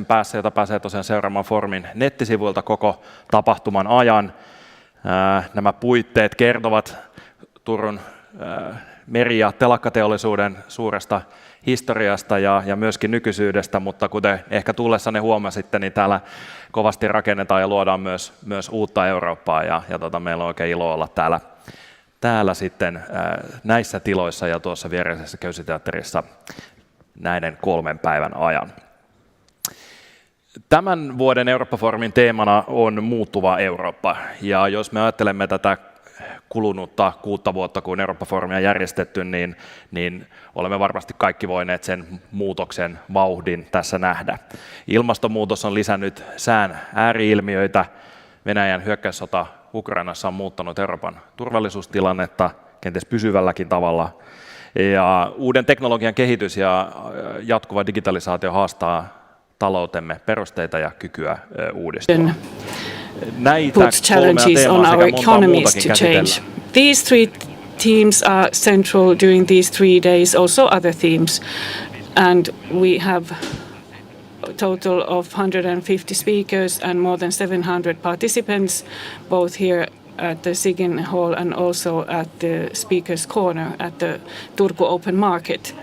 Päässä, jota pääsee tosiaan seuraamaan foorumin nettisivuilta koko tapahtuman ajan. Nämä puitteet kertovat Turun meri- ja telakkateollisuuden suuresta historiasta ja myöskin nykyisyydestä, mutta kuten ehkä tullessanne huomasitte, niin täällä kovasti rakennetaan ja luodaan myös uutta Eurooppaa ja meillä on oikein ilo olla täällä sitten näissä tiloissa ja tuossa viereisessä Köysi-teatterissa näiden 3 päivän ajan. Tämän vuoden Eurooppa-foorumin teemana on muuttuva Eurooppa, ja jos me ajattelemme tätä kulunutta 6 vuotta, kun Eurooppa-foorumia on järjestetty, niin olemme varmasti kaikki voineet sen muutoksen vauhdin tässä nähdä. Ilmastonmuutos on lisännyt sään ääriilmiöitä, Venäjän hyökkäyssota Ukrainassa on muuttanut Euroopan turvallisuustilannetta, kenties pysyvälläkin tavalla, ja uuden teknologian kehitys ja jatkuva digitalisaatio haastaa taloutemme perusteita ja kykyä uudistua. Puts challenges on our economies to change. These 3 themes are central during these 3 days, also other themes. And we have a total of 150 speakers and more than 700 participants, both here at the Sigyn Hall and also at the Speaker's Corner at the Turku Open Market.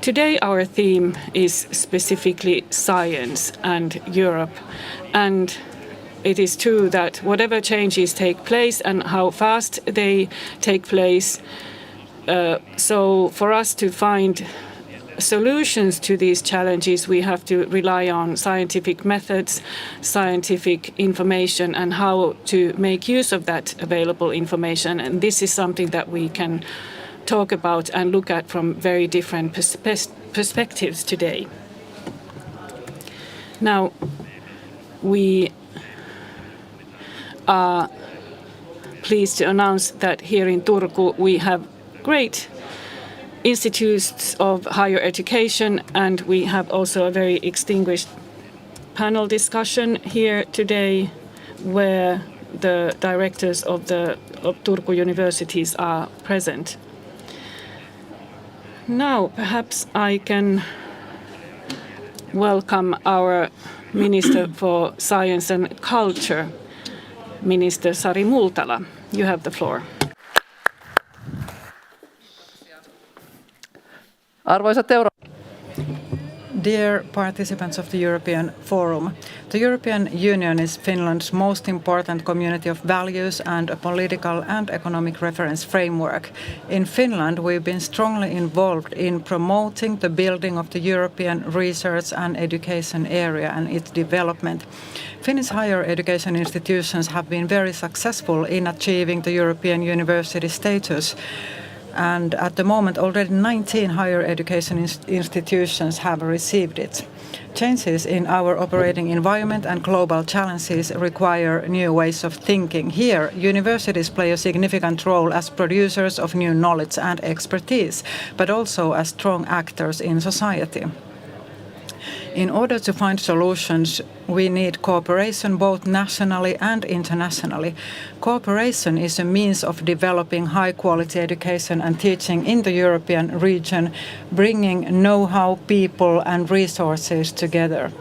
Today our theme is specifically science and Europe, and it is true that whatever changes take place and how fast they take place, so for us to find solutions to these challenges, we have to rely on scientific methods, scientific information, and how to make use of that available information. And this is something that we can talk about and look at from very different perspectives today. Now, we are pleased to announce that here in Turku we have great institutes of higher education, and we have also a very distinguished panel discussion here today where the directors of Turku universities are present. Now, perhaps I can welcome our Minister for Science and Culture, Minister Sari Multala. You have the floor. Arvoisat Dear participants of the European Forum, the European Union is Finland's most important community of values and a political and economic reference framework. In Finland, we've been strongly involved in promoting the building of the European research and education area and its development. Finnish higher education institutions have been very successful in achieving the European university status. And at the moment, already 19 higher education institutions have received it. Changes in our operating environment and global challenges require new ways of thinking. Here, universities play a significant role as producers of new knowledge and expertise, but also as strong actors in society. In order to find solutions, we need cooperation both nationally and internationally. Cooperation is a means of developing high-quality education and teaching in the European region, bringing know-how, people and resources together.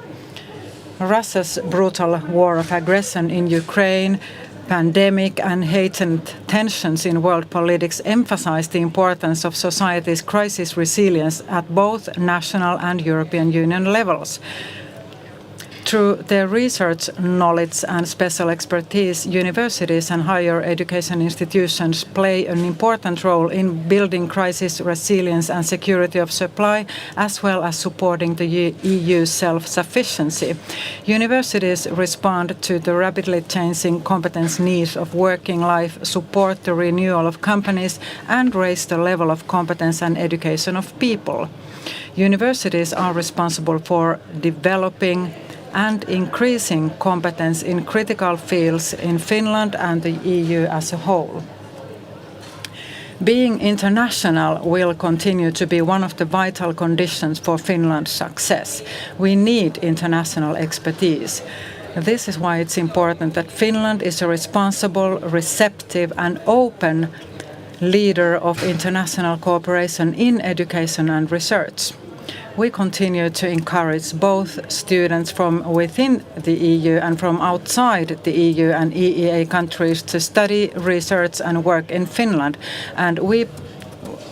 Russia's brutal war of aggression in Ukraine, pandemic and heightened tensions in world politics emphasize the importance of society's crisis resilience at both national and European Union levels. Through their research knowledge and special expertise, universities and higher education institutions play an important role in building crisis resilience and security of supply, as well as supporting the EU's self-sufficiency. Universities respond to the rapidly changing competence needs of working life, support the renewal of companies, and raise the level of competence and education of people. Universities are responsible for developing and increasing competence in critical fields in Finland and the EU as a whole. Being international will continue to be one of the vital conditions for Finland's success. We need international expertise. This is why it's important that Finland is a responsible, receptive, and open leader of international cooperation in education and research. We continue to encourage both students from within the EU and from outside the EU and EEA countries to study, research, and work in Finland. And we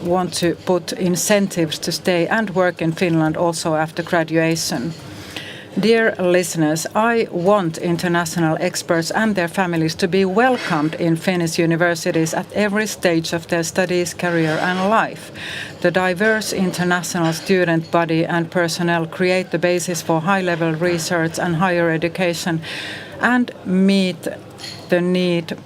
want to put incentives to stay and work in Finland also after graduation. Dear listeners, I want international experts and their families to be welcomed in Finnish universities at every stage of their studies, career, and life. The diverse international student body and personnel create the basis for high-level research and higher education and meet the need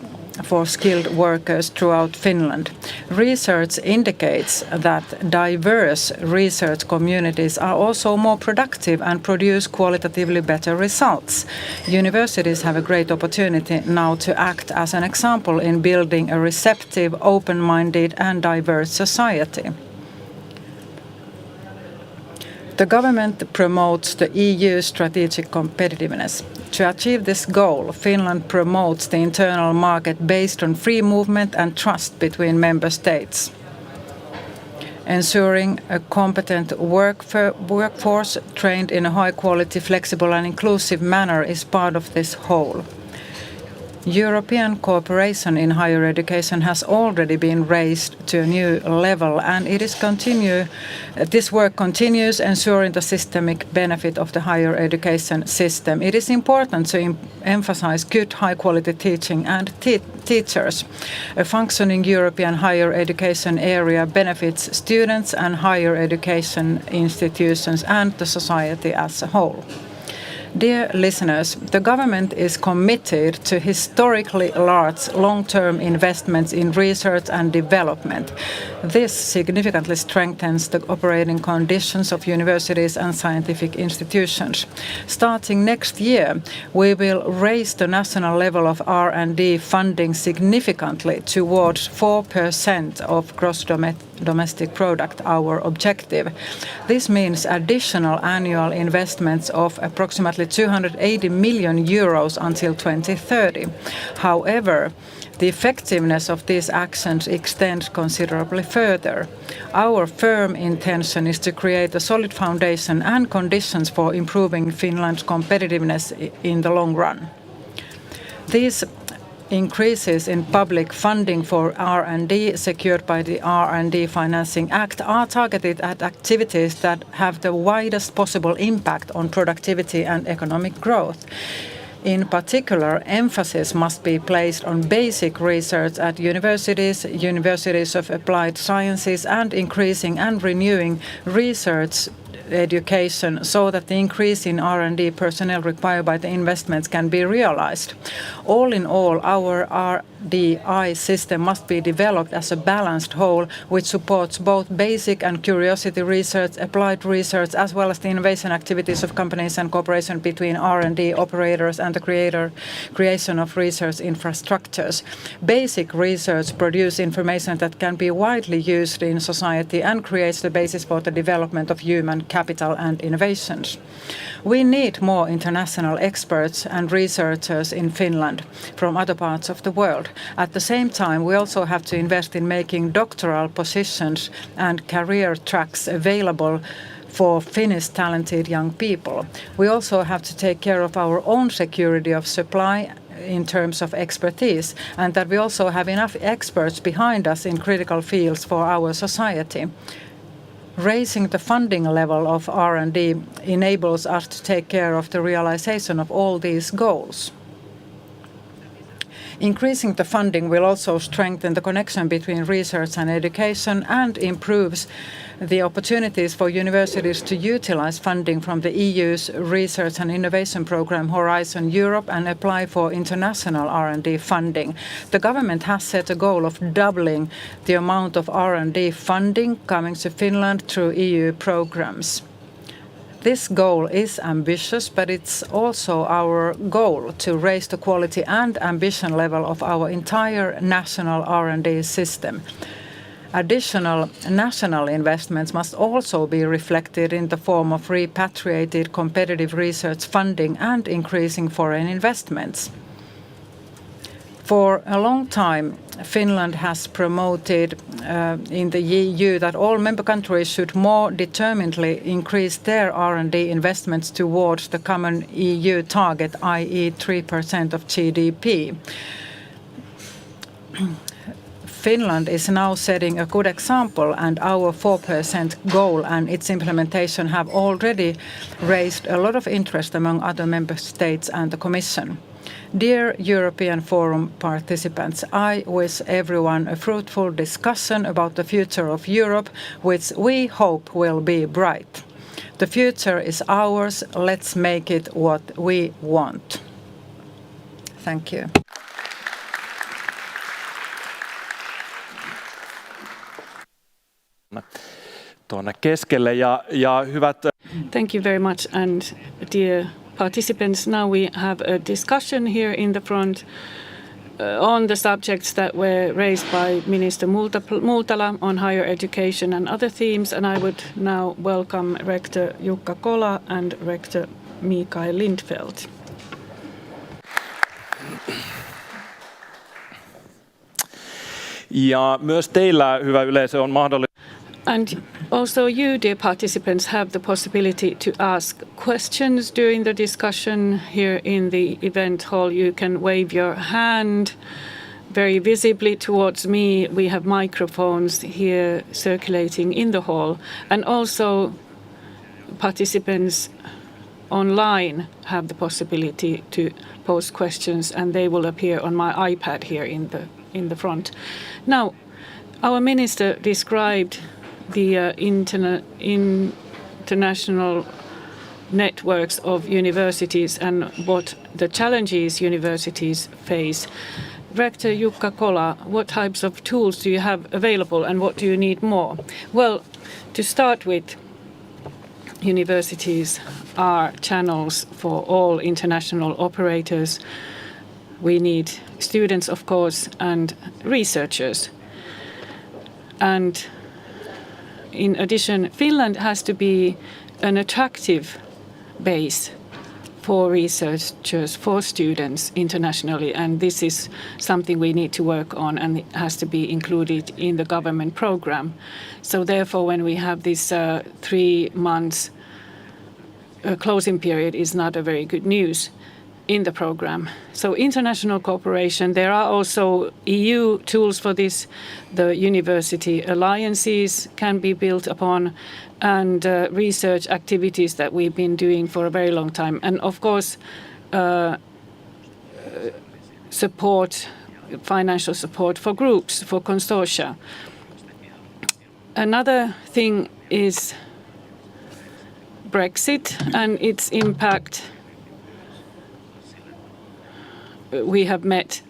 for skilled workers throughout Finland. Research indicates that diverse research communities are also more productive and produce qualitatively better results. Universities have a great opportunity now to act as an example in building a receptive, open-minded, and diverse society. The government promotes the EU's strategic competitiveness. To achieve this goal, Finland promotes the internal market based on free movement and trust between member states. Ensuring a competent workforce trained in a high-quality, flexible and inclusive manner is part of this whole. European cooperation in higher education has already been raised to a new level, and this work continues, ensuring the systemic benefit of the higher education system. It is important to emphasize good, high-quality teaching and teachers. A functioning European higher education area benefits students and higher education institutions and the society as a whole. Dear listeners, the government is committed to historically large long-term investments in research and development. This significantly strengthens the operating conditions of universities and scientific institutions. Starting next year, we will raise the national level of R&D funding significantly towards 4% of gross domestic product, our objective. This means additional annual investments of approximately 280 million euros until 2030. However, the effectiveness of these actions extends considerably further. Our firm intention is to create a solid foundation and conditions for improving Finland's competitiveness in the long run. These increases in public funding for R&D secured by the R&D Financing Act are targeted at activities that have the widest possible impact on productivity and economic growth. In particular, emphasis must be placed on basic research at universities, universities of applied sciences, and increasing and renewing research education so that the increase in R&D personnel required by the investments can be realized. All in all, our RDI system must be developed as a balanced whole which supports both basic and curiosity research, applied research, as well as the innovation activities of companies and cooperation between R&D operators and the creation of research infrastructures. Basic research produces information that can be widely used in society and creates the basis for the development of human capital and innovations. We need more international experts and researchers in Finland from other parts of the world. At the same time, we also have to invest in making doctoral positions and career tracks available for Finnish talented young people. We also have to take care of our own security of supply in terms of expertise, and that we also have enough experts behind us in critical fields for our society. Raising the funding level of R&D enables us to take care of the realization of all these goals. Increasing the funding will also strengthen the connection between research and education and improves the opportunities for universities to utilize funding from the EU's Research and Innovation Programme Horizon Europe and apply for international R&D funding. The government has set a goal of doubling the amount of R&D funding coming to Finland through EU programs. This goal is ambitious, but it's also our goal to raise the quality and ambition level of our entire national R&D system. Additional national investments must also be reflected in the form of repatriated competitive research funding and increasing foreign investments. For a long time, Finland has promoted in the EU that all member countries should more determinedly increase their R&D investments towards the common EU target, i.e. 3% of GDP. Finland is now setting a good example, and our 4% goal and its implementation have already raised a lot of interest among other member states and the Commission. Dear European Forum participants, I wish everyone a fruitful discussion about the future of Europe, which we hope will be bright. The future is ours. Let's make it what we want. Thank you. Tuonne keskelle ja hyvät. Thank you very much, and dear participants, now we have a discussion here in the front on the subjects that were raised by Minister Multala on higher education and other themes, and I would now welcome Rector Jukka Kola and Rector Mikael Lindfelt. Ja myös teillä, hyvä yleisö, on mahdollisuus. And also you, dear participants, have the possibility to ask questions during the discussion here in the event hall. You can wave your hand very visibly towards me. We have microphones here circulating in the hall. And also participants online have the possibility to pose questions, and they will appear on my iPad here in the front. Now, our minister described the international networks of universities and what the challenges universities face. Rector Jukka Kola, what types of tools do you have available and what do you need more? Well, to start with, universities are channels for all international operators. We need students, of course, and researchers. And in addition, Finland has to be an attractive base for researchers, for students internationally, and this is something we need to work on, and it has to be included in the government program. So therefore, when we have this 3 months closing period is not a very good news in the program. So international cooperation, there are also EU tools for this. The university alliances can be built upon, and research activities that we've been doing for a very long time. And of course, financial support for groups, for consortia. Another thing is Brexit and its impact. We have met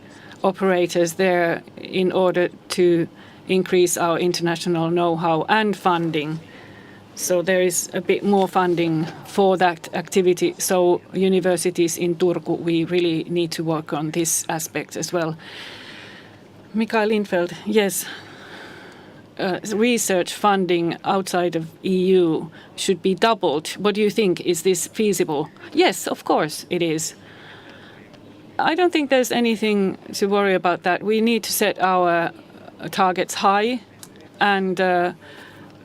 operators there in order to increase our international know-how and funding. So there is a bit more funding for that activity. So universities in Turku, we really need to work on this aspect as well. Mikael Lindfelt, yes, research funding outside of EU should be doubled. What do you think? Is this feasible? Yes, of course it is. I don't think there's anything to worry about that. We need to set our targets high, and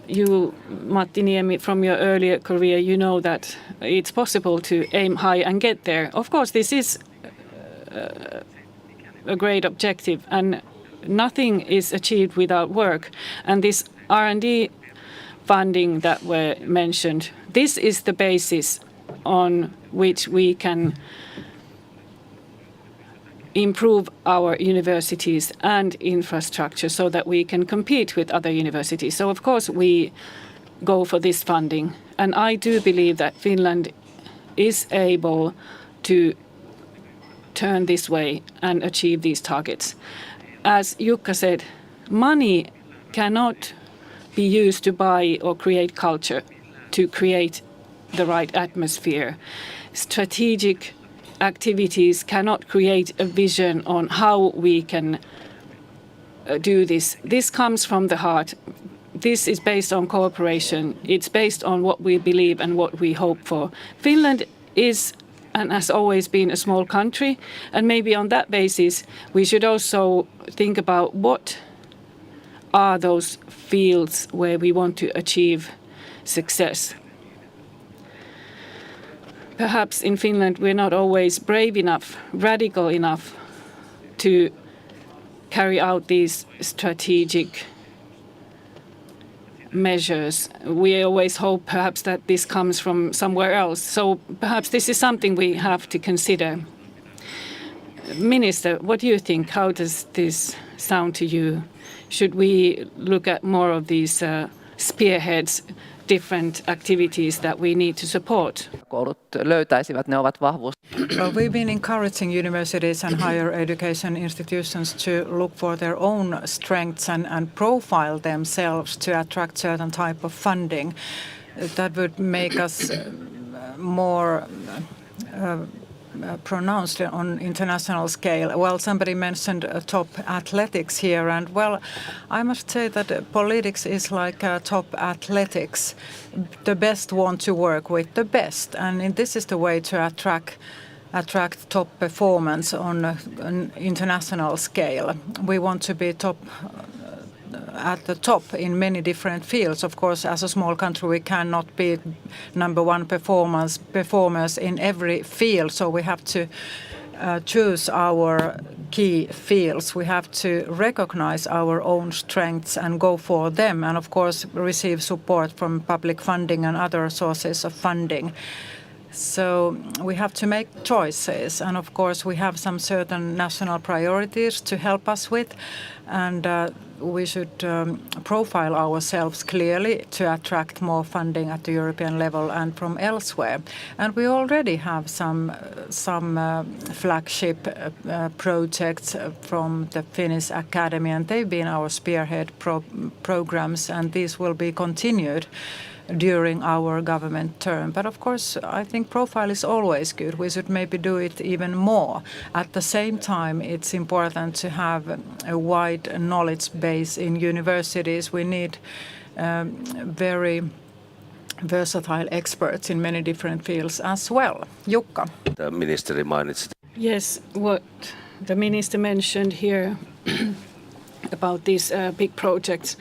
you, Matti Niemi, from your earlier career, you know that it's possible to aim high and get there. Of course, this is a great objective, and nothing is achieved without work. And this R&D funding that were mentioned. This is the basis on which we can improve our universities and infrastructure so that we can compete with other universities. So of course we go for this funding. And I do believe that Finland is able to turn this way and achieve these targets. As Jukka said, money cannot be used to buy or create culture, to create the right atmosphere. Strategic activities cannot create a vision on how we can do this. This comes from the heart. This is based on cooperation. It's based on what we believe and what we hope for. Finland is and has always been a small country, and maybe on that basis we should also think about what are those fields where we want to achieve success. Perhaps in Finland we're not always brave enough, radical enough to carry out these strategic measures. We always hope perhaps that this comes from somewhere else. So perhaps this is something we have to consider. Minister, what do you think? How does this sound to you? Should we look at more of these spearheads, different activities that we need to support? Well, we've been encouraging universities and higher education institutions to look for their own strengths and profile themselves to attract certain type of funding. That would make us more pronounced on international scale. Well, somebody mentioned top athletics here, and well, I must say that politics is like top athletics. The best want to work with the best, and this is the way to attract top performance on an international scale. We want to be at the top in many different fields. Of course, as a small country, we cannot be number one performers in every field. So we have to choose our key fields. We have to recognize our own strengths and go for them. And of course, receive support from public funding and other sources of funding. So we have to make choices, and of course we have some certain national priorities to help us with, and we should profile ourselves clearly to attract more funding at the European level and from elsewhere. And we already have some flagship projects from the Finnish Academy, and they've been our spearhead programs, and these will be continued during our government term. But of course, I think profile is always good. We should maybe do it even more. At the same time, it's important to have a wide knowledge base in universities. We need very versatile experts in many different fields as well. Jukka. Ministeri mainitsi. Yes, what the minister mentioned here about these big projects.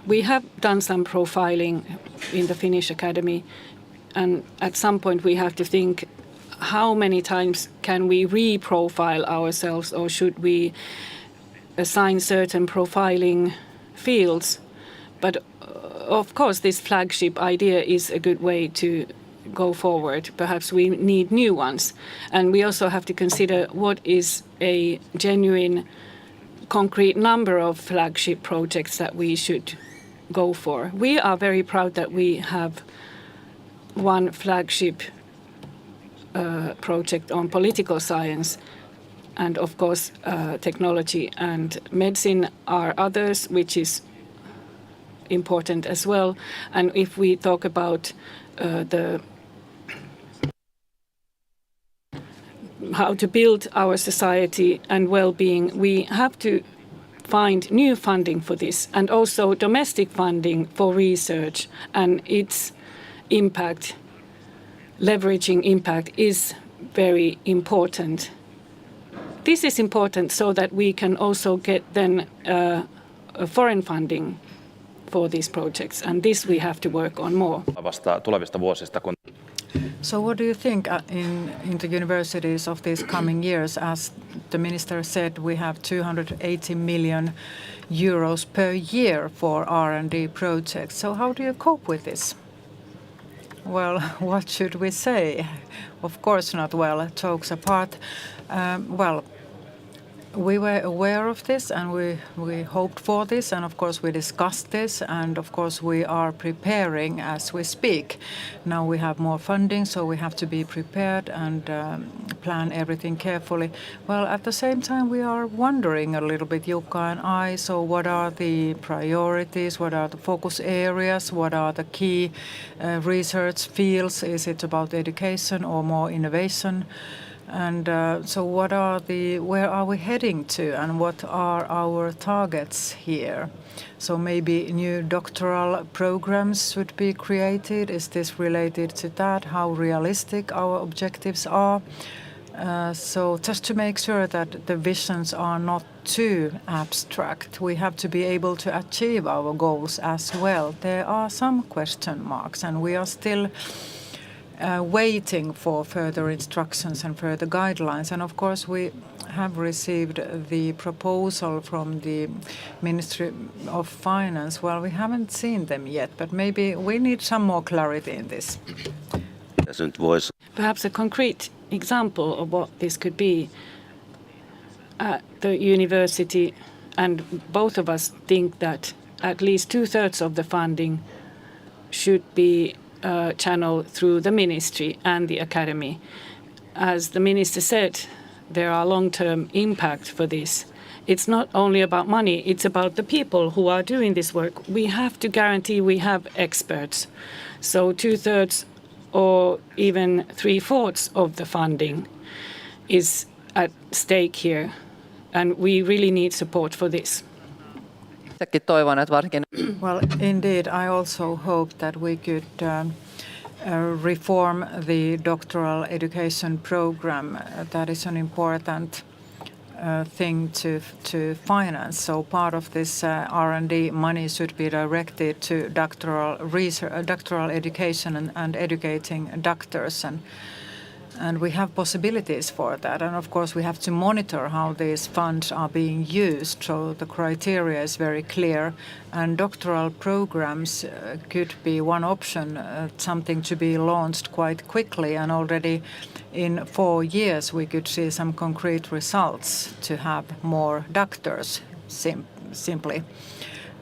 We have done some profiling in the Finnish Academy, and at some point we have to think how many times can we re-profile ourselves, or should we assign certain profiling fields. But of course this flagship idea is a good way to go forward. Perhaps we need new ones. And we also have to consider what is a genuine concrete number of flagship projects that we should go for. We are very proud that we have one flagship project on political science, and of course technology and medicine are others, which is important as well. And if we talk about how to build our society and well-being, we have to find new funding for this, and also domestic funding for research and its impact. Leveraging impact is very important. This is important so that we can also get then foreign funding for these projects, and this we have to work on more. Tulevista vuosista, kun So what do you think in the universities of these coming years? As the minister said, we have 280 million euros per year for R&D projects. So how do you cope with this? Well, what should we say? Of course not well, jokes apart. Well, we were aware of this and we hoped for this, and of course we discussed this, and of course we are preparing as we speak. Now we have more funding, so we have to be prepared and plan everything carefully. Well, at the same time we are wondering a little bit, Jukka and I, so what are the priorities, what are the focus areas, what are the key research fields? Is it about education or more innovation? And so where are we heading to, and what are our targets here? So maybe new doctoral programs should be created. Is this related to that? How realistic our objectives are? So just to make sure that the visions are not too abstract, we have to be able to achieve our goals as well. There are some question marks, and we are still waiting for further instructions and further guidelines. And of course we have received the proposal from the Ministry of Finance. Well, we haven't seen them yet, but maybe we need some more clarity in this. Perhaps a concrete example of what this could be at the university, and both of us think that at least 2/3 of the funding should be channeled through the ministry and the academy. As the minister said, there are long-term impact for this. It's not only about money, it's about the people who are doing this work. We have to guarantee we have experts. So 2/3 or even 3/4 of the funding is at stake here, and we really need support for this. Well, indeed, I also hope that we could reform the doctoral education program. That is an important thing to finance. So part of this R&D money should be directed to doctoral education and educating doctors. And we have possibilities for that. And of course, we have to monitor how these funds are being used. So the criteria is very clear. And doctoral programs could be one option, something to be launched quite quickly. And already in 4 years, we could see some concrete results to have more doctors, simply.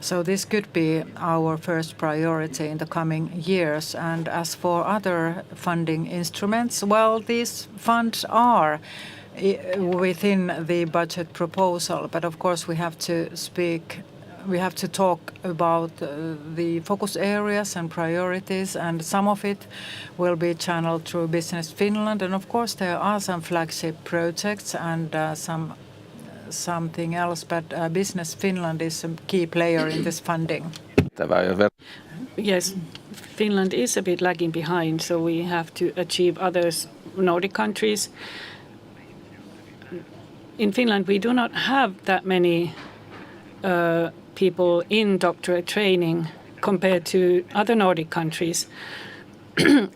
So this could be our first priority in the coming years. And as for other funding instruments, well, these funds are within the budget proposal. But of course, we have to talk about the focus areas and priorities, and some of it will be channeled through Business Finland. And of course, there are some flagship projects and something else, but Business Finland is a key player in this funding. Yes, Finland is a bit lagging behind, so we have to achieve others, Nordic countries. In Finland, we do not have that many people in doctorate training compared to other Nordic countries.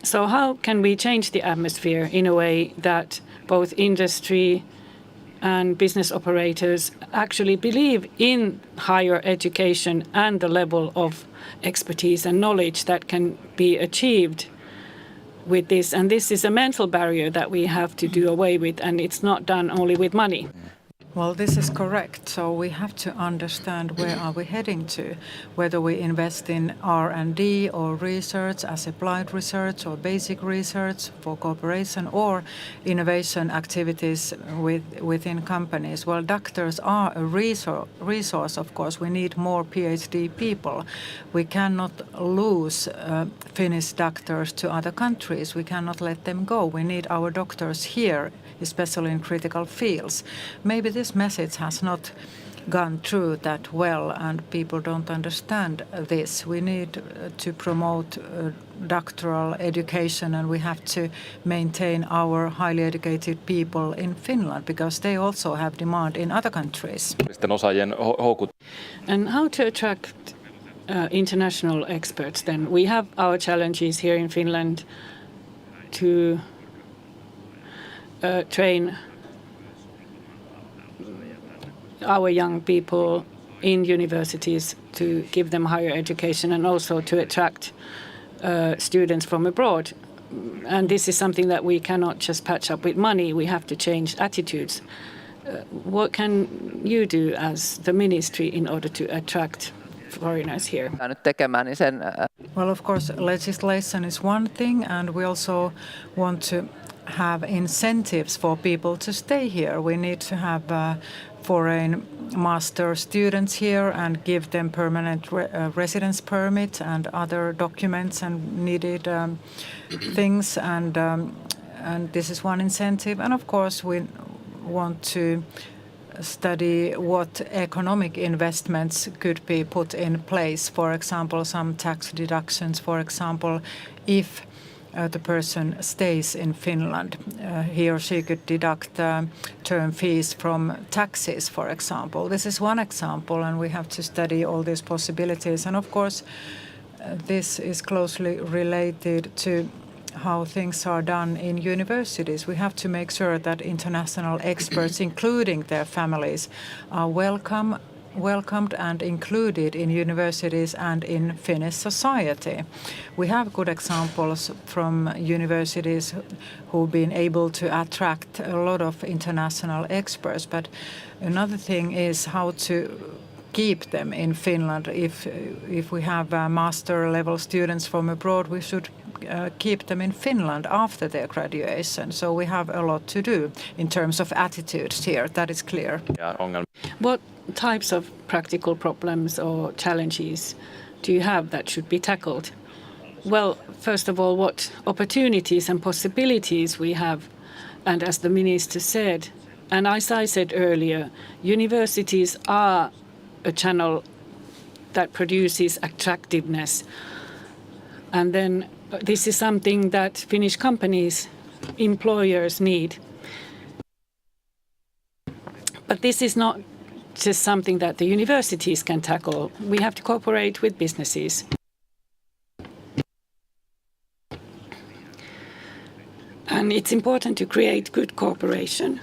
So how can we change the atmosphere in a way that both industry and business operators actually believe in higher education and the level of expertise and knowledge that can be achieved with this? And this is a mental barrier that we have to do away with, and it's not done only with money. Well, this is correct. So we have to understand where are we heading to, whether we invest in R&D or research as applied research or basic research for cooperation or innovation activities within companies. Well, doctors are a resource, of course. We need more PhD people. We cannot lose Finnish doctors to other countries. We cannot let them go. We need our doctors here, especially in critical fields. Maybe this message has not gone through that well, and people don't understand this. We need to promote doctoral education, and we have to maintain our highly educated people in Finland, because they also have demand in other countries. And how to attract international experts then? We have our challenges here in Finland. to train our young people in universities to give them higher education and also to attract students from abroad. And this is something that we cannot just patch up with money. We have to change attitudes. What can you do as the ministry in order to attract foreigners here? Well, of course, legislation is one thing, and we also want to have incentives for people to stay here. We need to have foreign master students here and give them permanent residence permit and other documents and needed things. And this is one incentive. And of course, we want to study what economic investments could be put in place. For example, some tax deductions, for example, if the person stays in Finland, he or she could deduct term fees from taxes, for example. This is one example, and we have to study all these possibilities. And of course, this is closely related to how things are done in universities. We have to make sure that international experts, including their families, are welcomed and included in universities and in Finnish society. We have good examples from universities who've been able to attract a lot of international experts, but another thing is how to keep them in Finland. If we have master level students from abroad, we should keep them in Finland after their graduation. So we have a lot to do in terms of attitudes here. That is clear. What types of practical problems or challenges do you have that should be tackled? Well, first of all, what opportunities and possibilities we have. And as the minister said, and as I said earlier, universities are a channel that produces attractiveness. And then this is something that Finnish companies, employers need. But this is not just something that the universities can tackle. We have to cooperate with businesses. And it's important to create good cooperation.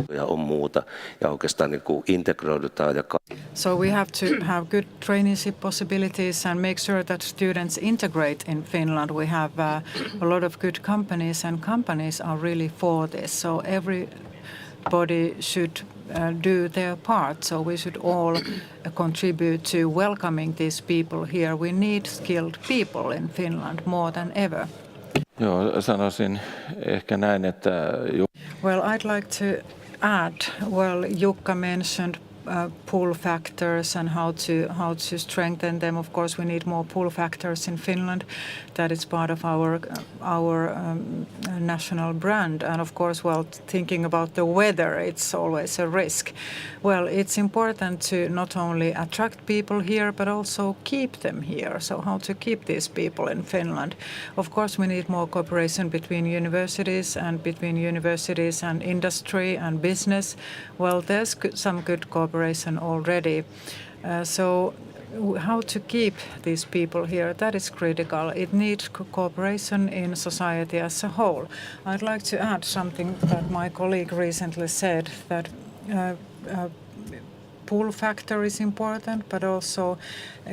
So we have to have good traineeship possibilities and make sure that students integrate in Finland. We have a lot of good companies, and companies are really for this. So everybody should do their part. So we should all contribute to welcoming these people here. We need skilled people in Finland more than ever. Joo, sanoisin ehkä näin, että... Well, I'd like to add, Jukka mentioned pull factors and how to strengthen them. Of course, we need more pull factors in Finland. That is part of our national brand. And of course, thinking about the weather, it's always a risk. Well, it's important to not only attract people here, but also keep them here. So how to keep these people in Finland? Of course, we need more cooperation between universities and industry and business. Well, there's some good cooperation already. So how to keep these people here, that is critical. It needs cooperation in society as a whole. I'd like to add something that my colleague recently said, that pull factor is important, but also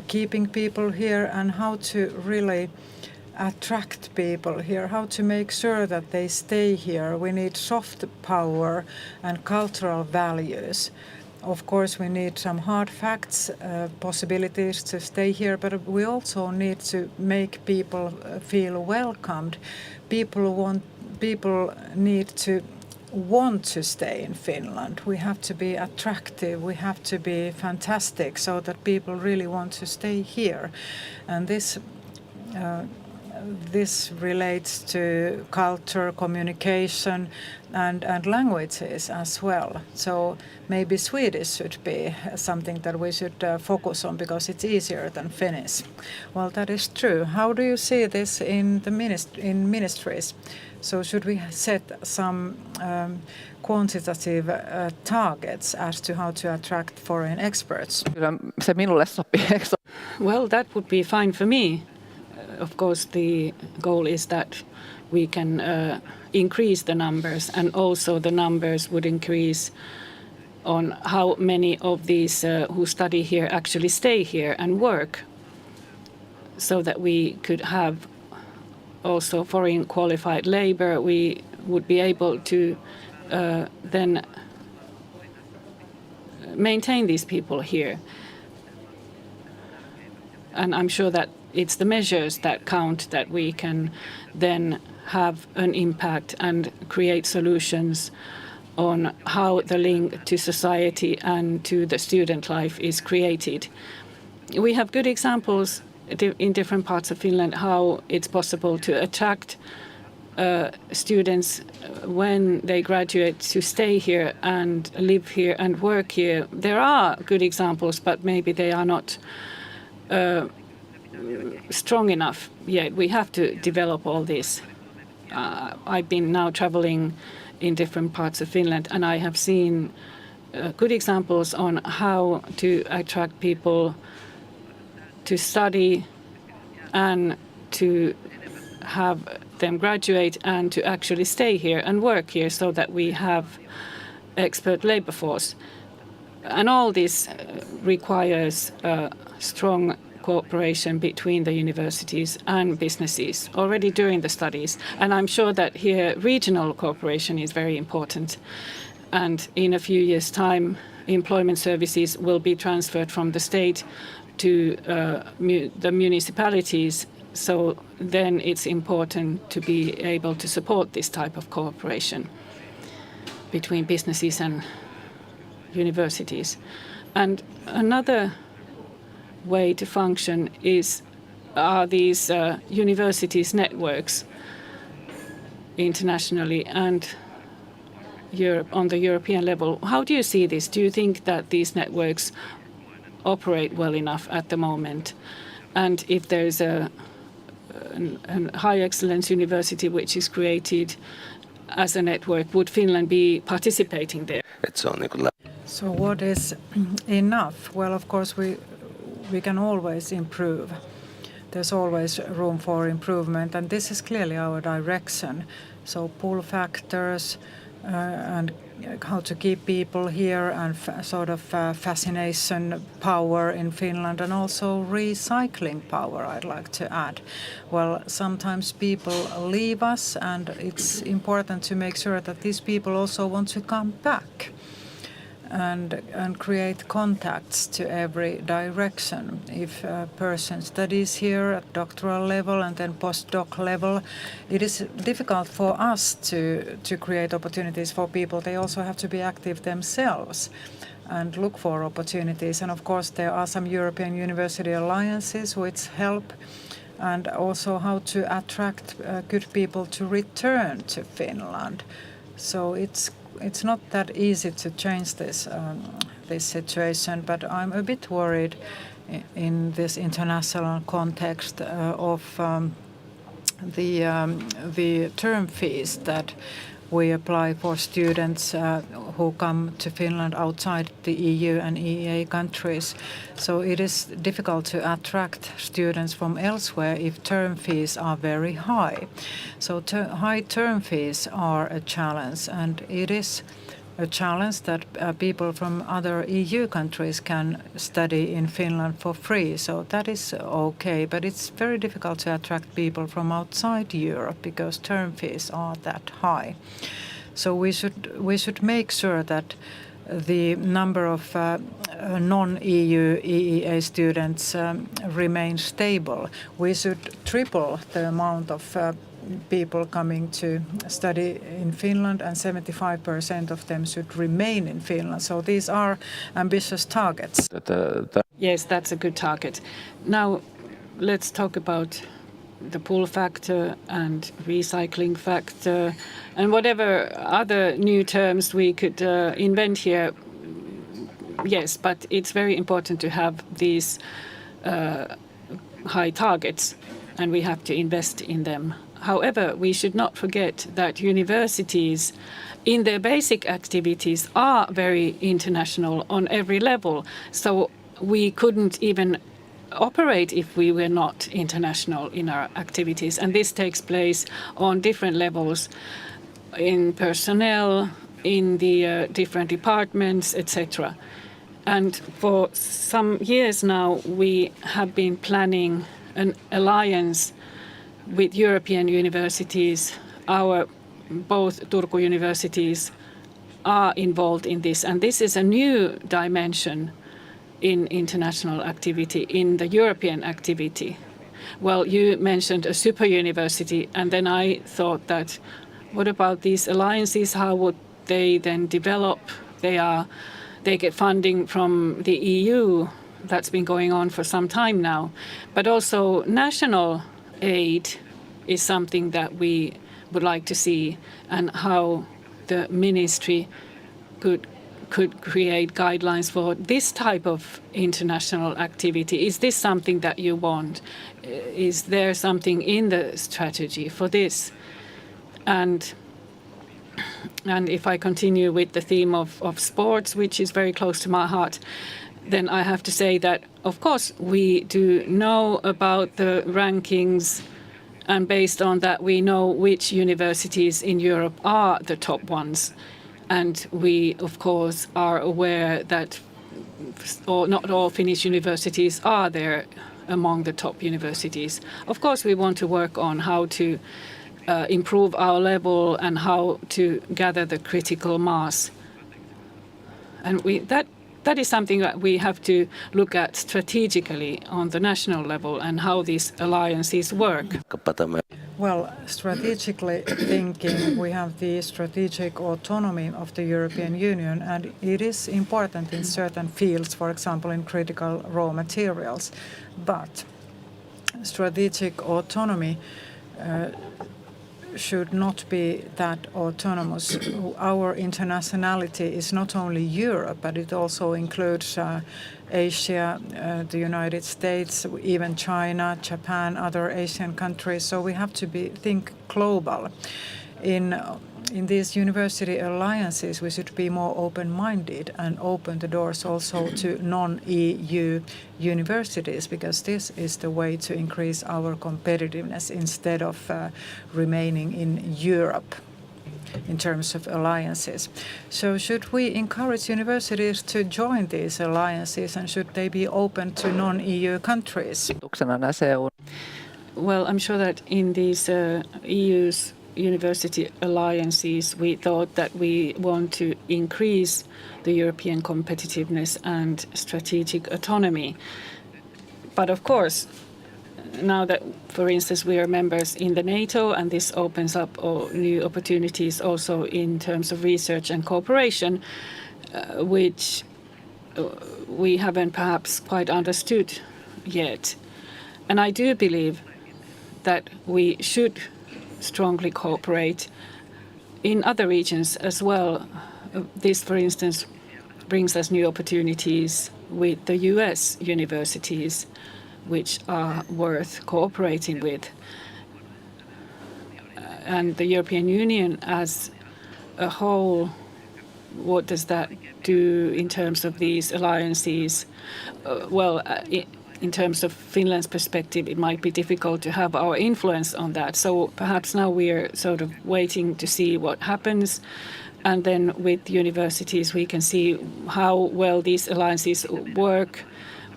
keeping people here and how to really attract people here, how to make sure that they stay here. We need soft power and cultural values. Of course, we need some hard facts, possibilities to stay here, but we also need to make people feel welcomed. People need to want to stay in Finland. We have to be attractive, we have to be fantastic so that people really want to stay here. And this relates to culture, communication, and languages as well. So maybe Swedish should be something that we should focus on because it's easier than Finnish. Well, that is true. How do you see this in ministries? So should we set some quantitative targets as to how to attract foreign experts? Well, that would be fine for me. Of course, the goal is that we can increase the numbers, and also the numbers would increase on how many of these who study here actually stay here and work, so that we could have also foreign qualified labor. We would be able to then maintain these people here. And I'm sure that it's the measures that count, that we can then have an impact and create solutions on how the link to society and to the student life is created. We have good examples in different parts of Finland how it's possible to attract students when they graduate to stay here and live here and work here. There are good examples, but maybe they are not strong enough yet. We have to develop all this. I've been now traveling in different parts of Finland, and I have seen good examples on how to attract people to study and to have them graduate and to actually stay here and work here, so that we have expert labor force. And all this requires strong cooperation between the universities and businesses already during the studies. And I'm sure that here regional cooperation is very important. And in a few years' time, employment services will be transferred from the state to the municipalities. So then it's important to be able to support this type of cooperation between businesses and universities. And another way to function are these universities networks internationally and on the European level. How do you see this? Do you think that these networks operate well enough at the moment? And if there's a high excellence university which is created as a network, would Finland be participating there? So what is enough? Well, of course, we can always improve. There's always room for improvement, and this is clearly our direction. So pull factors and how to keep people here, and fascination power in Finland, and also recycling power, I'd like to add. Well, sometimes people leave us, and it's important to make sure that these people also want to come back and create contacts to every direction. If a person studies here at doctoral level and then postdoc level, it is difficult for us to create opportunities for people. They also have to be active themselves and look for opportunities. And of course, there are some European university alliances which help, and also how to attract good people to return to Finland. So it's not that easy to change this situation, but I'm a bit worried in this international context of the term fees that we apply for students who come to Finland outside the EU and EEA countries. So it is difficult to attract students from elsewhere if term fees are very high. So high term fees are a challenge, and it is a challenge that people from other EU countries can study in Finland for free. So that is okay, but it's very difficult to attract people from outside Europe because term fees are that high. So we should make sure that the number of non-EU EEA students remains stable. We should triple the amount of people coming to study in Finland, and 75% of them should remain in Finland. So these are ambitious targets. Yes, that's a good target. Now let's talk about the pull factor and recycling factor and whatever other new terms we could invent here. Yes, but it's very important to have these high targets, and we have to invest in them. However, we should not forget that universities in their basic activities are very international on every level. So we couldn't even operate if we were not international in our activities. And this takes place on different levels, in personnel, in the different departments, etc. And for some years now, we have been planning an alliance with European universities. Our both Turku universities are involved in this, and this is a new dimension in international activity, in the European activity. Well, you mentioned a super university, and then I thought that what about these alliances? How would they then develop? They get funding from the EU. That's been going on for some time now. But also national aid is something that we would like to see, and how the ministry could create guidelines for this type of international activity. Is this something that you want? Is there something in the strategy for this? And if I continue with the theme of sports, which is very close to my heart, then I have to say that, of course, we do know about the rankings, and based on that, we know which universities in Europe are the top ones. And we, of course, are aware that not all Finnish universities are there among the top universities. Of course, we want to work on how to improve our level and how to gather the critical mass. And that is something that we have to look at strategically on the national level, and how these alliances work. Well, strategically thinking, we have the strategic autonomy of the European Union, and it is important in certain fields, for example, in critical raw materials. But strategic autonomy should not be that autonomous. Our internationality is not only Europe, but it also includes Asia, the United States, even China, Japan, other Asian countries. So we have to think global. In these university alliances, we should be more open-minded and open the doors also to non-EU universities, because this is the way to increase our competitiveness instead of remaining in Europe in terms of alliances. So should we encourage universities to join these alliances, and should they be open to non-EU countries? Well, I'm sure that in these EU's university alliances, we thought that we want to increase the European competitiveness and strategic autonomy. But of course, now that, for instance, we are members in the NATO, and this opens up new opportunities also in terms of research and cooperation, which we haven't perhaps quite understood yet. And I do believe that we should strongly cooperate in other regions as well. This, for instance, brings us new opportunities with the US universities, which are worth cooperating with. And the European Union as a whole, what does that do in terms of these alliances? In terms of Finland's perspective, it might be difficult to have our influence on that. So perhaps now we are sort of waiting to see what happens. And then with universities, we can see how well these alliances work,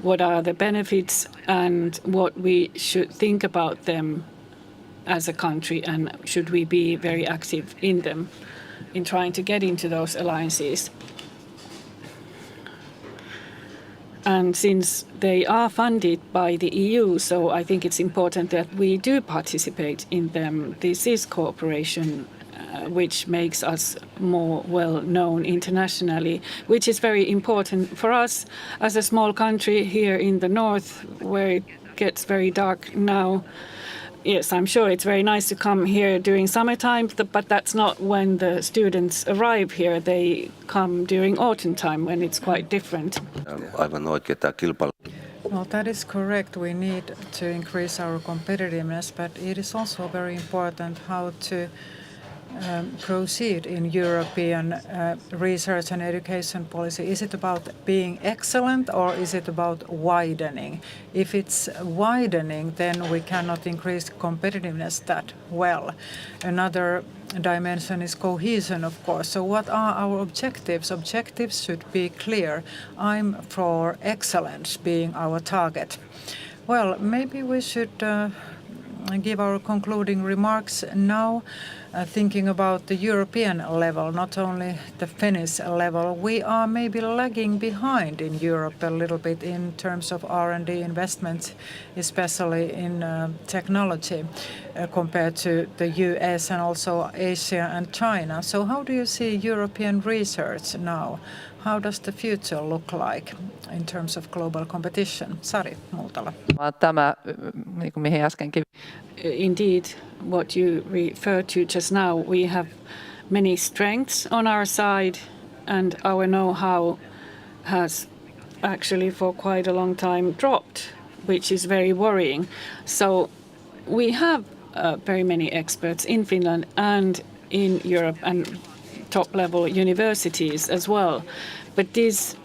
what are the benefits, and what we should think about them as a country, and should we be very active in them, in trying to get into those alliances. And since they are funded by the EU, so I think it's important that we do participate in them. This is cooperation which makes us more well known internationally, which is very important for us as a small country here in the north, where it gets very dark now. Yes, I'm sure it's very nice to come here during summertime, but that's not when the students arrive here. They come during autumn time, when it's quite different. Well, that is correct. We need to increase our competitiveness, but it is also very important how to proceed in European research and education policy? Is it about being excellent or is it about widening? If it's widening, then we cannot increase competitiveness that well. Another dimension is cohesion, of course. So what are our objectives? Objectives should be clear. I'm for excellence being our target. Well, maybe we should give our concluding remarks now, thinking about the European level, not only the Finnish level. We are maybe lagging behind in Europe a little bit in terms of R&D investments, especially in technology, compared to the US and also Asia and China. So how do you see European research now? How does the future look like in terms of global competition? Sari Multala. Tämä, niin kuin mihin äskenkin. Indeed, what you referred to just now, we have many strengths on our side, and our know-how has actually for quite a long time dropped, which is very worrying. So we have very many experts in Finland and in Europe and top-level universities as well. But this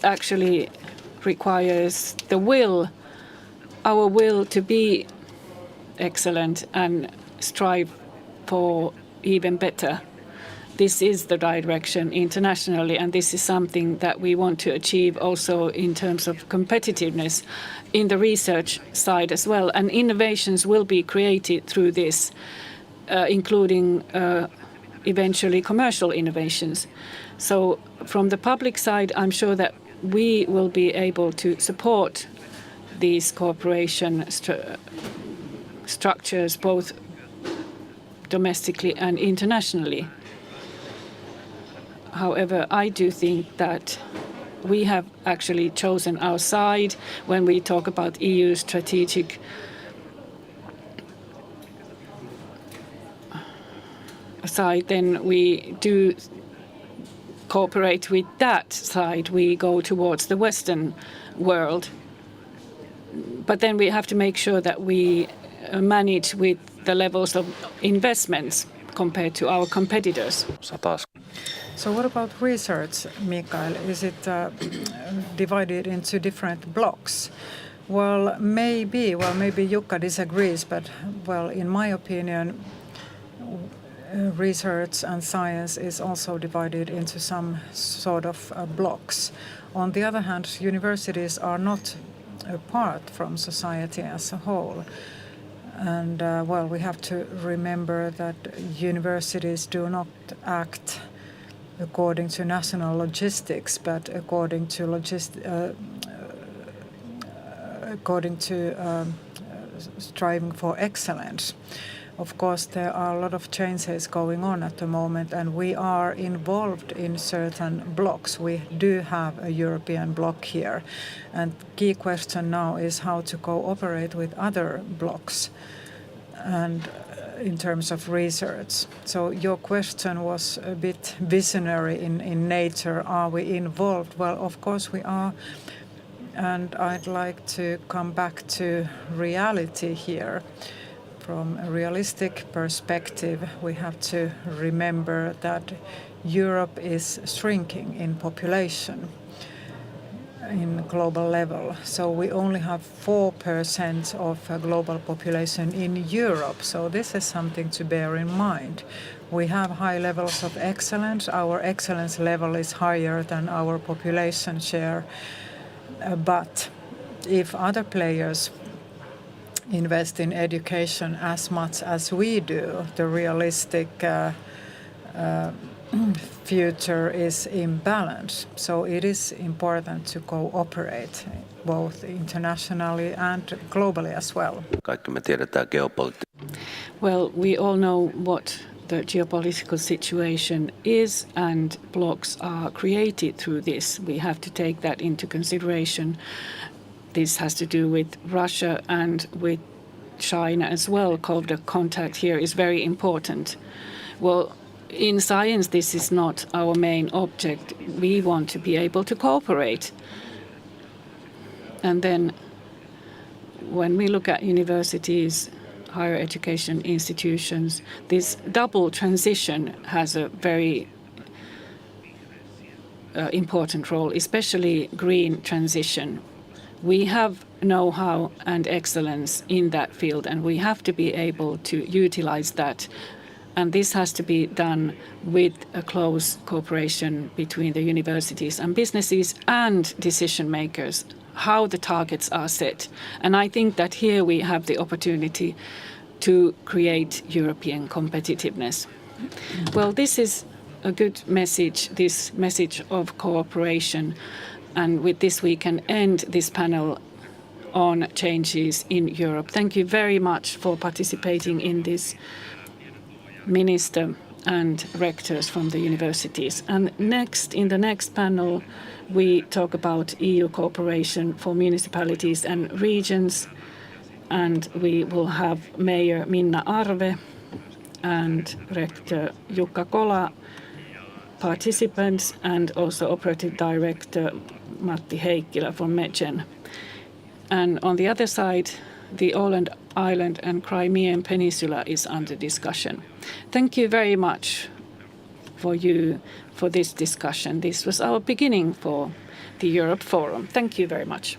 actually requires our will to be excellent and strive for even better. This is the direction internationally, and this is something that we want to achieve also in terms of competitiveness in the research side as well. And innovations will be created through this, including eventually commercial innovations. So from the public side, I'm sure that we will be able to support these cooperation structures both domestically and internationally. However, I do think that we have actually chosen our side when we talk about EU strategic side, then we do cooperate with that side. We go towards the Western world. But then we have to make sure that we manage with the levels of investments compared to our competitors. So what about research, Mikael? Is it divided into different blocks? Well, maybe Jukka disagrees, but well, in my opinion, research and science is also divided into some sort of blocks. On the other hand, universities are not apart from society as a whole. And well, we have to remember that universities do not act according to national logistics, but according to striving for excellence. Of course, there are a lot of changes going on at the moment, and we are involved in certain blocks. We do have a European bloc here, and key question now is how to cooperate with other blocks and in terms of research. So your question was a bit visionary in nature. Are we involved? Well, of course we are. And I'd like to come back to reality here. From a realistic perspective, we have to remember that Europe is shrinking in population in global level. So we only have 4% of global population in Europe. So this is something to bear in mind. We have high levels of excellence. Our excellence level is higher than our population share. But if other players invest in education as much as we do, the realistic future is imbalanced. So it is important to cooperate both internationally and globally as well. Well, we all know what the geopolitical situation is, and blocks are created through this. We have to take that into consideration. This has to do with Russia and with China as well. The contact here is very important. Well, in science, this is not our main object. We want to be able to cooperate. And then when we look at universities, higher education institutions. This double transition has a very important role, especially green transition. We have know-how and excellence in that field, and we have to be able to utilize that. And this has to be done with a close cooperation between the universities and businesses and decision makers, how the targets are set. And I think that here we have the opportunity to create European competitiveness. Well, this is a good message, this message of cooperation. And with this, we can end this panel on changes in Europe. Thank you very much for participating in this, minister and rectors from the universities. And next, in the next panel, we talk about EU cooperation for municipalities and regions. And we will have Mayor Minna Arve and Rector Jukka Kola participants, and also Operative Director Matti Heikkilä from MEGEN. And on the other side, the Åland Island and Crimean Peninsula is under discussion. Thank you very much for this discussion. This was our beginning for the Europe Forum. Thank you very much.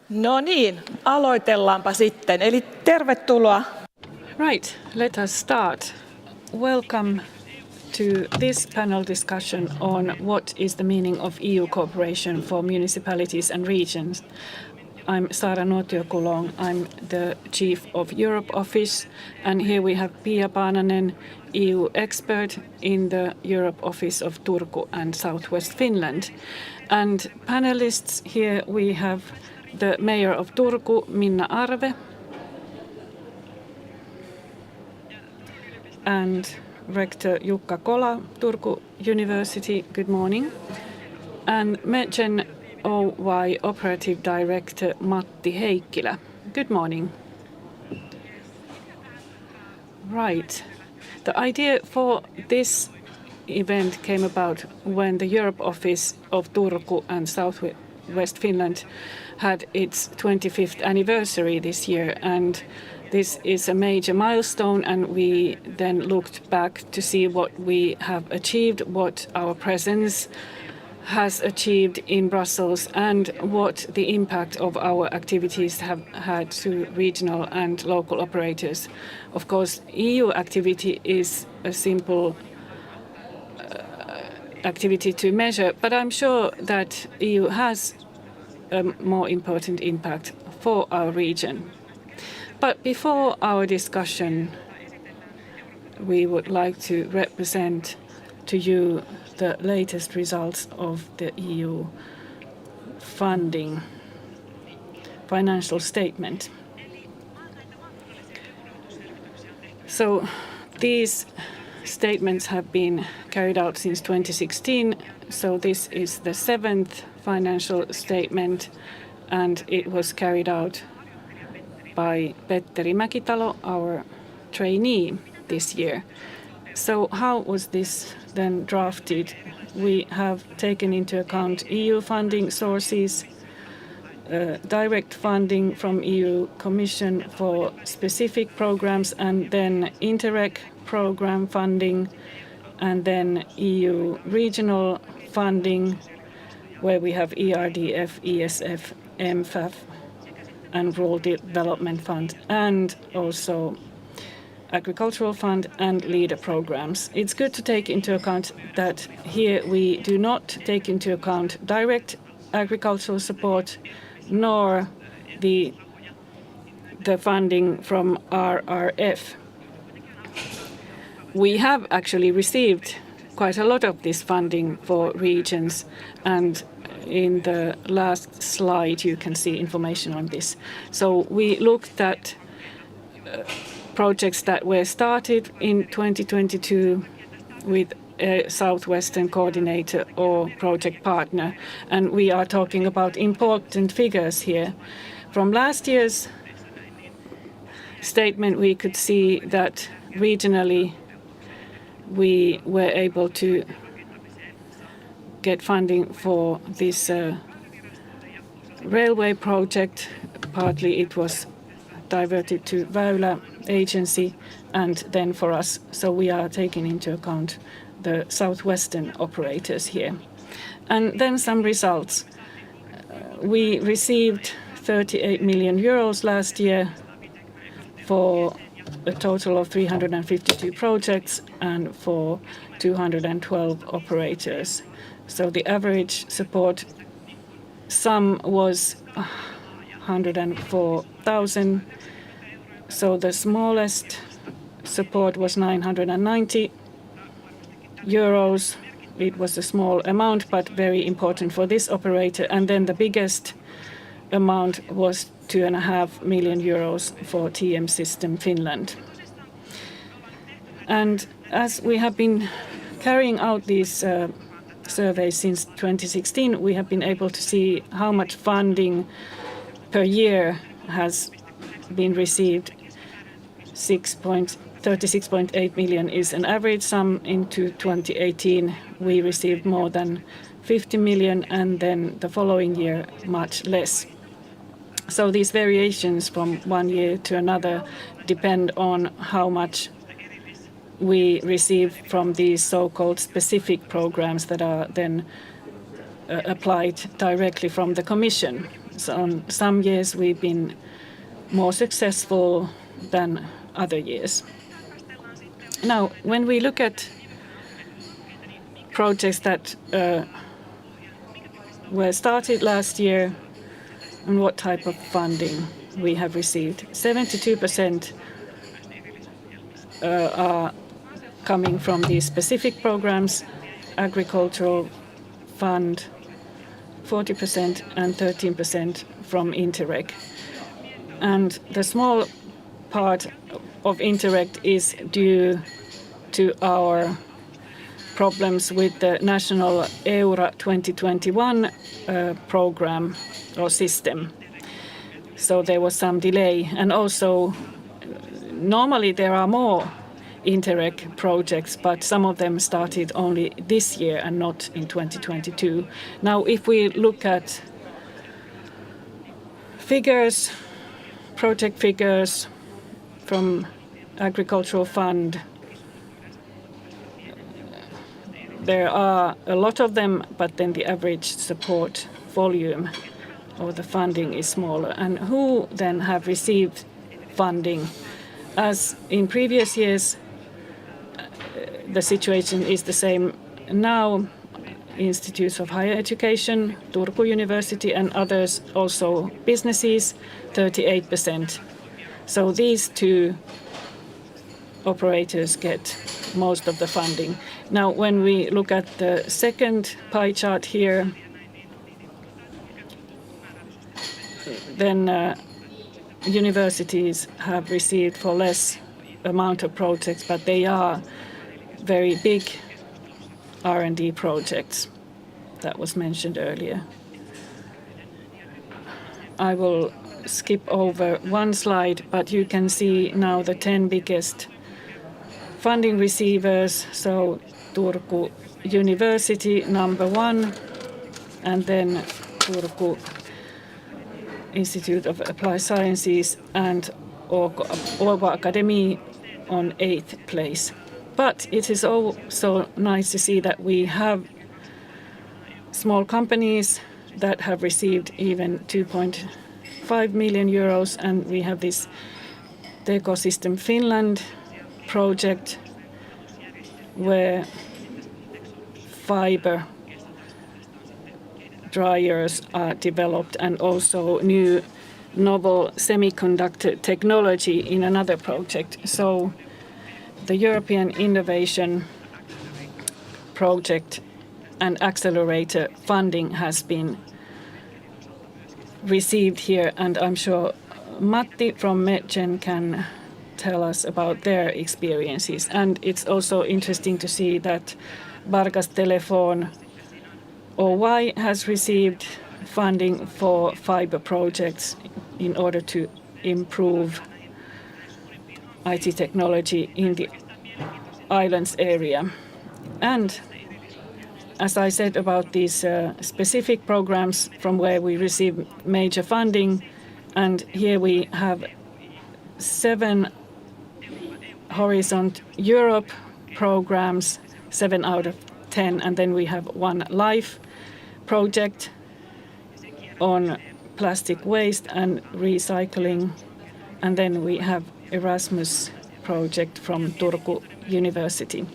No niin, aloitellaanpa sitten. Eli tervetuloa. Right, let us start. Welcome to this panel discussion on what is the meaning of EU cooperation for municipalities and regions. I'm Sara Nuotiokulong. I'm the Chief of Europe Office, and here we have Pia Paananen, EU expert in the Europe Office of Turku and Southwest Finland. And panelists here we have the Mayor of Turku, Minna Arve, and Rector Jukka Kola, Turku University. Good morning. And Metgen OY Operative Director Matti Heikkilä. Good morning. Right. The idea for this event came about when the Europe Office of Turku and Southwest Finland had its 25th anniversary this year, and this is a major milestone, and we then looked back to see what we have achieved, what our presence has achieved in Brussels, and what the impact of our activities have had to regional and local operators. Of course, EU activity is a simple activity to measure, but I'm sure that EU has a more important impact for our region. But before our discussion, we would like to represent to you the latest results of the EU funding financial statement. So these statements have been carried out since 2016. So this is the 7th financial statement, and it was carried out by Petteri Mäkitalo, our trainee this year. So how was this then drafted? We have taken into account EU funding sources, direct funding from EU Commission for specific programs, and then Interreg program funding, and then EU regional funding, where we have ERDF, ESF, MFAF, and Rural Development Fund, and also Agricultural Fund and LEADER programs. It's good to take into account that here we do not take into account direct agricultural support, nor the funding from RRF. We have actually received quite a lot of this funding for regions, and in the last slide you can see information on this. So we looked at projects that were started in 2022 with a Southwestern coordinator or project partner, and we are talking about important figures here. From last year's statement we could see that regionally we were able to get funding for this railway project. Partly it was diverted to Väylä agency and then for us. So we are taking into account the Southwestern operators here. And then some results. We received 38 million euros last year for a total of 352 projects and for 212 operators. So the average support sum was 104,000. So the smallest support was 990 euros. It was a small amount, but very important for this operator. And then the biggest amount was 2.5 million euros for TM System Finland. And as we have been carrying out these surveys since 2016, we have been able to see how much funding per year has been received. 36.8 million is an average sum. Into 2018 we received more than 50 million, and then the following year much less. So these variations from one year to another depend on how much we receive from these so-called specific programs that are then applied directly from the Commission. So on some years we've been more successful than other years. Now, when we look at projects that were started last year and what type of funding we have received, 72% are coming from these specific programs, agricultural fund, 40% and 13% from Interreg. And the small part of Interreg is due to our problems with the national EURA 2021 program or system. So there was some delay. And also, normally there are more Interreg projects, but some of them started only this year and not in 2022. Now, if we look at figures, project figures from Agricultural Fund, there are a lot of them, but then the average support volume or the funding is smaller. And who then have received funding? As in previous years, the situation is the same now. Institutes of higher education, Turku University and others, also businesses, 38%. So these two operators get most of the funding. Now, when we look at the second pie chart here, then universities have received for less amount of projects, but they are very big R&D projects that was mentioned earlier. I will skip over one slide, but you can see now the 10 biggest funding receivers. So Turku University number 1, and then Turku Institute of Applied Sciences and Åbo Academy on 8th place. But it is also nice to see that we have small companies that have received even 2.5 million euros, and we have this Ecosystem Finland project where fiber dryers are developed and also new novel semiconductor technology in another project. So the European Innovation Project and Accelerator funding has been received here, and I'm sure Matti from MedGen can tell us about their experiences. And it's also interesting to see that Vargas Telefon Oy has received funding for fiber projects in order to improve IT technology in the islands area. And as I said about these specific programs from where we receive major funding, and here we have 7 Horizon Europe programs, 7 out of 10, and then we have 1 LIFE project on plastic waste and recycling, and then we have Erasmus project from Turku University.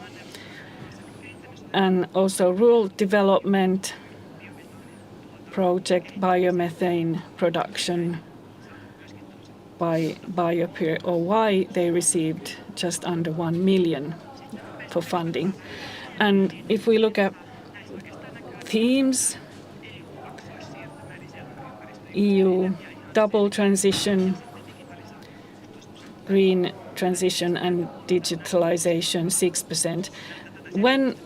And also rural development project, biomethane production by Biopure Oy, they received just under 1 million for funding. And if we look at themes, EU double transition, green transition and digitalization, 6%. When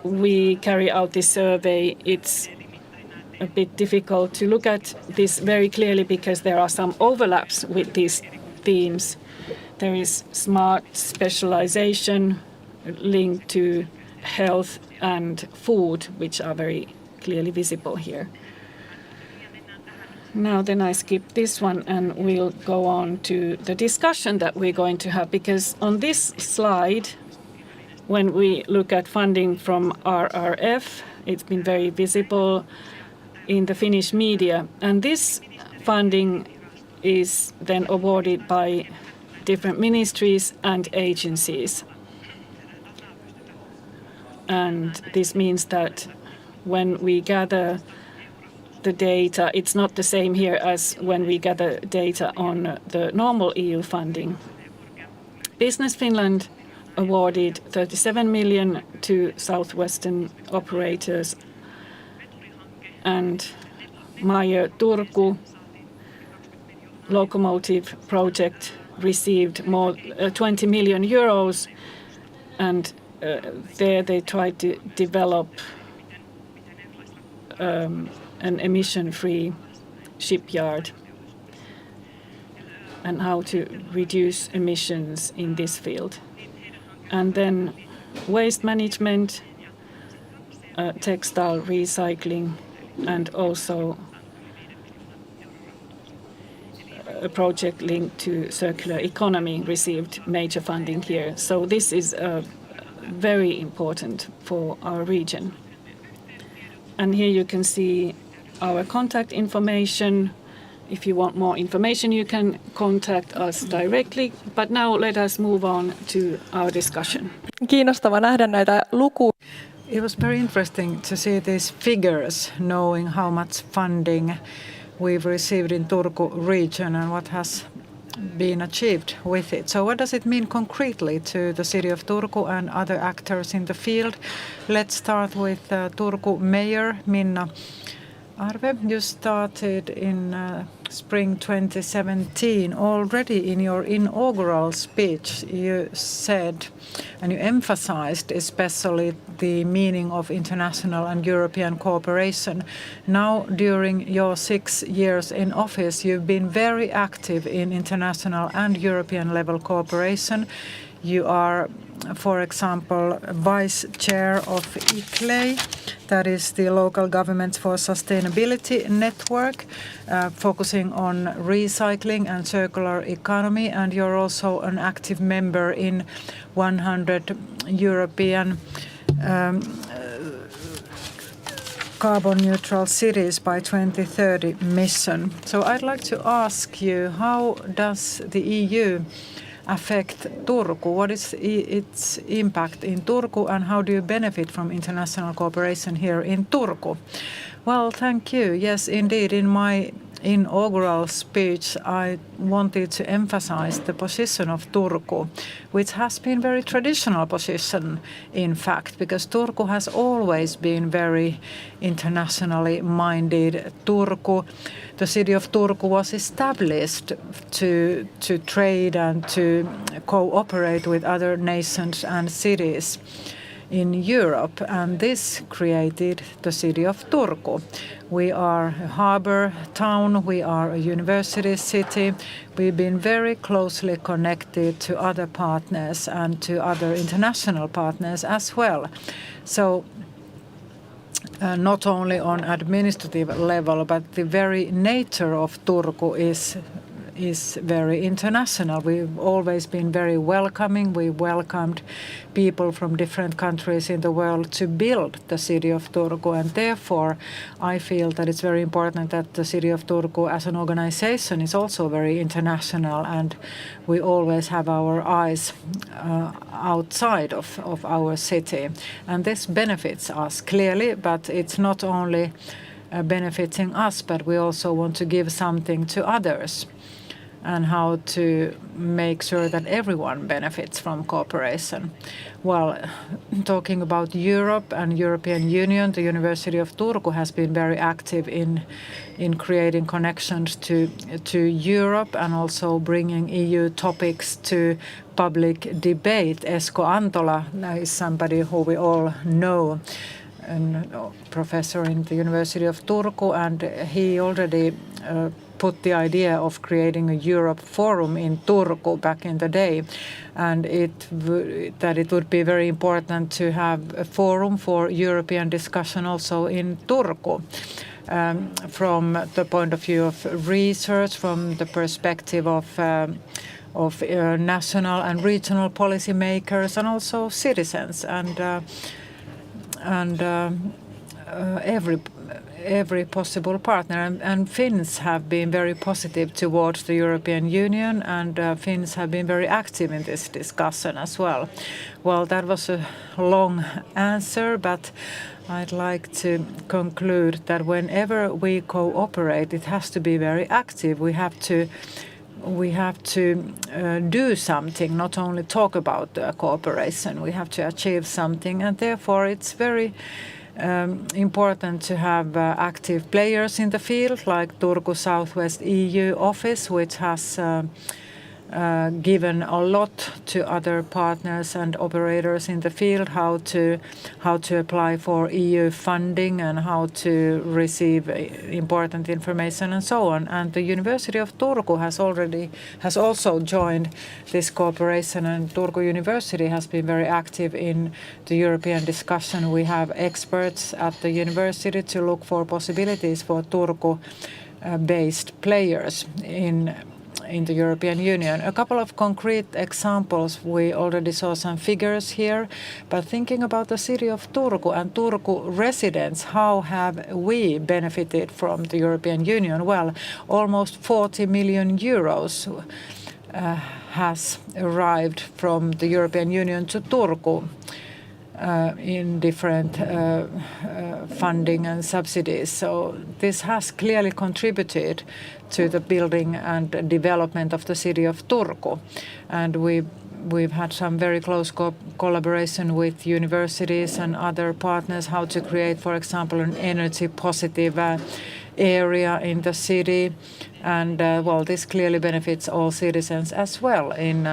we carry out this survey, it's a bit difficult to look at this very clearly because there are some overlaps with these themes. There is smart specialization linked to health and food, which are very clearly visible here. Now then I skip this one and we'll go on to the discussion that we're going to have, because on this slide, when we look at funding from RRF, it's been very visible in the Finnish media. And this funding is then awarded by different ministries and agencies. And this means that when we gather the data, it's not the same here as when we gather data on the normal EU funding. Business Finland awarded 37 million to Southwestern operators, and Meyer Turku locomotive project received more 20 million euros, and there they tried to develop an emission-free shipyard and how to reduce emissions in this field. And then waste management, textile recycling, and also a project linked to circular economy received major funding here. So this is very important for our region. And here you can see our contact information. If you want more information, you can contact us directly. But now let us move on to our discussion. Kiinnostava nähdä näitä lukuja. It was very interesting to see these figures, knowing how much funding we've received in Turku region and what has been achieved with it. So what does it mean concretely to the city of Turku and other actors in the field? Let's start with Turku Mayor Minna Arve. You started in spring 2017. Already in your inaugural speech, you said and you emphasized especially the meaning of international and European cooperation. Now, during your 6 years in office, you've been very active in international and European level cooperation. You are, for example, vice chair of ICLEI, that is the Local Governments for Sustainability Network, focusing on recycling and circular economy, and you're also an active member in 100 European carbon neutral cities by 2030 mission. So I'd like to ask you, how does the EU affect Turku? What is its impact in Turku, and how do you benefit from international cooperation here in Turku? Well, thank you. Yes, indeed. In my inaugural speech, I wanted to emphasize the position of Turku, which has been very traditional position, in fact, because Turku has always been very internationally minded. The city of Turku was established to trade and to cooperate with other nations and cities in Europe, and this created the city of Turku. We are a harbour town, we are a university city. We've been very closely connected to other partners and to other international partners as well. So not only on administrative level, but the very nature of Turku is very international. We've always been very welcoming. We welcomed people from different countries in the world to build the city of Turku, and therefore I feel that it's very important that the city of Turku as an organization is also very international, and we always have our eyes outside of our city. And this benefits us clearly, but it's not only benefiting us, but we also want to give something to others, and how to make sure that everyone benefits from cooperation. Well, talking about Europe and European Union, the University of Turku has been very active in creating connections to Europe and also bringing EU topics to public debate. Esko Antola is somebody who we all know, a professor in the University of Turku, and he already put the idea of creating a Europe Forum in Turku back in the day, and that it would be very important to have a forum for European discussion also in Turku, from the point of view of research, from the perspective of national and regional policymakers, and also citizens, and every possible partner. And Finns have been very positive towards the European Union, and Finns have been very active in this discussion as well. Well, that was a long answer, but I'd like to conclude that whenever we cooperate, it has to be very active. We have to do something, not only talk about cooperation. We have to achieve something, and therefore it's very important to have active players in the field, like Turku Southwest EU office, which has given a lot to other partners and operators in the field, how to apply for EU funding and how to receive important information and so on. And the University of Turku has also joined this cooperation, and Turku University has been very active in the European discussion. We have experts at the university to look for possibilities for Turku-based players in the European Union. A couple of concrete examples. We already saw some figures here, but thinking about the city of Turku and Turku residents, how have we benefited from the European Union? Well, almost 40 million euros has arrived from the European Union to Turku in different funding and subsidies. So this has clearly contributed to the building and development of the city of Turku. And we've had some very close collaboration with universities and other partners, how to create, for example, an energy positive area in the city. And well, this clearly benefits all citizens as well in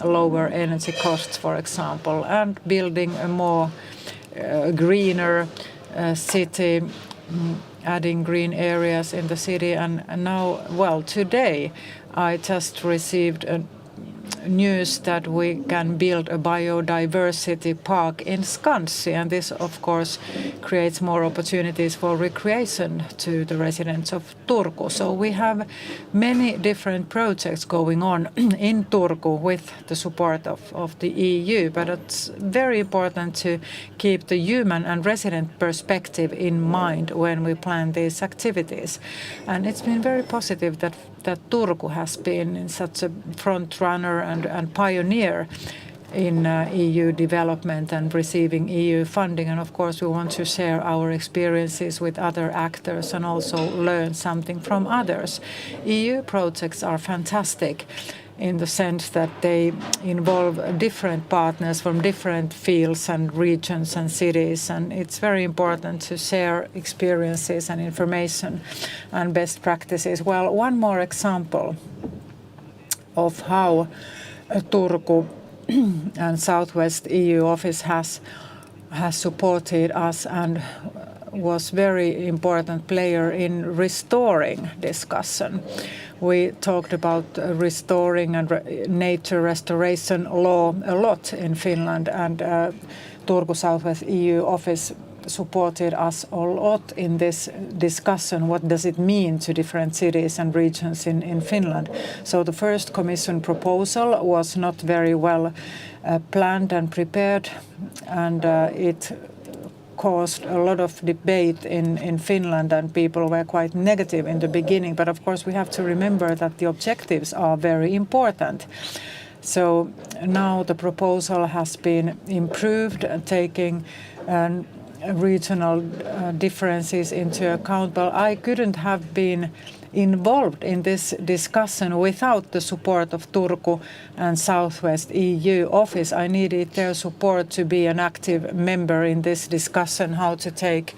lower energy costs, for example, and building a more greener city, adding green areas in the city. And now, well, today I just received news that we can build a biodiversity park in Skansi, and this of course creates more opportunities for recreation to the residents of Turku. So we have many different projects going on in Turku with the support of the EU, but it's very important to keep the human and resident perspective in mind when we plan these activities. And it's been very positive that Turku has been such a front runner and pioneer in EU development and receiving EU funding. And of course, we want to share our experiences with other actors and also learn something from others. EU projects are fantastic in the sense that they involve different partners from different fields and regions and cities, and it's very important to share experiences and information and best practices. Well, one more example of how Turku and Southwest EU office has supported us and was very important player in restoring discussion. We talked about restoring and nature restoration law a lot in Finland, and Turku Southwest EU office supported us a lot in this discussion. What does it mean to different cities and regions in Finland? So the first Commission proposal was not very well planned and prepared, and it caused a lot of debate in Finland, and people were quite negative in the beginning. But of course, we have to remember that the objectives are very important. So now the proposal has been improved, taking regional differences into account. But I couldn't have been involved in this discussion without the support of Turku and Southwest EU office. I needed their support to be an active member in this discussion, how to take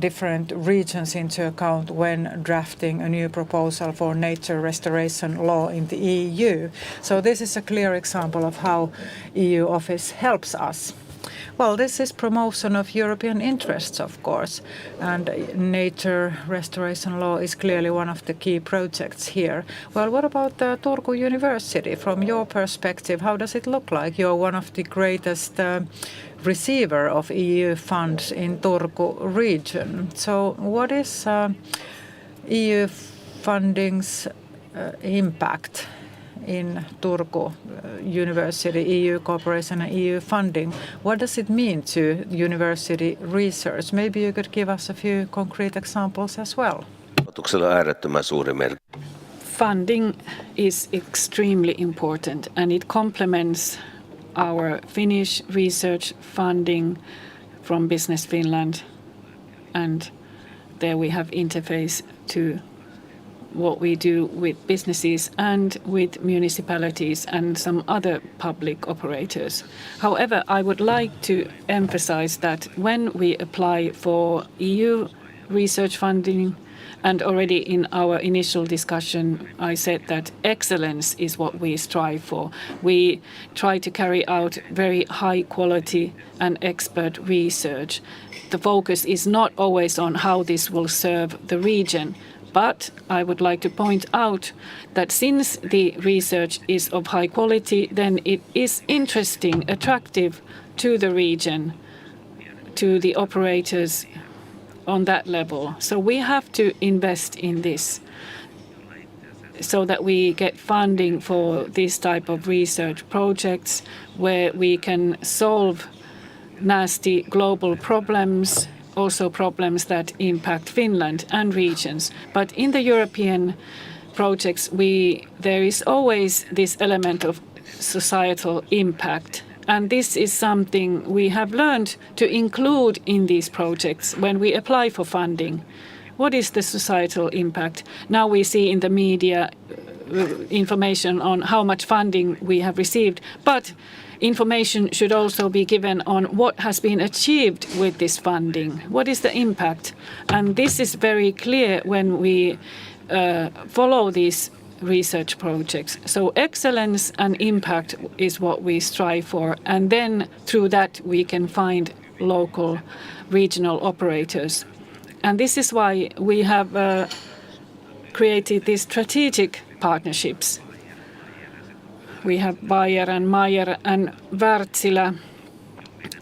different regions into account when drafting a new proposal for nature restoration law in the EU. So this is a clear example of how EU office helps us. Well, this is promotion of European interests, of course, and nature restoration law is clearly one of the key projects here. Well, what about Turku University? From your perspective, how does it look like? You're one of the greatest receiver of EU funds in Turku region. So what is EU funding's impact in Turku University, EU cooperation and EU funding. What does it mean to university research? Maybe you could give us a few concrete examples as well. Funding is extremely important and it complements our Finnish research funding from Business Finland, and there we have interface to what we do with businesses and with municipalities and some other public operators. However, I would like to emphasize that when we apply for EU research funding, and already in our initial discussion, I said that excellence is what we strive for. We try to carry out very high quality and expert research. The focus is not always on how this will serve the region, but I would like to point out that since the research is of high quality, then it is interesting, attractive to the region, to the operators on that level. So we have to invest in this so that we get funding for this type of research projects where we can solve nasty global problems, also problems that impact Finland and regions. But in the European projects, there is always this element of societal impact. And this is something we have learned to include in these projects when we apply for funding. What is the societal impact? Now we see in the media information on how much funding we have received, but information should also be given on what has been achieved with this funding. What is the impact? And this is very clear when we follow these research projects. So excellence and impact is what we strive for. And then through that, we can find local regional operators. And this is why we have created these strategic partnerships. We have Bayer and Meyer and Wärtsilä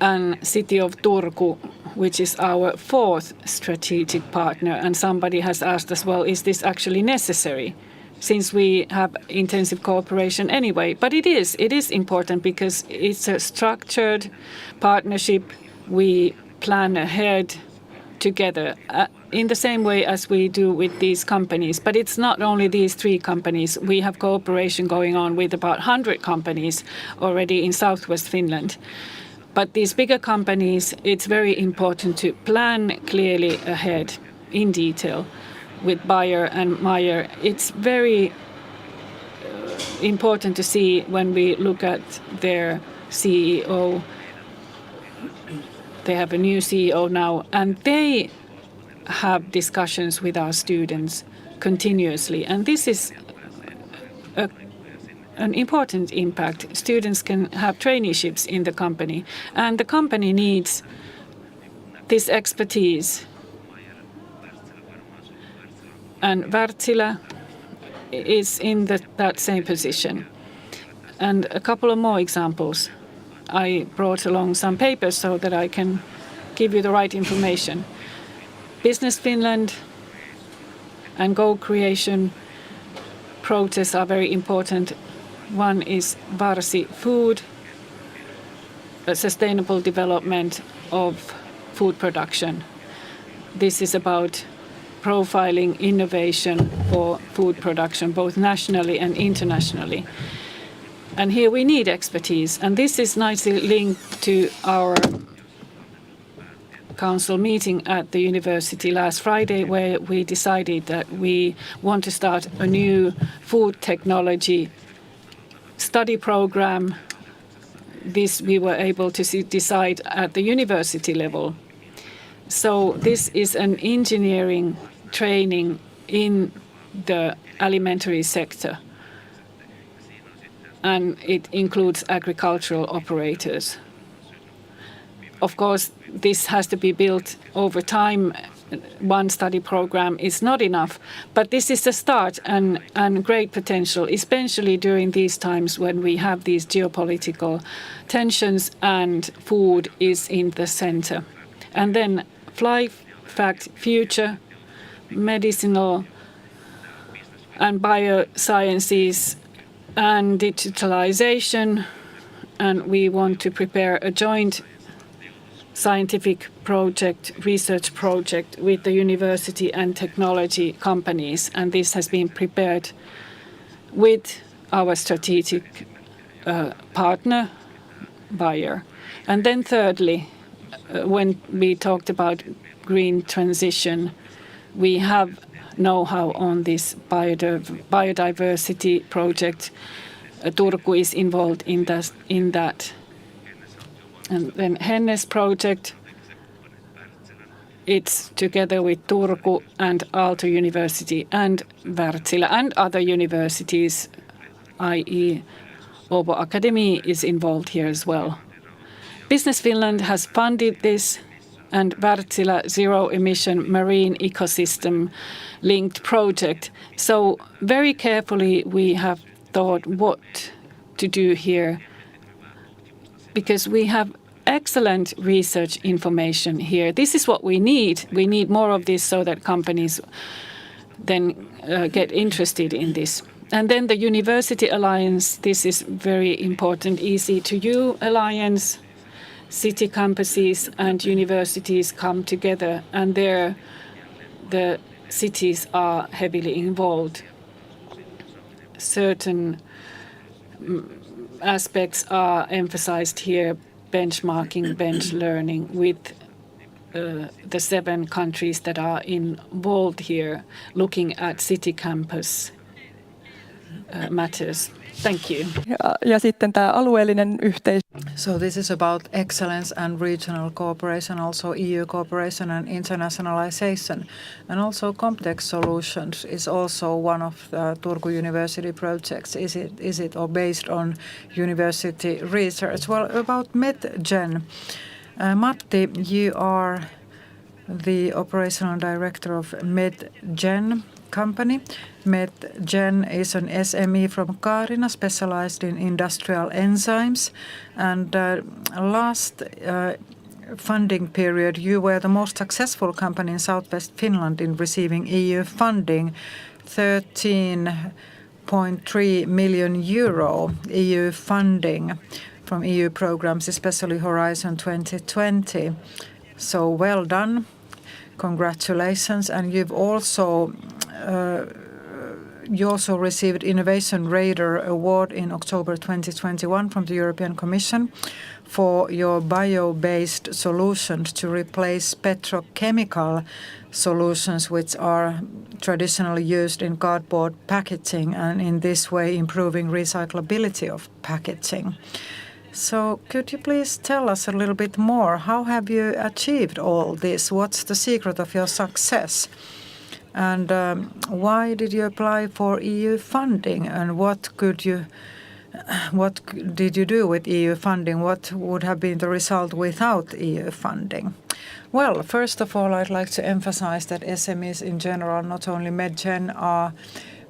and City of Turku, which is our fourth strategic partner. And somebody has asked us, well, is this actually necessary? Since we have intensive cooperation anyway. But it is important because it's a structured partnership. We plan ahead together in the same way as we do with these companies. But it's not only these three companies. We have cooperation going on with about 100 companies already in southwest Finland. But these bigger companies, it's very important to plan clearly ahead in detail. With Bayer and Meyer, it's very important to see when we look at their CEO. They have a new CEO now, and they have discussions with our students continuously. And this is an important impact. Students can have traineeships in the company, and the company needs this expertise. And Wärtsilä is in that same position. And a couple of more examples. I brought along some papers so that I can give you the right information. Business Finland and co-creation projects are very important. One is Varsi Food, a sustainable development of food production. This is about profiling innovation for food production, both nationally and internationally. And here we need expertise. And this is nicely linked to our council meeting at the university last Friday, where we decided that we want to start a new food technology study program. This we were able to decide at the university level. So this is an engineering training in the alimentary sector, and it includes agricultural operators. Of course, this has to be built over time. One study program is not enough, but this is the start and great potential, especially during these times when we have these geopolitical tensions and food is in the center. And then Fly Fact Future, medicinal and biosciences and digitalization, and we want to prepare a joint scientific project, research project with the university and technology companies, and this has been prepared with our strategic partner, Bayer. And then thirdly, when we talked about green transition, we have know-how on this biodiversity project. Turku is involved in that. And then Hennes project, it's together with Turku and Aalto University and Wärtsilä and other universities, i.e. Åbo Academy is involved here as well. Business Finland has funded this, and Wärtsilä Zero Emission Marine Ecosystem Linked Project. So very carefully we have thought what to do here, because we have excellent research information here. This is what we need. We need more of this so that companies then get interested in this. And then the University Alliance, this is very important, Easy to You Alliance. City campuses and universities come together, and there the cities are heavily involved. Certain aspects are emphasized here, benchmarking, bench learning with the 7 countries that are involved here, looking at city campus matters. Thank you. Ja sitten tämä alueellinen yhteistyö. So this is about excellence and regional cooperation, also EU cooperation and internationalization. And also Comtex Solutions is also one of the Turku University projects. Is it or based on university research? Well, about MedGen. Matti, you are the operational director of MedGen company. MedGen is an SME from Kaarina specialized in industrial enzymes. And last funding period, you were the most successful company in Southwest Finland in receiving EU funding, 13.3 million euro EU funding from EU programs, especially Horizon 2020. So well done. Congratulations. And you've also you also received Innovation Radar Award in October 2021 from the European Commission for your bio-based solutions to replace petrochemical solutions which are traditionally used in cardboard packaging, and in this way improving recyclability of packaging. So could you please tell us a little bit more? How have you achieved all this? What's the secret of your success? And why did you apply for EU funding? And what did you do with EU funding? What would have been the result without EU funding? Well, first of all, I'd like to emphasize that SMEs in general, not only MedGen, are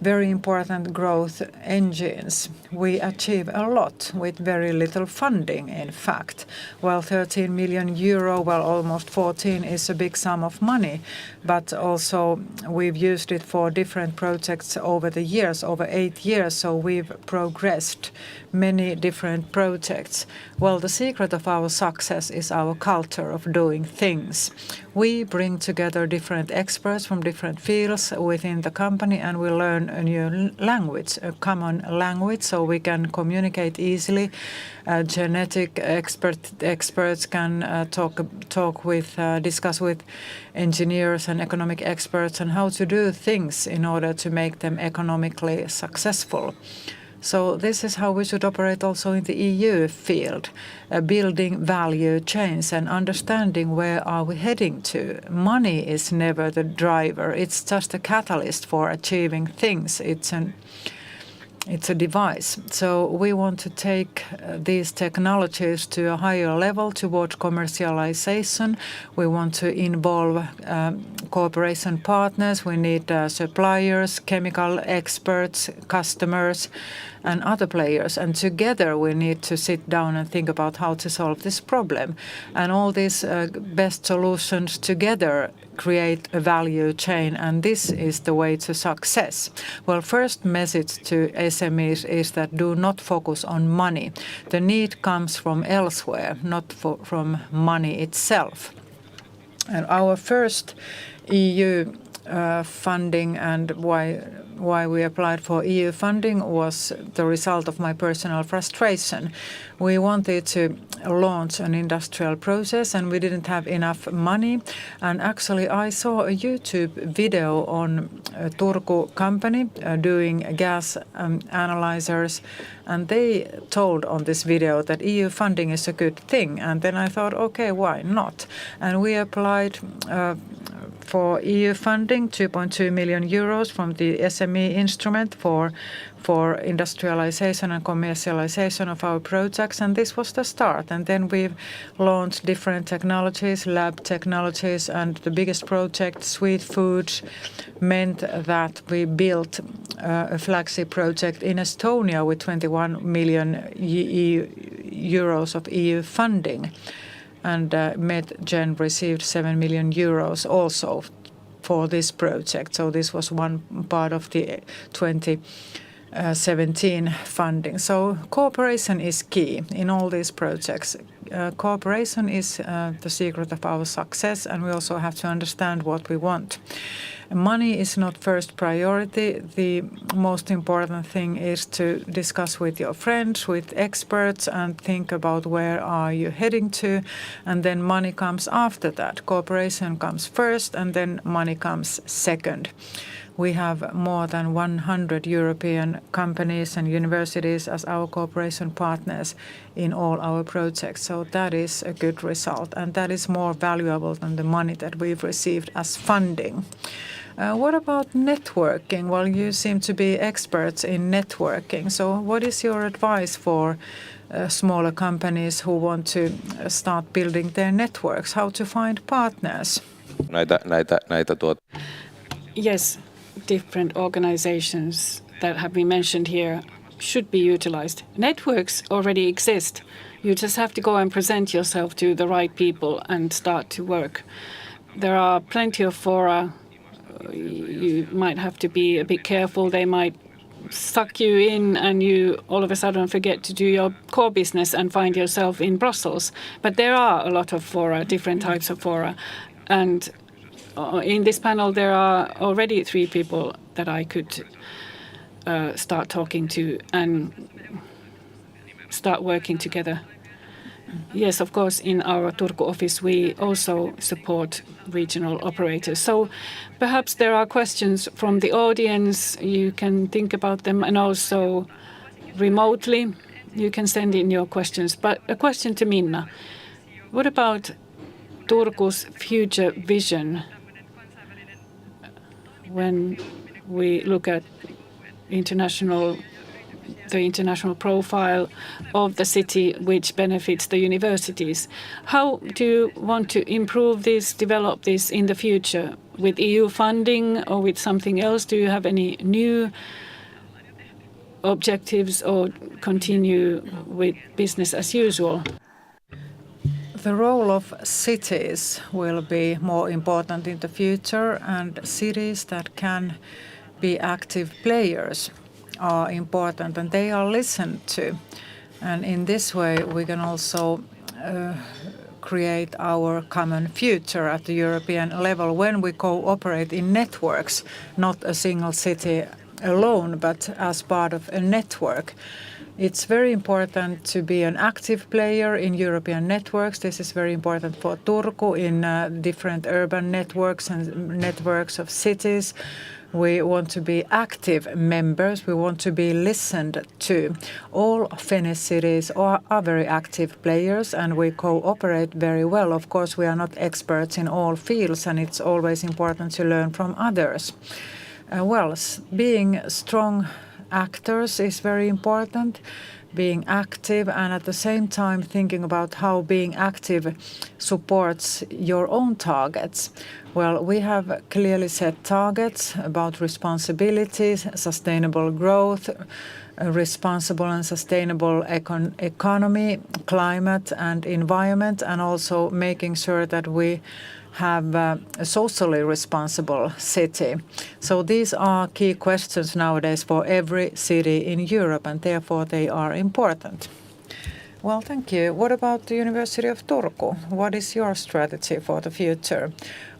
very important growth engines. We achieve a lot with very little funding, in fact. Well, 13 million euro, well, almost 14 is a big sum of money, but also we've used it for different projects over the years, over 8 years, so we've progressed many different projects. Well, the secret of our success is our culture of doing things. We bring together different experts from different fields within the company, and we learn a new language, a common language, so we can communicate easily. Genetic experts can discuss with engineers and economic experts on how to do things in order to make them economically successful. So this is how we should operate also in the EU field, building value chains and understanding where are we heading to. Money is never the driver. It's just a catalyst for achieving things. It's a device. So we want to take these technologies to a higher level toward commercialization. We want to involve cooperation partners. We need suppliers, chemical experts, customers, and other players. And together we need to sit down and think about how to solve this problem. And all these best solutions together create a value chain, and this is the way to success. Well, first message to SMEs is that do not focus on money. The need comes from elsewhere, not from money itself. And our first EU funding and why we applied for EU funding was the result of my personal frustration. We wanted to launch an industrial process and we didn't have enough money. And actually I saw a YouTube video on a Turku company doing gas analyzers, and they told on this video that EU funding is a good thing. And then I thought, okay, why not? And we applied for EU funding, 2.2 million euros from the SME instrument for industrialization and commercialization of our projects, and this was the start. And then we've launched different technologies, lab technologies, and the biggest project, Sweet Foods, meant that we built a flagship project in Estonia with 21 million euros of EU funding. And MedGen received 7 million euros also for this project. So this was one part of the 2017 funding. So cooperation is key in all these projects. Cooperation is the secret of our success, and we also have to understand what we want. Money is not first priority. The most important thing is to discuss with your friends, with experts, and think about where are you heading to, and then money comes after that. Cooperation comes first, and then money comes second. We have more than 100 European companies and universities as our cooperation partners in all our projects. So that is a good result, and that is more valuable than the money that we've received as funding. What about networking? Well, you seem to be experts in networking. So what is your advice for smaller companies who want to start building their networks? How to find partners? Yes, different organizations that have been mentioned here should be utilized. Networks already exist. You just have to go and present yourself to the right people and start to work. There are plenty of fora. You might have to be a bit careful. They might suck you in and you all of a sudden forget to do your core business and find yourself in Brussels. But there are a lot of fora, different types of fora. And in this panel, there are already 3 people that I could start talking to and start working together. Yes, of course, in our Turku office, we also support regional operators. So perhaps there are questions from the audience. You can think about them, and also remotely, you can send in your questions. But a question to Minna. What about Turku's future vision when we look at the international profile of the city, which benefits the universities? How do you want to improve this, develop this in the future? With EU funding or with something else? Do you have any new objectives or continue with business as usual? The role of cities will be more important in the future, and cities that can be active players are important, and they are listened to. And in this way, we can also create our common future at the European level when we cooperate in networks, not a single city alone, but as part of a network. It's very important to be an active player in European networks. This is very important for Turku in different urban networks and networks of cities. We want to be active members. We want to be listened to. All Finnish cities are very active players, and we cooperate very well. Of course, we are not experts in all fields, and it's always important to learn from others. Being strong actors is very important. Being active and at the same time thinking about how being active supports your own targets. Well, we have clearly set targets about responsibilities, sustainable growth, responsible and sustainable economy, climate and environment, and also making sure that we have a socially responsible city? So these are key questions nowadays for every city in Europe, and therefore they are important. Well, thank you. What about the University of Turku? What is your strategy for the future?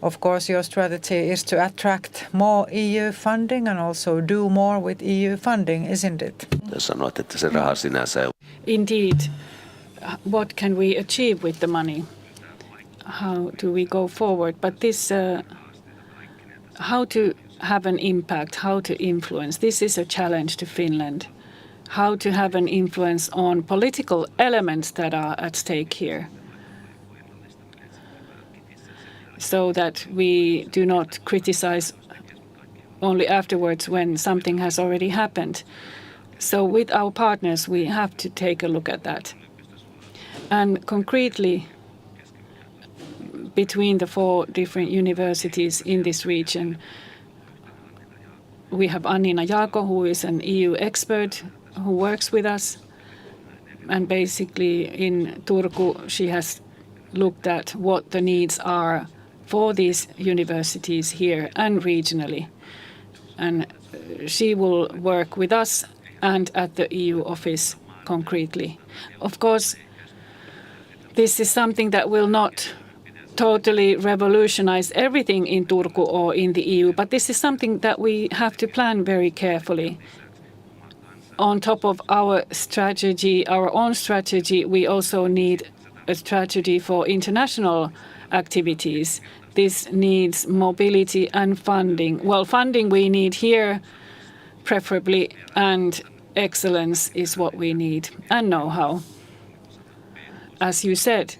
Of course, your strategy is to attract more EU funding and also do more with EU funding, isn't it? Sanoit, että se raha sinänsä ei. Indeed. What can we achieve with the money? How do we go forward? But this, how to have an impact, how to influence, this is a challenge to Finland. How to have an influence on political elements that are at stake here, so that we do not criticize only afterwards when something has already happened. So with our partners, we have to take a look at that. And concretely, between the 4 different universities in this region, we have Annina Jaakko, who is an EU expert who works with us. And basically in Turku, she has looked at what the needs are for these universities here and regionally. And she will work with us and at the EU office concretely. Of course, this is something that will not totally revolutionize everything in Turku or in the EU, but this is something that we have to plan very carefully. On top of our strategy, our own strategy, we also need a strategy for international activities. This needs mobility and funding. Well, funding we need here, preferably, and excellence is what we need, and know-how. As you said,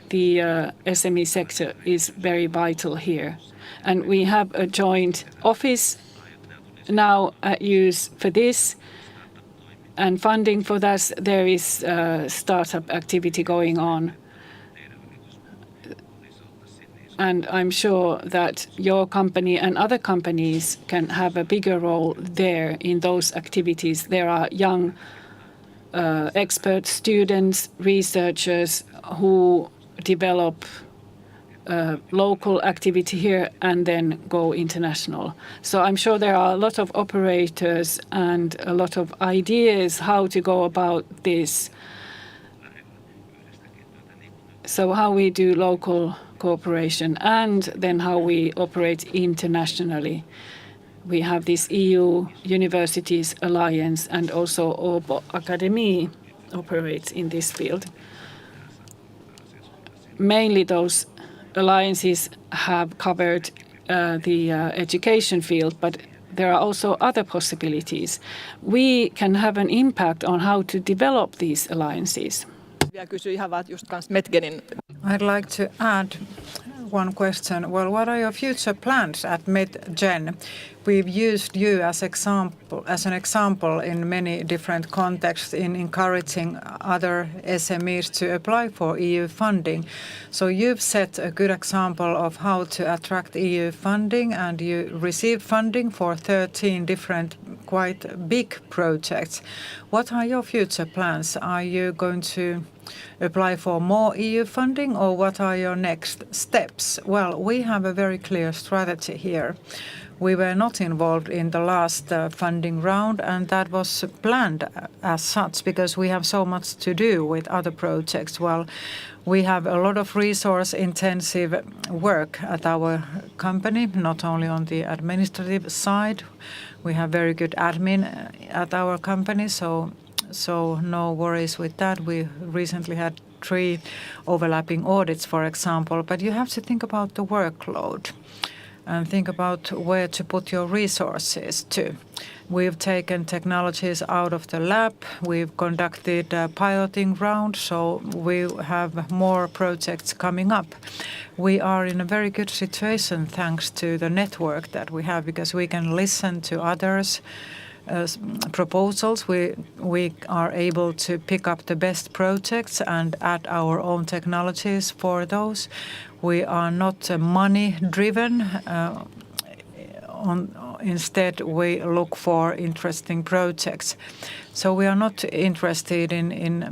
the SME sector is very vital here. And we have a joint office now at use for this. And funding for that, there is startup activity going on. And I'm sure that your company and other companies can have a bigger role there in those activities. There are young experts, students, researchers who develop local activity here and then go international. So I'm sure there are a lot of operators and a lot of ideas how to go about this. So how we do local cooperation and then how we operate internationally. We have this EU Universities Alliance and also Åbo Academy operates in this field. Mainly those alliances have covered the education field, but there are also other possibilities. We can have an impact on how to develop these alliances. I'd like to add one question. Well, what are your future plans at MedGen? We've used you as an example in many different contexts in encouraging other SMEs to apply for EU funding. So you've set a good example of how to attract EU funding, and you received funding for 13 different quite big projects. What are your future plans? Are you going to apply for more EU funding, or what are your next steps? Well, we have a very clear strategy here. We were not involved in the last funding round, and that was planned as such because we have so much to do with other projects. Well, we have a lot of resource-intensive work at our company, not only on the administrative side. We have very good admin at our company, so no worries with that. We recently had 3 overlapping audits, for example. But you have to think about the workload and think about where to put your resources to. We've taken technologies out of the lab. We've conducted a piloting round, so we have more projects coming up. We are in a very good situation thanks to the network that we have, because we can listen to others' proposals. We are able to pick up the best projects and add our own technologies for those. We are not money-driven. Instead, we look for interesting projects. So we are not interested in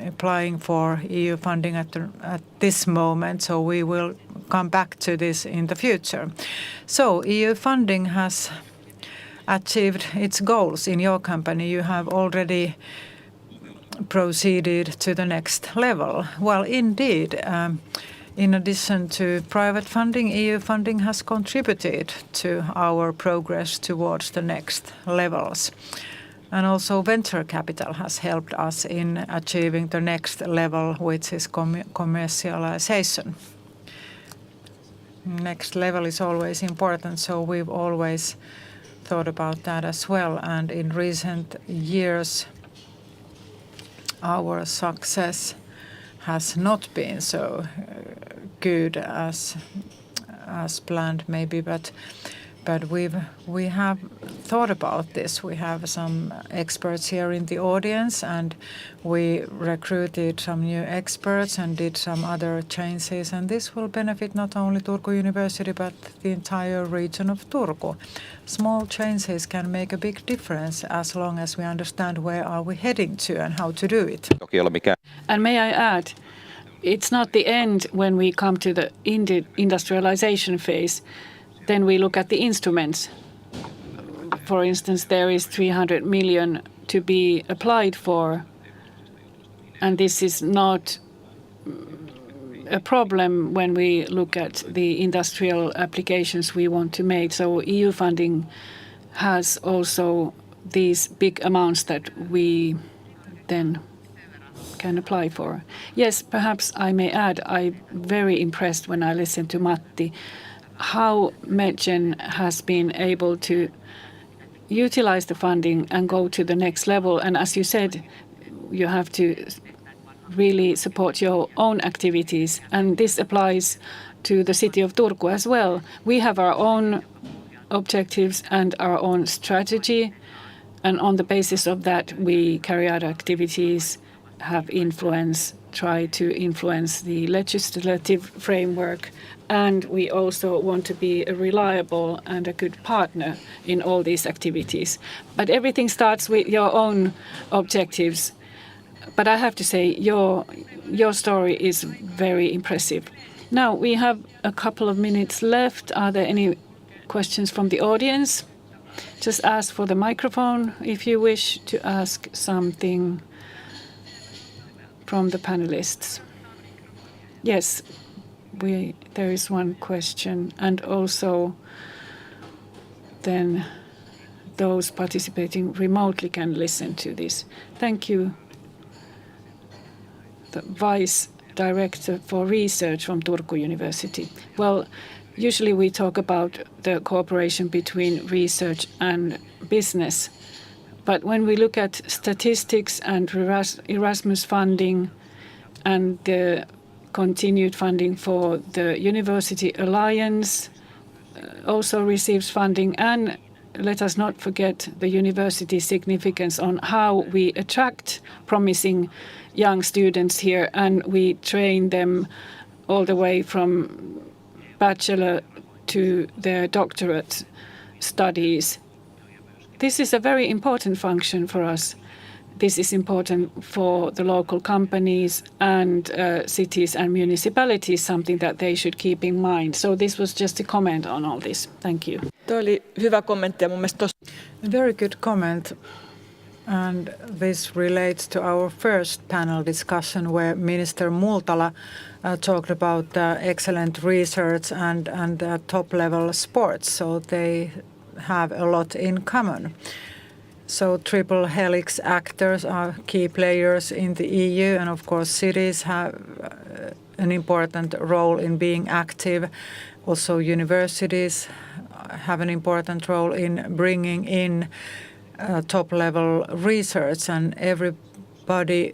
applying for EU funding at this moment. So we will come back to this in the future. So EU funding has achieved its goals in your company. You have already proceeded to the next level. Well, indeed, in addition to private funding, EU funding has contributed to our progress towards the next levels. And also venture capital has helped us in achieving the next level, which is commercialization. Next level is always important, so we've always thought about that as well. And in recent years, our success has not been so good as planned, maybe, but we have thought about this. We have some experts here in the audience, and we recruited some new experts and did some other changes, and this will benefit not only Turku University but the entire region of Turku. Small changes can make a big difference as long as we understand where are we heading to and how to do it. And may I add, it's not the end when we come to the industrialization phase. Then we look at the instruments. For instance, there is 300 million to be applied for, and this is not a problem when we look at the industrial applications we want to make. So EU funding has also these big amounts that we then can apply for. Yes, perhaps I may add, I'm very impressed when I listen to Matti, how Medgen has been able to utilize the funding and go to the next level. And as you said, you have to really support your own activities. And this applies to the city of Turku as well. We have our own objectives and our own strategy. And on the basis of that, we carry out activities, have influence, try to influence the legislative framework. And we also want to be a reliable and a good partner in all these activities. But everything starts with your own objectives. But I have to say, your story is very impressive. Now, we have a couple of minutes left. Are there any questions from the audience? Just ask for the microphone if you wish to ask something from the panelists. Yes, there is one question, and also then those participating remotely can listen to this. Thank you. The Vice Director for Research from Turku University. Well, usually we talk about the cooperation between research and business. But when we look at statistics and Erasmus funding and the continued funding for the University Alliance also receives funding, and let us not forget the university significance on how we attract promising young students here and we train them all the way from bachelor to their doctorate studies. This is a very important function for us. This is important for the local companies and cities and municipalities, something that they should keep in mind. So this was just a comment on all this. Thank you. Tuo oli hyvä kommentti ja mun mielestä Very good comment. And this relates to our first panel discussion where Minister Multala talked about excellent research and top-level sports. So they have a lot in common. So triple helix actors are key players in the EU, and of course cities have an important role in being active. Also universities have an important role in bringing in top-level research, and everybody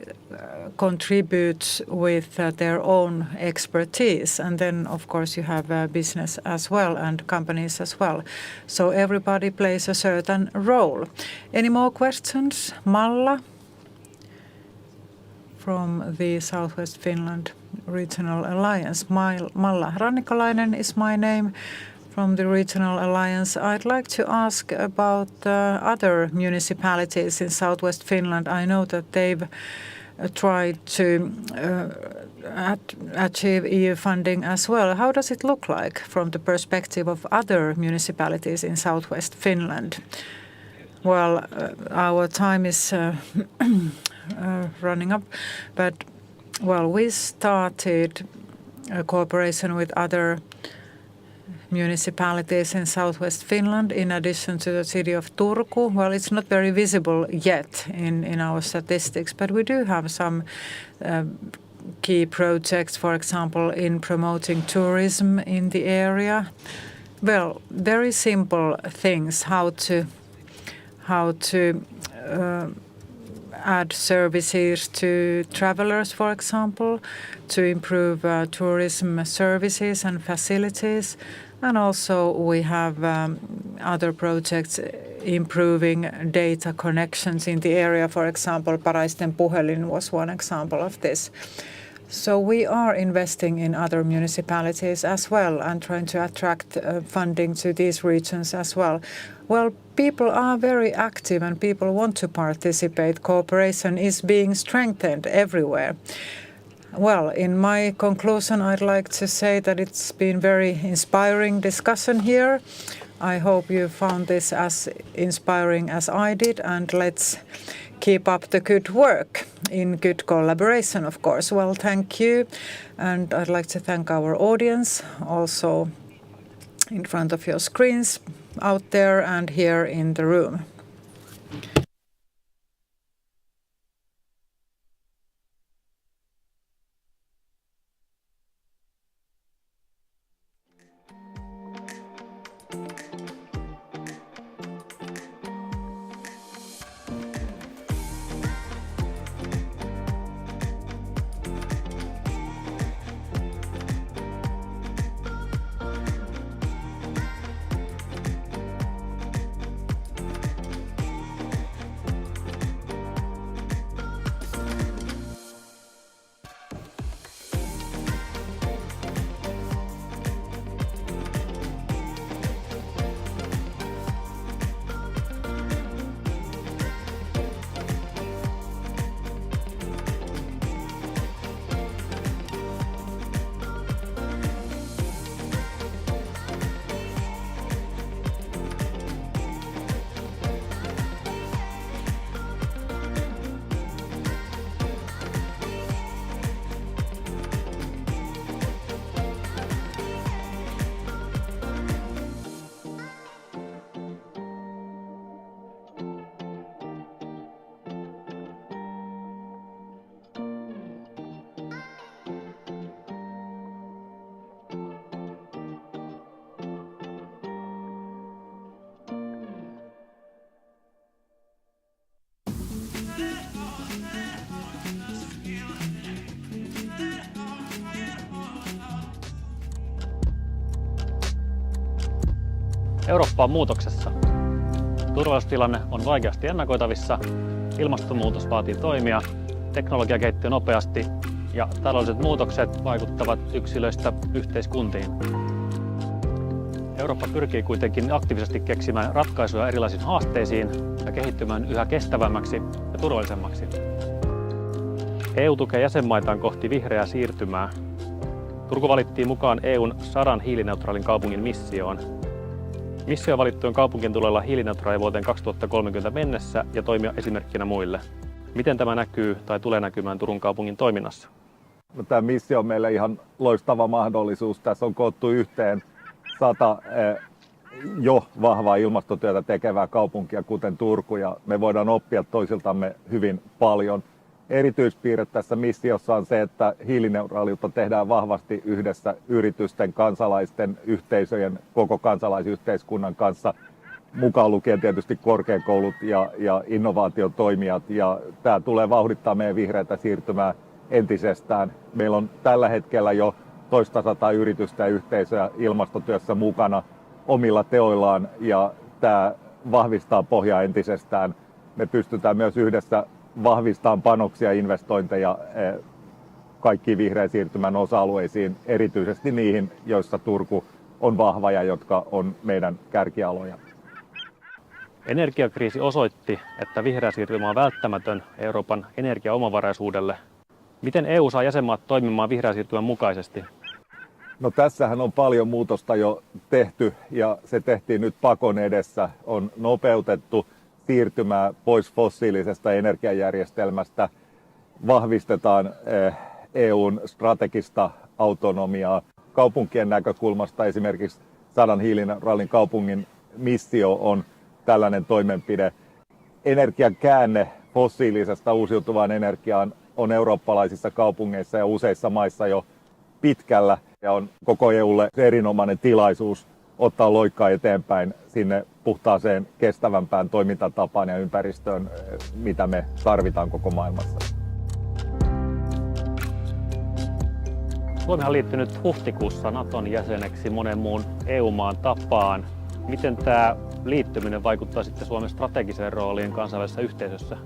contributes with their own expertise. And then, of course, you have business as well and companies as well. So everybody plays a certain role. Any more questions? Malla from the Southwest Finland Regional Alliance. Malla Rannikolainen is my name. From the Regional Alliance, I'd like to ask about other municipalities in Southwest Finland. I know that they've tried to achieve EU funding as well. How does it look like from the perspective of other municipalities in southwest Finland? Well, our time is running up, but well, we started a cooperation with other municipalities in southwest Finland in addition to the city of Turku. Well, it's not very visible yet in our statistics, but we do have some key projects, for example, in promoting tourism in the area. Well, very simple things, how to add services to travelers, for example, to improve tourism services and facilities. And also we have other projects improving data connections in the area. For example, Paraisten puhelin was one example of this. So we are investing in other municipalities as well and trying to attract funding to these regions as well. Well, people are very active and people want to participate. Cooperation is being strengthened everywhere. Well, in my conclusion, I'd like to say that it's been very inspiring discussion here. I hope you found this as inspiring as I did, and let's keep up the good work in good collaboration, of course. Well, thank you. And I'd like to thank our audience also in front of your screens out there and here in the room. Eurooppa on muutoksessa. Turvallisuustilanne on vaikeasti ennakoitavissa, ilmastonmuutos vaatii toimia, teknologia kehittyy nopeasti ja taloudelliset muutokset vaikuttavat yksilöistä yhteiskuntiin. Eurooppa pyrkii kuitenkin aktiivisesti keksimään ratkaisuja erilaisiin haasteisiin ja kehittymään yhä kestävämmäksi ja turvallisemmaksi. EU tukee jäsenmaitaan kohti vihreää siirtymää. Turku valittiin mukaan EUn 100 hiilineutraalin kaupungin missioon. Missio valittujen kaupunkien tulee olla hiilineutraali vuoteen 2030 mennessä ja toimia esimerkkinä muille. Miten tämä näkyy tai tulee näkymään Turun kaupungin toiminnassa? No, tämä missio on meille ihan loistava mahdollisuus. Tässä on koottu yhteen 100 jo vahvaa ilmastotyötä tekevää kaupunkia, kuten Turku, ja me voidaan oppia toisiltamme hyvin paljon. Erityispiirre tässä missiossa on se, että hiilineutraaliutta tehdään vahvasti yhdessä yritysten, kansalaisten, yhteisöjen, koko kansalaisyhteiskunnan kanssa, mukaan lukien tietysti korkeakoulut ja innovaatiotoimijat. Ja tämä tulee vauhdittaa meidän vihreätä siirtymää entisestään. Meillä on tällä hetkellä jo toista 100 yritystä ja yhteisöjä ilmastotyössä mukana omilla teoillaan, ja tämä vahvistaa pohjaa entisestään. Me pystytään myös yhdessä vahvistamaan panoksia ja investointeja kaikkiin vihreän siirtymän osa-alueisiin, erityisesti niihin, joissa Turku on vahva ja jotka on meidän kärkialoja. Energiakriisi osoitti, että vihreä siirtymä on välttämätön Euroopan energiaomavaraisuudelle. Miten EU saa jäsenmaat toimimaan vihreän siirtymän mukaisesti? No tässähän on paljon muutosta jo tehty ja se tehtiin nyt pakon edessä. On nopeutettu siirtymää pois fossiilisesta energiajärjestelmästä, vahvistetaan EUn strategista autonomiaa. Kaupunkien näkökulmasta esimerkiksi 100 hiilineutraalin kaupungin missio on tällainen toimenpide. Energian käänne fossiilisesta uusiutuvaan energiaan on eurooppalaisissa kaupungeissa ja useissa maissa jo pitkällä ja on koko EUlle erinomainen tilaisuus ottaa loikkaa eteenpäin sinne puhtaaseen, kestävämpään toimintatapaan ja ympäristöön, mitä me tarvitaan koko maailmassa. Suomi on liittynyt huhtikuussa Naton jäseneksi monen muun EU-maan tapaan. Miten tämä liittyminen vaikuttaa sitten Suomen strategiseen rooliin kansainvälisessä yhteisössä?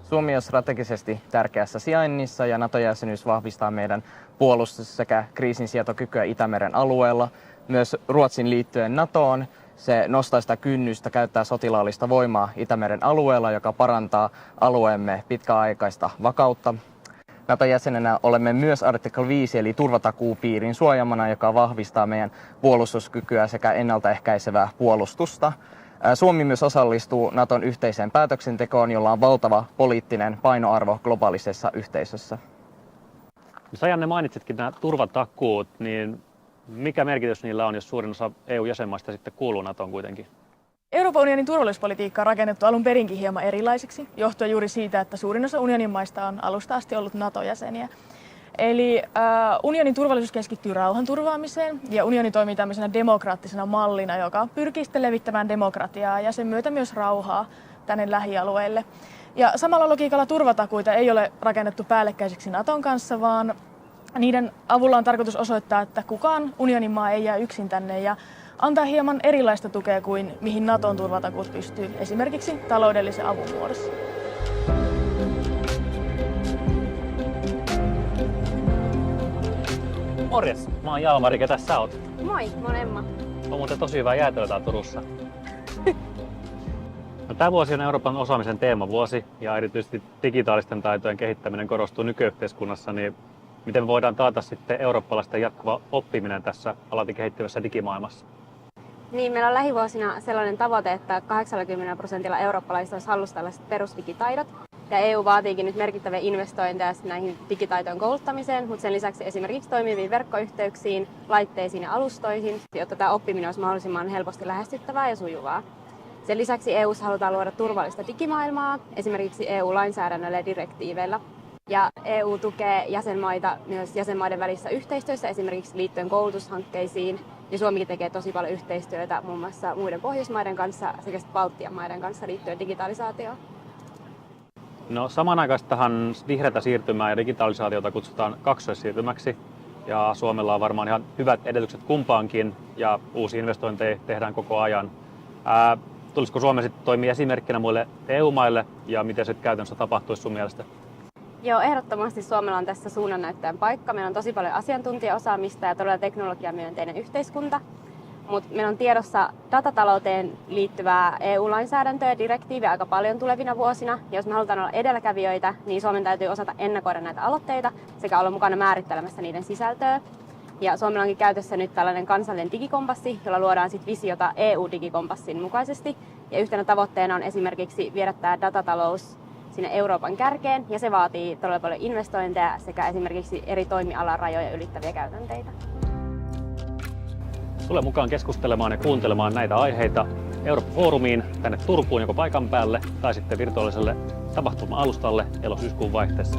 Suomi on strategisesti tärkeässä sijainnissa ja NATO-jäsenyys vahvistaa meidän puolustus- sekä kriisinsietokykyä Itämeren alueella. Myös Ruotsin liittyen NATOon se nostaa sitä kynnystä käyttää sotilaallista voimaa Itämeren alueella, joka parantaa alueemme pitkäaikaista vakautta. NATO-jäsenenä olemme myös artikla 5 eli turvatakuupiirin suojamana, joka vahvistaa meidän puolustuskykyä sekä ennaltaehkäisevää puolustusta. Suomi myös osallistuu Naton yhteiseen päätöksentekoon, jolla on valtava poliittinen painoarvo globaalisessa yhteisössä. Sajanne mainitsitkin nämä turvatakuut, niin mikä merkitys niillä on, jos suurin osa EU-jäsenmaista sitten kuuluu NATOon kuitenkin? Euroopan unionin turvallisuuspolitiikka on rakennettu alun perinkin hieman erilaiseksi, johtuen juuri siitä, että suurin osa unionin maista on alusta asti ollut NATO-jäseniä. Eli unionin turvallisuus keskittyy rauhanturvaamiseen ja unioni toimii tämmöisenä demokraattisena mallina, joka pyrkii sitten levittämään demokratiaa ja sen myötä myös rauhaa tänne lähialueille. Ja samalla logiikalla turvatakuita ei ole rakennettu päällekkäisiksi Naton kanssa, vaan niiden avulla on tarkoitus osoittaa, että kukaan unionin maa ei jää yksin tänne ja antaa hieman erilaista tukea kuin mihin Naton turvatakuut pystyy, esimerkiksi taloudellisen avun muodossa. Morjes, mä oon Jalmari, ketä sä oot? Moi, mä oon Emma. On muuten tosi hyvää jäätelöä täällä Turussa. No, tämä vuosi on Euroopan osaamisen teemavuosi ja erityisesti digitaalisten taitojen kehittäminen korostuu nykyyhteiskunnassa, niin miten me voidaan taata sitten eurooppalaisten jatkuva oppiminen tässä alati kehittyvässä digimaailmassa? Niin, meillä on lähivuosina sellainen tavoite, että 80% eurooppalaisista olisi hallussa tällaiset perusdigitaidot. Ja EU vaatiikin nyt merkittäviä investointeja näihin digitaitojen kouluttamiseen, mutta sen lisäksi esimerkiksi toimiviin verkkoyhteyksiin, laitteisiin ja alustoihin, jotta tämä oppiminen olisi mahdollisimman helposti lähestyttävää ja sujuvaa. Sen lisäksi EU:ssa halutaan luoda turvallista digimaailmaa, esimerkiksi EU-lainsäädännöllä ja direktiiveillä. Ja EU tukee jäsenmaita myös jäsenmaiden välissä yhteistyössä, esimerkiksi liittyen koulutushankkeisiin. Ja Suomikin tekee tosi paljon yhteistyötä muun muassa muiden Pohjoismaiden kanssa sekä Baltian maiden kanssa liittyen digitalisaatioon. No, samanaikaistahan vihreätä siirtymää ja digitalisaatiota kutsutaan kaksoissiirtymäksi. Ja Suomella on varmaan ihan hyvät edellytykset kumpaankin ja uusia investointeja tehdään koko ajan. Tulisiko Suomi sitten toimia esimerkkinä muille EU-maille ja miten se käytännössä tapahtuisi sun mielestä? Joo, ehdottomasti Suomella on tässä suunnannäyttäjän paikka. Meillä on tosi paljon asiantuntijaosaamista ja todella teknologiamyönteinen yhteiskunta. Mutta meillä on tiedossa datatalouteen liittyvää EU-lainsäädäntöä ja direktiiviä aika paljon tulevina vuosina. Ja jos me halutaan olla edelläkävijöitä, niin Suomen täytyy osata ennakoida näitä aloitteita sekä olla mukana määrittelemässä niiden sisältöä. Ja Suomella onkin käytössä nyt tällainen kansallinen digikompassi, jolla luodaan sit visiota EU-digikompassin mukaisesti. Ja yhtenä tavoitteena on esimerkiksi viedä tämä datatalous sinne Euroopan kärkeen, ja se vaatii todella paljon investointeja sekä esimerkiksi eri toimialan rajoja ylittäviä käytänteitä. Tule mukaan keskustelemaan ja kuuntelemaan näitä aiheita Eurooppa-foorumiin tänne Turkuun joko paikan päälle tai sitten virtuaaliselle tapahtuma-alustalle elo-syyskuun vaihteessa.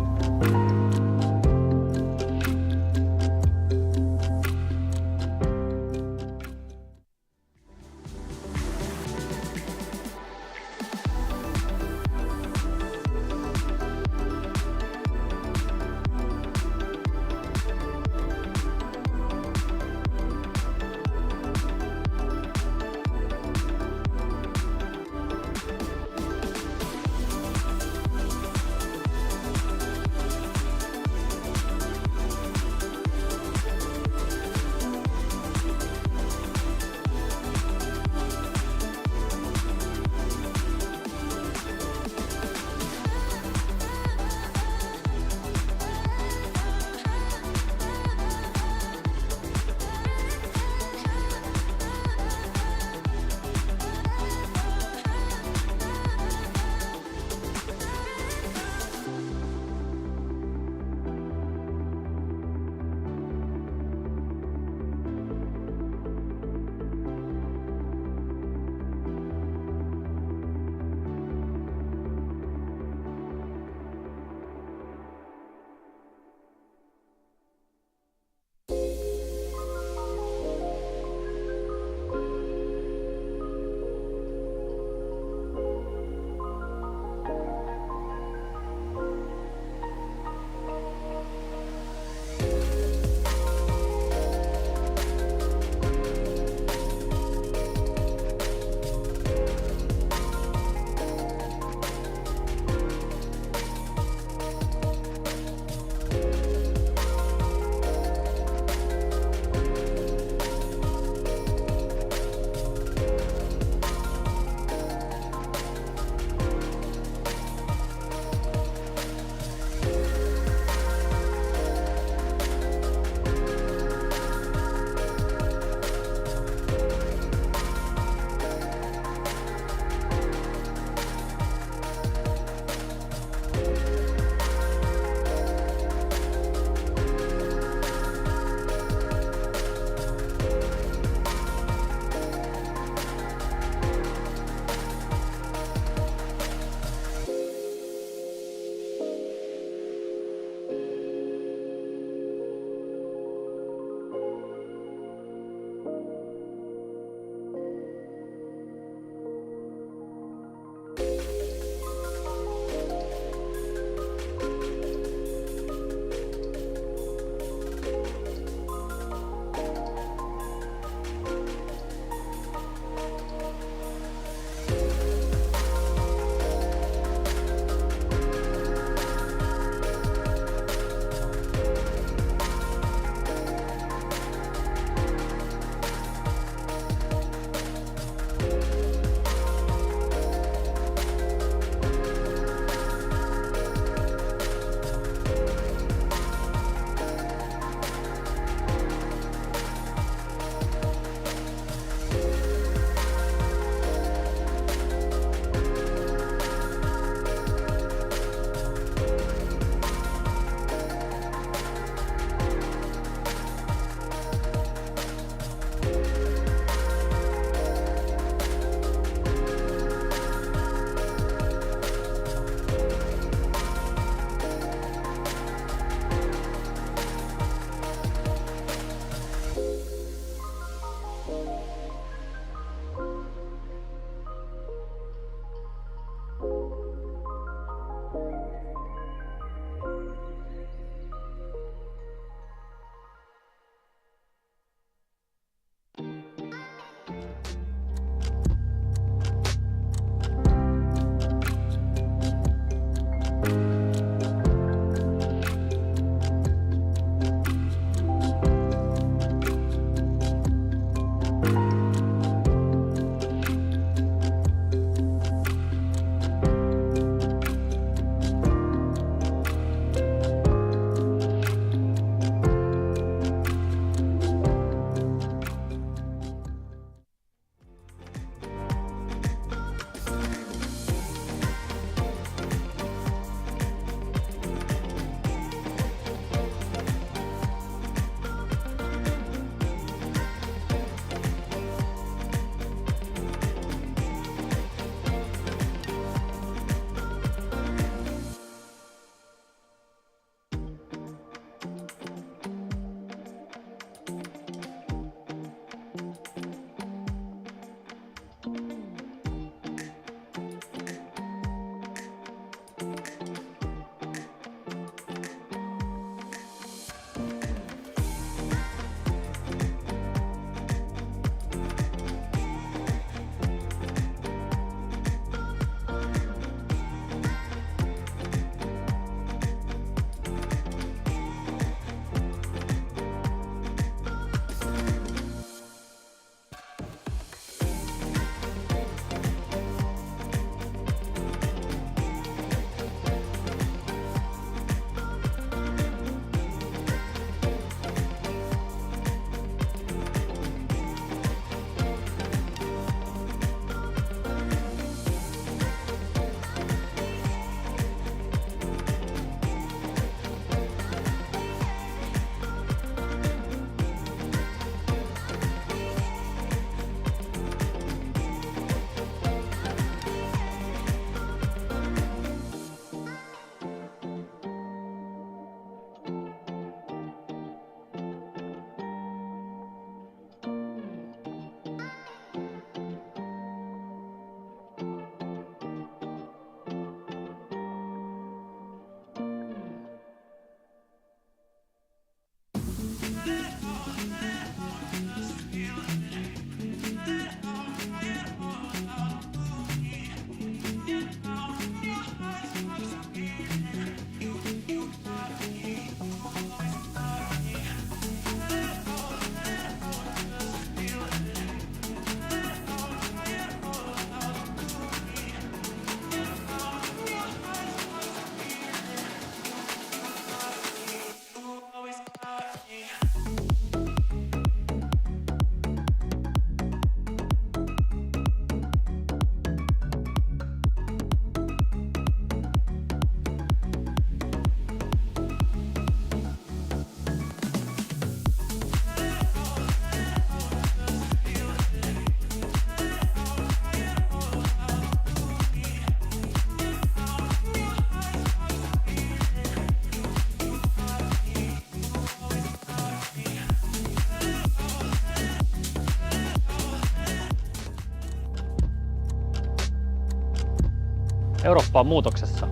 Eurooppa on muutoksessa.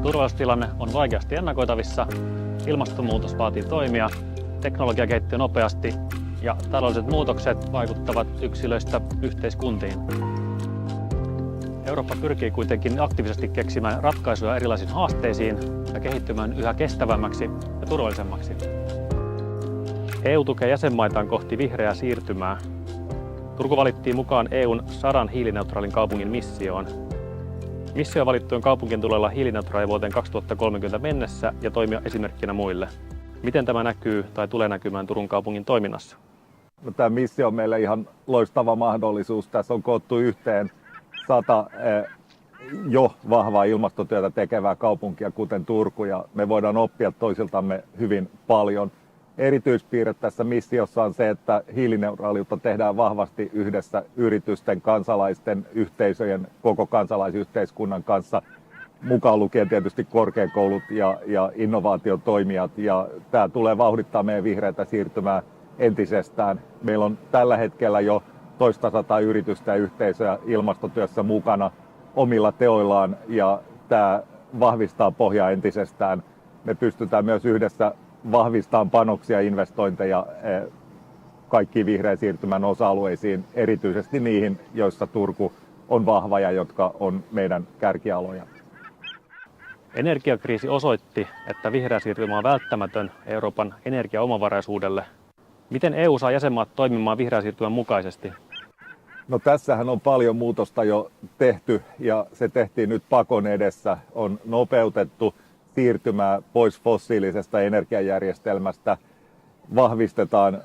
Turvallisuustilanne on vaikeasti ennakoitavissa, ilmastonmuutos vaatii toimia, teknologia kehittyy nopeasti ja taloudelliset muutokset vaikuttavat yksilöistä yhteiskuntiin. Eurooppa pyrkii kuitenkin aktiivisesti keksimään ratkaisuja erilaisiin haasteisiin ja kehittymään yhä kestävämmäksi ja turvallisemmaksi. EU tukee jäsenmaitaan kohti vihreää siirtymää. Turku valittiin mukaan EUn 100 hiilineutraalin kaupungin missioon. Missio valittujen kaupunkien tulee olla hiilineutraali vuoteen 2030 mennessä ja toimia esimerkkinä muille. Miten tämä näkyy tai tulee näkymään Turun kaupungin toiminnassa? No, tämä missio on meille ihan loistava mahdollisuus. Tässä on koottu yhteen 100 jo vahvaa ilmastotyötä tekevää kaupunkia, kuten Turku, ja me voidaan oppia toisiltamme hyvin paljon. Erityispiirre tässä missiossa on se, että hiilineutraaliutta tehdään vahvasti yhdessä yritysten, kansalaisten, yhteisöjen, koko kansalaisyhteiskunnan kanssa, mukaan lukien tietysti korkeakoulut ja innovaatiotoimijat. Ja tämä tulee vauhdittaa meidän vihreätä siirtymää entisestään. Meillä on tällä hetkellä jo toista 100 yritystä ja yhteisöjä ilmastotyössä mukana omilla teoillaan, ja tämä vahvistaa pohjaa entisestään. Me pystytään myös yhdessä vahvistamaan panoksia ja investointeja kaikkiin vihreän siirtymän osa-alueisiin, erityisesti niihin, joissa Turku on vahva ja jotka on meidän kärkialoja. Energiakriisi osoitti, että vihreä siirtymä on välttämätön Euroopan energiaomavaraisuudelle. Miten EU saa jäsenmaat toimimaan vihreän siirtymän mukaisesti? No, tässähän on paljon muutosta jo tehty, ja se tehtiin nyt pakon edessä. On nopeutettu siirtymää pois fossiilisesta energiajärjestelmästä, vahvistetaan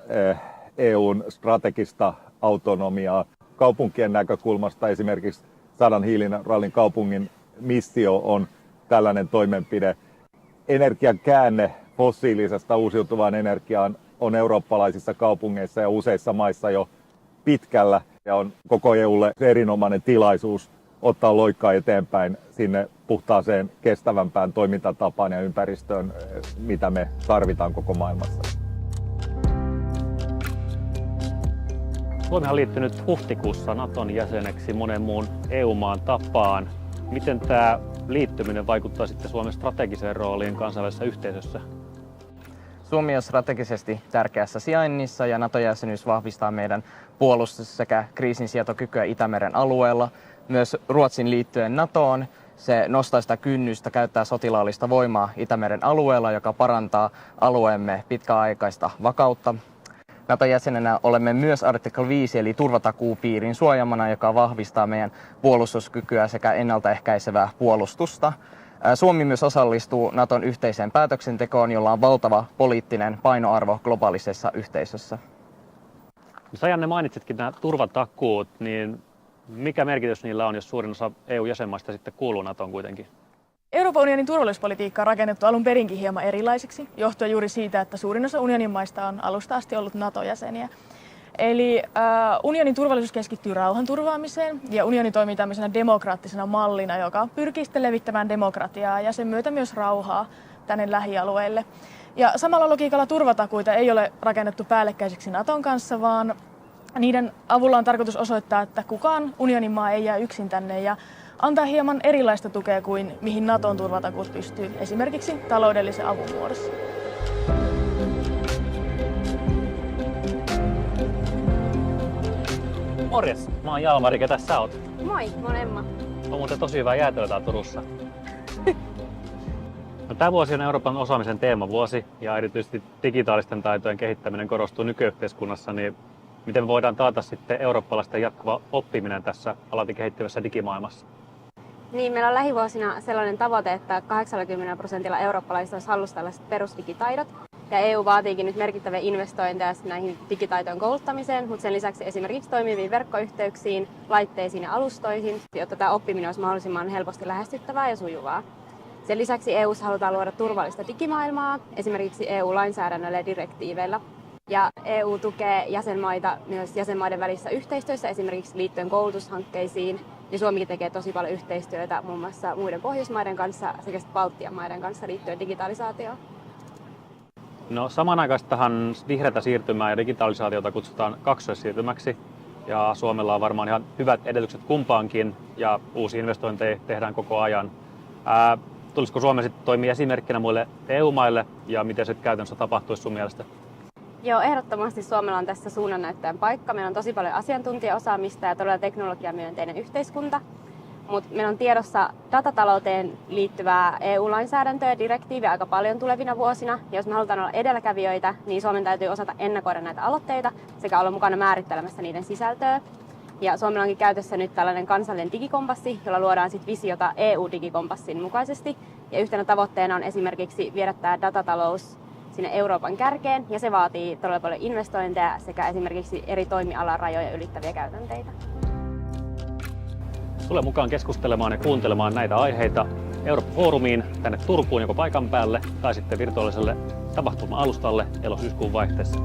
EUn strategista autonomiaa. Kaupunkien näkökulmasta esimerkiksi 100 hiilineutraalin kaupungin missio on tällainen toimenpide. Energian käänne fossiilisesta uusiutuvaan energiaan on eurooppalaisissa kaupungeissa ja useissa maissa jo pitkällä, ja on koko EUlle erinomainen tilaisuus ottaa loikkaa eteenpäin sinne puhtaaseen, kestävämpään toimintatapaan ja ympäristöön, mitä me tarvitaan koko maailmassa. Suomi on liittynyt huhtikuussa Naton jäseneksi monen muun EU-maan tapaan. Miten tämä liittyminen vaikuttaa sitten Suomen strategiseen rooliin kansainvälisessä yhteisössä? Suomi on strategisesti tärkeässä sijainnissa ja NATO-jäsenyys vahvistaa meidän puolustus- sekä kriisinsietokykyä Itämeren alueella. Myös Ruotsin liittyen NATOon se nostaa sitä kynnystä käyttää sotilaallista voimaa Itämeren alueella, joka parantaa alueemme pitkäaikaista vakautta. NATO-jäsenenä olemme myös artikla 5 eli turvatakuupiirin suojamana, joka vahvistaa meidän puolustuskykyä sekä ennaltaehkäisevää puolustusta. Suomi myös osallistuu Naton yhteiseen päätöksentekoon, jolla on valtava poliittinen painoarvo globaalisessa yhteisössä. Janne, mainitsitkin nämä turvatakuut, niin mikä merkitys niillä on, jos suurin osa EU-jäsenmaista sitten kuuluu NATOon kuitenkin? Euroopan unionin turvallisuuspolitiikka on rakennettu alun perinkin hieman erilaiseksi, johtuen juuri siitä, että suurin osa unionin maista on alusta asti ollut NATO-jäseniä. Eli unionin turvallisuus keskittyy rauhanturvaamiseen ja unioni toimii tämmöisenä demokraattisena mallina, joka pyrkii sitten levittämään demokratiaa ja sen myötä myös rauhaa tänne lähialueille. Ja samalla logiikalla turvatakuita ei ole rakennettu päällekkäiseksi Naton kanssa, vaan niiden avulla on tarkoitus osoittaa, että kukaan unionin maa ei jää yksin tänne ja antaa hieman erilaista tukea kuin mihin Naton turvatakuut pystyy, esimerkiksi taloudellisen avun muodossa. Morjes, mä oon Jalmari, ketä sä oot? Moi, mä oon Emma. On muuten tosi hyvää jäätelöä täällä Turussa. No, tämä vuosi on Euroopan osaamisen teemavuosi ja erityisesti digitaalisten taitojen kehittäminen korostuu nykyyhteiskunnassa, niin miten me voidaan taata sitten eurooppalaisten jatkuva oppiminen tässä alati kehittyvässä digimaailmassa? Niin, meillä on lähivuosina sellainen tavoite, että 80% eurooppalaisista olisi hallussa tällaiset perusdigitaidot. Ja EU vaatiikin nyt merkittäviä investointeja näihin digitaitojen kouluttamiseen, mutta sen lisäksi esimerkiksi toimiviin verkkoyhteyksiin, laitteisiin ja alustoihin, jotta tämä oppiminen olisi mahdollisimman helposti lähestyttävää ja sujuvaa. Sen lisäksi EU:ssa halutaan luoda turvallista digimaailmaa, esimerkiksi EU-lainsäädännöllä ja direktiiveillä. Ja EU tukee jäsenmaita myös jäsenmaiden välissä yhteistyössä, esimerkiksi liittyen koulutushankkeisiin. Ja Suomikin tekee tosi paljon yhteistyötä muun muassa muiden Pohjoismaiden kanssa sekä Baltian maiden kanssa liittyen digitalisaatioon. No, samanaikaistahan vihreätä siirtymää ja digitalisaatiota kutsutaan kaksoissiirtymäksi. ja Suomella on varmaan ihan hyvät edellytykset kumpaankin ja uusia investointeja tehdään koko ajan. Tulisiko Suomi sitten toimia esimerkkinä muille EU-maille ja miten se käytännössä tapahtuisi sun mielestä? Joo, ehdottomasti Suomella on tässä suunnannäyttäjän paikka. Meillä on tosi paljon asiantuntijaosaamista ja todella teknologiamyönteinen yhteiskunta. Mutta meillä on tiedossa datatalouteen liittyvää EU-lainsäädäntöä ja direktiiviä aika paljon tulevina vuosina. Ja jos me halutaan olla edelläkävijöitä, niin Suomen täytyy osata ennakoida näitä aloitteita sekä olla mukana määrittelemässä niiden sisältöä. Ja Suomella onkin käytössä nyt tällainen kansallinen digikompassi, jolla luodaan sit visiota EU-digikompassin mukaisesti. Ja yhtenä tavoitteena on esimerkiksi viedä tämä datatalous sinne Euroopan kärkeen, ja se vaatii todella paljon investointeja sekä esimerkiksi eri toimialan rajoja ylittäviä käytänteitä. Tule mukaan keskustelemaan ja kuuntelemaan näitä aiheita Eurooppa-foorumiin tänne Turkuun joko paikan päälle tai sitten virtuaaliselle tapahtuma-alustalle elo-syyskuun vaihteessa.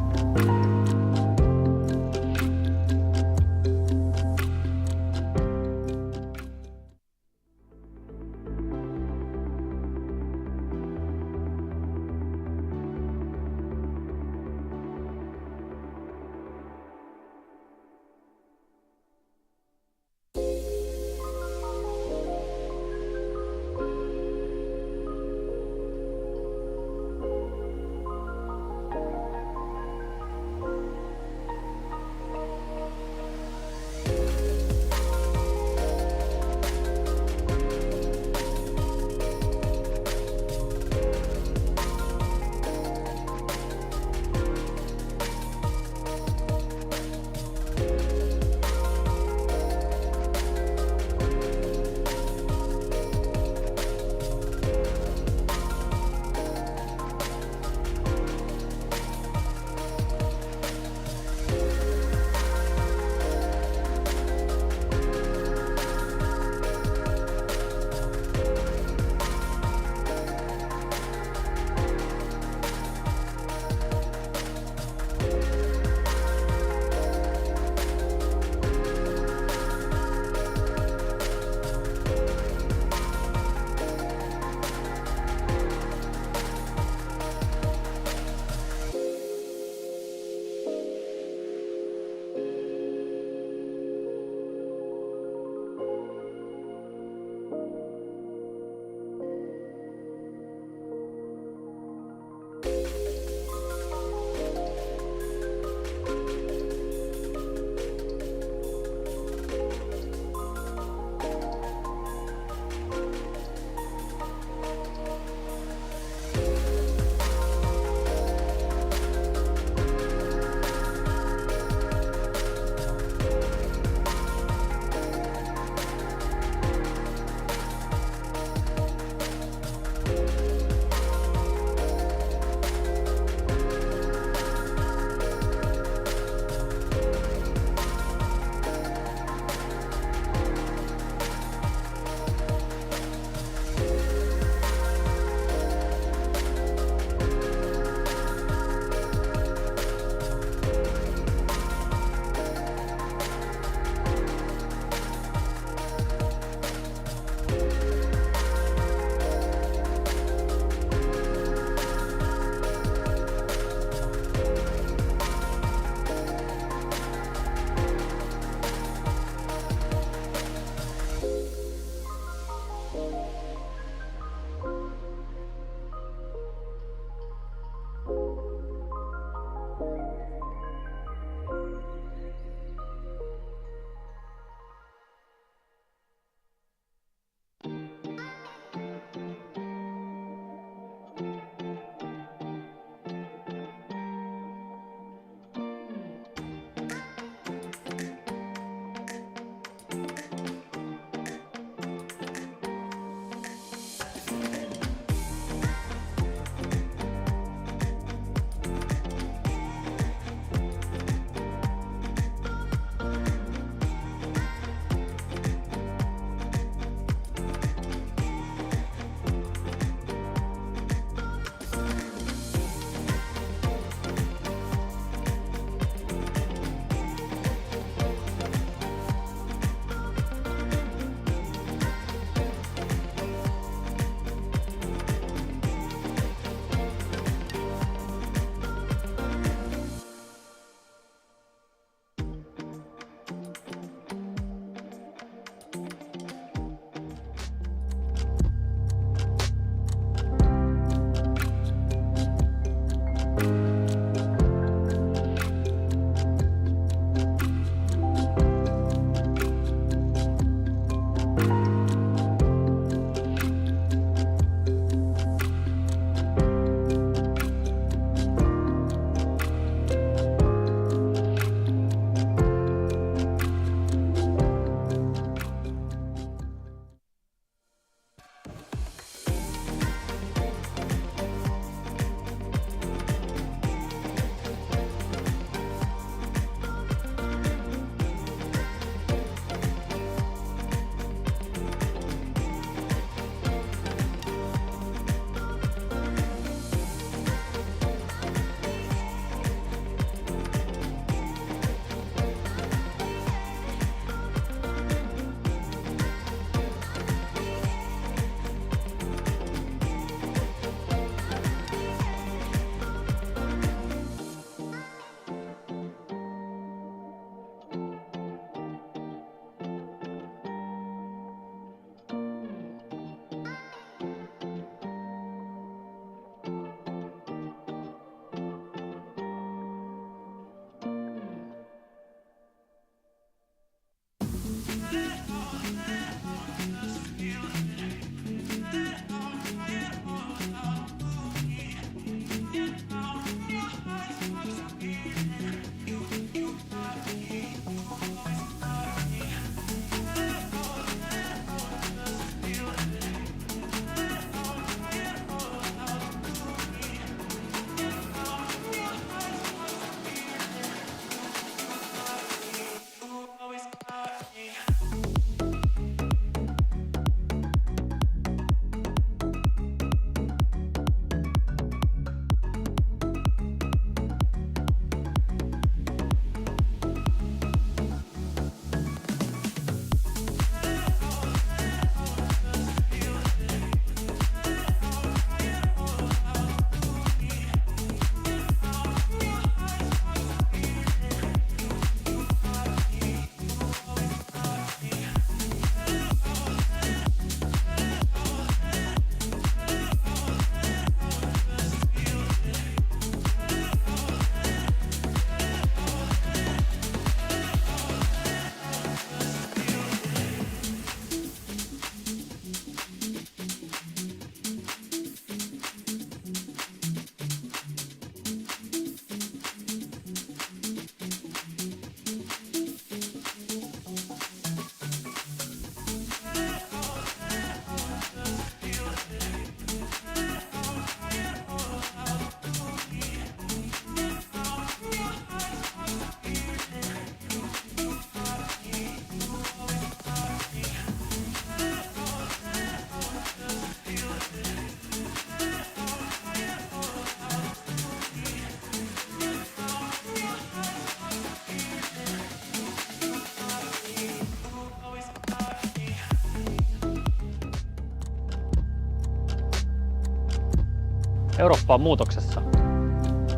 Eurooppa on muutoksessa.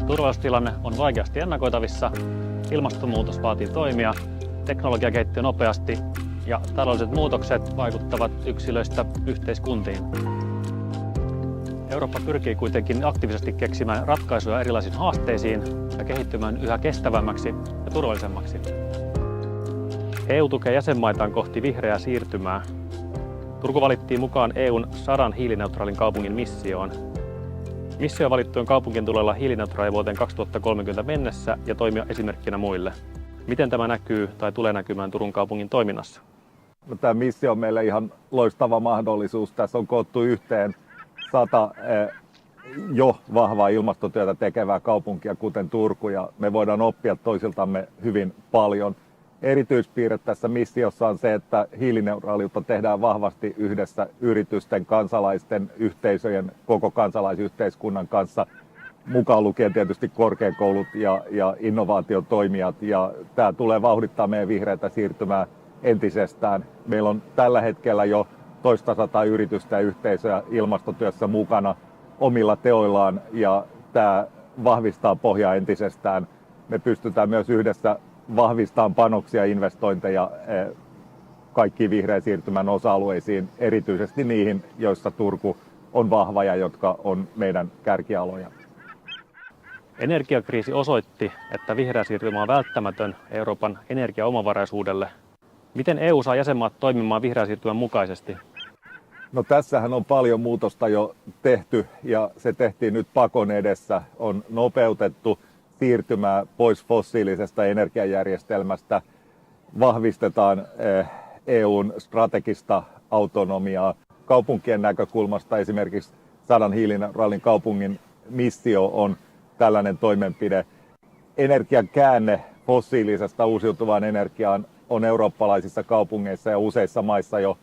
Turvallisuustilanne on vaikeasti ennakoitavissa, ilmastonmuutos vaatii toimia, teknologia kehittyy nopeasti ja taloudelliset muutokset vaikuttavat yksilöistä yhteiskuntiin. Eurooppa pyrkii kuitenkin aktiivisesti keksimään ratkaisuja erilaisiin haasteisiin ja kehittymään yhä kestävämmäksi ja turvallisemmaksi. EU tukee jäsenmaitaan kohti vihreää siirtymää. Turku valittiin mukaan EUn 100 hiilineutraalin kaupungin missioon. Mission valittujen kaupunkien tulee olla hiilineutraali vuoteen 2030 mennessä ja toimia esimerkkinä muille. Miten tämä näkyy tai tulee näkymään Turun kaupungin toiminnassa? No, tämä missio on meille ihan loistava mahdollisuus. Tässä on koottu yhteen 100 jo vahvaa ilmastotyötä tekevää kaupunkia, kuten Turku, ja me voidaan oppia toisiltamme hyvin paljon. Erityispiirre tässä missiossa on se, että hiilineutraaliutta tehdään vahvasti yhdessä yritysten, kansalaisten, yhteisöjen, koko kansalaisyhteiskunnan kanssa, mukaan lukien tietysti korkeakoulut ja innovaatiotoimijat. Ja tämä tulee vauhdittaa meidän vihreätä siirtymää entisestään. Meillä on tällä hetkellä jo toista 100 yritystä ja yhteisöä ilmastotyössä mukana omilla teoillaan, ja tämä vahvistaa pohjaa entisestään. Me pystytään myös yhdessä vahvistamaan panoksia ja investointeja kaikkiin vihreän siirtymän osa-alueisiin, erityisesti niihin, joissa Turku on vahva ja jotka on meidän kärkialoja. Energiakriisi osoitti, että vihreä siirtymä on välttämätön Euroopan energiaomavaraisuudelle. Miten EU saa jäsenmaat toimimaan vihreän siirtymän mukaisesti? No, tässähän on paljon muutosta jo tehty, ja se tehtiin nyt pakon edessä. On nopeutettu siirtymää pois fossiilisesta energiajärjestelmästä, vahvistetaan EUn strategista autonomiaa. Kaupunkien näkökulmasta esimerkiksi 100 hiilineutraalin kaupungin missio on tällainen toimenpide. Energian käänne fossiilisesta uusiutuvaan energiaan on eurooppalaisissa kaupungeissa ja useissa maissa jo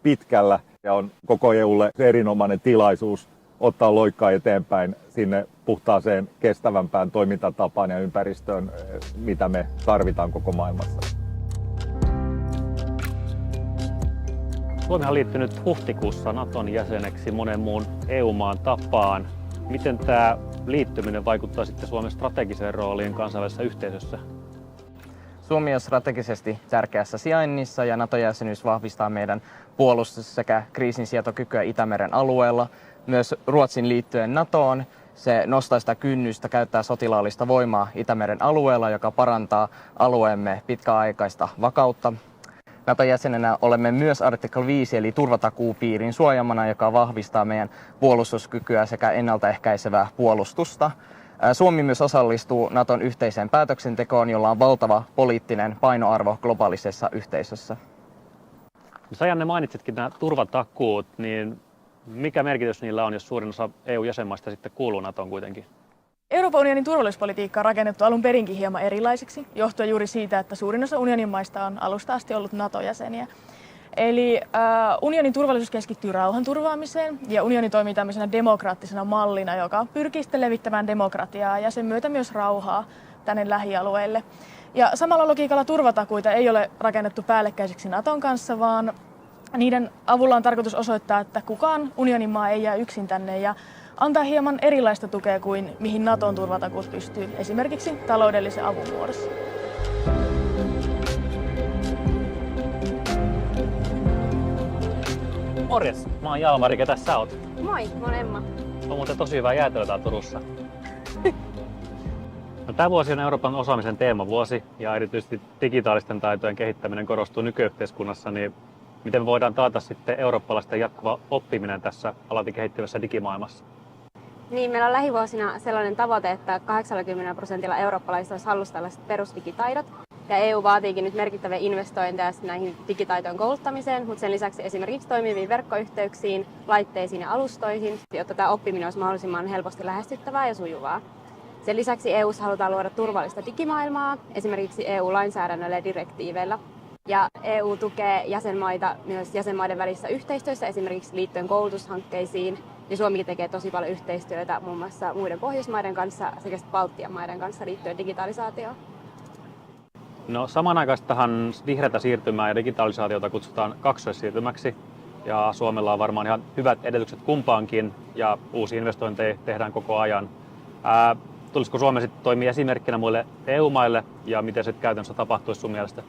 pitkällä, ja on koko EUlle erinomainen tilaisuus ottaa loikkaa eteenpäin sinne puhtaaseen, kestävämpään toimintatapaan ja ympäristöön, mitä me tarvitaan koko maailmassa. Suomi on liittynyt huhtikuussa Naton jäseneksi monen muun EU-maan tapaan. Miten tämä liittyminen vaikuttaa sitten Suomen strategiseen rooliin kansainvälisessä yhteisössä? Suomi on strategisesti tärkeässä sijainnissa ja NATO-jäsenyys vahvistaa meidän puolustus- sekä kriisinsietokykyä Itämeren alueella. Myös Ruotsin liittyen NATOon se nostaa sitä kynnystä käyttää sotilaallista voimaa Itämeren alueella, joka parantaa alueemme pitkäaikaista vakautta. NATO-jäsenenä olemme myös artikla 5 eli turvatakuupiirin suojamana, joka vahvistaa meidän puolustuskykyä sekä ennaltaehkäisevää puolustusta. Suomi myös osallistuu Naton yhteiseen päätöksentekoon, jolla on valtava poliittinen painoarvo globaalisessa yhteisössä. Sajanne, mainitsitkin nämä turvatakuut, niin mikä merkitys niillä on, jos suurin osa EU-jäsenmaista sitten kuuluu NATOon kuitenkin? Euroopan unionin turvallisuuspolitiikka on rakennettu alun perinkin hieman erilaiseksi, johtuen juuri siitä, että suurin osa unionin maista on alusta asti ollut NATO-jäseniä. Eli unionin turvallisuus keskittyy rauhanturvaamiseen ja unioni toimii tämmöisenä demokraattisena mallina, joka pyrkii sitten levittämään demokratiaa ja sen myötä myös rauhaa tänne lähialueille. Ja samalla logiikalla turvatakuita ei ole rakennettu päällekkäiseksi Naton kanssa, vaan niiden avulla on tarkoitus osoittaa, että kukaan unionin maa ei jää yksin tänne ja antaa hieman erilaista tukea kuin mihin Naton turvatakuut pystyy, esimerkiksi taloudellisen avun muodossa. Morjes, mä oon Jalmari, ketä sä oot? Moi, mä oon Emma. On muuten tosi hyvää jäätelöä täällä Turussa. No, tämä vuosi on Euroopan osaamisen teemavuosi ja erityisesti digitaalisten taitojen kehittäminen korostuu nykyyhteiskunnassa, niin miten me voidaan taata sitten eurooppalaisten jatkuva oppiminen tässä alati kehittyvässä digimaailmassa? Niin, meillä on lähivuosina sellainen tavoite, että 80% eurooppalaisista olisi hallussa tällaiset perusdigitaidot. Ja EU vaatiikin nyt merkittäviä investointeja näihin digitaitojen kouluttamiseen, mutta sen lisäksi esimerkiksi toimiviin verkkoyhteyksiin, laitteisiin ja alustoihin, jotta tämä oppiminen olisi mahdollisimman helposti lähestyttävää ja sujuvaa. Sen lisäksi EU:ssa halutaan luoda turvallista digimaailmaa, esimerkiksi EU-lainsäädännöllä ja direktiiveillä. Ja EU tukee jäsenmaita myös jäsenmaiden välissä yhteistyössä, esimerkiksi liittyen koulutushankkeisiin. Ja Suomikin tekee tosi paljon yhteistyötä muun muassa muiden Pohjoismaiden kanssa sekä Baltian maiden kanssa liittyen digitalisaatioon. No, samanaikaistahan vihreätä siirtymää ja digitalisaatiota kutsutaan kaksoissiirtymäksi. ja Suomella on varmaan ihan hyvät edellytykset kumpaankin ja uusia investointeja tehdään koko ajan. Tulisiko Suomi sitten toimia esimerkkinä muille EU-maille ja miten se käytännössä tapahtuisi sun mielestä?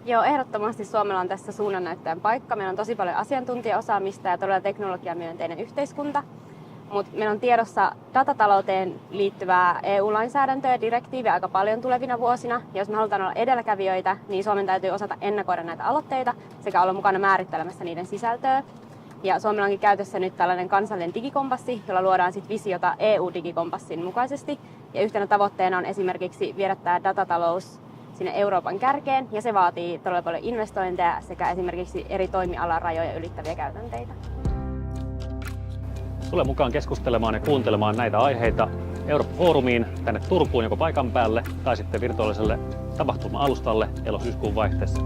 Joo, ehdottomasti Suomella on tässä suunnannäyttäjän paikka. Meillä on tosi paljon asiantuntijaosaamista ja todella teknologiamyönteinen yhteiskunta. Mutta meillä on tiedossa datatalouteen liittyvää EU-lainsäädäntöä ja direktiiviä aika paljon tulevina vuosina. Ja jos me halutaan olla edelläkävijöitä, niin Suomen täytyy osata ennakoida näitä aloitteita sekä olla mukana määrittelemässä niiden sisältöä. Ja Suomella onkin käytössä nyt tällainen kansallinen digikompassi, jolla luodaan sit visiota EU-digikompassin mukaisesti. Ja yhtenä tavoitteena on esimerkiksi viedä tämä datatalous sinne Euroopan kärkeen, ja se vaatii todella paljon investointeja sekä esimerkiksi eri toimialan rajoja ylittäviä käytänteitä. Tule mukaan keskustelemaan ja kuuntelemaan näitä aiheita Eurooppa-foorumiin tänne Turkuun joko paikan päälle tai sitten virtuaaliselle tapahtuma-alustalle elo-syyskuun vaihteessa.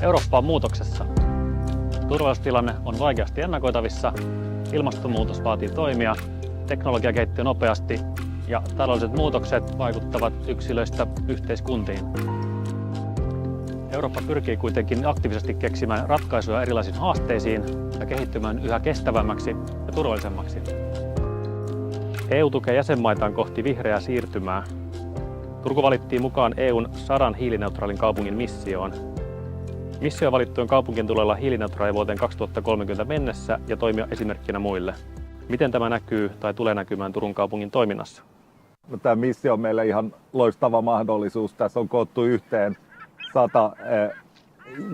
Eurooppa on muutoksessa. Turvallisuustilanne on vaikeasti ennakoitavissa, ilmastonmuutos vaatii toimia, teknologia kehittyy nopeasti ja taloudelliset muutokset vaikuttavat yksilöistä yhteiskuntiin. Eurooppa pyrkii kuitenkin aktiivisesti keksimään ratkaisuja erilaisiin haasteisiin ja kehittymään yhä kestävämmäksi ja turvallisemmaksi. EU tukee jäsenmaitaan kohti vihreää siirtymää. Turku valittiin mukaan EUn 100 hiilineutraalin kaupungin missioon. Mission valittujen kaupunkien tulee olla hiilineutraali vuoteen 2030 mennessä ja toimia esimerkkinä muille. Miten tämä näkyy tai tulee näkymään Turun kaupungin toiminnassa? No, tämä missio on meille ihan loistava mahdollisuus. Tässä on koottu yhteen 100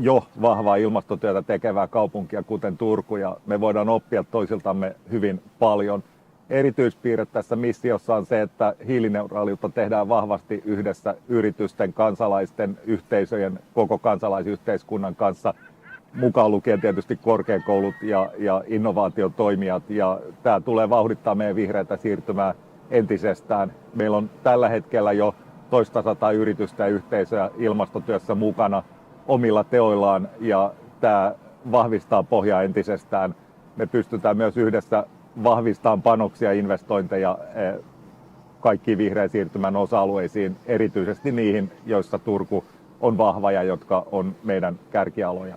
jo vahvaa ilmastotyötä tekevää kaupunkia, kuten Turku, ja me voidaan oppia toisiltamme hyvin paljon. Erityispiirre tässä missiossa on se, että hiilineutraaliutta tehdään vahvasti yhdessä yritysten, kansalaisten, yhteisöjen, koko kansalaisyhteiskunnan kanssa, mukaan lukien tietysti korkeakoulut ja innovaatiotoimijat. Ja tämä tulee vauhdittaa meidän vihreätä siirtymää entisestään. Meillä on tällä hetkellä jo toista 100 yritystä ja yhteisöjä ilmastotyössä mukana omilla teoillaan, ja tämä vahvistaa pohjaa entisestään. Me pystytään myös yhdessä vahvistamaan panoksia ja investointeja kaikkiin vihreän siirtymän osa-alueisiin, erityisesti niihin, joissa Turku on vahva ja jotka on meidän kärkialoja.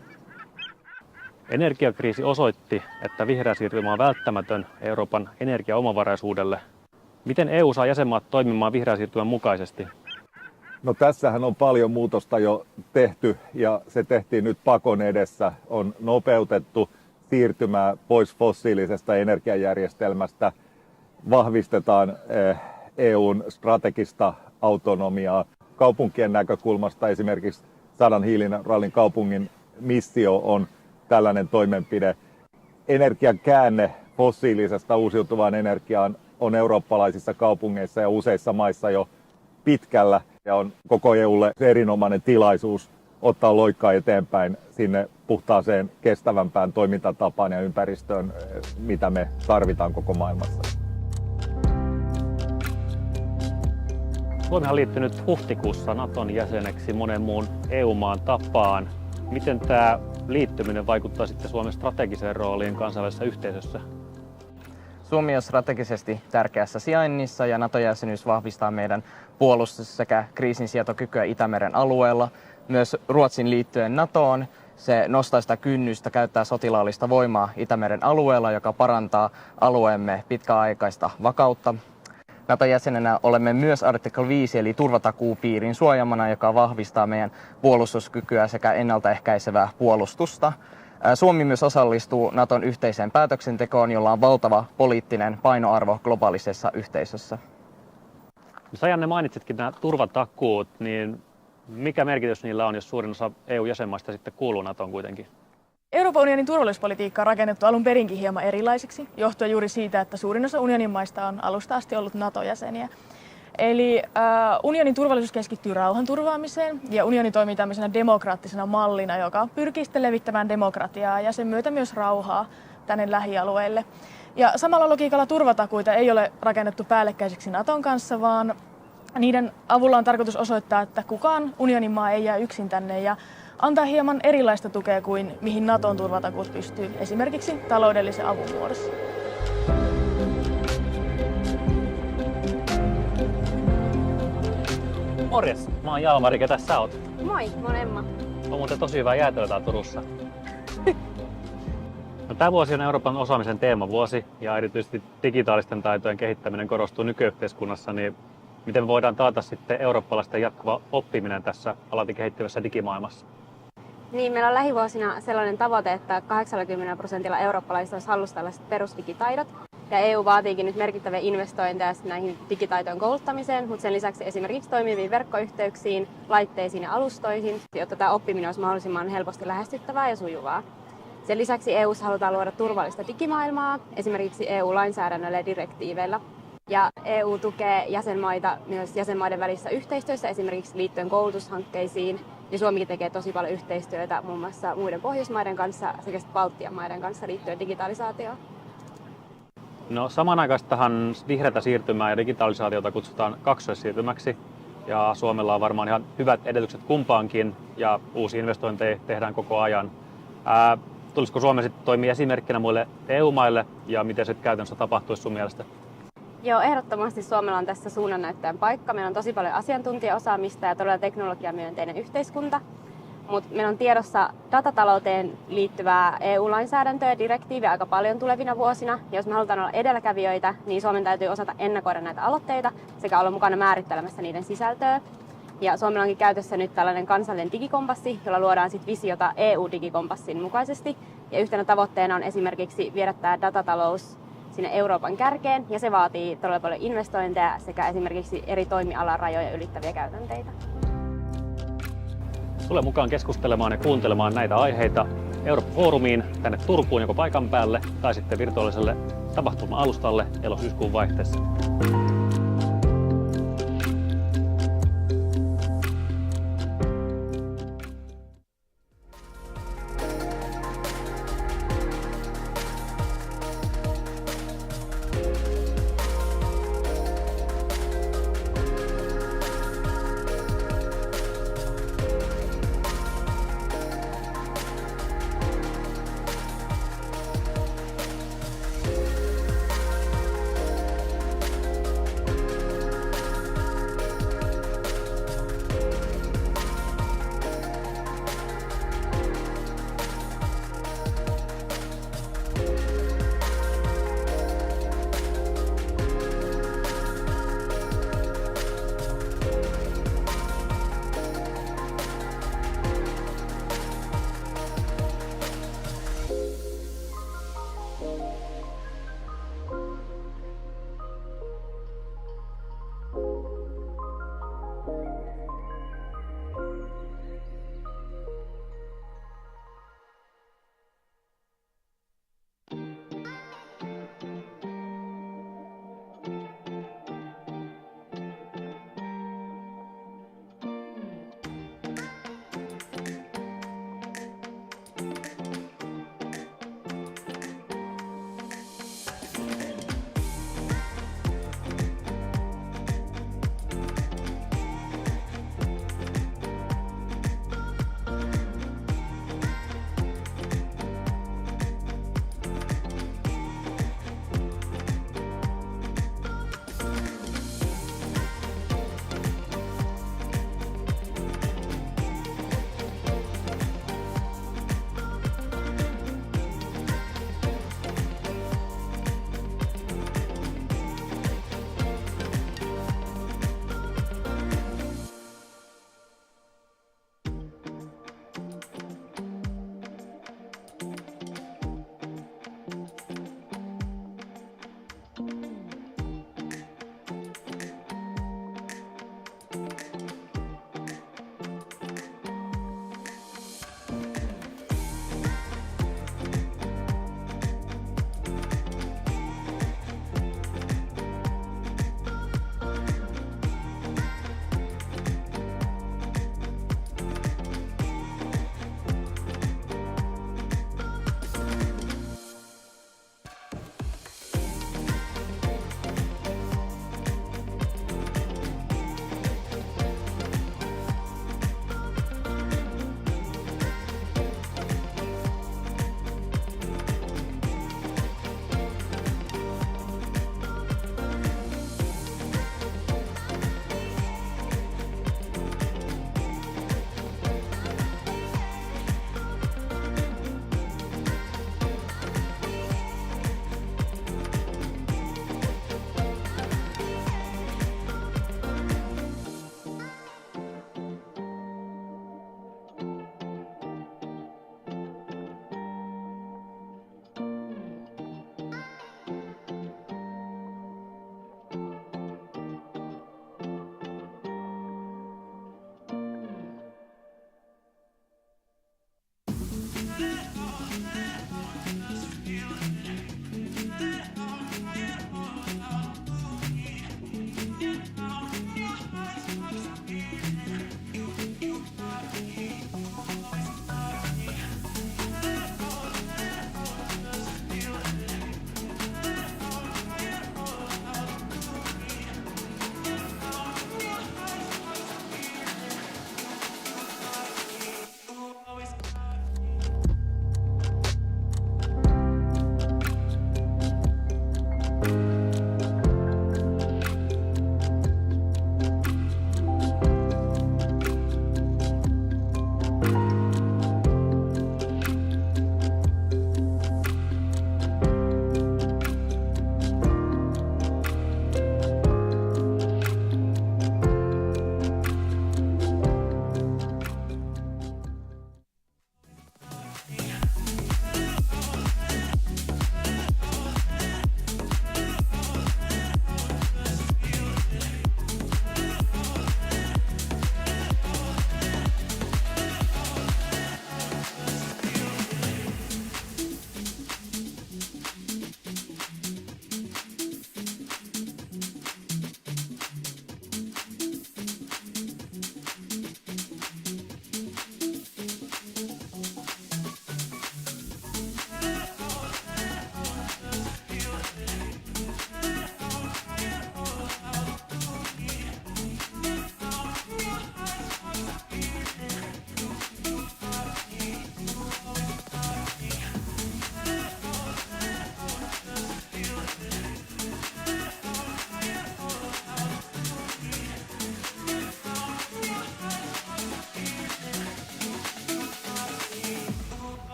Energiakriisi osoitti, että vihreä siirtymä on välttämätön Euroopan energiaomavaraisuudelle. Miten EU saa jäsenmaat toimimaan vihreän siirtymän mukaisesti? No, tässähän on paljon muutosta jo tehty, ja se tehtiin nyt pakon edessä. On nopeutettu siirtymää pois fossiilisesta energiajärjestelmästä, vahvistetaan EUn strategista autonomiaa. Kaupunkien näkökulmasta esimerkiksi 100 hiilineutraalin kaupungin missio on tällainen toimenpide. Energian käänne fossiilisesta uusiutuvaan energiaan on eurooppalaisissa kaupungeissa ja useissa maissa jo pitkällä, ja on koko EUlle erinomainen tilaisuus ottaa loikkaa eteenpäin sinne puhtaaseen, kestävämpään toimintatapaan ja ympäristöön, mitä me tarvitaan koko maailmassa. Suomi on liittynyt huhtikuussa Naton jäseneksi monen muun EU-maan tapaan. Miten tämä liittyminen vaikuttaa sitten Suomen strategiseen rooliin kansainvälisessä yhteisössä? Suomi on strategisesti tärkeässä sijainnissa ja NATO-jäsenyys vahvistaa meidän puolustus- sekä kriisinsietokykyä Itämeren alueella. Myös Ruotsin liittyen NATOon se nostaa sitä kynnystä käyttää sotilaallista voimaa Itämeren alueella, joka parantaa alueemme pitkäaikaista vakautta. NATO-jäsenenä olemme myös artikkel 5 eli turvatakuupiirin suojamana, joka vahvistaa meidän puolustuskykyä sekä ennaltaehkäisevää puolustusta. Suomi myös osallistuu Naton yhteiseen päätöksentekoon, jolla on valtava poliittinen painoarvo globaalisessa yhteisössä. Sajanne, mainitsitkin nämä turvatakuut, niin mikä merkitys niillä on, jos suurin osa EU-jäsenmaista sitten kuuluu NATOon kuitenkin? Euroopan unionin turvallisuuspolitiikka on rakennettu alun perinkin hieman erilaiseksi, johtuen juuri siitä, että suurin osa unionin maista on alusta asti ollut NATO-jäseniä. Eli unionin turvallisuus keskittyy rauhanturvaamiseen ja unioni toimii tämmöisenä demokraattisena mallina, joka pyrkii sitten levittämään demokratiaa ja sen myötä myös rauhaa tänne lähialueille. Ja samalla logiikalla turvatakuita ei ole rakennettu päällekkäisiksi Naton kanssa, vaan niiden avulla on tarkoitus osoittaa, että kukaan unionin maa ei jää yksin tänne ja antaa hieman erilaista tukea kuin mihin Naton turvatakuut pystyy, esimerkiksi taloudellisen avun muodossa. Morjes, mä oon Jalmari, ketä sä oot? Moi, mä oon Emma. On muuten tosi hyvää jäätelöä täällä Turussa. No, tämä vuosi on Euroopan osaamisen teemavuosi ja erityisesti digitaalisten taitojen kehittäminen korostuu nykyyhteiskunnassa, niin miten me voidaan taata sitten eurooppalaisten jatkuva oppiminen tässä alati kehittyvässä digimaailmassa? Niin, meillä on lähivuosina sellainen tavoite, että 80% eurooppalaisista olisi hallussa tällaiset perusdigitaidot. Ja EU vaatiikin nyt merkittäviä investointeja näihin digitaitojen kouluttamiseen, mutta sen lisäksi esimerkiksi toimiviin verkkoyhteyksiin, laitteisiin ja alustoihin, jotta tämä oppiminen olisi mahdollisimman helposti lähestyttävää ja sujuvaa. Sen lisäksi EU:ssa halutaan luoda turvallista digimaailmaa, esimerkiksi EU-lainsäädännöllä ja direktiiveillä. Ja EU tukee jäsenmaita myös jäsenmaiden välissä yhteistyössä, esimerkiksi liittyen koulutushankkeisiin. Ja Suomikin tekee tosi paljon yhteistyötä muun muassa muiden Pohjoismaiden kanssa sekä Baltian maiden kanssa liittyen digitalisaatioon. No, samanaikaistahan vihreätä siirtymää ja digitalisaatiota kutsutaan kaksoissiirtymäksi. ja Suomella on varmaan ihan hyvät edellytykset kumpaankin ja uusia investointeja tehdään koko ajan. Tulisiko Suomi sitten toimia esimerkkinä muille EU-maille ja miten se käytännössä tapahtuisi sun mielestä? Joo, ehdottomasti Suomella on tässä suunnannäyttäjän paikka. Meillä on tosi paljon asiantuntijaosaamista ja todella teknologiamyönteinen yhteiskunta. Mutta meillä on tiedossa datatalouteen liittyvää EU-lainsäädäntöä ja direktiiviä aika paljon tulevina vuosina. Ja jos me halutaan olla edelläkävijöitä, niin Suomen täytyy osata ennakoida näitä aloitteita sekä olla mukana määrittelemässä niiden sisältöä. Ja Suomella onkin käytössä nyt tällainen kansallinen digikompassi, jolla luodaan sit visiota EU-digikompassin mukaisesti. Ja yhtenä tavoitteena on esimerkiksi viedä tämä datatalous sinne Euroopan kärkeen, ja se vaatii todella paljon investointeja sekä esimerkiksi eri toimialan rajoja ylittäviä käytänteitä. Tule mukaan keskustelemaan ja kuuntelemaan näitä aiheita Eurooppa-foorumiin tänne Turkuun joko paikan päälle tai sitten virtuaaliselle tapahtuma-alustalle elo-syyskuun vaihteessa.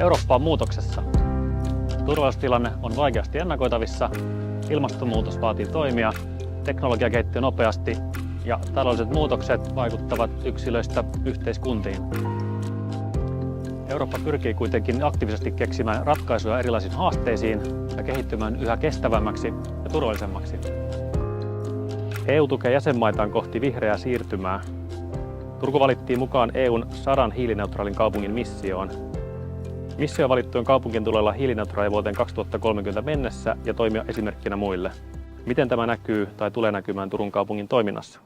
Eurooppa on muutoksessa. Turvallisuustilanne on vaikeasti ennakoitavissa, ilmastonmuutos vaatii toimia, teknologia kehittyy nopeasti ja taloudelliset muutokset vaikuttavat yksilöistä yhteiskuntiin. Eurooppa pyrkii kuitenkin aktiivisesti keksimään ratkaisuja erilaisiin haasteisiin ja kehittymään yhä kestävämmäksi ja turvallisemmaksi. EU tukee jäsenmaitaan kohti vihreää siirtymää. Turku valittiin mukaan EUn 100 hiilineutraalin kaupungin missioon. Missio valittujen kaupunkien tulee olla hiilineutraali vuoteen 2030 mennessä ja toimia esimerkkinä muille. Miten tämä näkyy tai tulee näkymään Turun kaupungin toiminnassa?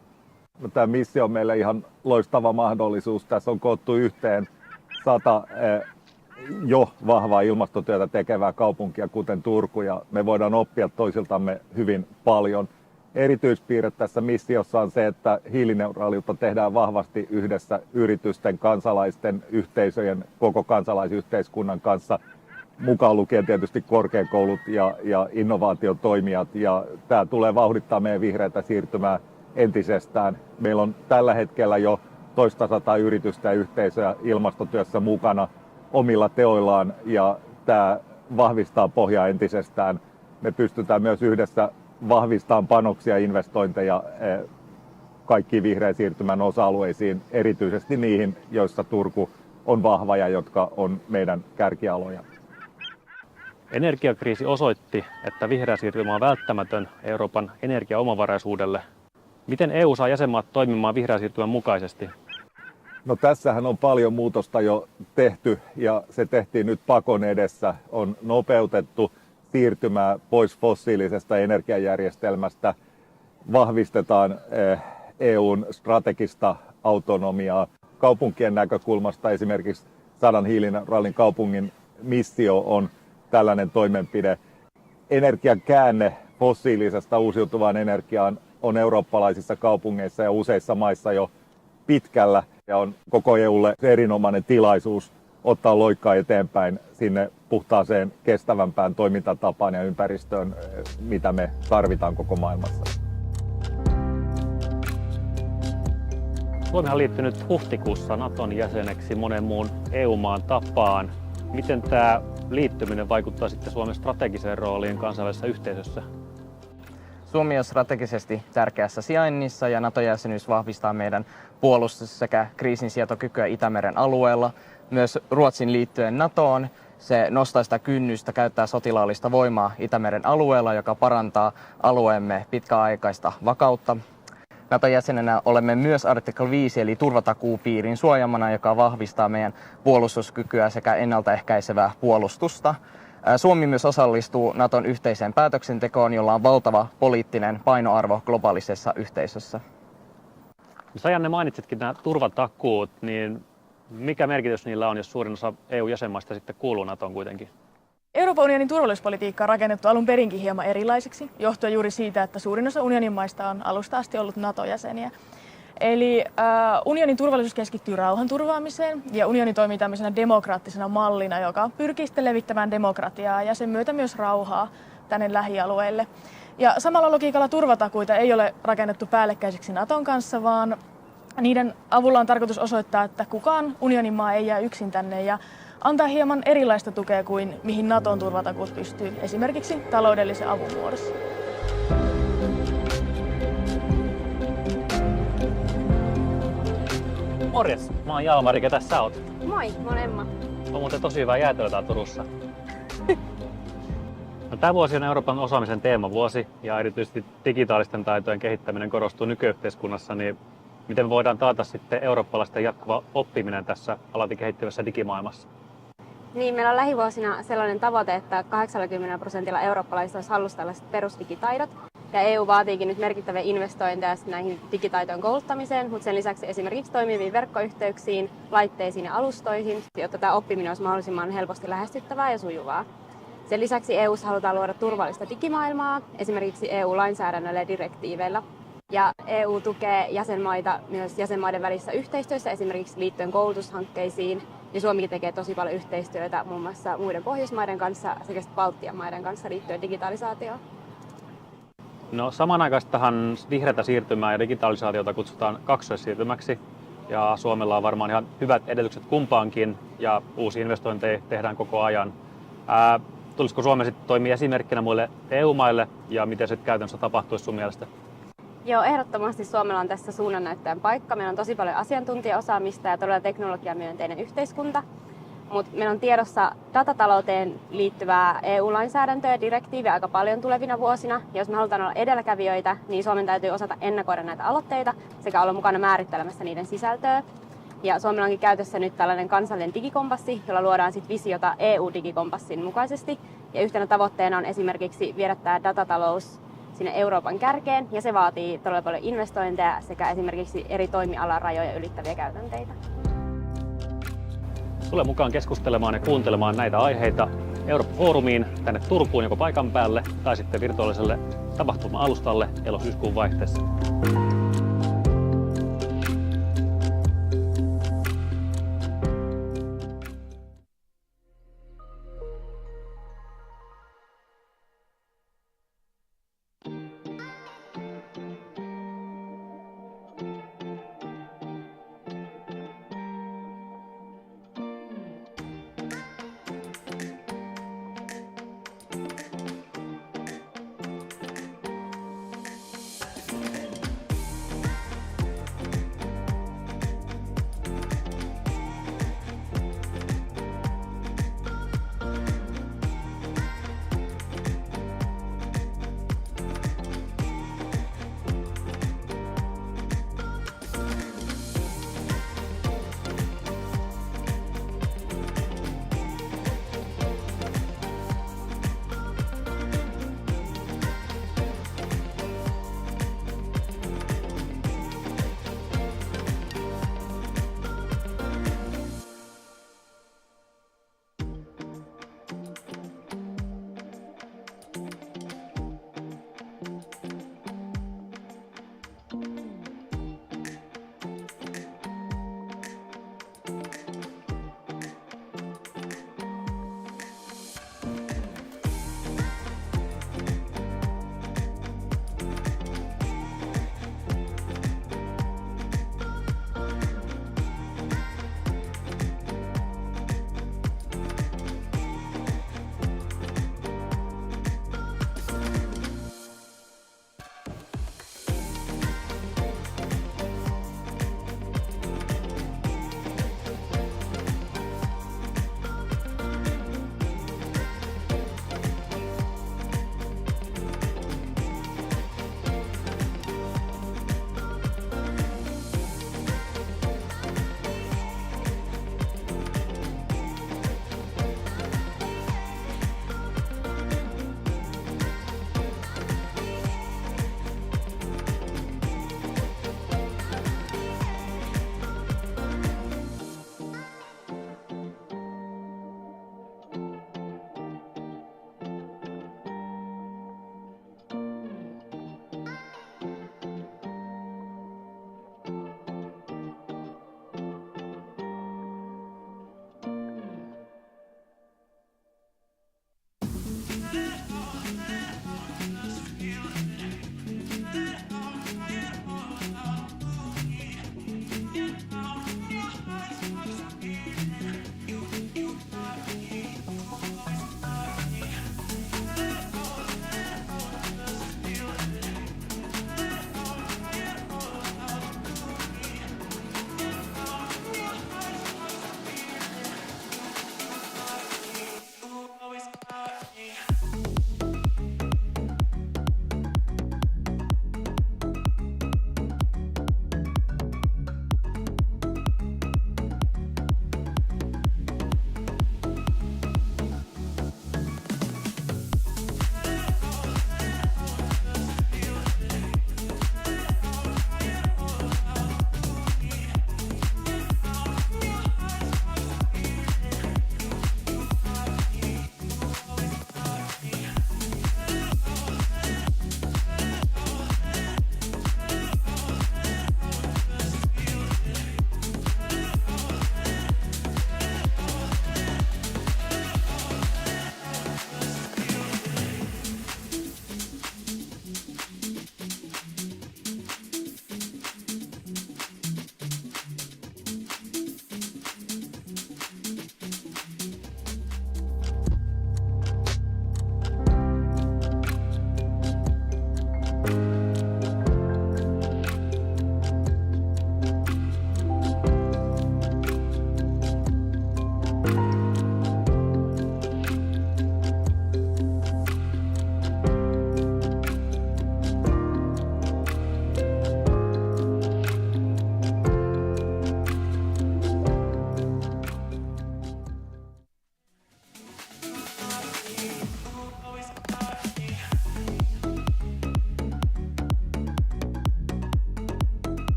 No, tämä missio on meille ihan loistava mahdollisuus. Tässä on koottu yhteen 100 jo vahvaa ilmastotyötä tekevää kaupunkia, kuten Turku, ja me voidaan oppia toisiltamme hyvin paljon. Erityispiirre tässä missiossa on se, että hiilineutraaliutta tehdään vahvasti yhdessä yritysten, kansalaisten, yhteisöjen, koko kansalaisyhteiskunnan kanssa, mukaan lukien tietysti korkeakoulut ja innovaatiotoimijat. Ja tämä tulee vauhdittaa meidän vihreätä siirtymää entisestään. Meillä on tällä hetkellä jo toista 100 yritystä ja yhteisöjä ilmastotyössä mukana omilla teoillaan, ja tämä vahvistaa pohjaa entisestään. Me pystytään myös yhdessä vahvistamaan panoksia ja investointeja kaikkiin vihreän siirtymän osa-alueisiin, erityisesti niihin, joissa Turku on vahva ja jotka on meidän kärkialoja. Energiakriisi osoitti, että vihreä siirtymä on välttämätön Euroopan energiaomavaraisuudelle. Miten EU saa jäsenmaat toimimaan vihreän siirtymän mukaisesti? No, tässähän on paljon muutosta jo tehty, ja se tehtiin nyt pakon edessä. On nopeutettu siirtymää pois fossiilisesta energiajärjestelmästä, vahvistetaan EUn strategista autonomiaa. Kaupunkien näkökulmasta esimerkiksi 100 hiilineutraalin kaupungin missio on tällainen toimenpide. Energian käänne fossiilisesta uusiutuvaan energiaan on eurooppalaisissa kaupungeissa ja useissa maissa jo pitkällä, ja on koko EUlle erinomainen tilaisuus ottaa loikkaa eteenpäin sinne puhtaaseen, kestävämpään toimintatapaan ja ympäristöön, mitä me tarvitaan koko maailmassa. Suomi on liittynyt huhtikuussa Naton jäseneksi monen muun EU-maan tapaan. Miten tämä liittyminen vaikuttaa sitten Suomen strategiseen rooliin kansainvälisessä yhteisössä? Suomi on strategisesti tärkeässä sijainnissa ja NATO-jäsenyys vahvistaa meidän puolustus- sekä kriisinsietokykyä Itämeren alueella. Myös Ruotsin liittyen NATOon se nostaa sitä kynnystä käyttää sotilaallista voimaa Itämeren alueella, joka parantaa alueemme pitkäaikaista vakautta. NATO-jäsenenä olemme myös artikla 5 eli turvatakuupiirin suojamana, joka vahvistaa meidän puolustuskykyä sekä ennaltaehkäisevää puolustusta. Suomi myös osallistuu Naton yhteiseen päätöksentekoon, jolla on valtava poliittinen painoarvo globaalisessa yhteisössä. Sä, Janne, mainitsitkin nämä turvatakuut, niin mikä merkitys niillä on, jos suurin osa EU-jäsenmaista sitten kuuluu NATOon kuitenkin? Euroopan unionin turvallisuuspolitiikka on rakennettu alun perinkin hieman erilaiseksi, johtuen juuri siitä, että suurin osa unionin maista on alusta asti ollut NATO-jäseniä. Eli unionin turvallisuus keskittyy rauhanturvaamiseen ja unioni toimii tämmöisenä demokraattisena mallina, joka pyrkii sitten levittämään demokratiaa ja sen myötä myös rauhaa tänne lähialueille. Ja samalla logiikalla turvatakuita ei ole rakennettu päällekkäiseksi Naton kanssa, vaan niiden avulla on tarkoitus osoittaa, että kukaan unionin maa ei jää yksin tänne ja antaa hieman erilaista tukea kuin mihin Naton turvatakuut pystyy, esimerkiksi taloudellisen avun muodossa. Morjes, mä oon Jalmari, ketä sä oot? Moi, mä oon Emma. On muuten tosi hyvää jäätelöä täällä Turussa. No, tämä vuosi on Euroopan osaamisen teemavuosi ja erityisesti digitaalisten taitojen kehittäminen korostuu nykyyhteiskunnassa, niin miten voidaan taata sitten eurooppalaisten jatkuva oppiminen tässä alati kehittyvässä digimaailmassa? Niin, meillä on lähivuosina sellainen tavoite, että 80% eurooppalaisista olisi hallussa tällaiset perusdigitaidot. Ja EU vaatiikin nyt merkittäviä investointeja näihin digitaitojen kouluttamiseen, mutta sen lisäksi esimerkiksi toimiviin verkkoyhteyksiin, laitteisiin ja alustoihin, jotta tämä oppiminen olisi mahdollisimman helposti lähestyttävää ja sujuvaa. Sen lisäksi EU:ssa halutaan luoda turvallista digimaailmaa, esimerkiksi EU-lainsäädännöllä ja direktiiveillä. Ja EU tukee jäsenmaita myös jäsenmaiden välissä yhteistyössä, esimerkiksi liittyen koulutushankkeisiin. Ja Suomikin tekee tosi paljon yhteistyötä muun muassa muiden Pohjoismaiden kanssa sekä Baltian maiden kanssa liittyen digitalisaatioon. No, samanaikaistahan vihreätä siirtymää ja digitalisaatiota kutsutaan kaksoissiirtymäksi. ja Suomella on varmaan ihan hyvät edellytykset kumpaankin ja uusia investointeja tehdään koko ajan. Tulisiko Suomi sitten toimia esimerkkinä muille EU-maille ja miten se käytännössä tapahtuisi sun mielestä? Joo, ehdottomasti Suomella on tässä suunnannäyttäjän paikka. Meillä on tosi paljon asiantuntijaosaamista ja todella teknologiamyönteinen yhteiskunta. Mutta meillä on tiedossa datatalouteen liittyvää EU-lainsäädäntöä ja direktiiviä aika paljon tulevina vuosina. Ja jos me halutaan olla edelläkävijöitä, niin Suomen täytyy osata ennakoida näitä aloitteita sekä olla mukana määrittelemässä niiden sisältöä. Ja Suomella onkin käytössä nyt tällainen kansallinen digikompassi, jolla luodaan sit visiota EU-digikompassin mukaisesti. Ja yhtenä tavoitteena on esimerkiksi viedä tämä datatalous sinne Euroopan kärkeen, ja se vaatii todella paljon investointeja sekä esimerkiksi eri toimialan rajoja ylittäviä käytänteitä. Tule mukaan keskustelemaan ja kuuntelemaan näitä aiheita Eurooppa-foorumiin tänne Turkuun joko paikan päälle tai sitten virtuaaliselle tapahtuma-alustalle elo-syyskuun vaihteessa.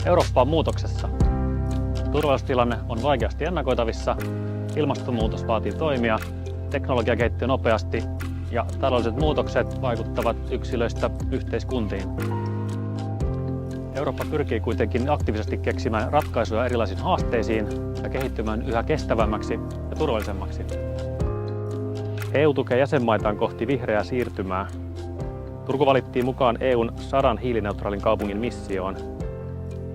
Eurooppa on muutoksessa. Turvallisuustilanne on vaikeasti ennakoitavissa, ilmastonmuutos vaatii toimia, teknologia kehittyy nopeasti ja taloudelliset muutokset vaikuttavat yksilöistä yhteiskuntiin. Eurooppa pyrkii kuitenkin aktiivisesti keksimään ratkaisuja erilaisiin haasteisiin ja kehittymään yhä kestävämmäksi ja turvallisemmaksi. EU tukee jäsenmaitaan kohti vihreää siirtymää. Turku valittiin mukaan EUn 100 hiilineutraalin kaupungin missioon.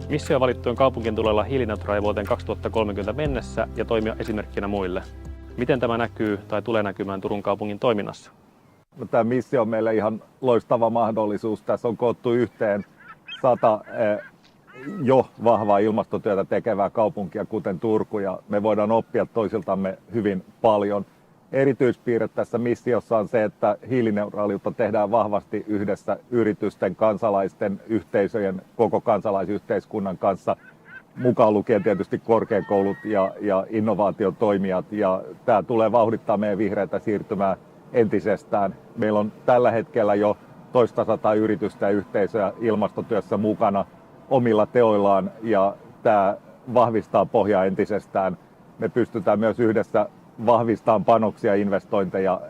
Missio valittujen kaupunkien tulee olla hiilineutraali vuoteen 2030 mennessä ja toimia esimerkkinä muille. Miten tämä näkyy tai tulee näkymään Turun kaupungin toiminnassa? No, tämä missio on meille ihan loistava mahdollisuus. Tässä on koottu yhteen 100 jo vahvaa ilmastotyötä tekevää kaupunkia, kuten Turku, ja me voidaan oppia toisiltamme hyvin paljon. Erityispiirre tässä missiossa on se, että hiilineutraaliutta tehdään vahvasti yhdessä yritysten, kansalaisten, yhteisöjen, koko kansalaisyhteiskunnan kanssa, mukaan lukien tietysti korkeakoulut ja innovaatiotoimijat. Ja tämä tulee vauhdittaa meidän vihreätä siirtymää entisestään. Meillä on tällä hetkellä jo toista 100 yritystä ja yhteisöä ilmastotyössä mukana omilla teoillaan, ja tämä vahvistaa pohjaa entisestään. Me pystytään myös yhdessä vahvistamaan panoksia ja investointeja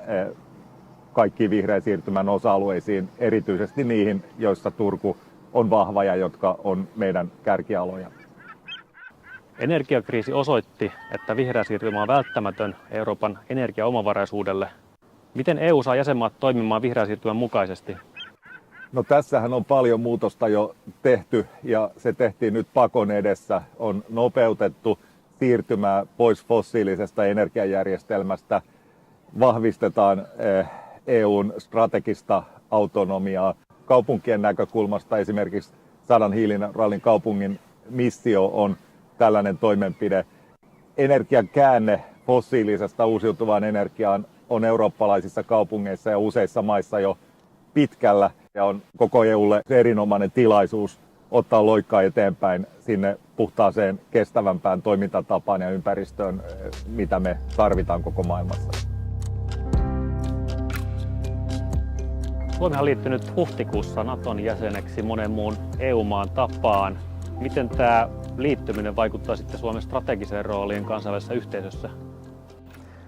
kaikkiin vihreän siirtymän osa-alueisiin, erityisesti niihin, joissa Turku on vahva ja jotka on meidän kärkialoja. Energiakriisi osoitti, että vihreä siirtymä on välttämätön Euroopan energiaomavaraisuudelle. Miten EU saa jäsenmaat toimimaan vihreän siirtymän mukaisesti? No, tässähän on paljon muutosta jo tehty, ja se tehtiin nyt pakon edessä. On nopeutettu siirtymää pois fossiilisesta energiajärjestelmästä, vahvistetaan EUn strategista autonomiaa. Kaupunkien näkökulmasta esimerkiksi 100 hiilineutraalin kaupungin missio on tällainen toimenpide. Energian käänne fossiilisesta uusiutuvaan energiaan on eurooppalaisissa kaupungeissa ja useissa maissa jo pitkällä, ja on koko EUlle erinomainen tilaisuus ottaa loikkaa eteenpäin sinne puhtaaseen, kestävämpään toimintatapaan ja ympäristöön, mitä me tarvitaan koko maailmassa. Suomi on liittynyt huhtikuussa Naton jäseneksi monen muun EU-maan tapaan. Miten tämä liittyminen vaikuttaa sitten Suomen strategiseen rooliin kansainvälisessä yhteisössä?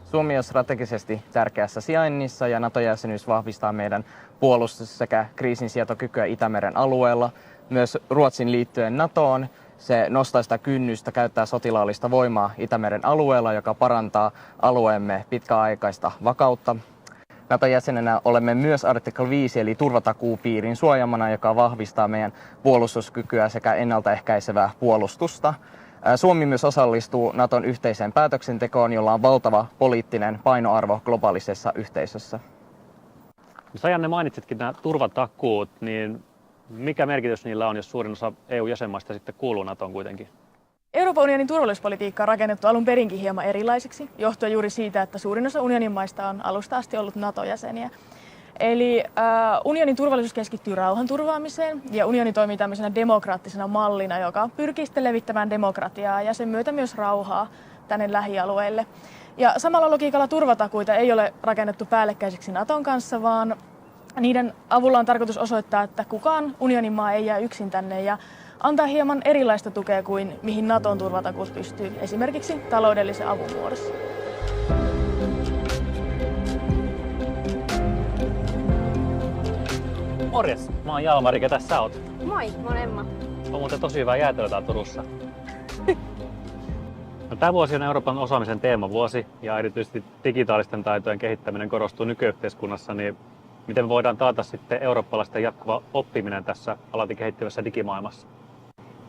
Suomi on strategisesti tärkeässä sijainnissa ja NATO-jäsenyys vahvistaa meidän puolustus- sekä kriisinsietokykyä Itämeren alueella. Myös Ruotsin liittyen NATOon se nostaa sitä kynnystä käyttää sotilaallista voimaa Itämeren alueella, joka parantaa alueemme pitkäaikaista vakautta. NATO-jäsenenä olemme myös artikla 5 eli turvatakuupiirin suojamana, joka vahvistaa meidän puolustuskykyä sekä ennaltaehkäisevää puolustusta. Suomi myös osallistuu Naton yhteiseen päätöksentekoon, jolla on valtava poliittinen painoarvo globaalisessa yhteisössä. Sajanne mainitsitkin nämä turvatakuut, niin mikä merkitys niillä on, jos suurin osa EU-jäsenmaista sitten kuuluu NATOon kuitenkin? Euroopan unionin turvallisuuspolitiikka on rakennettu alun perinkin hieman erilaiseksi, johtuen juuri siitä, että suurin osa unionin maista on alusta asti ollut NATO-jäseniä. Eli unionin turvallisuus keskittyy rauhanturvaamiseen ja unioni toimii tämmöisenä demokraattisena mallina, joka pyrkii sitten levittämään demokratiaa ja sen myötä myös rauhaa tänne lähialueille. Ja samalla logiikalla turvatakuita ei ole rakennettu päällekkäiseksi Naton kanssa, vaan niiden avulla on tarkoitus osoittaa, että kukaan unionin maa ei jää yksin tänne ja antaa hieman erilaista tukea kuin mihin Naton turvatakuut pystyy, esimerkiksi taloudellisen avun muodossa. Morjes, mä oon Jalmari, ketä sä oot? Moi, mä oon Emma. On muuten tosi hyvää jäätelöä täällä Turussa. No, tämä vuosi on Euroopan osaamisen teemavuosi ja erityisesti digitaalisten taitojen kehittäminen korostuu nykyyhteiskunnassa, niin miten me voidaan taata sitten eurooppalaisten jatkuva oppiminen tässä alati kehittyvässä digimaailmassa?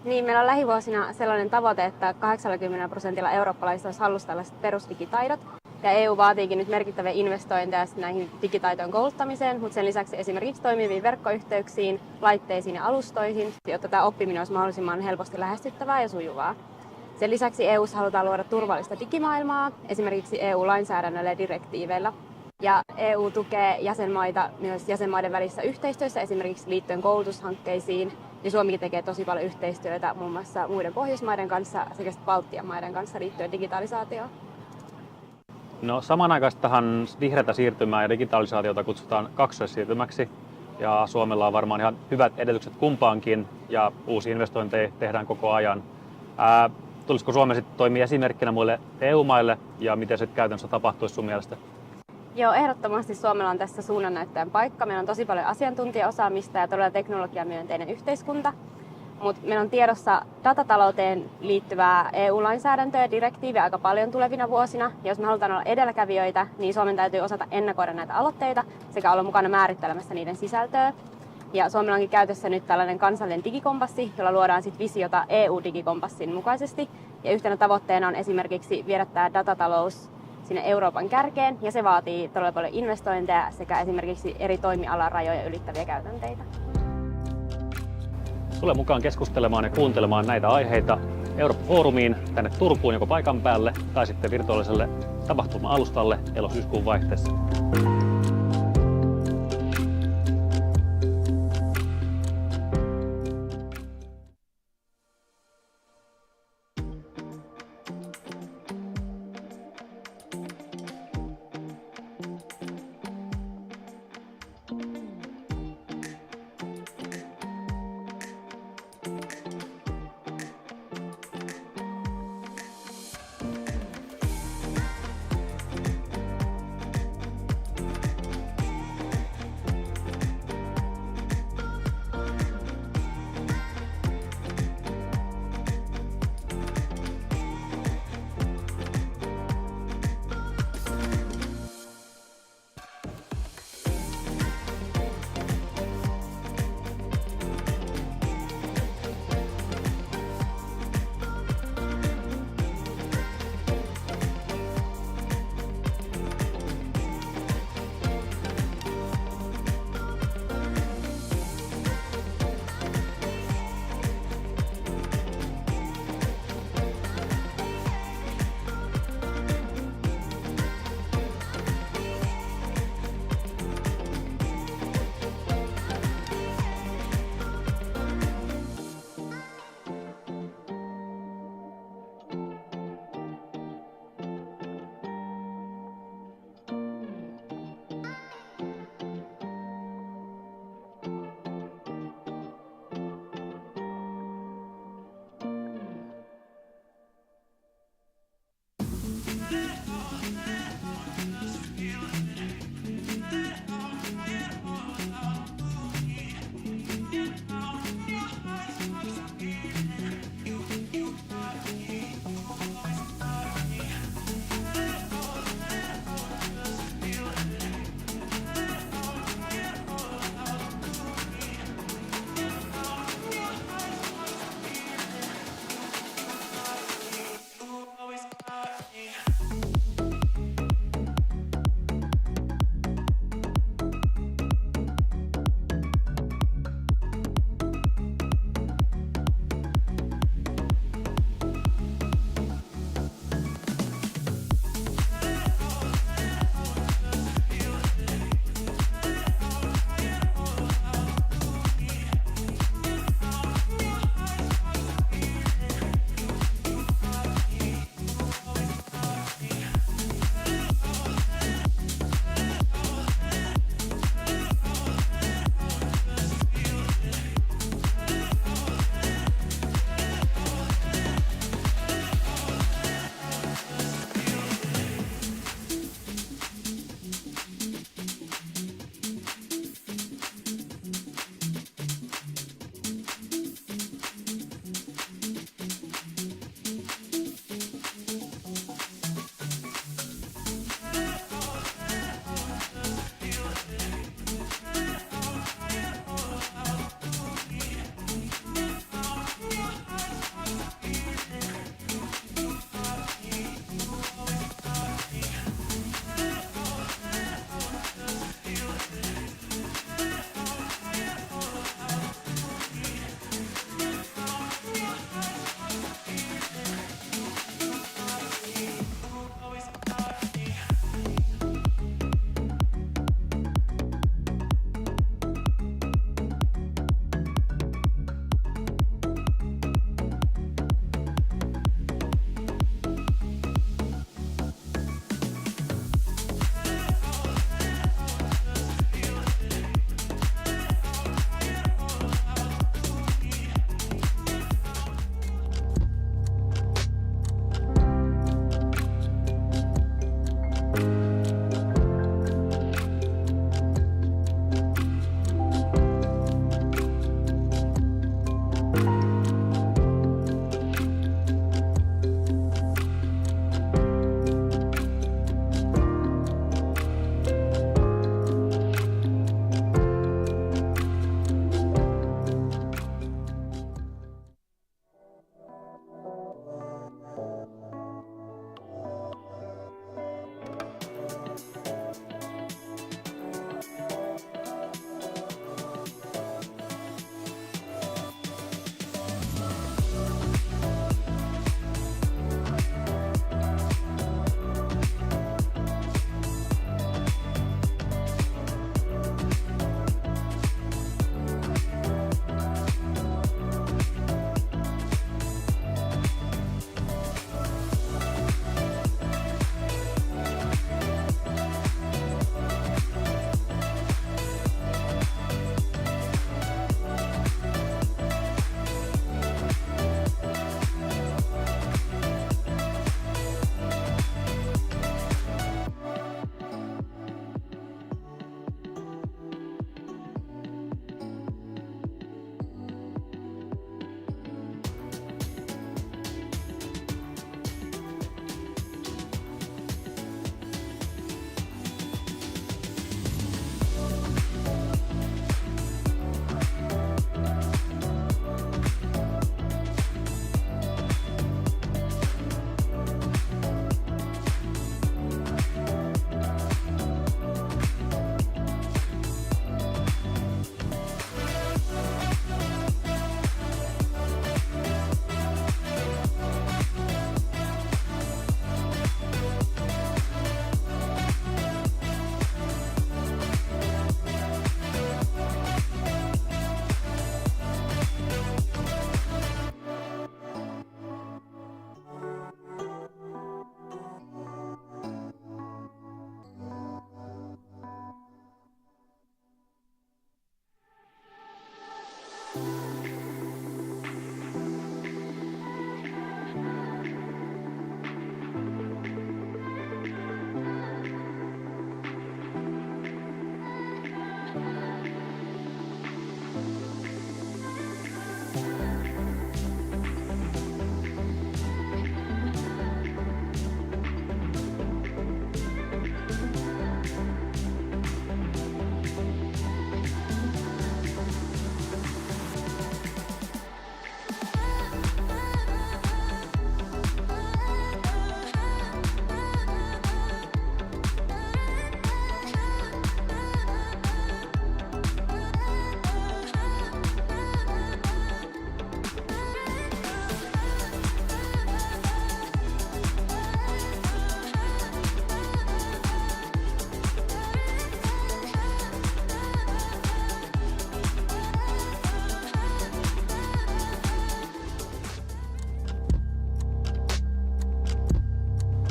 Niin, meillä on lähivuosina sellainen tavoite, että 80% eurooppalaisista olisi hallussa tällaiset perusdigitaidot. Ja EU vaatiikin nyt merkittäviä investointeja näihin digitaitojen kouluttamiseen, mutta sen lisäksi esimerkiksi toimiviin verkkoyhteyksiin, laitteisiin ja alustoihin, jotta tämä oppiminen olisi mahdollisimman helposti lähestyttävää ja sujuvaa. Sen lisäksi EU:ssa halutaan luoda turvallista digimaailmaa, esimerkiksi EU-lainsäädännöllä ja direktiiveillä. Ja EU tukee jäsenmaita myös jäsenmaiden välissä yhteistyössä, esimerkiksi liittyen koulutushankkeisiin. Ja Suomikin tekee tosi paljon yhteistyötä muun muassa muiden Pohjoismaiden kanssa sekä Baltian maiden kanssa liittyen digitalisaatioon. No, samanaikaistahan vihreätä siirtymää ja digitalisaatiota kutsutaan kaksoissiirtymäksi. ja Suomella on varmaan ihan hyvät edellytykset kumpaankin ja uusia investointeja tehdään koko ajan. Tulisiko Suomi sitten toimia esimerkkinä muille EU-maille ja miten se käytännössä tapahtuisi sun mielestä? Joo, ehdottomasti Suomella on tässä suunnannäyttäjän paikka. Meillä on tosi paljon asiantuntijaosaamista ja todella teknologiamyönteinen yhteiskunta. Mutta meillä on tiedossa datatalouteen liittyvää EU-lainsäädäntöä ja direktiiviä aika paljon tulevina vuosina. Ja jos me halutaan olla edelläkävijöitä, niin Suomen täytyy osata ennakoida näitä aloitteita sekä olla mukana määrittelemässä niiden sisältöä. Ja Suomella onkin käytössä nyt tällainen kansallinen digikompassi, jolla luodaan sit visiota EU-digikompassin mukaisesti. Ja yhtenä tavoitteena on esimerkiksi viedä tämä datatalous sinne Euroopan kärkeen, ja se vaatii todella paljon investointeja sekä esimerkiksi eri toimialan rajoja ylittäviä käytänteitä. Tule mukaan keskustelemaan ja kuuntelemaan näitä aiheita Eurooppa-foorumiin tänne Turkuun joko paikan päälle tai sitten virtuaaliselle tapahtuma-alustalle elo-syyskuun vaihteessa.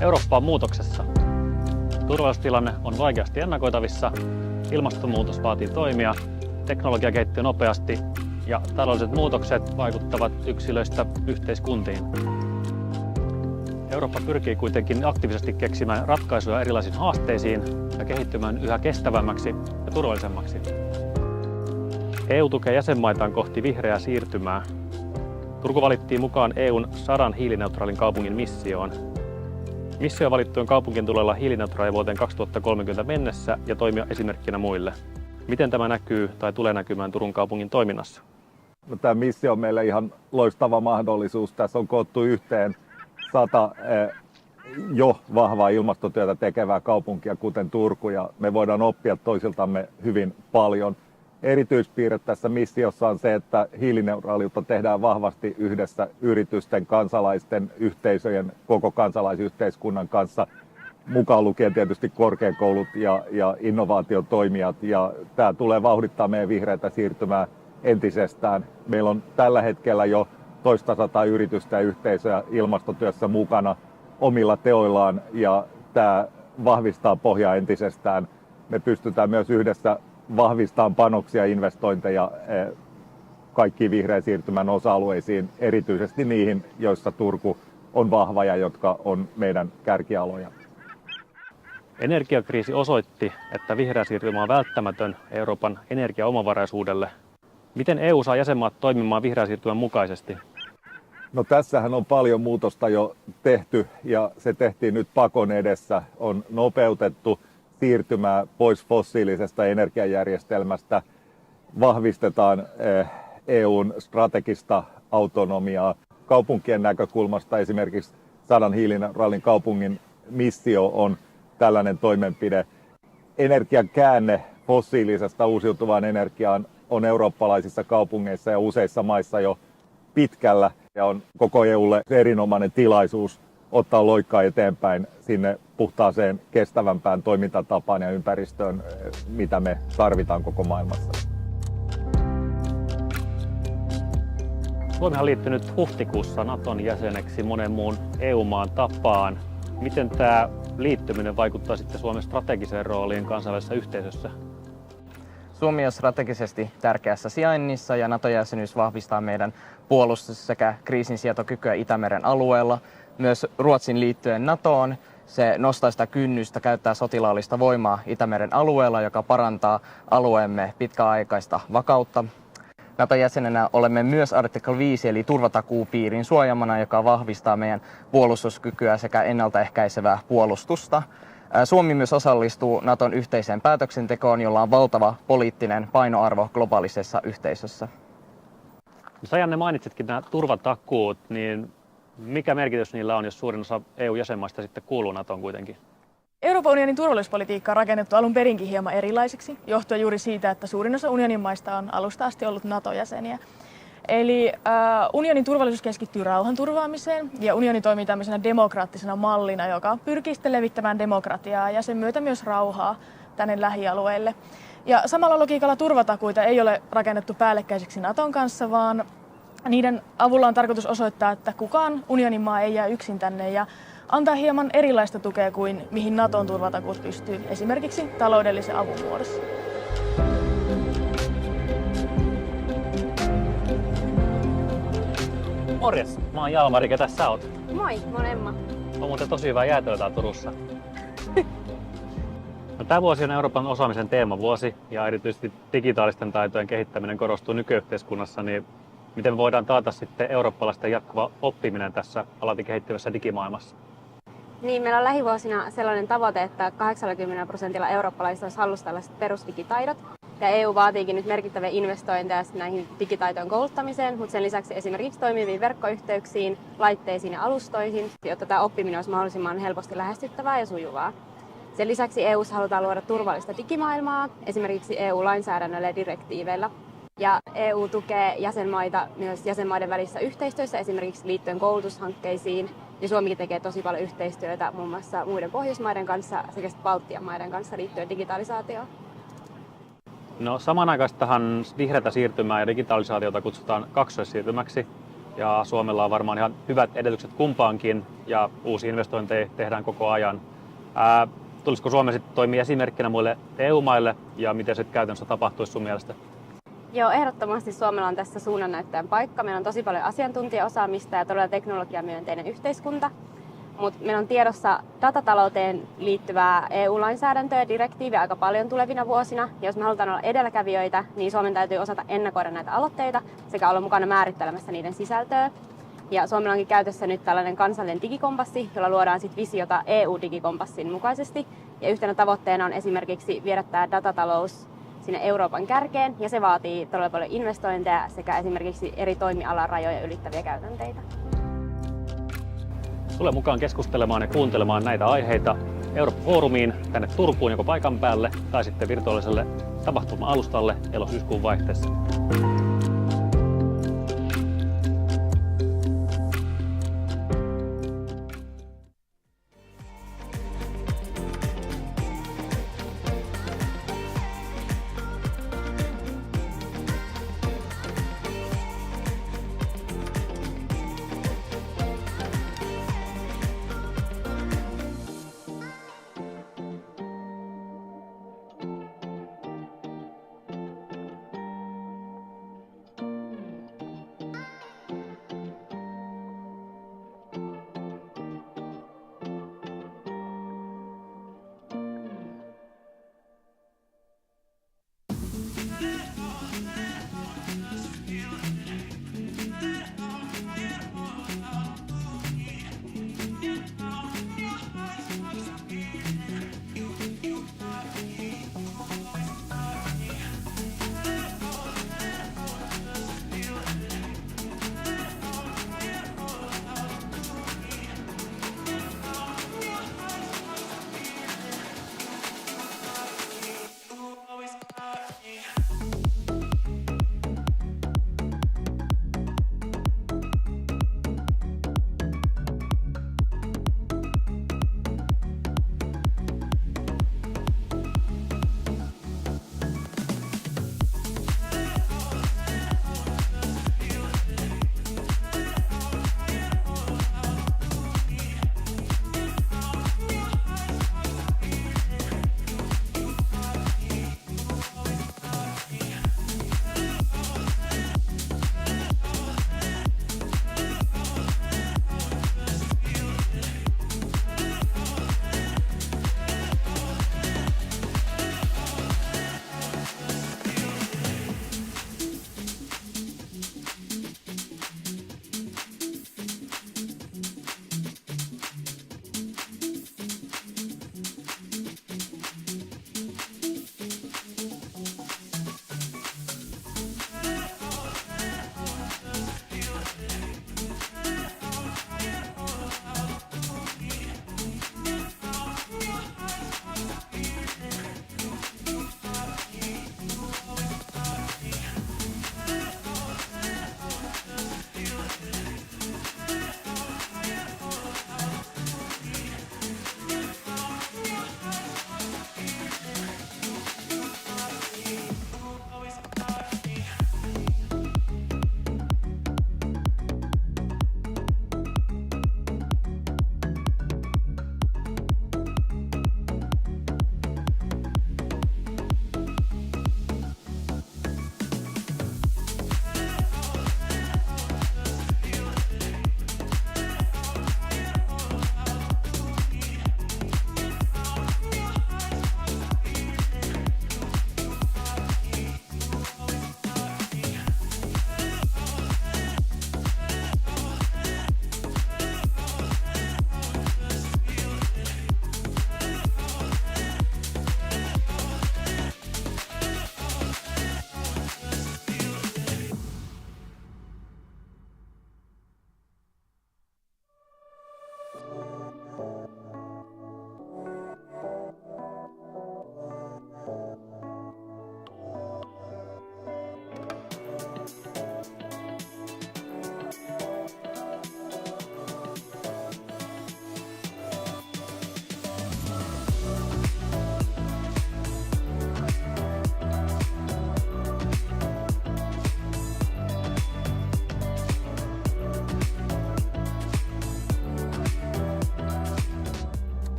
Eurooppa on muutoksessa. Turvallisuustilanne on vaikeasti ennakoitavissa, ilmastonmuutos vaatii toimia, teknologia kehittyy nopeasti ja taloudelliset muutokset vaikuttavat yksilöistä yhteiskuntiin. Eurooppa pyrkii kuitenkin aktiivisesti keksimään ratkaisuja erilaisiin haasteisiin ja kehittymään yhä kestävämmäksi ja turvallisemmaksi. EU tukee jäsenmaitaan kohti vihreää siirtymää. Turku valittiin mukaan EUn 100 hiilineutraalin kaupungin missioon. Missio valittujen kaupunkien tulee olla hiilineutraali vuoteen 2030 mennessä ja toimia esimerkkinä muille. Miten tämä näkyy tai tulee näkymään Turun kaupungin toiminnassa? No, tämä missio on meille ihan loistava mahdollisuus. Tässä on koottu yhteen 100 jo vahvaa ilmastotyötä tekevää kaupunkia, kuten Turku, ja me voidaan oppia toisiltamme hyvin paljon. Erityispiirre tässä missiossa on se, että hiilineutraaliutta tehdään vahvasti yhdessä yritysten, kansalaisten, yhteisöjen, koko kansalaisyhteiskunnan kanssa, mukaan lukien tietysti korkeakoulut ja innovaatiotoimijat. Ja tämä tulee vauhdittaa meidän vihreätä siirtymää entisestään. Meillä on tällä hetkellä jo toista 100 yritystä ja yhteisöjä ilmastotyössä mukana omilla teoillaan, ja tämä vahvistaa pohjaa entisestään. Me pystytään myös yhdessä vahvistamaan panoksia ja investointeja kaikkiin vihreän siirtymän osa-alueisiin, erityisesti niihin, joissa Turku on vahva ja jotka on meidän kärkialoja. Energiakriisi osoitti, että vihreä siirtymä on välttämätön Euroopan energiaomavaraisuudelle. Miten EU saa jäsenmaat toimimaan vihreän siirtymän mukaisesti? No, tässähän on paljon muutosta jo tehty, ja se tehtiin nyt pakon edessä. On nopeutettu siirtymää pois fossiilisesta energiajärjestelmästä, vahvistetaan EUn strategista autonomiaa. Kaupunkien näkökulmasta esimerkiksi 100 hiilineutraalin kaupungin missio on tällainen toimenpide. Energian käänne fossiilisesta uusiutuvaan energiaan on eurooppalaisissa kaupungeissa ja useissa maissa jo pitkällä, ja on koko EUlle erinomainen tilaisuus ottaa loikkaa eteenpäin sinne puhtaaseen, kestävämpään toimintatapaan ja ympäristöön, mitä me tarvitaan koko maailmassa. Suomi on liittynyt huhtikuussa Naton jäseneksi monen muun EU-maan tapaan. Miten tämä liittyminen vaikuttaa sitten Suomen strategiseen rooliin kansainvälisessä yhteisössä? Suomi on strategisesti tärkeässä sijainnissa ja NATO-jäsenyys vahvistaa meidän puolustus- sekä kriisinsietokykyä Itämeren alueella. Myös Ruotsin liittyen NATOon se nostaa sitä kynnystä käyttää sotilaallista voimaa Itämeren alueella, joka parantaa alueemme pitkäaikaista vakautta. NATO-jäsenenä olemme myös artikla 5 eli turvatakuupiirin suojamana, joka vahvistaa meidän puolustuskykyä sekä ennaltaehkäisevää puolustusta. Suomi myös osallistuu Naton yhteiseen päätöksentekoon, jolla on valtava poliittinen painoarvo globaalisessa yhteisössä. Janne, mainitsitkin nämä turvatakuut, niin mikä merkitys niillä on, jos suurin osa EU-jäsenmaista sitten kuuluu NATOon kuitenkin? Euroopan unionin turvallisuuspolitiikka on rakennettu alun perinkin hieman erilaiseksi, johtuen juuri siitä, että suurin osa unionin maista on alusta asti ollut NATO-jäseniä. Eli unionin turvallisuus keskittyy rauhanturvaamiseen ja unioni toimii tämmöisenä demokraattisena mallina, joka pyrkii sitten levittämään demokratiaa ja sen myötä myös rauhaa tänne lähialueille. Ja samalla logiikalla turvatakuita ei ole rakennettu päällekkäiseksi Naton kanssa, vaan niiden avulla on tarkoitus osoittaa, että kukaan unionin maa ei jää yksin tänne ja antaa hieman erilaista tukea kuin mihin Naton turvatakuut pystyy, esimerkiksi taloudellisen avun muodossa. Morjes, mä oon Jalmari, ketä sä oot? Moi, mä oon Emma. On muuten tosi hyvää jäätelöä täällä Turussa. No, tämä vuosi on Euroopan osaamisen teemavuosi ja erityisesti digitaalisten taitojen kehittäminen korostuu nykyyhteiskunnassa, niin miten me voidaan taata sitten eurooppalaisten jatkuva oppiminen tässä alati kehittyvässä digimaailmassa? Niin, meillä on lähivuosina sellainen tavoite, että 80% eurooppalaisista olisi hallussa tällaiset perusdigitaidot. Ja EU vaatiikin nyt merkittäviä investointeja näihin digitaitojen kouluttamiseen, mutta sen lisäksi esimerkiksi toimiviin verkkoyhteyksiin, laitteisiin ja alustoihin, jotta tämä oppiminen olisi mahdollisimman helposti lähestyttävää ja sujuvaa. Sen lisäksi EU:ssa halutaan luoda turvallista digimaailmaa, esimerkiksi EU-lainsäädännöllä ja direktiiveillä. Ja EU tukee jäsenmaita myös jäsenmaiden välissä yhteistyössä, esimerkiksi liittyen koulutushankkeisiin. Ja Suomikin tekee tosi paljon yhteistyötä muun muassa muiden Pohjoismaiden kanssa sekä Baltian maiden kanssa liittyen digitalisaatioon. No, samanaikaistahan vihreätä siirtymää ja digitalisaatiota kutsutaan kaksoissiirtymäksi. ja Suomella on varmaan ihan hyvät edellytykset kumpaankin ja uusia investointeja tehdään koko ajan. Tulisiko Suomi sitten toimia esimerkkinä muille EU-maille ja miten se käytännössä tapahtuisi sun mielestä? Joo, ehdottomasti Suomella on tässä suunnannäyttäjän paikka. Meillä on tosi paljon asiantuntijaosaamista ja todella teknologiamyönteinen yhteiskunta. Mutta meillä on tiedossa datatalouteen liittyvää EU-lainsäädäntöä ja direktiiviä aika paljon tulevina vuosina. Ja jos me halutaan olla edelläkävijöitä, niin Suomen täytyy osata ennakoida näitä aloitteita sekä olla mukana määrittelemässä niiden sisältöä. Ja Suomella onkin käytössä nyt tällainen kansallinen digikompassi, jolla luodaan sit visiota EU-digikompassin mukaisesti. Ja yhtenä tavoitteena on esimerkiksi viedä tämä datatalous sinne Euroopan kärkeen, ja se vaatii todella paljon investointeja sekä esimerkiksi eri toimialan rajoja ylittäviä käytänteitä. Tule mukaan keskustelemaan ja kuuntelemaan näitä aiheita Eurooppa-foorumiin tänne Turkuun joko paikan päälle tai sitten virtuaaliselle tapahtuma-alustalle elo-syyskuun vaihteessa.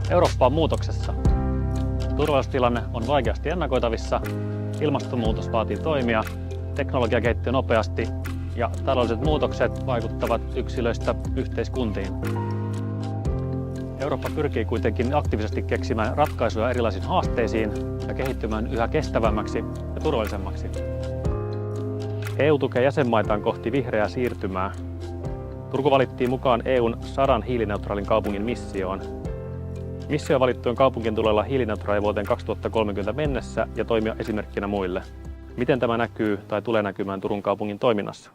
Eurooppa on muutoksessa. Turvallisuustilanne on vaikeasti ennakoitavissa, ilmastonmuutos vaatii toimia, teknologia kehittyy nopeasti ja taloudelliset muutokset vaikuttavat yksilöistä yhteiskuntiin. Eurooppa pyrkii kuitenkin aktiivisesti keksimään ratkaisuja erilaisiin haasteisiin ja kehittymään yhä kestävämmäksi ja turvallisemmaksi. EU tukee jäsenmaitaan kohti vihreää siirtymää. Turku valittiin mukaan EUn 100 hiilineutraalin kaupungin missioon. Mission valittujen kaupunkien tulee olla hiilineutraali vuoteen 2030 mennessä ja toimia esimerkkinä muille. Miten tämä näkyy tai tulee näkymään Turun kaupungin toiminnassa?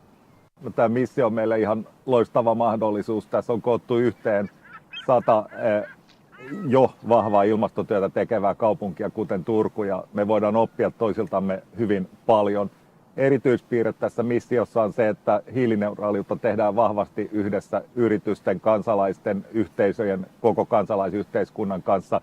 No, tämä missio on meille ihan loistava mahdollisuus. Tässä on koottu yhteen 100 jo vahvaa ilmastotyötä tekevää kaupunkia, kuten Turku, ja me voidaan oppia toisiltamme hyvin paljon. Erityispiirre tässä missiossa on se, että hiilineutraaliutta tehdään vahvasti yhdessä yritysten, kansalaisten, yhteisöjen, koko kansalaisyhteiskunnan kanssa,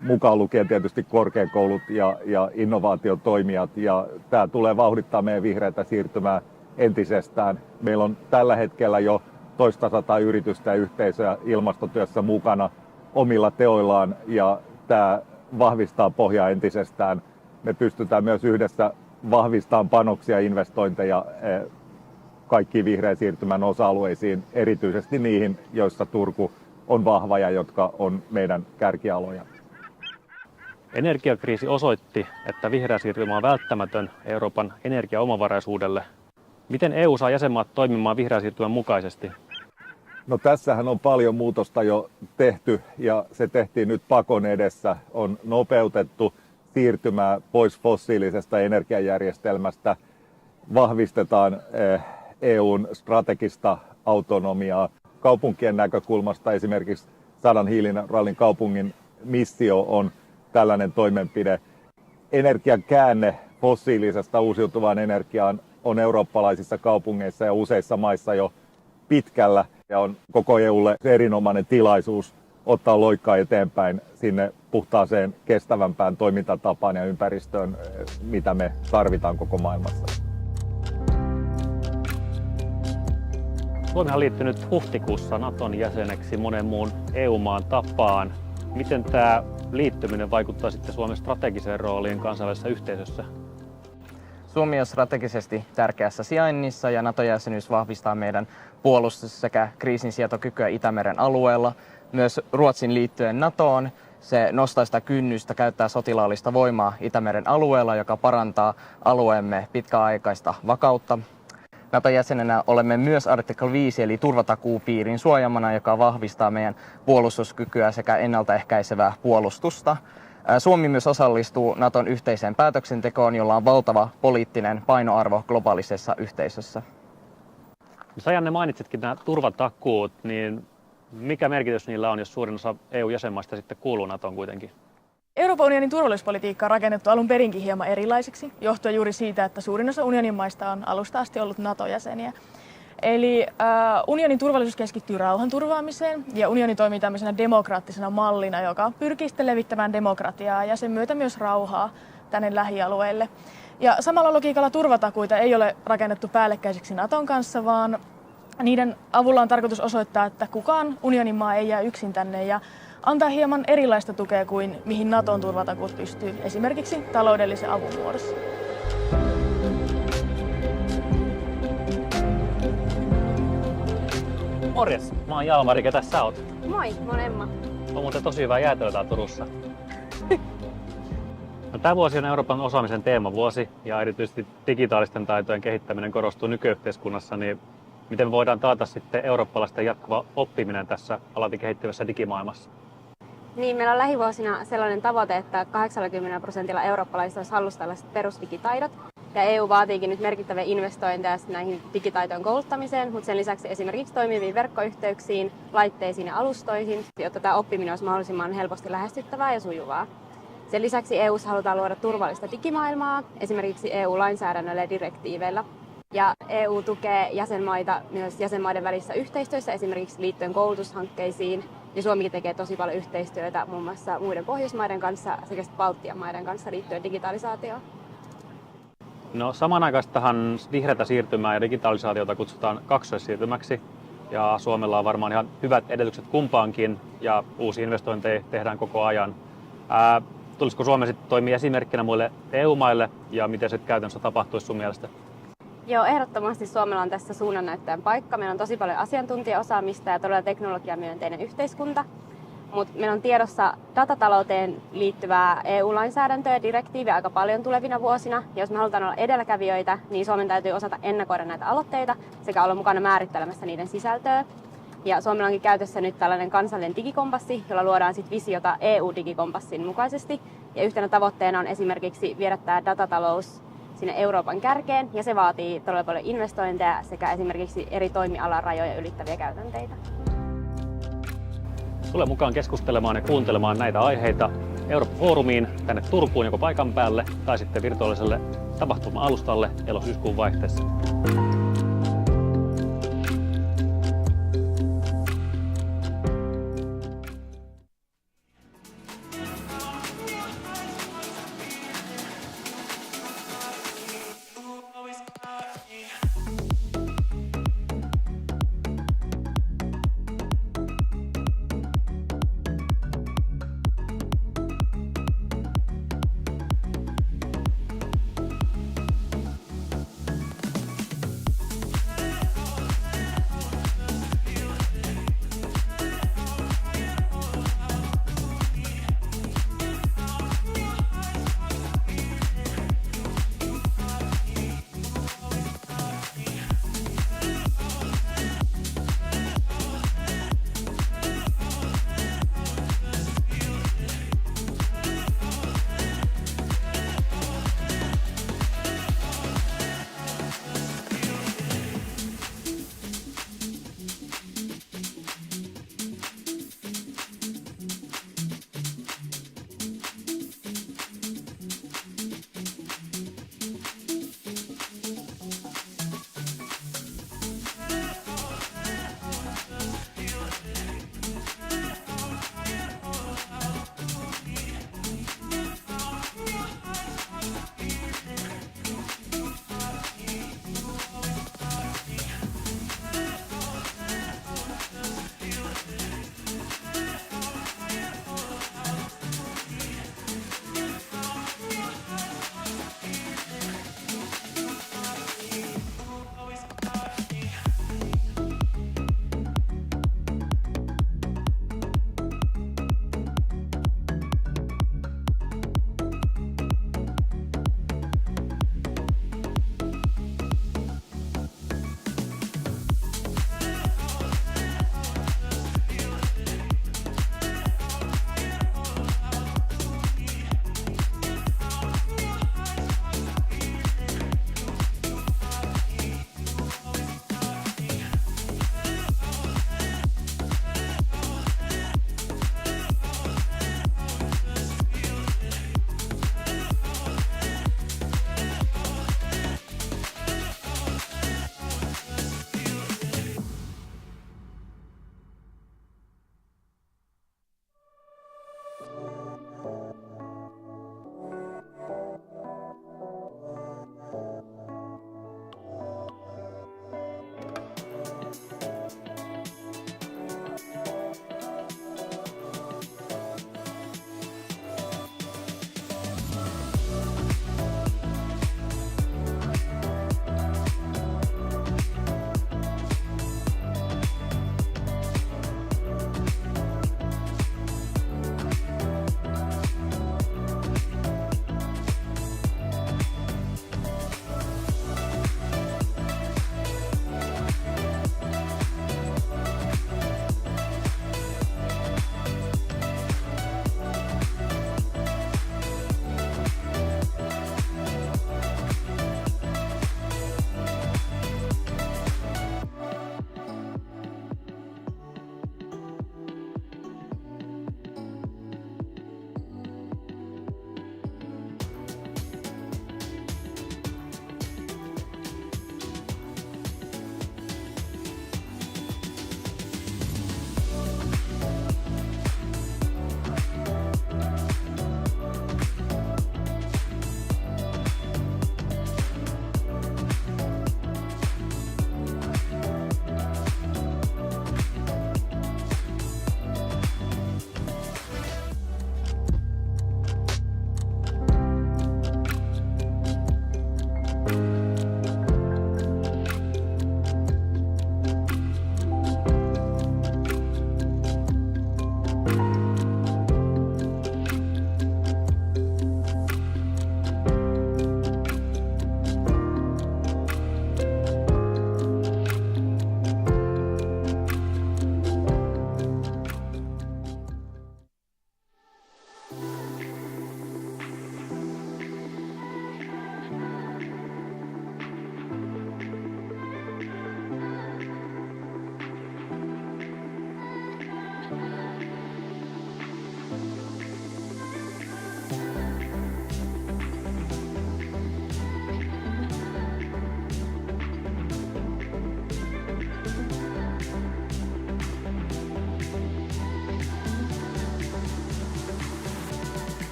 mukaan lukien tietysti korkeakoulut ja innovaatiotoimijat. Ja tämä tulee vauhdittaa meidän vihreätä siirtymää entisestään. Meillä on tällä hetkellä jo toista 100 yritystä ja yhteisöä ilmastotyössä mukana omilla teoillaan, ja tämä vahvistaa pohjaa entisestään. Me pystytään myös yhdessä vahvistamaan panoksia ja investointeja kaikkiin vihreän siirtymän osa-alueisiin, erityisesti niihin, joissa Turku on vahva ja jotka on meidän kärkialoja. Energiakriisi osoitti, että vihreä siirtymä on välttämätön Euroopan energiaomavaraisuudelle. Miten EU saa jäsenmaat toimimaan vihreän siirtymän mukaisesti? No, tässähän on paljon muutosta jo tehty, ja se tehtiin nyt pakon edessä. On nopeutettu siirtymää pois fossiilisesta energiajärjestelmästä, vahvistetaan EUn strategista autonomiaa. Kaupunkien näkökulmasta esimerkiksi 100 hiilineutraalin kaupungin missio on tällainen toimenpide. Energian käänne fossiilisesta uusiutuvaan energiaan on eurooppalaisissa kaupungeissa ja useissa maissa jo pitkällä, ja on koko EUlle erinomainen tilaisuus ottaa loikkaa eteenpäin sinne puhtaaseen, kestävämpään toimintatapaan ja ympäristöön, mitä me tarvitaan koko maailmassa. Suomi on liittynyt huhtikuussa Naton jäseneksi monen muun EU-maan tapaan. Miten tämä liittyminen vaikuttaa sitten Suomen strategiseen rooliin kansainvälisessä yhteisössä? Suomi on strategisesti tärkeässä sijainnissa ja NATO-jäsenyys vahvistaa meidän puolustus- sekä kriisinsietokykyä Itämeren alueella. Myös Ruotsin liittyen NATOon se nostaa sitä kynnystä käyttää sotilaallista voimaa Itämeren alueella, joka parantaa alueemme pitkäaikaista vakautta. NATO-jäsenenä olemme myös artikla 5 eli turvatakuupiirin suojamana, joka vahvistaa meidän puolustuskykyä sekä ennaltaehkäisevää puolustusta. Suomi myös osallistuu Naton yhteiseen päätöksentekoon, jolla on valtava poliittinen painoarvo globaalisessa yhteisössä. Sajanne, mainitsitkin nämä turvatakuut, niin mikä merkitys niillä on, jos suurin osa EU-jäsenmaista sitten kuuluu NATOon kuitenkin? Euroopan unionin turvallisuuspolitiikka on rakennettu alun perinkin hieman erilaiseksi, johtuen juuri siitä, että suurin osa unionin maista on alusta asti ollut NATO-jäseniä. Eli unionin turvallisuus keskittyy rauhanturvaamiseen ja unioni toimii tämmöisenä demokraattisena mallina, joka pyrkii sitten levittämään demokratiaa ja sen myötä myös rauhaa tänne lähialueille. Ja samalla logiikalla turvatakuita ei ole rakennettu päällekkäiseksi Naton kanssa, vaan niiden avulla on tarkoitus osoittaa, että kukaan unionin maa ei jää yksin tänne ja antaa hieman erilaista tukea kuin mihin Naton turvatakuut pystyy, esimerkiksi taloudellisen avun muodossa. Morjes, mä oon Jalmari, ketä sä oot? Moi, mä oon Emma. On muuten tosi hyvää jäätelöä täällä Turussa. No, tämä vuosi on Euroopan osaamisen teemavuosi ja erityisesti digitaalisten taitojen kehittäminen korostuu nykyyhteiskunnassa, niin miten me voidaan taata sitten eurooppalaisten jatkuva oppiminen tässä alati kehittyvässä digimaailmassa? Niin, meillä on lähivuosina sellainen tavoite, että 80% eurooppalaisista olisi hallussa tällaiset perusdigitaidot. Ja EU vaatiikin nyt merkittäviä investointeja näihin digitaitojen kouluttamiseen, mutta sen lisäksi esimerkiksi toimiviin verkkoyhteyksiin, laitteisiin ja alustoihin, jotta tämä oppiminen olisi mahdollisimman helposti lähestyttävää ja sujuvaa. Sen lisäksi EU:ssa halutaan luoda turvallista digimaailmaa, esimerkiksi EU-lainsäädännöllä ja direktiiveillä. Ja EU tukee jäsenmaita myös jäsenmaiden välissä yhteistyössä, esimerkiksi liittyen koulutushankkeisiin. Ja Suomikin tekee tosi paljon yhteistyötä muun muassa muiden Pohjoismaiden kanssa sekä Baltian maiden kanssa liittyen digitalisaatioon. No, samanaikaistahan vihreätä siirtymää ja digitalisaatiota kutsutaan kaksoissiirtymäksi. Ja Suomella on varmaan ihan hyvät edellytykset kumpaankin ja uusia investointeja tehdään koko ajan. Tulisiko Suomi sitten toimia esimerkkinä muille EU-maille ja miten se käytännössä tapahtuisi sun mielestä? Joo, ehdottomasti Suomella on tässä suunnannäyttäjän paikka. Meillä on tosi paljon asiantuntijaosaamista ja todella teknologiamyönteinen yhteiskunta. Mutta meillä on tiedossa datatalouteen liittyvää EU-lainsäädäntöä ja direktiiviä aika paljon tulevina vuosina. Ja jos me halutaan olla edelläkävijöitä, niin Suomen täytyy osata ennakoida näitä aloitteita sekä olla mukana määrittelemässä niiden sisältöä. Ja Suomella onkin käytössä nyt tällainen kansallinen digikompassi, jolla luodaan sit visiota EU-digikompassin mukaisesti. Ja yhtenä tavoitteena on esimerkiksi viedä tämä datatalous sinne Euroopan kärkeen, ja se vaatii todella paljon investointeja sekä esimerkiksi eri toimialan rajoja ylittäviä käytänteitä. Tule mukaan keskustelemaan ja kuuntelemaan näitä aiheita Eurooppa-foorumiin tänne Turkuun joko paikan päälle tai sitten virtuaaliselle tapahtuma-alustalle elo-syyskuun vaihteessa.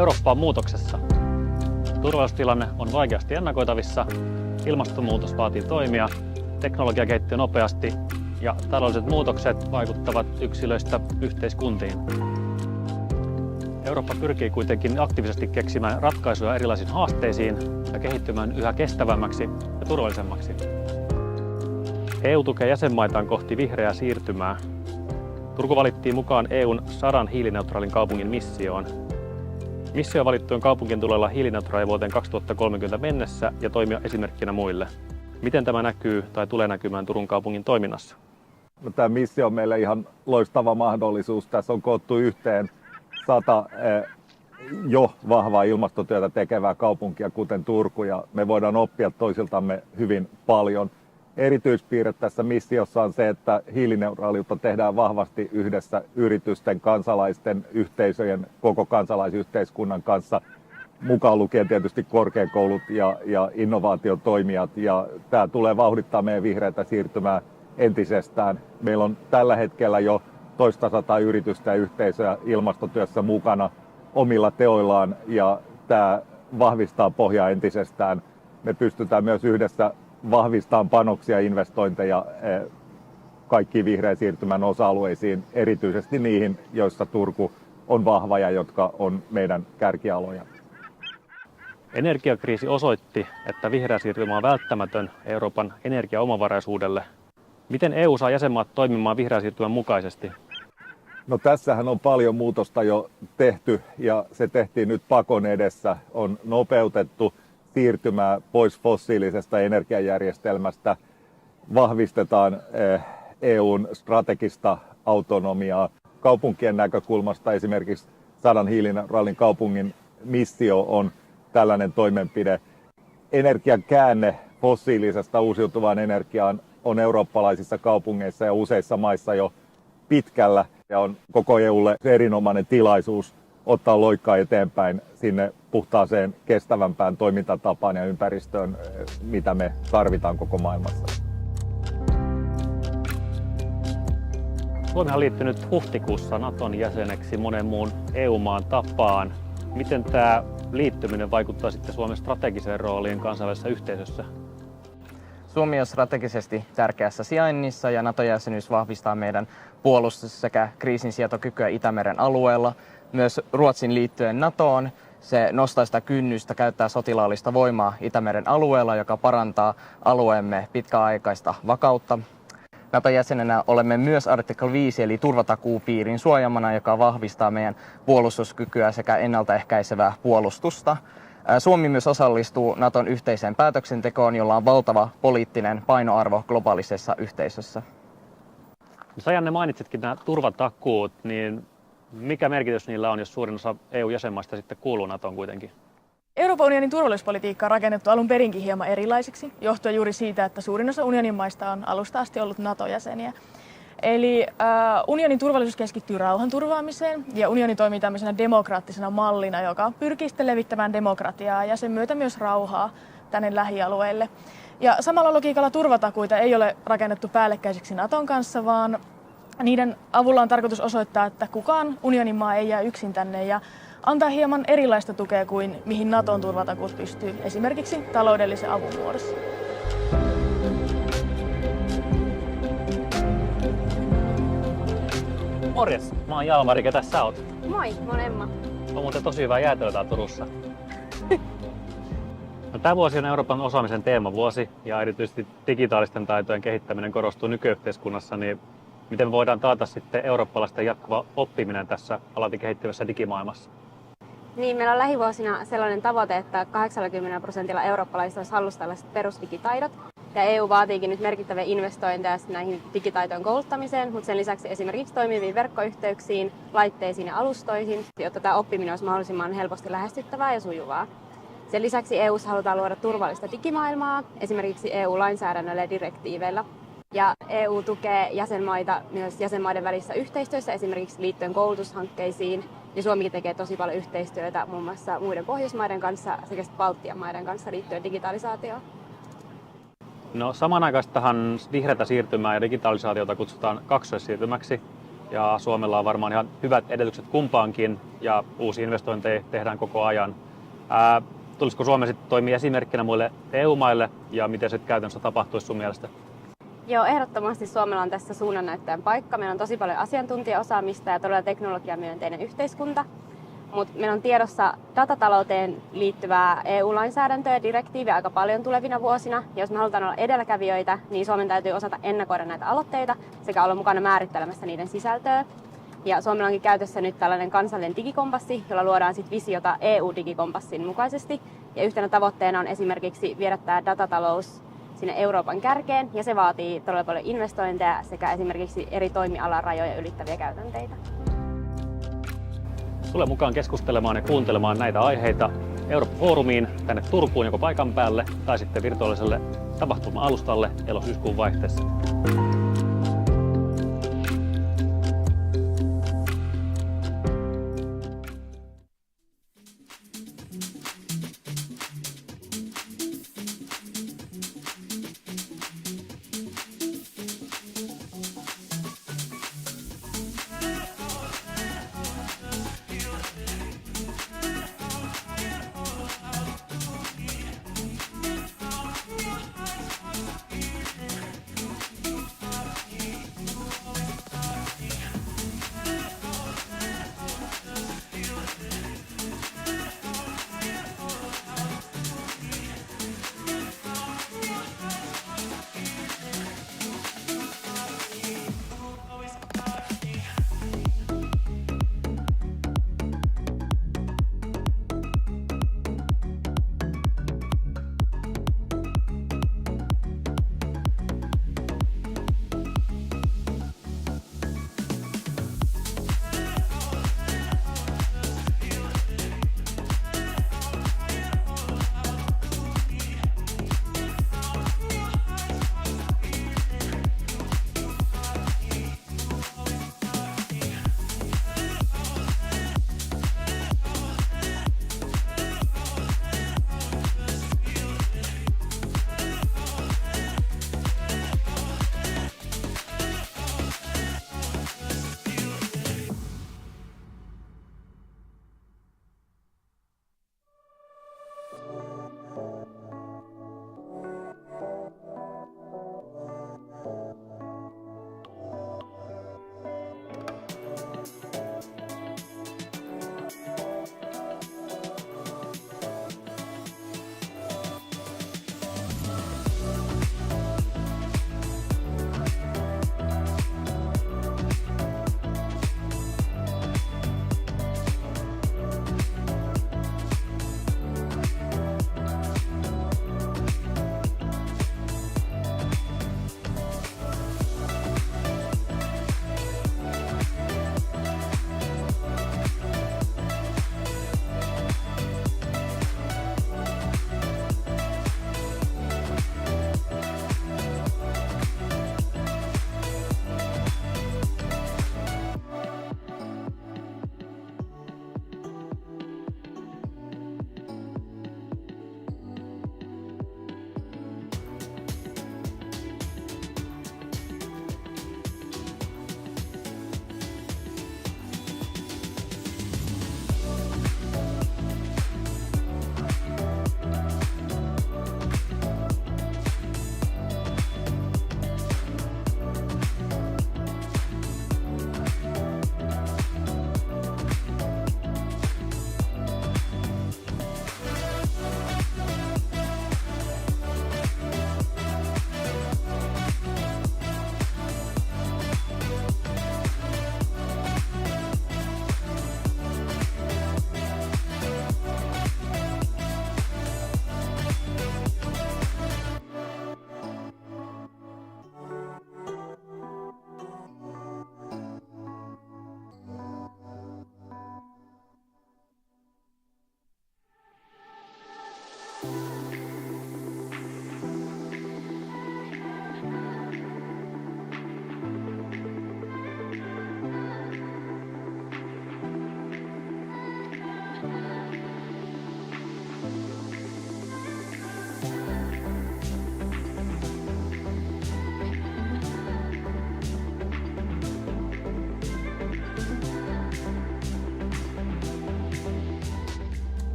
Eurooppa on muutoksessa. Turvallisuustilanne on vaikeasti ennakoitavissa, ilmastonmuutos vaatii toimia, teknologia kehittyy nopeasti ja taloudelliset muutokset vaikuttavat yksilöistä yhteiskuntiin. Eurooppa pyrkii kuitenkin aktiivisesti keksimään ratkaisuja erilaisiin haasteisiin ja kehittymään yhä kestävämmäksi ja turvallisemmaksi. EU tukee jäsenmaitaan kohti vihreää siirtymää. Turku valittiin mukaan EUn 100 hiilineutraalin kaupungin missioon. Mission valittujen kaupunkien tulee olla hiilineutraali vuoteen 2030 mennessä ja toimia esimerkkinä muille. Miten tämä näkyy tai tulee näkymään Turun kaupungin toiminnassa? No, tämä missio on meille ihan loistava mahdollisuus. Tässä on koottu yhteen 100 jo vahvaa ilmastotyötä tekevää kaupunkia, kuten Turku, ja me voidaan oppia toisiltamme hyvin paljon. Erityispiirre tässä missiossa on se, että hiilineutraaliutta tehdään vahvasti yhdessä yritysten, kansalaisten, yhteisöjen, koko kansalaisyhteiskunnan kanssa, mukaan lukien tietysti korkeakoulut ja innovaatiotoimijat. Ja tämä tulee vauhdittaa meidän vihreätä siirtymää entisestään. Meillä on tällä hetkellä jo toista 100 yritystä ja yhteisöä ilmastotyössä mukana omilla teoillaan, ja tämä vahvistaa pohjaa entisestään. Me pystytään myös yhdessä vahvistamaan panoksia ja investointeja kaikkiin vihreän siirtymän osa-alueisiin, erityisesti niihin, joissa Turku on vahva ja jotka on meidän kärkialoja. Energiakriisi osoitti, että vihreä siirtymä on välttämätön Euroopan energiaomavaraisuudelle. Miten EU saa jäsenmaat toimimaan vihreän siirtymän mukaisesti? No, tässähän on paljon muutosta jo tehty, ja se tehtiin nyt pakon edessä. On nopeutettu siirtymää pois fossiilisesta energiajärjestelmästä, vahvistetaan EUn strategista autonomiaa. Kaupunkien näkökulmasta esimerkiksi 100 hiilineutraalin kaupungin missio on tällainen toimenpide. Energian käänne fossiilisesta uusiutuvaan energiaan on eurooppalaisissa kaupungeissa ja useissa maissa jo pitkällä, ja on koko EUlle erinomainen tilaisuus ottaa loikkaa eteenpäin sinne puhtaaseen, kestävämpään toimintatapaan ja ympäristöön, mitä me tarvitaan koko maailmassa. Suomi on liittynyt huhtikuussa Naton jäseneksi monen muun EU-maan tapaan. Miten tämä liittyminen vaikuttaa sitten Suomen strategiseen rooliin kansainvälisessä yhteisössä? Suomi on strategisesti tärkeässä sijainnissa ja NATO-jäsenyys vahvistaa meidän puolustus- sekä kriisinsietokykyä Itämeren alueella. Myös Ruotsin liittyen NATOon se nostaa sitä kynnystä käyttää sotilaallista voimaa Itämeren alueella, joka parantaa alueemme pitkäaikaista vakautta. NATO-jäsenenä olemme myös artikla 5 eli turvatakuupiirin suojamana, joka vahvistaa meidän puolustuskykyä sekä ennaltaehkäisevää puolustusta. Suomi myös osallistuu Naton yhteiseen päätöksentekoon, jolla on valtava poliittinen painoarvo globaalisessa yhteisössä. Sajanne, mainitsitkin nämä turvatakuut, niin mikä merkitys niillä on, jos suurin osa EU-jäsenmaista sitten kuuluu NATOon kuitenkin? Euroopan unionin turvallisuuspolitiikka on rakennettu alun perinkin hieman erilaiseksi, johtuen juuri siitä, että suurin osa unionin maista on alusta asti ollut NATO-jäseniä. Eli unionin turvallisuus keskittyy rauhanturvaamiseen ja unioni toimii tämmöisenä demokraattisena mallina, joka pyrkii sitten levittämään demokratiaa ja sen myötä myös rauhaa tänne lähialueille. Ja samalla logiikalla turvatakuita ei ole rakennettu päällekkäisiksi Naton kanssa, vaan niiden avulla on tarkoitus osoittaa, että kukaan unionin maa ei jää yksin tänne ja antaa hieman erilaista tukea kuin mihin Naton turvatakuut pystyy, esimerkiksi taloudellisen avun muodossa. Morjes, mä oon Jalmari, ketä sä oot? Moi, mä oon Emma. On muuten tosi hyvää jäätelöä täällä Turussa. No, tämä vuosi on Euroopan osaamisen teemavuosi ja erityisesti digitaalisten taitojen kehittäminen korostuu nykyyhteiskunnassa, niin miten me voidaan taata sitten eurooppalaisten jatkuva oppiminen tässä alati kehittyvässä digimaailmassa? Niin, meillä on lähivuosina sellainen tavoite, että 80% eurooppalaisista olisi hallussa tällaiset perusdigitaidot. Ja EU vaatiikin nyt merkittäviä investointeja näihin digitaitojen kouluttamiseen, mutta sen lisäksi esimerkiksi toimiviin verkkoyhteyksiin, laitteisiin ja alustoihin, jotta tämä oppiminen olisi mahdollisimman helposti lähestyttävää ja sujuvaa. Sen lisäksi EU:ssa halutaan luoda turvallista digimaailmaa, esimerkiksi EU-lainsäädännöllä ja direktiiveillä. Ja EU tukee jäsenmaita myös jäsenmaiden välissä yhteistyössä, esimerkiksi liittyen koulutushankkeisiin. Ja Suomikin tekee tosi paljon yhteistyötä muun muassa muiden Pohjoismaiden kanssa sekä Baltian maiden kanssa liittyen digitalisaatioon. No, samanaikaistahan vihreätä siirtymää ja digitalisaatiota kutsutaan kaksoissiirtymäksi. ja Suomella on varmaan ihan hyvät edellytykset kumpaankin ja uusia investointeja tehdään koko ajan. Tulisiko Suomi sitten toimia esimerkkinä muille EU-maille ja miten se käytännössä tapahtuisi sun mielestä? Joo, ehdottomasti Suomella on tässä suunnannäyttäjän paikka. Meillä on tosi paljon asiantuntijaosaamista ja todella teknologiamyönteinen yhteiskunta. Mutta meillä on tiedossa datatalouteen liittyvää EU-lainsäädäntöä ja direktiiviä aika paljon tulevina vuosina. Ja jos me halutaan olla edelläkävijöitä, niin Suomen täytyy osata ennakoida näitä aloitteita sekä olla mukana määrittelemässä niiden sisältöä. Ja Suomella onkin käytössä nyt tällainen kansallinen digikompassi, jolla luodaan sit visiota EU-digikompassin mukaisesti. Ja yhtenä tavoitteena on esimerkiksi viedä tämä datatalous sinne Euroopan kärkeen, ja se vaatii todella paljon investointeja sekä esimerkiksi eri toimialan rajoja ylittäviä käytänteitä. Tule mukaan keskustelemaan ja kuuntelemaan näitä aiheita Eurooppa-foorumiin tänne Turkuun joko paikan päälle tai sitten virtuaaliselle tapahtuma-alustalle elo-syyskuun vaihteessa.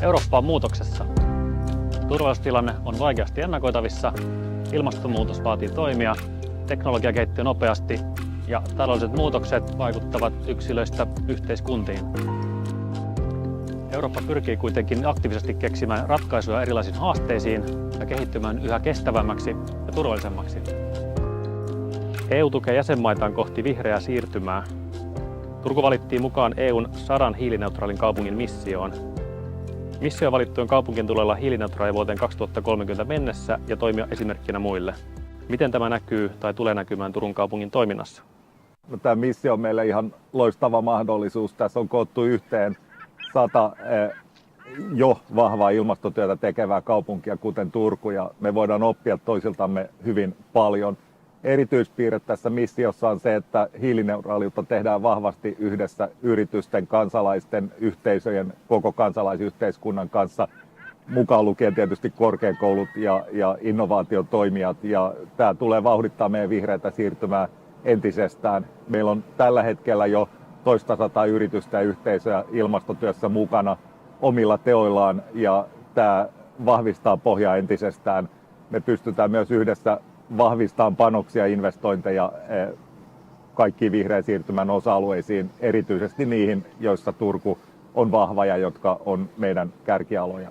Eurooppa on muutoksessa. Turvallisuustilanne on vaikeasti ennakoitavissa, ilmastonmuutos vaatii toimia, teknologia kehittyy nopeasti ja taloudelliset muutokset vaikuttavat yksilöistä yhteiskuntiin. Eurooppa pyrkii kuitenkin aktiivisesti keksimään ratkaisuja erilaisiin haasteisiin ja kehittymään yhä kestävämmäksi ja turvallisemmaksi. EU tukee jäsenmaitaan kohti vihreää siirtymää. Turku valittiin mukaan EUn 100 hiilineutraalin kaupungin missioon. Mission valittujen kaupunkien tulee olla hiilineutraali vuoteen 2030 mennessä ja toimia esimerkkinä muille. Miten tämä näkyy tai tulee näkymään Turun kaupungin toiminnassa? No, tämä missio on meille ihan loistava mahdollisuus. Tässä on koottu yhteen 100 jo vahvaa ilmastotyötä tekevää kaupunkia, kuten Turku, ja me voidaan oppia toisiltamme hyvin paljon. Erityispiirre tässä missiossa on se, että hiilineutraaliutta tehdään vahvasti yhdessä yritysten, kansalaisten, yhteisöjen, koko kansalaisyhteiskunnan kanssa, mukaan lukien tietysti korkeakoulut ja innovaatiotoimijat. Ja tämä tulee vauhdittaa meidän vihreätä siirtymää entisestään. Meillä on tällä hetkellä jo toista 100 yritystä ja yhteisöjä ilmastotyössä mukana omilla teoillaan, ja tämä vahvistaa pohjaa entisestään. Me pystytään myös yhdessä vahvistamaan panoksia ja investointeja kaikkiin vihreän siirtymän osa-alueisiin, erityisesti niihin, joissa Turku on vahva ja jotka on meidän kärkialoja.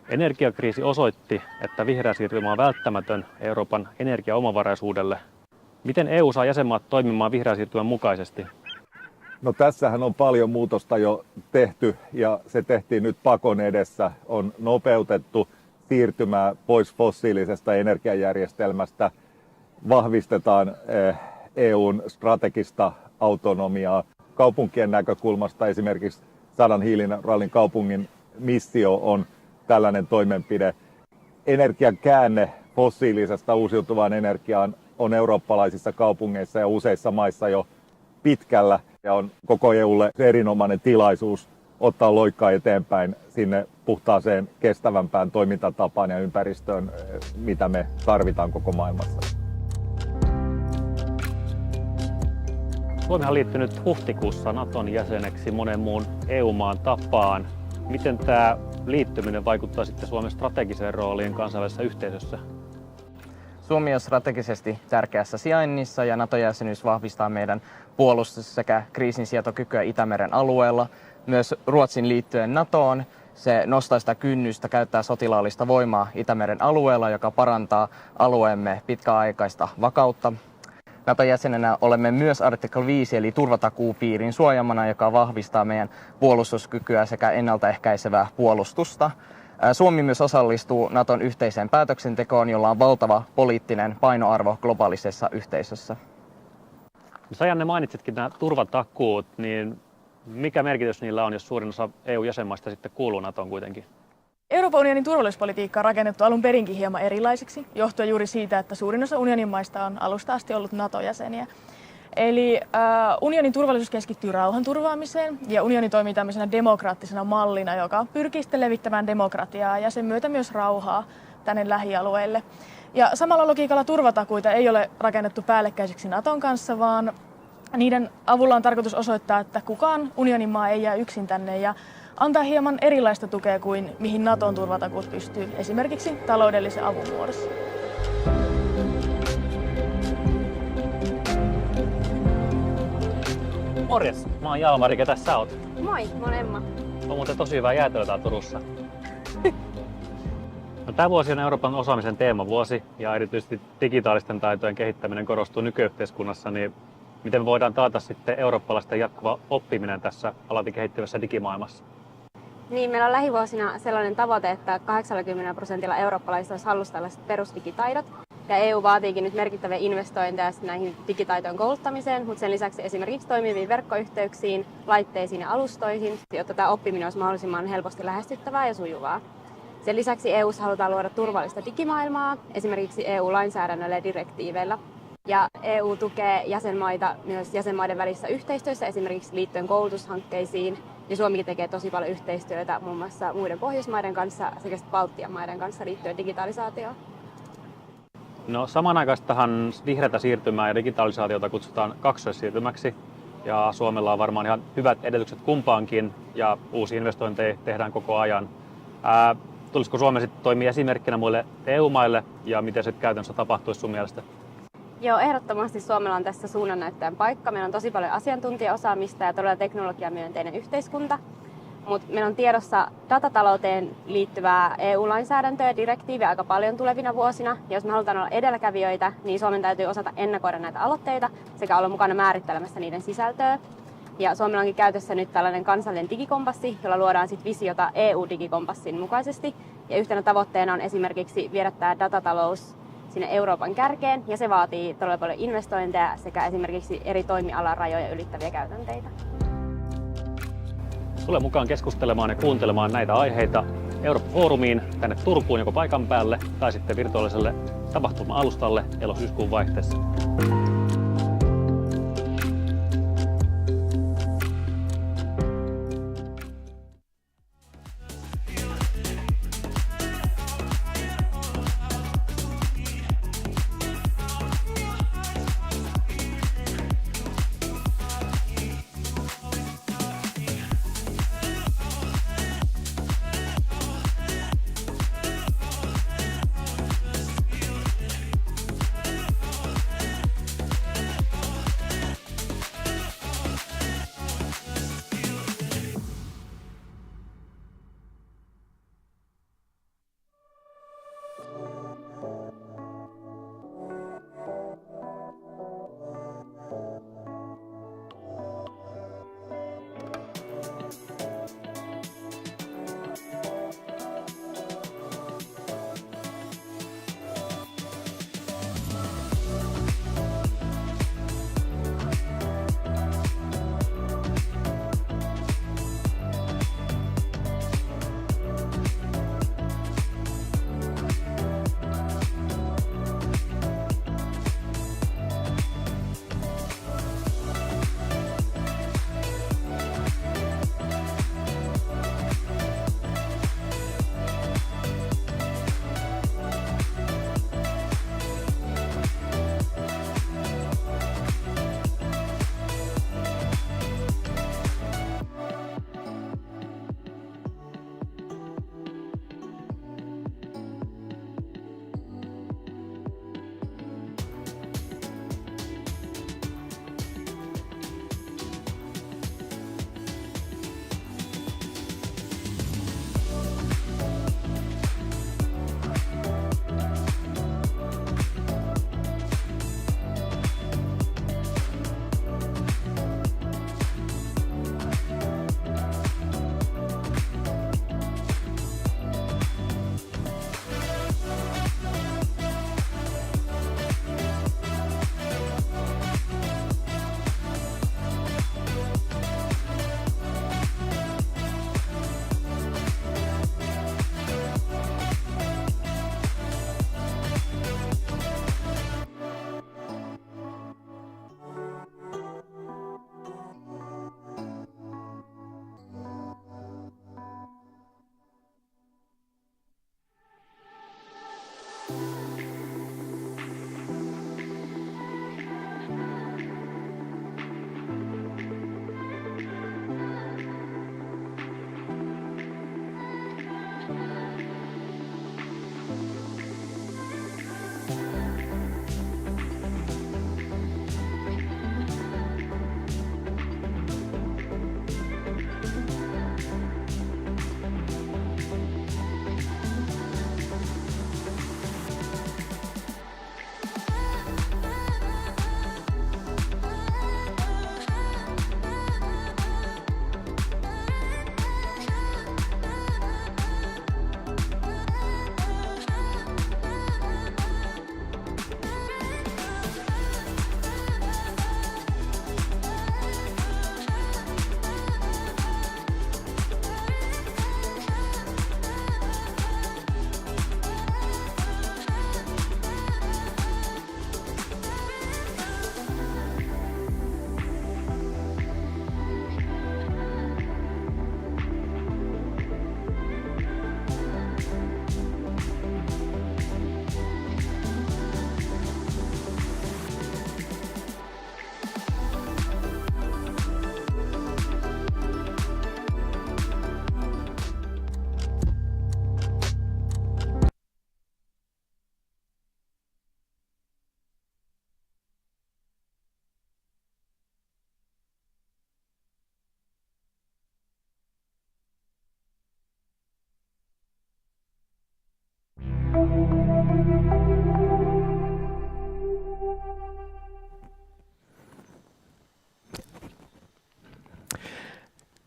Energiakriisi osoitti, että vihreä siirtymä on välttämätön Euroopan energiaomavaraisuudelle. Miten EU saa jäsenmaat toimimaan vihreän siirtymän mukaisesti? No, tässähän on paljon muutosta jo tehty, ja se tehtiin nyt pakon edessä. On nopeutettu siirtymää pois fossiilisesta energiajärjestelmästä, vahvistetaan EUn strategista autonomiaa. Kaupunkien näkökulmasta esimerkiksi 100 hiilineutraalin kaupungin missio on tällainen toimenpide. Energian käänne fossiilisesta uusiutuvaan energiaan on eurooppalaisissa kaupungeissa ja useissa maissa jo pitkällä, ja on koko EUlle erinomainen tilaisuus ottaa loikkaa eteenpäin sinne puhtaaseen, kestävämpään toimintatapaan ja ympäristöön, mitä me tarvitaan koko maailmassa. Suomi on liittynyt huhtikuussa Naton jäseneksi monen muun EU-maan tapaan. Miten tämä liittyminen vaikuttaa sitten Suomen strategiseen rooliin kansainvälisessä yhteisössä? Suomi on strategisesti tärkeässä sijainnissa ja NATO-jäsenyys vahvistaa meidän puolustus- sekä kriisinsietokykyä Itämeren alueella. Myös Ruotsin liittyen NATOon se nostaa sitä kynnystä käyttää sotilaallista voimaa Itämeren alueella, joka parantaa alueemme pitkäaikaista vakautta. NATO-jäsenenä olemme myös artikla 5 eli turvatakuupiirin suojamana, joka vahvistaa meidän puolustuskykyä sekä ennaltaehkäisevää puolustusta. Suomi myös osallistuu Naton yhteiseen päätöksentekoon, jolla on valtava poliittinen painoarvo globaalisessa yhteisössä. Sajanne, mainitsitkin nämä turvatakuut, niin mikä merkitys niillä on, jos suurin osa EU-jäsenmaista sitten kuuluu NATOon kuitenkin? Euroopan unionin turvallisuuspolitiikka on rakennettu alun perinkin hieman erilaiseksi, johtuen juuri siitä, että suurin osa unionin maista on alusta asti ollut NATO-jäseniä. Eli unionin turvallisuus keskittyy rauhanturvaamiseen ja unioni toimii tämmöisenä demokraattisena mallina, joka pyrkii sitten levittämään demokratiaa ja sen myötä myös rauhaa tänne lähialueille. Ja samalla logiikalla turvatakuita ei ole rakennettu päällekkäisiksi Naton kanssa, vaan niiden avulla on tarkoitus osoittaa, että kukaan unionin maa ei jää yksin tänne ja antaa hieman erilaista tukea kuin mihin Naton turvatakuut pystyy, esimerkiksi taloudellisen avun muodossa. Morjes, mä oon Jalmari, ketä sä oot? Moi, mä oon Emma. On muuten tosi hyvää jäätelöä täällä Turussa. No, tämä vuosi on Euroopan osaamisen teemavuosi ja erityisesti digitaalisten taitojen kehittäminen korostuu nykyyhteiskunnassa, niin miten me voidaan taata sitten eurooppalaisten jatkuva oppiminen tässä alati kehittyvässä digimaailmassa? Niin, meillä on lähivuosina sellainen tavoite, että 80% eurooppalaisista olisi hallussa tällaiset perusdigitaidot. Ja EU vaatiikin nyt merkittäviä investointeja näihin digitaitojen kouluttamiseen, mutta sen lisäksi esimerkiksi toimiviin verkkoyhteyksiin, laitteisiin ja alustoihin, jotta tämä oppiminen olisi mahdollisimman helposti lähestyttävää ja sujuvaa. Sen lisäksi EU:ssa halutaan luoda turvallista digimaailmaa, esimerkiksi EU-lainsäädännöllä ja direktiiveillä. Ja EU tukee jäsenmaita myös jäsenmaiden välissä yhteistyössä, esimerkiksi liittyen koulutushankkeisiin. Ja Suomikin tekee tosi paljon yhteistyötä muun muassa muiden Pohjoismaiden kanssa sekä Baltian maiden kanssa liittyen digitalisaatioon. No, samanaikaistahan vihreätä siirtymää ja digitalisaatiota kutsutaan kaksoissiirtymäksi. ja Suomella on varmaan ihan hyvät edellytykset kumpaankin ja uusia investointeja tehdään koko ajan. Tulisiko Suomi sitten toimia esimerkkinä muille EU-maille ja miten se käytännössä tapahtuisi sun mielestä? Joo, ehdottomasti Suomella on tässä suunnannäyttäjän paikka. Meillä on tosi paljon asiantuntijaosaamista ja todella teknologiamyönteinen yhteiskunta. Mutta meillä on tiedossa datatalouteen liittyvää EU-lainsäädäntöä ja direktiiviä aika paljon tulevina vuosina. Ja jos me halutaan olla edelläkävijöitä, niin Suomen täytyy osata ennakoida näitä aloitteita sekä olla mukana määrittelemässä niiden sisältöä. Ja Suomella onkin käytössä nyt tällainen kansallinen digikompassi, jolla luodaan sit visiota EU-digikompassin mukaisesti. Ja yhtenä tavoitteena on esimerkiksi viedä tämä datatalous sinne Euroopan kärkeen, ja se vaatii todella paljon investointeja sekä esimerkiksi eri toimialan rajoja ylittäviä käytänteitä. Tule mukaan keskustelemaan ja kuuntelemaan näitä aiheita Eurooppa-foorumiin tänne Turkuun joko paikan päälle tai sitten virtuaaliselle tapahtuma-alustalle elo-syyskuun vaihteessa.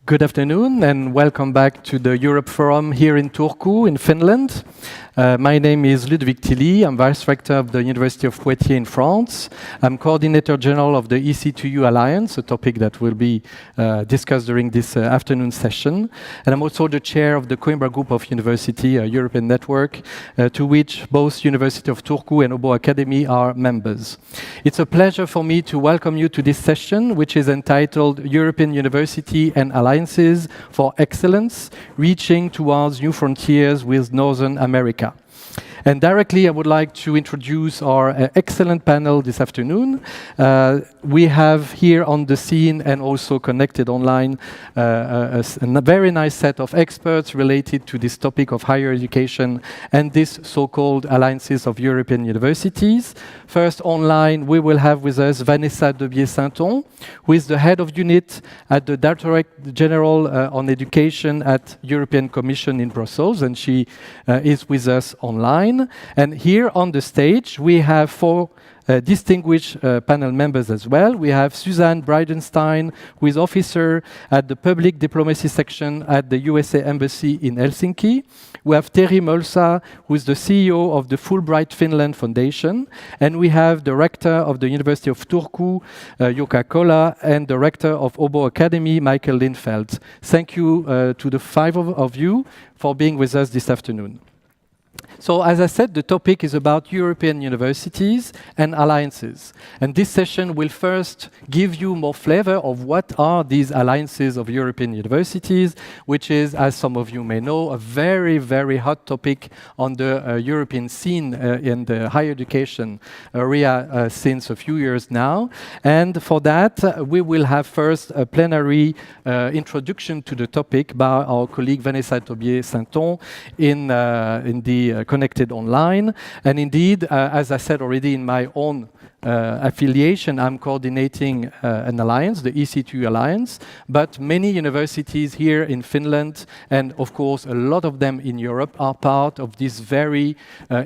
Good afternoon and welcome back to the Europe Forum here in Turku in Finland. My name is Ludwig Tilly. I'm Vice Rector of the University of Poitiers in France. I'm Coordinator General of the EC2U Alliance, a topic that will be discussed during this afternoon session. And I'm also the Chair of the Coimbra Group of University, a European network, to which both University of Turku and Åbo Academy are members. It's a pleasure for me to welcome you to this session, which is entitled European University and Alliances for Excellence, Reaching Towards New Frontiers with Northern America. And directly, I would like to introduce our excellent panel this afternoon. We have here on the scene and also connected online a very nice set of experts related to this topic of higher education and this so-called alliances of European universities. First, online, we will have with us Vanessa Debier-Sainton, who is the head of unit at the Directorate General on Education at European Commission in Brussels, and she is with us online. And here on the stage, we have four distinguished panel members as well. We have Suzanne Bridenstine, who is officer at the Public Diplomacy Section at the USA Embassy in Helsinki. We have Terhi Mölsä, who is the CEO of the Fulbright Finland Foundation. And we have the rector of the University of Turku, Jukka Kola, and the rector of Åbo Academy, Michael Lindfeld. Thank you to the five of you for being with us this afternoon. So, as I said, the topic is about European universities and alliances. And this session will first give you more flavor of what are these alliances of European universities, which is, as some of you may know, a very, very hot topic on the European scene in the higher education area since a few years now. And for that, we will have first a plenary introduction to the topic by our colleague Vanessa Debier-Sainton in the connected online. And indeed, as I said already in my own affiliation, I'm coordinating an alliance, the EC2 Alliance, but many universities here in Finland, and of course a lot of them in Europe, are part of this very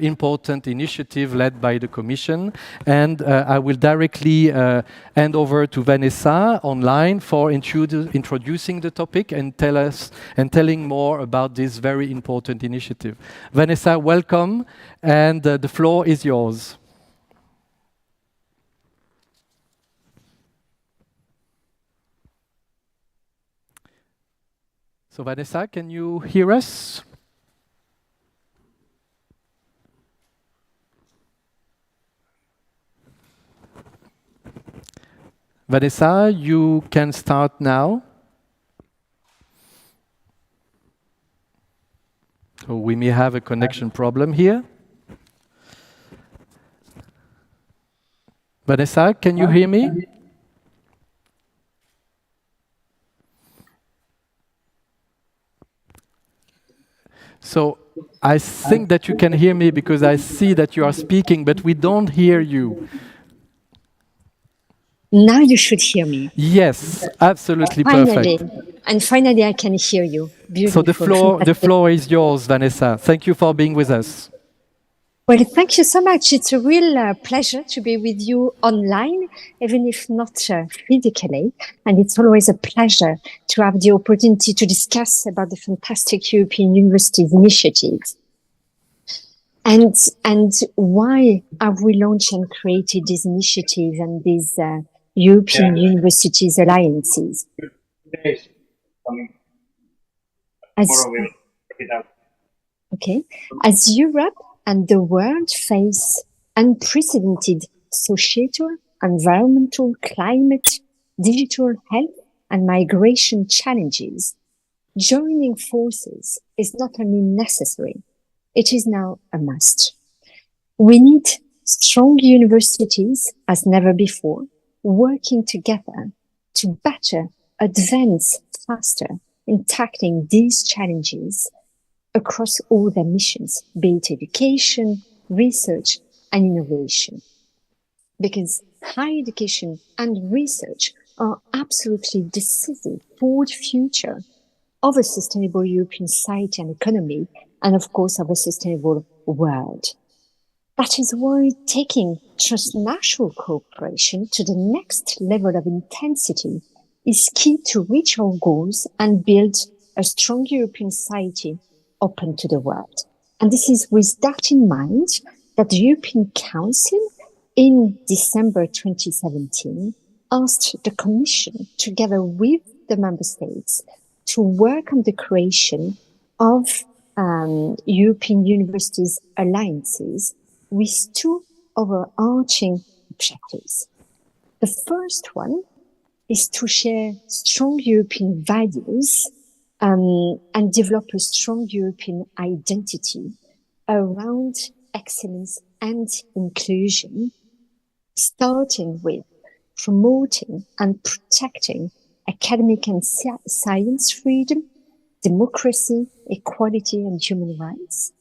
important initiative led by the Commission. And I will directly hand over to Vanessa online for introducing the topic and telling more about this very important initiative. Vanessa, welcome, and the floor is yours. So Vanessa, can you hear us? Vanessa, you can start now. So we may have a connection problem here. Vanessa, can you hear me? So I think that you can hear me because I see that you are speaking, but we don't hear you. Now you should hear me. Yes, absolutely finally. Perfect. And finally I can hear you. Beautiful. So the floor is yours, Vanessa. Thank you for being with us. Well, thank you so much. It's a real pleasure to be with you online, even if not physically. And it's always a pleasure to have the opportunity to discuss about the fantastic European Universities initiatives. And why have we launched and created this initiative and these European Universities Alliances? As Europe and the world face unprecedented societal, environmental, climate, digital, health, and migration challenges, joining forces is not only necessary, it is now a must. We need strong universities as never before, working together to better advance faster in tackling these challenges across all their missions, be it education, research, and innovation. Because higher education and research are absolutely decisive for the future of a sustainable European society and economy, and of course of a sustainable world. That is why taking transnational cooperation to the next level of intensity is key to reach our goals and build a strong European society open to the world. And this is with that in mind that the European Council in December 2017 asked the Commission, together with the Member States, to work on the creation of European universities alliances with two overarching objectives. The first one is to share strong European values and develop a strong European identity around excellence and inclusion, starting with promoting and protecting academic and science freedom, democracy, equality, and human rights.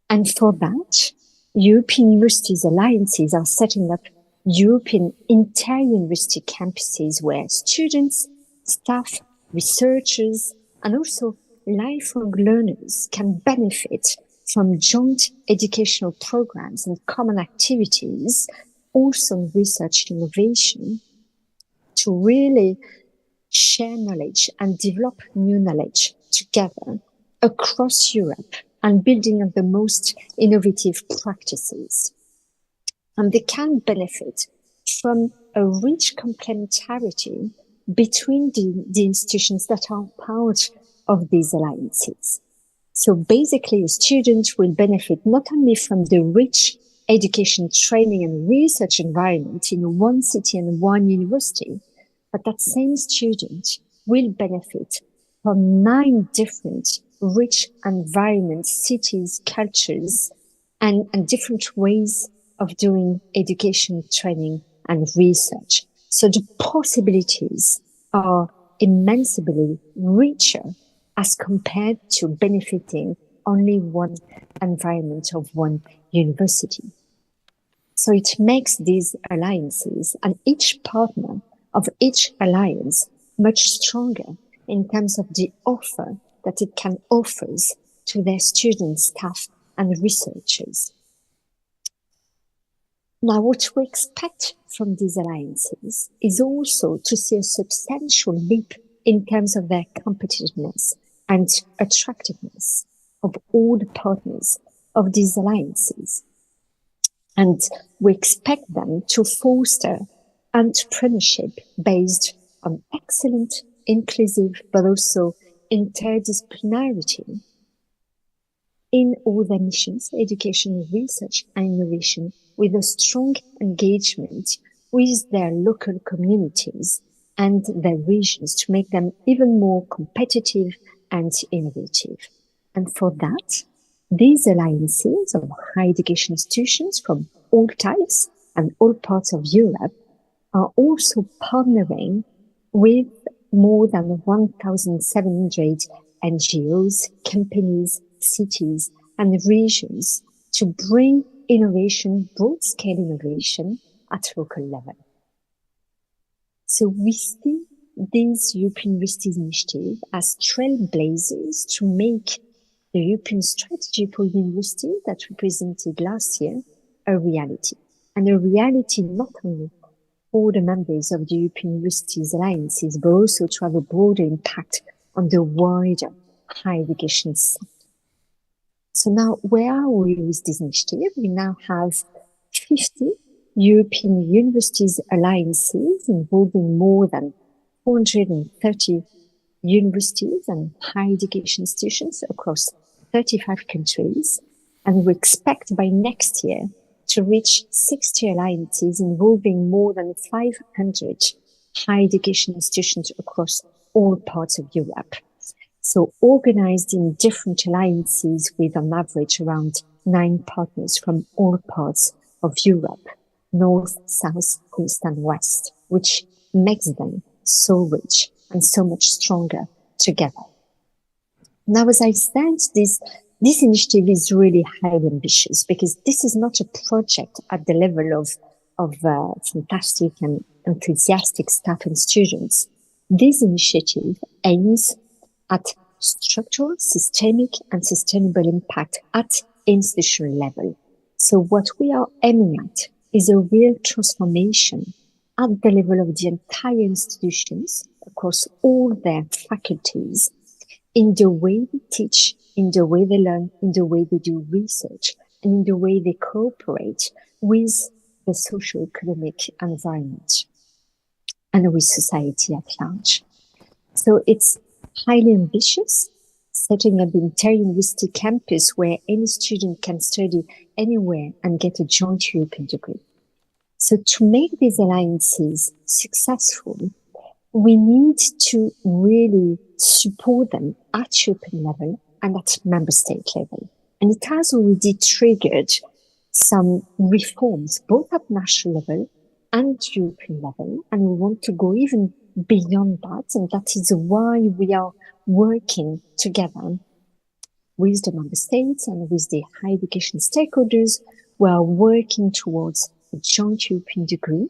And for that, European universities alliances are setting up European inter-university campuses where students, staff, researchers, and also lifelong learners can benefit from joint educational programs and common activities, also in research and innovation, to really share knowledge and develop new knowledge together across Europe and building on the most innovative practices. And they can benefit from a rich complementarity between the institutions that are part of these alliances. So basically, a student will benefit not only from the rich education, training, and research environment in one city and one university, but that same student will benefit from 9 different rich environments, cities, cultures, and different ways of doing education, training, and research. So the possibilities are immensely richer as compared to benefiting only one environment of one university. So it makes these alliances and each partner of each alliance much stronger in terms of the offer that it can offer to their students, staff, and researchers. Now, what we expect from these alliances is also to see a substantial leap in terms of their competitiveness and attractiveness of all the partners of these alliances. And we expect them to foster entrepreneurship based on excellent, inclusive, but also interdisciplinarity in all their missions, education, research, and innovation, with a strong engagement with their local communities and their regions to make them even more competitive and innovative. And for that, these alliances of higher education institutions from all types and all parts of Europe are also partnering with more than 1,700 NGOs, companies, cities, and regions to bring innovation, broad-scale innovation at local level. So we see these European Universities Initiative as trailblazers to make the European strategy for university that we presented last year a reality. And a reality not only for the members of the European Universities Alliances, but also to have a broader impact on the wider higher education sector. So now, where are we with this initiative? We now have 50 European Universities Alliances involving more than 430 universities and higher education institutions across 35 countries. And we expect by next year to reach 60 alliances involving more than 500 higher education institutions across all parts of Europe. So organized in different alliances with on average around 9 partners from all parts of Europe, North, South, East, and West, which makes them so rich and so much stronger together. Now, as I said, this initiative is really highly ambitious because this is not a project at the level of fantastic and enthusiastic staff and students. This initiative aims at structural, systemic, and sustainable impact at institutional level. So what we are aiming at is a real transformation at the level of the entire institutions across all their faculties in the way they teach, in the way they learn, in the way they do research, and in the way they cooperate with the socio-economic environment and with society at large. So it's highly ambitious, setting up the entire university campus where any student can study anywhere and get a joint European degree. So to make these alliances successful, we need to really support them at European level and at member state level. And it has already triggered some reforms, both at national level and European level. And we want to go even beyond that. And that is why we are working together with the member states and with the higher education stakeholders. We are working towards a joint European degree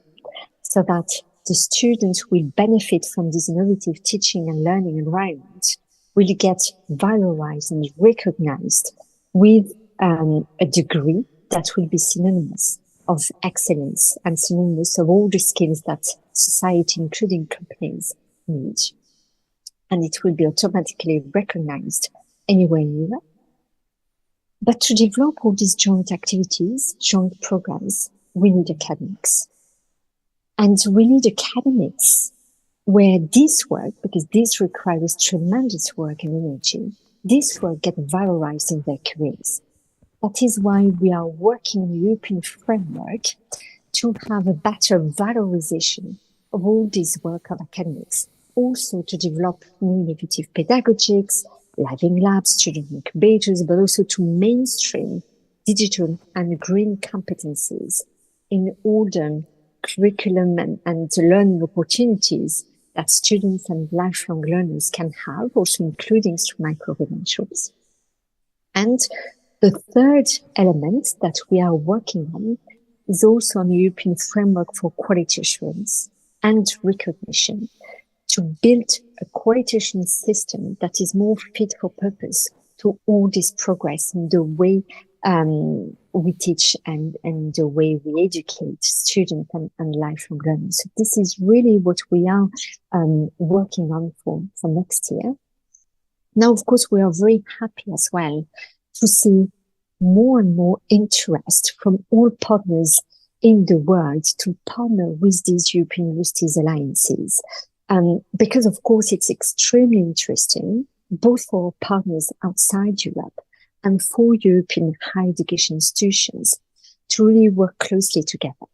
so that the students will benefit from this innovative teaching and learning environment, will get valorized and recognized with a degree that will be synonymous of excellence and synonymous of all the skills that society, including companies, need. And it will be automatically recognized anywhere in Europe. But to develop all these joint activities, joint programs, we need academics. And we need academics where this work, because this requires tremendous work and energy, this work gets valorized in their careers. That is why we are working in a European framework to have a better valorization of all this work of academics, also to develop new innovative pedagogics, living labs, student incubators, but also to mainstream digital and green competencies in all the curriculum and learning opportunities that students and lifelong learners can have, also including through micro-credentials. And the third element that we are working on is also on a European framework for quality assurance and recognition, to build a quality assurance system that is more fit for purpose to all this progress in the way we teach and the way we educate students and lifelong learners. So this is really what we are working on for next year. Now, of course, we are very happy as well to see more and more interest from all partners in the world to partner with these European Universities Alliances. Because, of course, it's extremely interesting, both for our partners outside Europe and for European higher education institutions to really work closely together.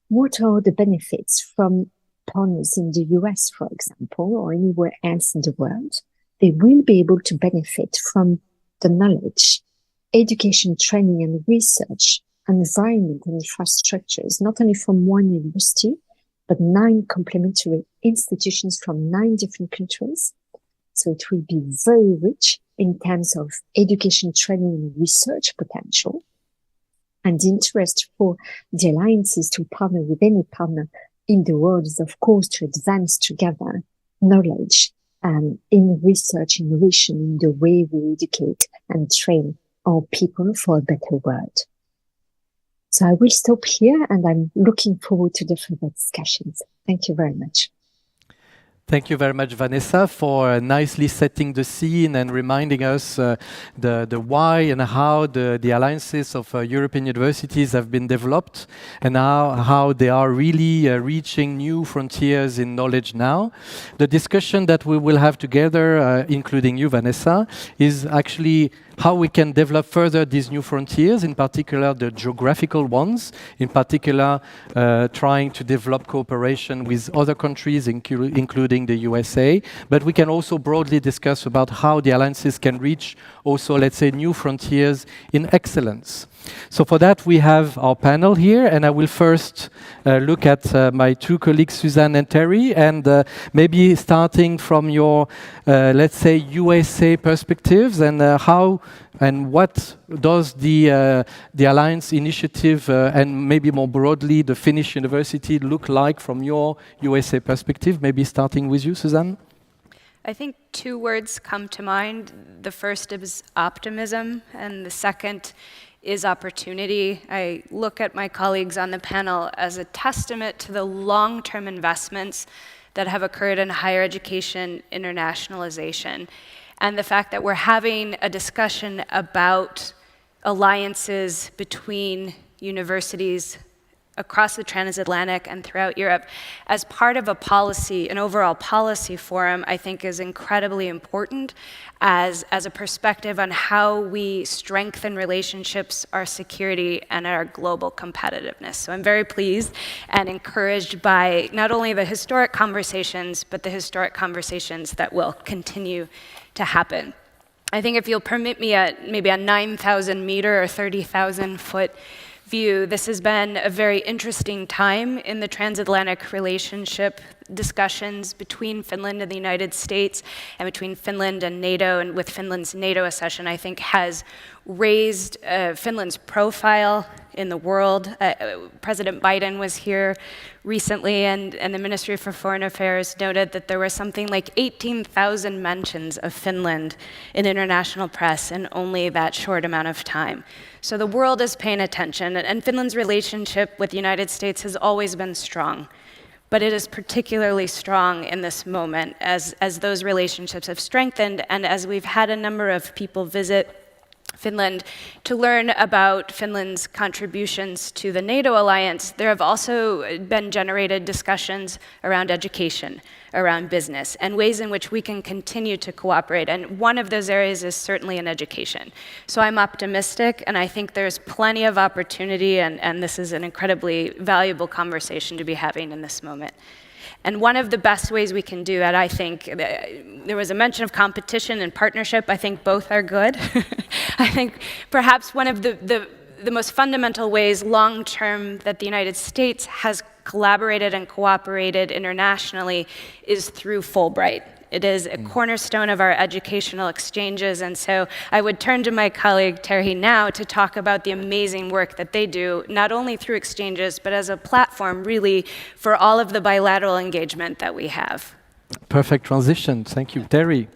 What are the benefits from partners in the US, for example, or anywhere else in the world? They will be able to benefit from the knowledge, education, training, and research environment and infrastructures, not only from one university, but 9 complementary institutions from 9 different countries. So it will be very rich in terms of education, training, and research potential. And the interest for the alliances to partner with any partner in the world is, of course, to advance together knowledge in research, innovation, in the way we educate and train our people for a better world. So I will stop here, and I'm looking forward to the further discussions. Thank you very much. Thank you very much, Vanessa, for nicely setting the scene and reminding us the why and how the alliances of European universities have been developed and how they are really reaching new frontiers in knowledge now. The discussion that we will have together, including you, Vanessa, is actually how we can develop further these new frontiers, in particular the geographical ones, in particular trying to develop cooperation with other countries, including the USA. But we can also broadly discuss about how the alliances can reach also, let's say, new frontiers in excellence. So for that, we have our panel here, and I will first look at my 2 colleagues, Suzanne and Terry, and maybe starting from your, let's say, USA perspectives, and how and what does the Alliance initiative and maybe more broadly the Finnish University look like from your USA perspective? Maybe starting with you, Suzanne. I think 2 words come to mind. The first is optimism, and the second is opportunity. I look at my colleagues on the panel as a testament to the long-term investments that have occurred in higher education internationalization, and the fact that we're having a discussion about alliances between universities across the transatlantic and throughout Europe as part of a policy, an overall policy forum, I think is incredibly important as a perspective on how we strengthen relationships, our security, and our global competitiveness. So I'm very pleased and encouraged by not only the historic conversations, but the historic conversations that will continue to happen. I think if you'll permit me maybe a 9,000 meter or 30,000 foot view, this has been a very interesting time in the transatlantic relationship discussions between Finland and the United States and between Finland and NATO, and with Finland's NATO accession, I think has raised Finland's profile in the world. President Biden was here recently, and the Ministry for Foreign Affairs noted that there were something like 18,000 mentions of Finland in international press in only that short amount of time. So the world is paying attention, and Finland's relationship with the United States has always been strong. But it is particularly strong in this moment as those relationships have strengthened, and as we've had a number of people visit Finland to learn about Finland's contributions to the NATO alliance. There have also been generated discussions around education, around business, and ways in which we can continue to cooperate. And one of those areas is certainly in education. So I'm optimistic, and I think there's plenty of opportunity, and this is an incredibly valuable conversation to be having in this moment. And one of the best ways we can do that, I think, there was a mention of competition and partnership. I think both are good. I think perhaps one of the most fundamental ways long-term that the United States has collaborated and cooperated internationally is through Fulbright. It is a cornerstone of our educational exchanges, and so I would turn to my colleague Terhi now to talk about the amazing work that they do, not only through exchanges, but as a platform really for all of the bilateral engagement that we have. Perfect transition. Thank you. Terhi.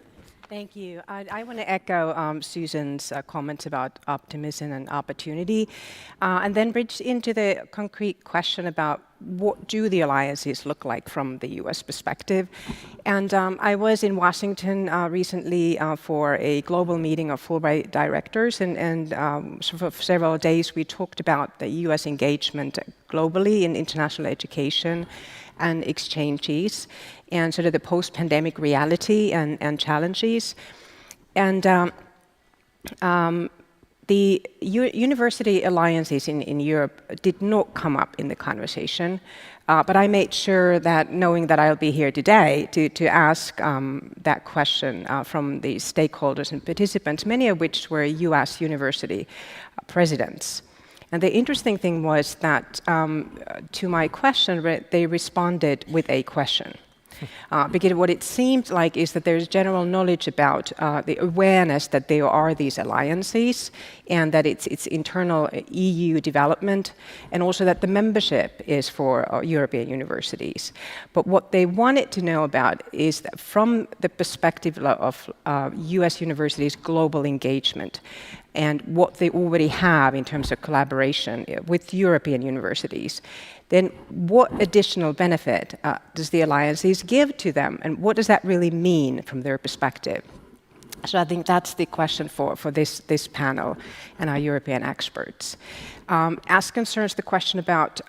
Thank you. I want to echo Susan's comments about optimism and opportunity, and then bridge into the concrete question about what do the alliances look like from the U.S. perspective. And I was in Washington recently for a global meeting of Fulbright directors, and so for several days we talked about the U.S. engagement globally in international education and exchanges, and sort of the post-pandemic reality and challenges. And the university alliances in Europe did not come up in the conversation, but I made sure that, knowing that I'll be here today, to ask that question from the stakeholders and participants, many of which were US university presidents. And the interesting thing was that to my question, they responded with a question. Because what it seems like is that there's general knowledge about the awareness that there are these alliances and that it's internal EU development, and also that the membership is for European universities. But what they wanted to know about is that from the perspective of US universities' global engagement and what they already have in terms of collaboration with European universities, then what additional benefit does the alliances give to them, and what does that really mean from their perspective? So I think that's the question for this panel and our European experts. As concerns the question about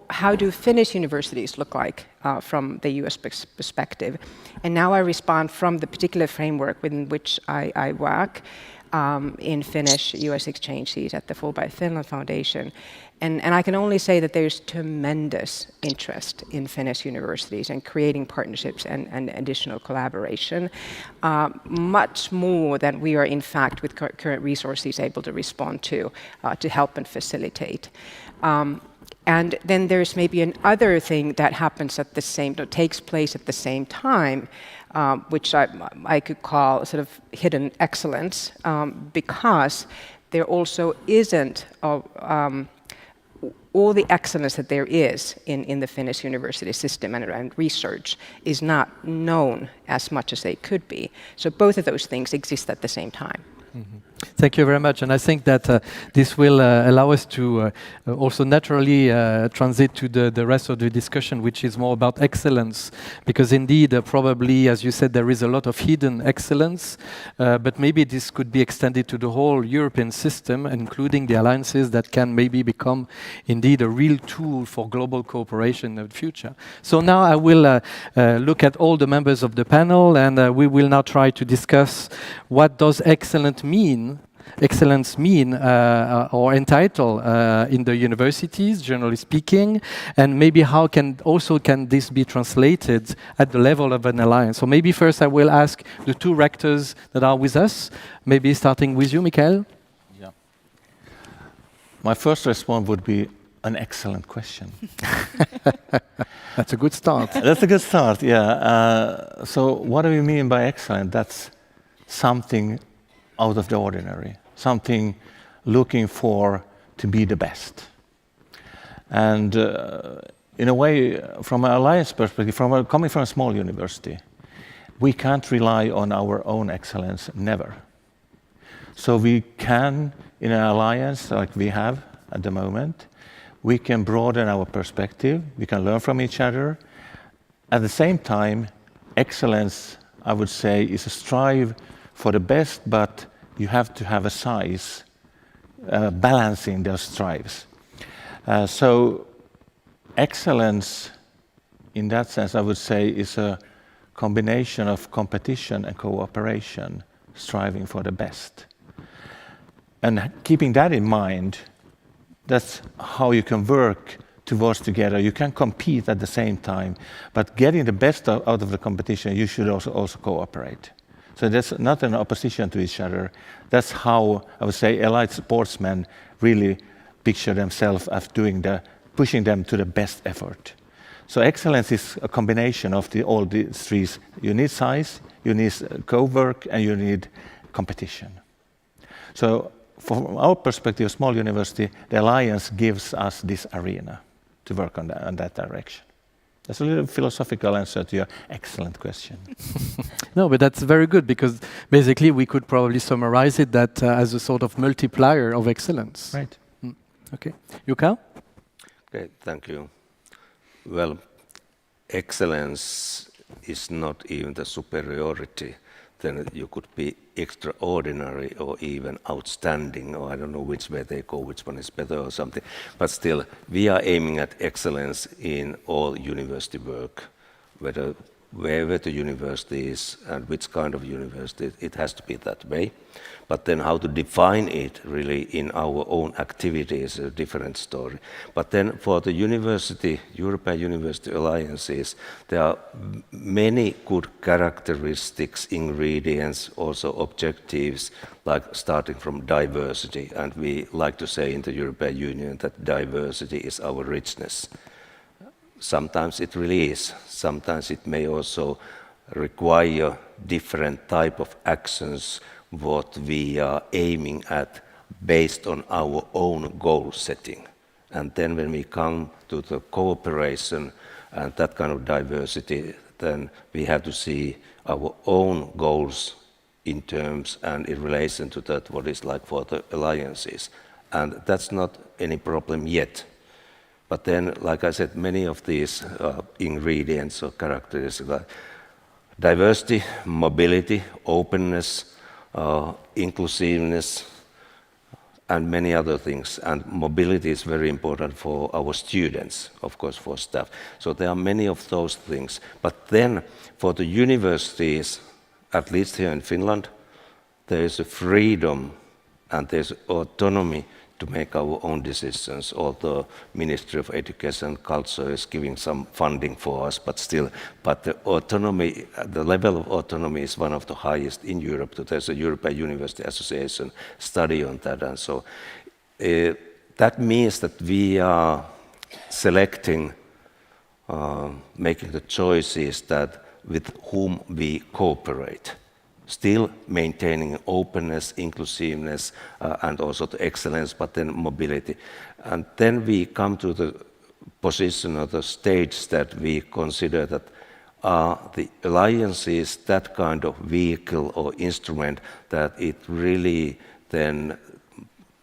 how do Finnish universities look like from the US perspective, and now I respond from the particular framework within which I work in Finnish US exchanges at the Fulbright Finland Foundation. And I can only say that there's tremendous interest in Finnish universities and creating partnerships and additional collaboration, much more than we are in fact with current resources able to respond to help and facilitate. And then there's maybe another thing that happens takes place at the same time, which I could call sort of hidden excellence, because there also isn't all the excellence that there is in the Finnish university system and research is not known as much as they could be. So both of those things exist at the same time. Mm-hmm. Thank you very much. And I think that this will allow us to also naturally transit to the rest of the discussion, which is more about excellence. Because indeed, probably, as you said, there is a lot of hidden excellence, but maybe this could be extended to the whole European system, including the alliances that can maybe become indeed a real tool for global cooperation in the future. So now I will look at all the members of the panel, and we will now try to discuss what does excellence mean or entitle in the universities, generally speaking, and maybe how can this be translated at the level of an alliance. So maybe first I will ask the two rectors that are with us, maybe starting with you, Mikael. Yeah. My first response would be an excellent question. That's a good start. That's a good start, yeah. So what do we mean by excellent? That's something out of the ordinary, something looking for to be the best. And in a way, from an alliance perspective, coming from a small university, we can't rely on our own excellence, never. So we can, in an alliance like we have at the moment, we can broaden our perspective, we can learn from each other. At the same time, excellence, I would say, is a strive for the best, but you have to have a size balancing those strives. So excellence, in that sense, I would say, is a combination of competition and cooperation, striving for the best. And keeping that in mind, that's how you can work towards together. You can compete at the same time, but getting the best out of the competition, you should also cooperate. So that's not an opposition to each other. That's how, I would say, elite sportsmen really picture themselves as pushing them to the best effort. So excellence is a combination of all these three. You need size, you need co-work, and you need competition. So from our perspective, small university, the alliance gives us this arena to work on that direction. That's a little philosophical answer to your excellent question. No, but that's very good, because basically we could probably summarize it that as a sort of multiplier of excellence. Right. Okay. Jukka? Okay, thank you. Well, excellence is not even the superiority. Then you could be extraordinary or even outstanding, or I don't know which way they go, which one is better or something. But still, we are aiming at excellence in all university work, wherever the university is and which kind of university, it has to be that way. But then how to define it really in our own activity is a different story. But then for the university, European University Alliances, there are many good characteristics, ingredients, also objectives, like starting from diversity. And we like to say in the European Union that diversity is our richness. Sometimes it really is. Sometimes it may also require different type of actions what we are aiming at based on our own goal setting. And then when we come to the cooperation and that kind of diversity, then we have to see our own goals in terms and in relation to that what is like for the alliances. And that's not any problem yet. But then, like I said, many of these ingredients or characteristics like diversity, mobility, openness, inclusiveness, and many other things. And mobility is very important for our students, of course, for staff. So there are many of those things. But then for the universities, at least here in Finland, there is a freedom and there's autonomy to make our own decisions. Although Ministry of Education and Culture is giving some funding for us, but still, the autonomy, the level of autonomy is one of the highest in Europe. There's a European University Association study on that, and so that means that we are selecting, making the choices that with whom we cooperate. Still maintaining openness, inclusiveness, and also the excellence, but then mobility. And then we come to the position or the stage that we consider that the alliance is that kind of vehicle or instrument that it really then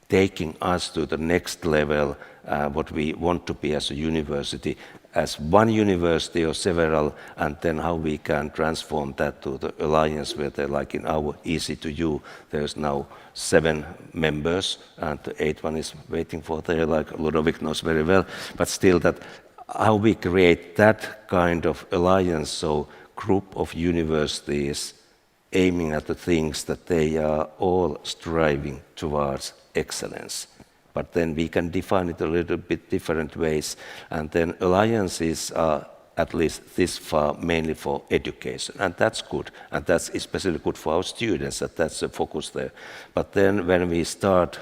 taking us to the next level, what we want to be as a university, as one university or several, and then how we can transform that to the alliance where they're like in our Easy to You, there's now 7 members and the 8th one is waiting for there, like Ludovic knows very well, but still that how we create that kind of alliance, so group of universities aiming at the things that they are all striving towards excellence. But then we can define it a little bit different ways. And then alliances are, at least this far, mainly for education. And that's good. And that's especially good for our students, that that's the focus there. But then when we start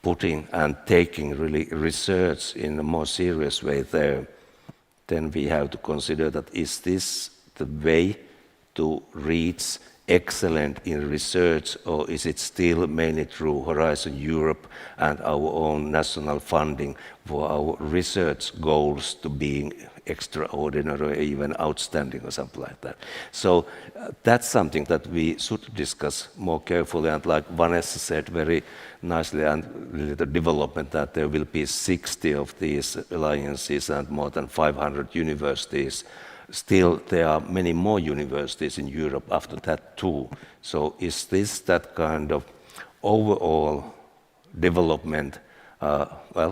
putting and taking really research in a more serious way there, then we have to consider that is this the way to reach excellent in research, or is it still mainly through Horizon Europe and our own national funding for our research goals to being extraordinary or even outstanding or something like that? So that's something that we should discuss more carefully, and like Vanessa said very nicely, and really the development that there will be 60 of these alliances and more than 500 universities. Still, there are many more universities in Europe after that too. So is this that kind of overall development,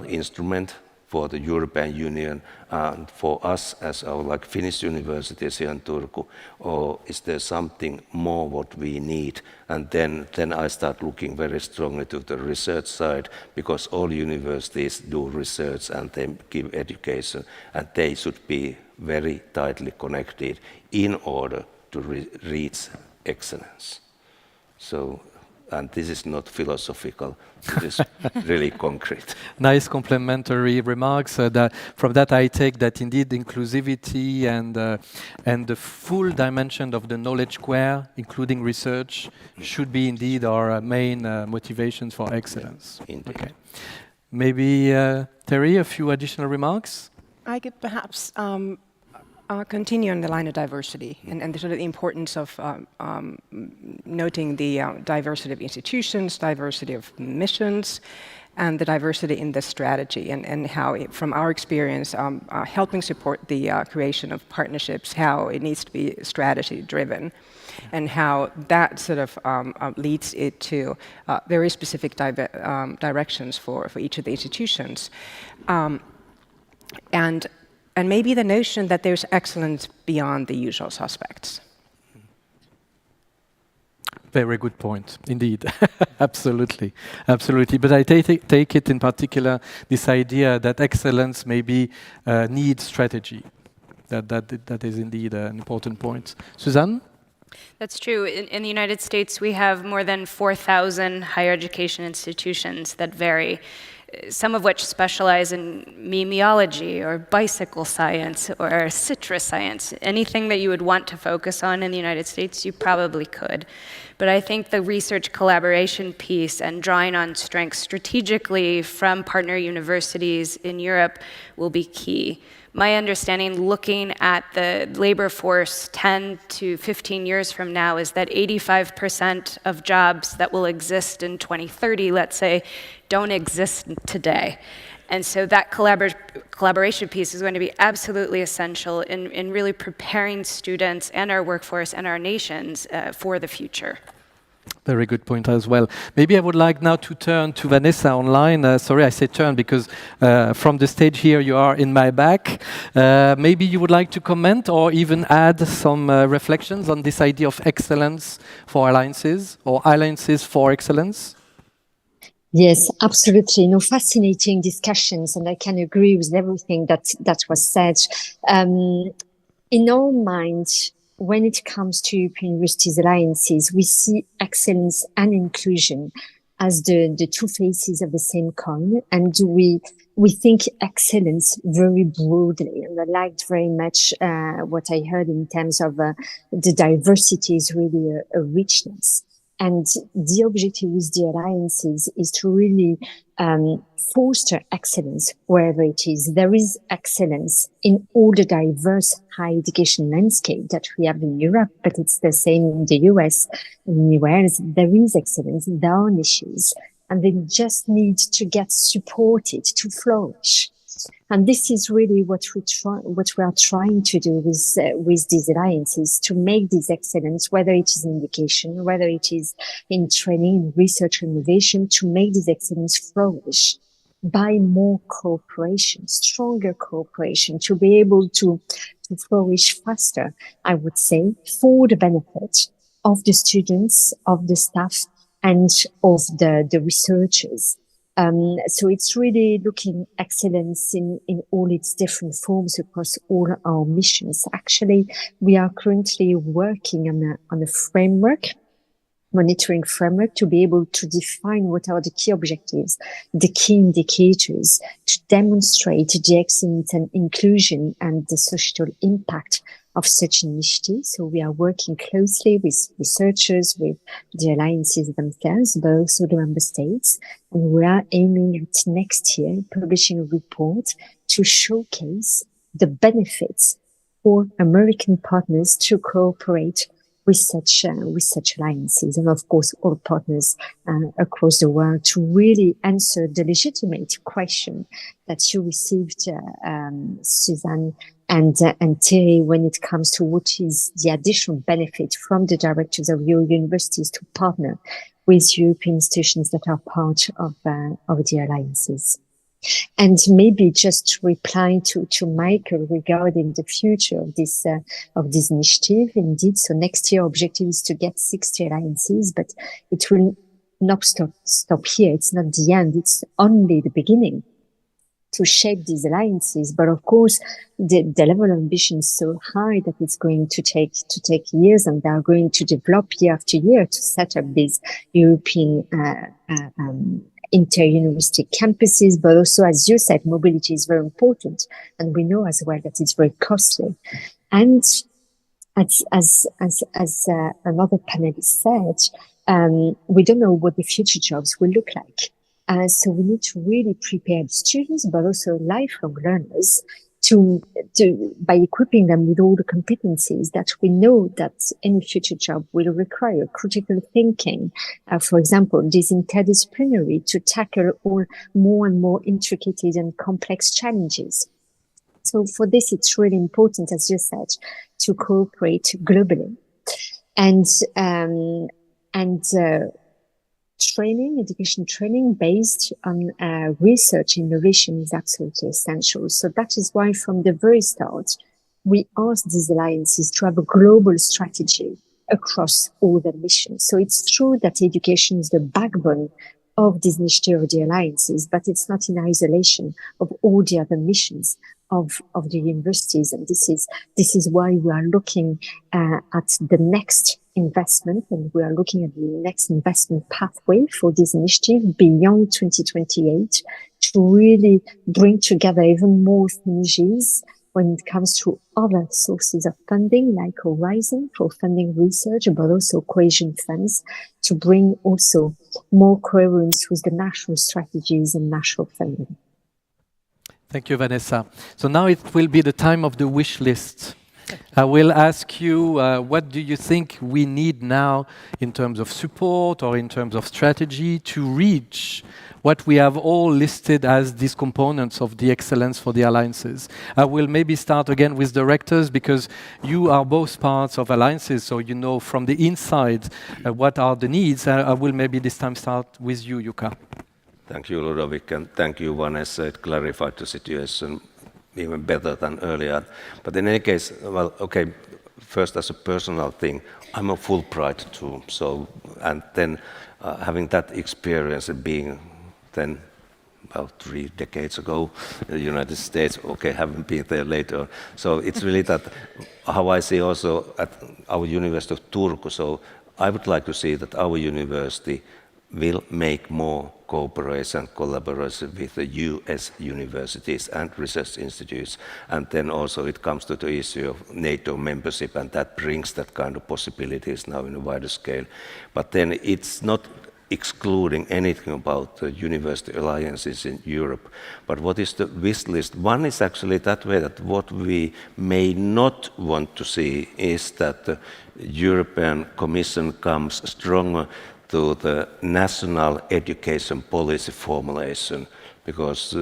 instrument for the European Union and for us as our like Finnish universities here in Turku, or is there something more what we need? And then I start looking very strongly to the research side, because all universities do research and they give education, and they should be very tightly connected in order to reach excellence. So, and this is not philosophical, it is really concrete. Nice complementary remarks. From that I take that indeed inclusivity and the full dimension of the knowledge square, including research, should be indeed our main motivations for excellence. Indeed. Okay. Maybe, Terry, a few additional remarks? I could perhaps continue on the line of diversity and the sort of importance of noting the diversity of institutions, diversity of missions, and the diversity in the strategy, and how, from our experience, helping support the creation of partnerships, how it needs to be strategy-driven, and how that sort of leads it to very specific directions for each of the institutions. And maybe the notion that there's excellence beyond the usual suspects. Very good point, indeed. Absolutely, absolutely. But I take it in particular, this idea that excellence maybe needs strategy. That is indeed an important point. Suzanne? That's true. In the United States, we have more than 4,000 higher education institutions that vary, some of which specialize in memeology or bicycle science or citrus science. Anything that you would want to focus on in the United States, you probably could. But I think the research collaboration piece and drawing on strengths strategically from partner universities in Europe will be key. My understanding, looking at the labor force 10 to 15 years from now, is that 85% of jobs that will exist in 2030, let's say, don't exist today. And so that collaboration piece is going to be absolutely essential in really preparing students and our workforce and our nations for the future. Very good point as well. Maybe I would like now to turn to Vanessa online. Sorry, I say turn because from the stage here you are in my back. Maybe you would like to comment or even add some reflections on this idea of excellence for alliances or alliances for excellence. Yes, absolutely. No, fascinating discussions, and I can agree with everything that was said. In our minds, when it comes to European Universities alliances, we see excellence and inclusion as the two faces of the same coin, and we think excellence very broadly. And I liked very much what I heard in terms of the diversity is really a richness. And the objective with the alliances is to really foster excellence wherever it is. There is excellence in all the diverse higher education landscape that we have in Europe, but it's the same in the US, in US. There is excellence, there are niches, and they just need to get supported to flourish. And this is really what we are trying to do with these alliances, to make this excellence, whether it is in education, whether it is in training, in research and innovation, to make this excellence flourish by more cooperation, stronger cooperation, to be able to flourish faster, I would say, for the benefit of the students, of the staff, and of the researchers. So it's really looking excellence in all its different forms across all our missions. Actually, we are currently working on a framework, monitoring framework, to be able to define what are the key objectives, the key indicators, to demonstrate the excellence and inclusion and the social impact of such initiatives. So we are working closely with researchers, with the alliances themselves, but also the member states. And we are aiming at next year publishing a report to showcase the benefits for American partners to cooperate with such alliances, and of course all partners across the world, to really answer the legitimate question that you received, Suzanne and Thierry, when it comes to what is the additional benefit from the directors of your universities to partner with European institutions that are part of the alliances. And maybe just to reply to Michael regarding the future of this initiative. Indeed, so next year objective is to get 60 alliances, but it will not stop here. It's not the end. It's only the beginning to shape these alliances. But of course, the level of ambition is so high that it's going to take years, and they are going to develop year after year to set up these European inter-university campuses. But also, as you said, mobility is very important, and we know as well that it's very costly. And as another panelist said, we don't know what the future jobs will look like. So we need to really prepare the students, but also lifelong learners, by equipping them with all the competencies that we know that any future job will require: critical thinking, for example, this interdisciplinary, to tackle all more and more intricate and complex challenges. So for this, it's really important, as you said, to cooperate globally. And education training based on research innovation is absolutely essential. So that is why from the very start, we asked these alliances to have a global strategy across all the missions. So it's true that education is the backbone of this initiative of the alliances, but it's not in isolation of all the other missions of the universities. And this is why we are looking at the next investment, and we are looking at the next investment pathway for this initiative beyond 2028, to really bring together even more synergies when it comes to other sources of funding, like Horizon for funding research, but also cohesion funds, to bring also more coherence with the national strategies and national funding. Thank you, Vanessa. So now it will be the time of the wish list. I will ask you, what do you think we need now in terms of support or in terms of strategy to reach what we have all listed as these components of the excellence for the alliances? I will maybe start again with directors, because you are both parts of alliances, so you know from the inside what are the needs. I will maybe this time start with you, Jukka. Thank you, Ludovic, and thank you, Vanessa. It clarified the situation even better than earlier. But in any case, well, okay, first as a personal thing, I'm a Fulbright too. So, and then having that experience of being then about 3 decades ago in the United States, okay, haven't been there later. So it's really that how I see also at our University of Turku. So I would like to see that our university will make more cooperation, collaboration with the US universities and research institutes. And then also it comes to the issue of NATO membership, and that brings that kind of possibilities now in a wider scale. But then it's not excluding anything about the university alliances in Europe. But what is the wish list? One is actually that way that what we may not want to see is that the European Commission comes stronger to the national education policy formulation, because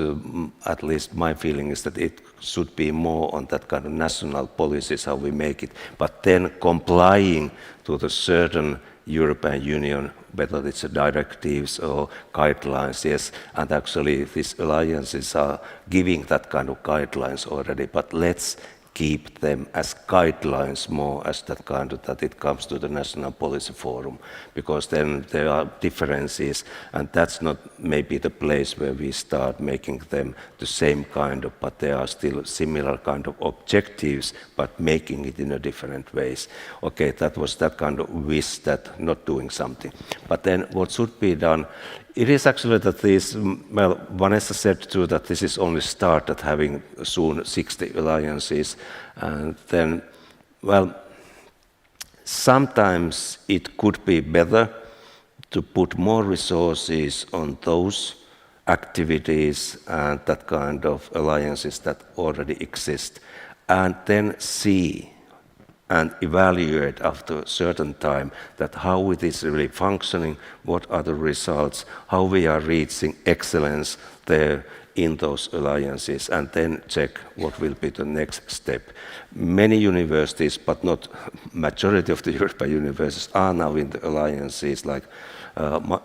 at least my feeling is that it should be more on that kind of national policies, how we make it, but then complying to the certain European Union, whether it's directives or guidelines, yes, and actually these alliances are giving that kind of guidelines already, but let's keep them as guidelines more as that kind of that it comes to the National Policy Forum, because then there are differences, and that's not maybe the place where we start making them the same kind of, but there are still similar kind of objectives, but making it in a different ways. Okay, that was that kind of wish, that not doing something. But then what should be done, it is actually that this, well, Vanessa said too that this is only started having soon 60 alliances, and then, well, sometimes it could be better to put more resources on those activities and that kind of alliances that already exist, and then see and evaluate after a certain time that how it is really functioning, what are the results, how we are reaching excellence there in those alliances, and then check what will be the next step. Many universities, but not majority of the European universities, are now in the alliances, like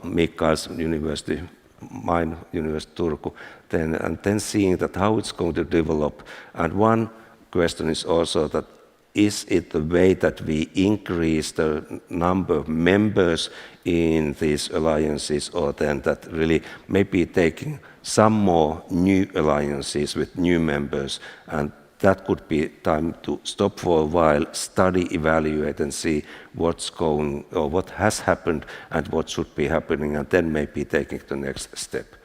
Mikael's university, mine University Turku, and then seeing that how it's going to develop. And one question is also that, is it the way that we increase the number of members in these alliances, or then that really maybe taking some more new alliances with new members, and that could be time to stop for a while, study, evaluate, and see what's going, or what has happened and what should be happening, and then maybe taking the next step.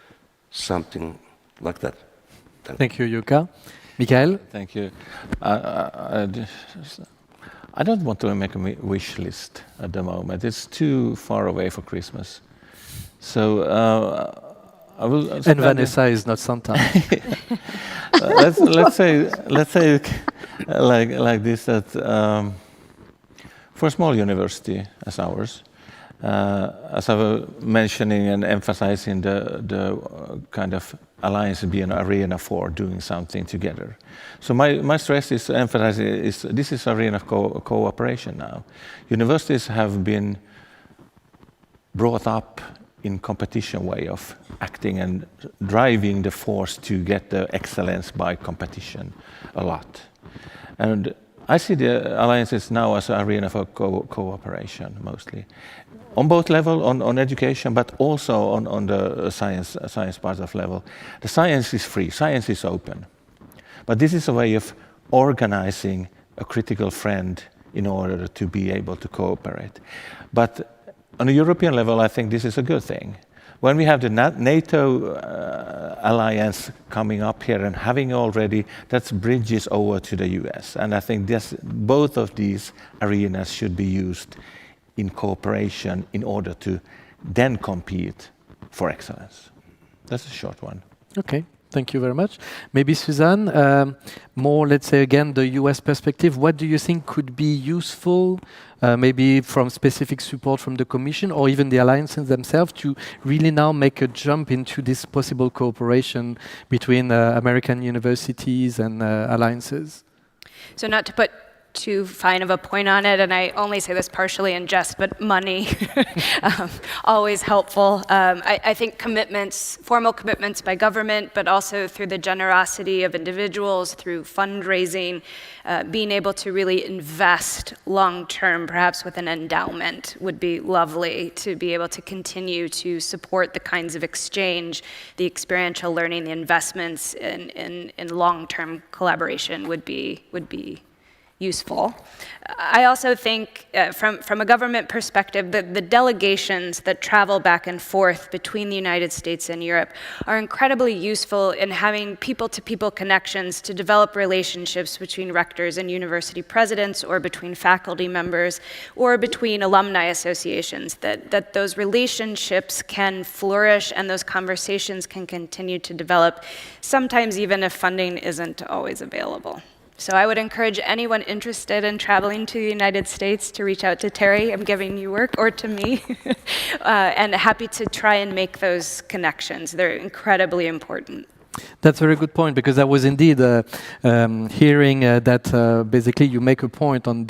Something like that. Thank you, Jukka. Mikael? Thank you. I don't want to make a wish list at the moment. It's too far away for Christmas. So I will. And Vanessa is not Santa. let's say like this, that for a small university as ours, as I was mentioning and emphasizing the kind of alliance be an arena for doing something together. So my stress is emphasizing is this is arena of cooperation now. Universities have been brought up in competition way of acting and driving the force to get the excellence by competition a lot. And I see the alliances now as an arena for cooperation mostly. On both level, on education, but also on the science part of level. The science is free, science is open. But this is a way of organizing a critical friend in order to be able to cooperate. But on a European level, I think this is a good thing. When we have the NATO alliance coming up here and having already, that's bridges over to the US. And I think both of these arenas should be used in cooperation in order to then compete for excellence. That's a short one. Okay, thank you very much. Maybe Suzanne, more, let's say again, the US perspective. What do you think could be useful, maybe from specific support from the Commission or even the alliances themselves, to really now make a jump into this possible cooperation between American universities and alliances? So not to put too fine of a point on it, and I only say this partially in jest, but money, always helpful. I think commitments, formal commitments by government, but also through the generosity of individuals, through fundraising, being able to really invest long-term, perhaps with an endowment, would be lovely, to be able to continue to support the kinds of exchange, the experiential learning, the investments in long-term collaboration would be useful. I also think from a government perspective that the delegations that travel back and forth between the United States and Europe are incredibly useful in having people-to-people connections to develop relationships between rectors and university presidents, or between faculty members, or between alumni associations, that those relationships can flourish and those conversations can continue to develop, sometimes even if funding isn't always available. So I would encourage anyone interested in traveling to the United States to reach out to Terry, I'm giving you work, or to me, and happy to try and make those connections. They're incredibly important. That's a very good point, because I was indeed hearing that basically you make a point on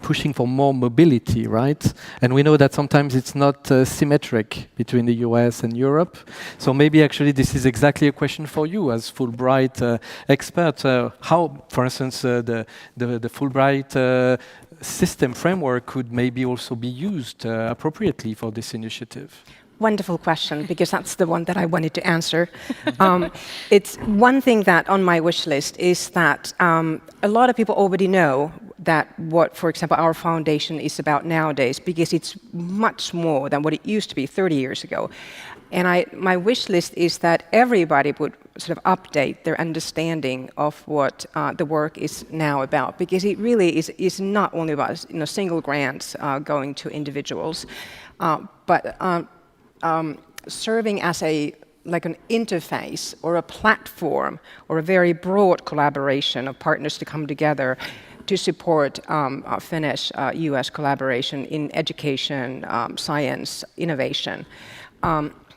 pushing for more mobility, right? And we know that sometimes it's not symmetric between the US and Europe. So maybe actually this is exactly a question for you as Fulbright expert. How, for instance, the Fulbright system framework could maybe also be used appropriately for this initiative? Wonderful question, because that's the one that I wanted to answer. It's one thing that on my wish list is that a lot of people already know that what, for example, our foundation is about nowadays, because it's much more than what it used to be 30 years ago. And my wish list is that everybody would sort of update their understanding of what the work is now about, because it really is not only about single grants going to individuals, but serving as like an interface or a platform or a very broad collaboration of partners to come together to support Finnish-US collaboration in education, science, innovation.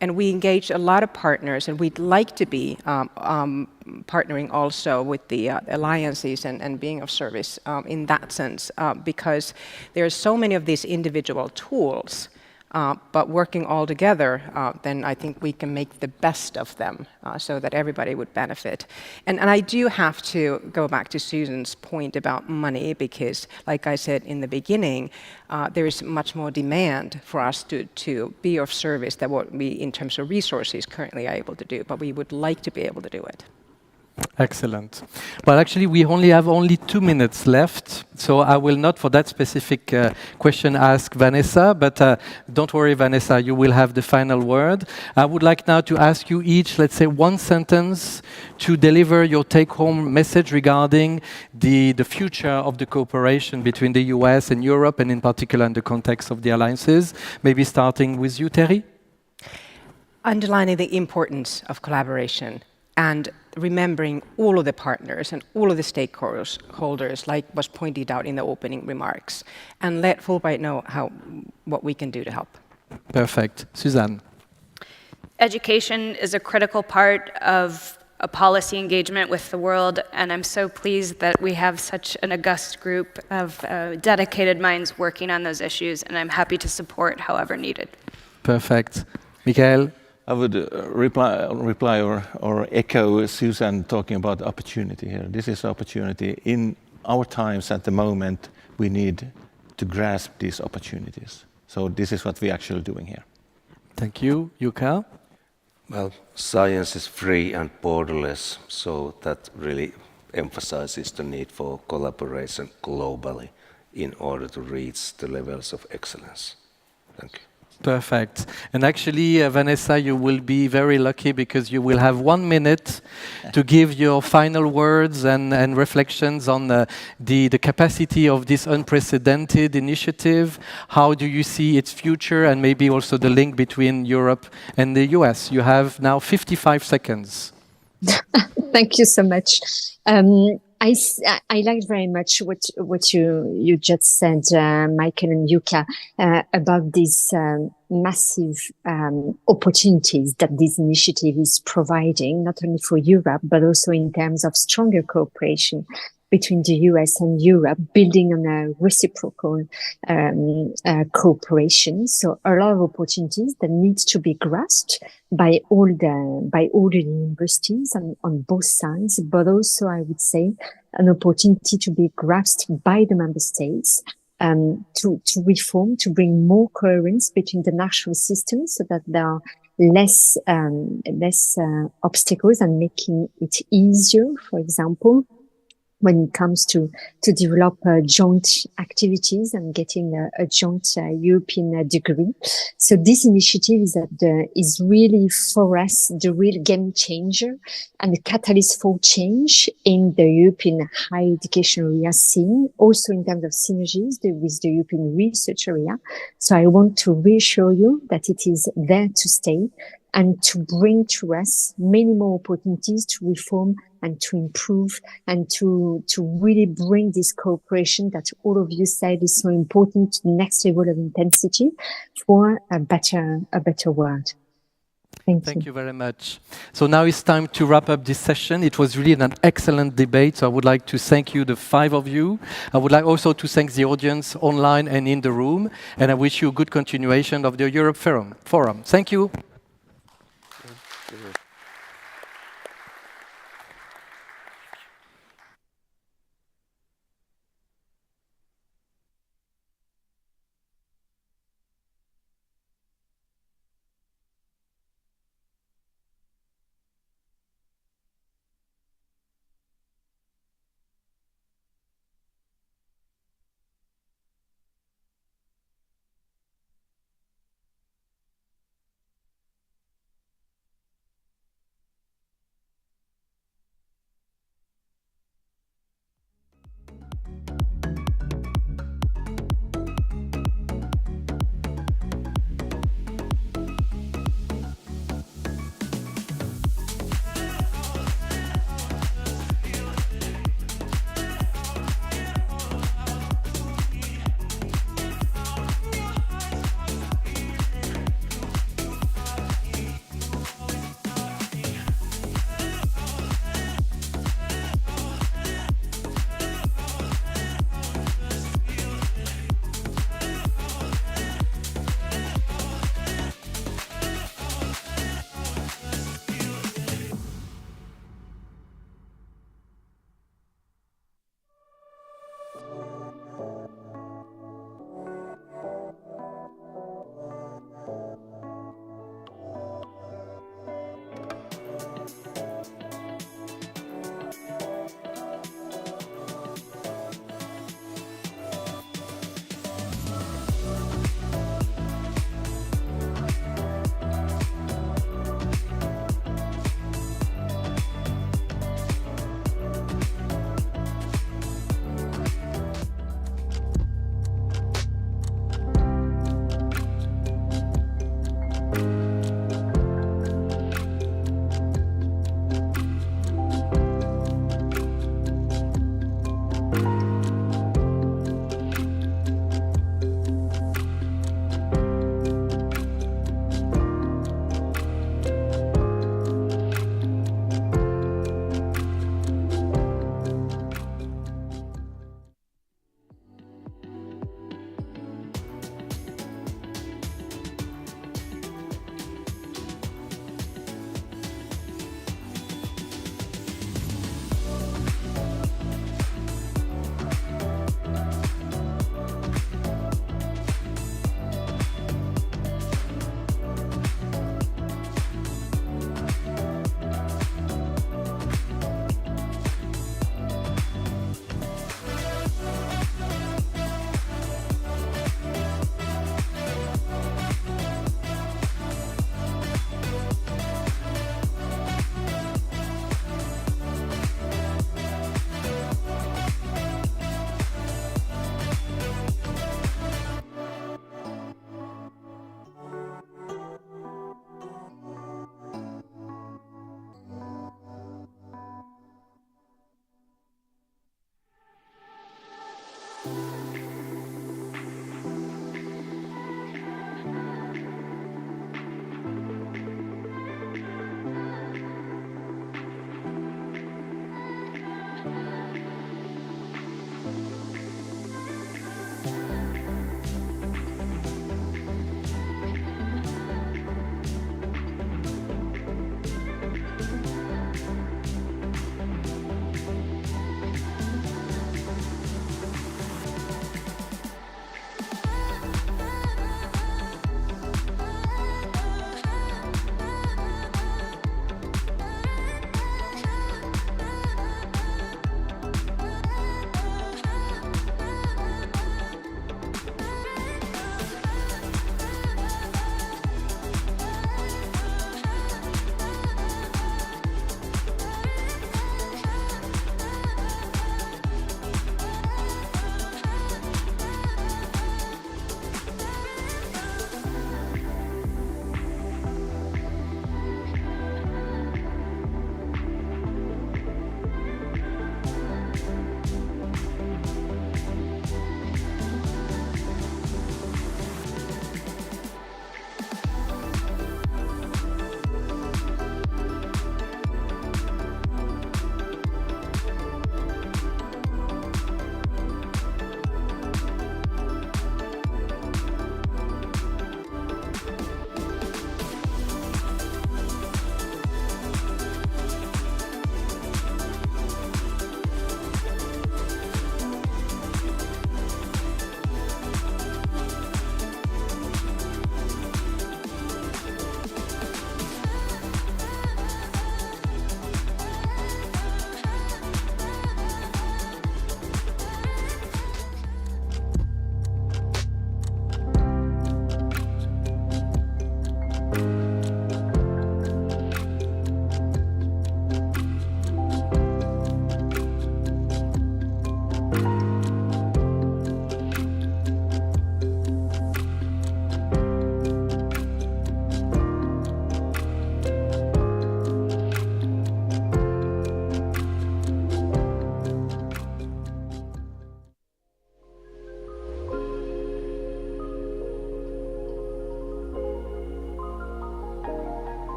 And we engage a lot of partners, and we'd like to be partnering also with the alliances and being of service in that sense, because there are so many of these individual tools. But working all together, then I think we can make the best of them so that everybody would benefit. And I do have to go back to Susan's point about money, because, like I said in the beginning, there is much more demand for us to be of service than what we, in terms of resources, currently are able to do. But we would like to be able to do it. Excellent. Well, actually, we have 2 minutes left, so I will not, for that specific question, ask Vanessa, but don't worry, Vanessa, you will have the final word. I would like now to ask you each, let's say, one sentence to deliver your take-home message regarding the future of the cooperation between the US and Europe, and in particular in the context of the alliances. Maybe starting with you, Terry? Underlining the importance of collaboration and remembering all of the partners and all of the stakeholders, like was pointed out in the opening remarks, and let Fulbright know what we can do to help. Perfect. Suzanne? Education is a critical part of a policy engagement with the world, and I'm so pleased that we have such an august group of dedicated minds working on those issues, and I'm happy to support however needed. Perfect. Michael? I would reply or echo Susan talking about opportunity here. This is opportunity. In our times at the moment, we need to grasp these opportunities. So this is what we're actually doing here. Thank you. Jukka? Well, science is free and borderless, so that really emphasizes the need for collaboration globally in order to reach the levels of excellence. Thank you. Perfect. And actually, Vanessa, you will be very lucky, because you will have 1 minute to give your final words and reflections on the capacity of this unprecedented initiative. How do you see its future, and maybe also the link between Europe and the US? You have now 55 seconds. Thank you so much. I liked very much what you just said, Michael and Jukka, about these massive opportunities that this initiative is providing, not only for Europe, but also in terms of stronger cooperation between the US and Europe, building on a reciprocal cooperation. So a lot of opportunities that need to be grasped by all the universities on both sides, but also, I would say, an opportunity to be grasped by the member states to reform, to bring more coherence between the national systems, so that there are less obstacles, and making it easier, for example, when it comes to develop joint activities and getting a joint European degree. So this initiative is really for us the real game changer and the catalyst for change in the European higher education area scene, also in terms of synergies with the European research area. So I want to reassure you that it is there to stay and to bring to us many more opportunities to reform and to improve and to really bring this cooperation that all of you said is so important to the next level of intensity for a better world. Thank you very much. So now it's time to wrap up this session. It was really an excellent debate. So I would like to thank you, the 5 of you. I would like also to thank the audience online and in the room. And I wish you a good continuation of the Europe Forum. Thank you.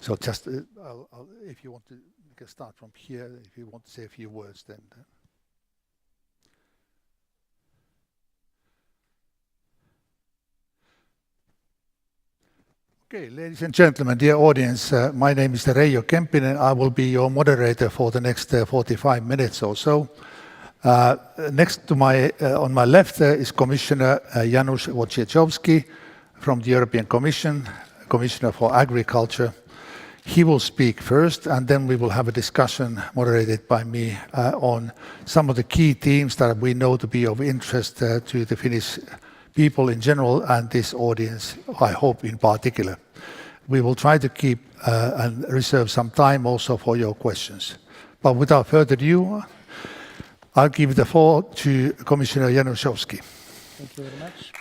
So just, if you want to, you can start from here. If you want to say a few words, then. Okay, ladies and gentlemen, dear audience, my name is Reijo Kempinen. I will be your moderator for the next 45 minutes or so. Next to on my left is Commissioner Janusz Wojciechowski from the European Commission, Commissioner for Agriculture. He will speak first, and then we will have a discussion moderated by me on some of the key themes that we know to be of interest to the Finnish people in general and this audience, I hope, in particular. We will try to keep and reserve some time also for your questions. But without further ado, I'll give the floor to Commissioner Januszowski. Thank you very much.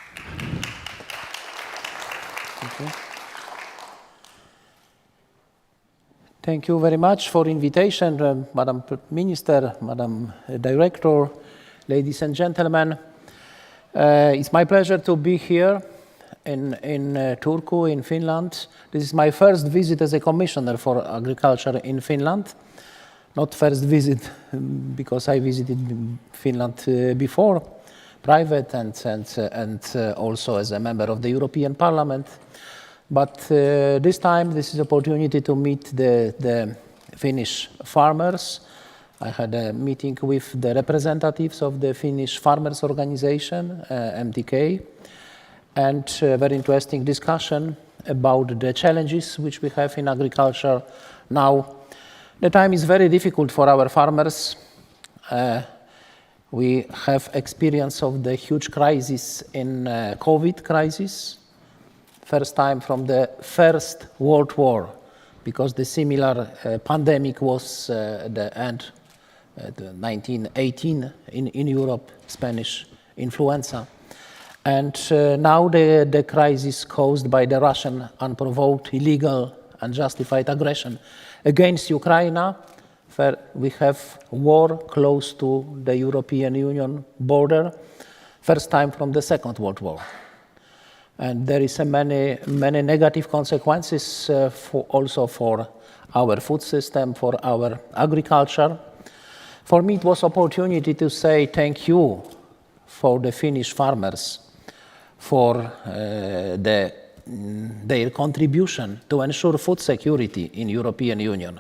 Thank you. Thank you very much for invitation, Madam Minister, Madam Director, ladies and gentlemen. It's my pleasure to be here in Turku, in Finland. This is my first visit as a commissioner for agriculture in Finland. Not first visit because I visited Finland before, private and also as a member of the European Parliament. But this time, this is an opportunity to meet the Finnish farmers. I had a meeting with the representatives of the Finnish Farmers Organization, MTK, and a very interesting discussion about the challenges which we have in agriculture now. The time is very difficult for our farmers. We have experience of the huge crisis in COVID crisis, first time from the First World War, because the similar pandemic was the end 1918 in Europe, Spanish influenza. And now the crisis caused by the Russian unprovoked, illegal, unjustified aggression against Ukraine, where we have war close to the European Union border, first time from the Second World War. And there is many negative consequences also for our food system, for our agriculture. For me, it was an opportunity to say thank you for the Finnish farmers for their contribution to ensure food security in European Union,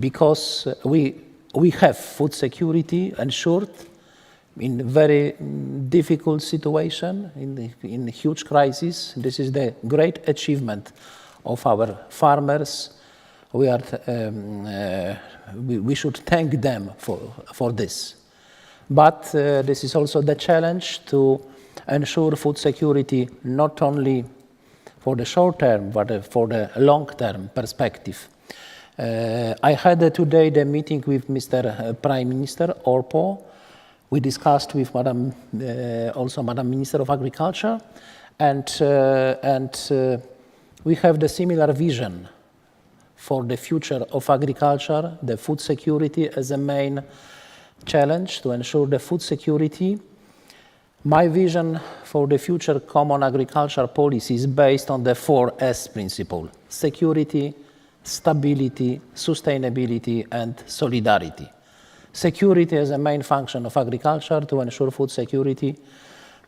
because we have food security ensured in very difficult situation, in huge crisis. This is the great achievement of our farmers. We should thank them for this. But this is also the challenge to ensure food security not only for the short term, but for the long-term perspective. I had today the meeting with Mr. Prime Minister Orpo. We discussed with also Madam Minister of Agriculture, and we have the similar vision for the future of agriculture, the food security as a main challenge to ensure the food security. My vision for the future common agricultural policy is based on the 4S principle: security, stability, sustainability, and solidarity. Security is a main function of agriculture to ensure food security.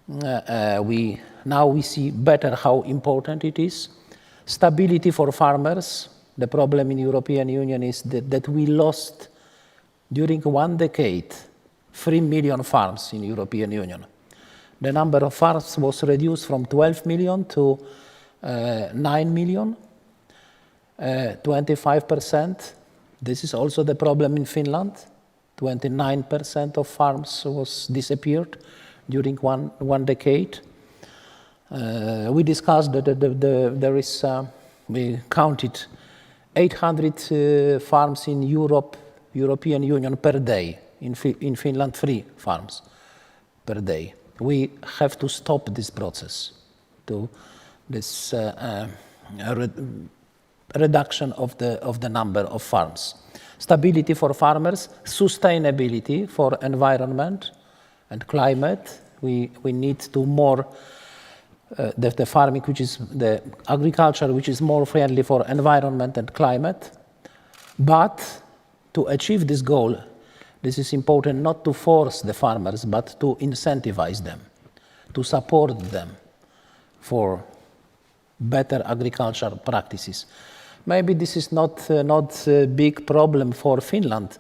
Now we see better how important it is. Stability for farmers. The problem in European Union is that we lost, during 1 decade, 3 million farms in European Union. The number of farms was reduced from 12 million to 9 million, 25%. This is also the problem in Finland. 29% of farms was disappeared during one decade. We discussed that there is, we counted 800 farms in European Union per day. In Finland, 3 farms per day. We have to stop this process, this reduction of the number of farms. Stability for farmers, sustainability for environment and climate. We need to more the farming, which is the agriculture, which is more friendly for environment and climate. But to achieve this goal, this is important not to force the farmers, but to incentivize them, to support them for better agricultural practices. Maybe this is not a big problem for Finland,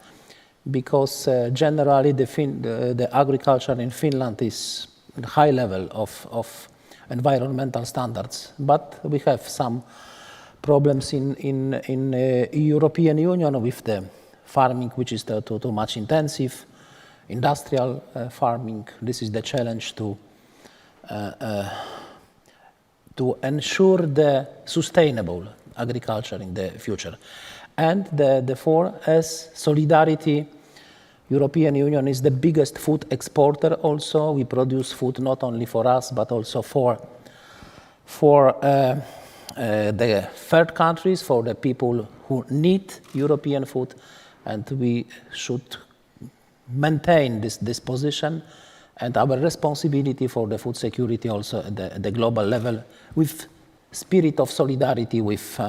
because generally the agriculture in Finland is at a high level of environmental standards. But we have some problems in European Union with the farming, which is too much intensive, industrial farming. This is the challenge to ensure the sustainable agriculture in the future. And therefore, as solidarity, European Union is the biggest food exporter also. We produce food not only for us, but also for the third countries, for the people who need European food. And we should maintain this position and our responsibility for the food security also at the global level, with spirit of solidarity with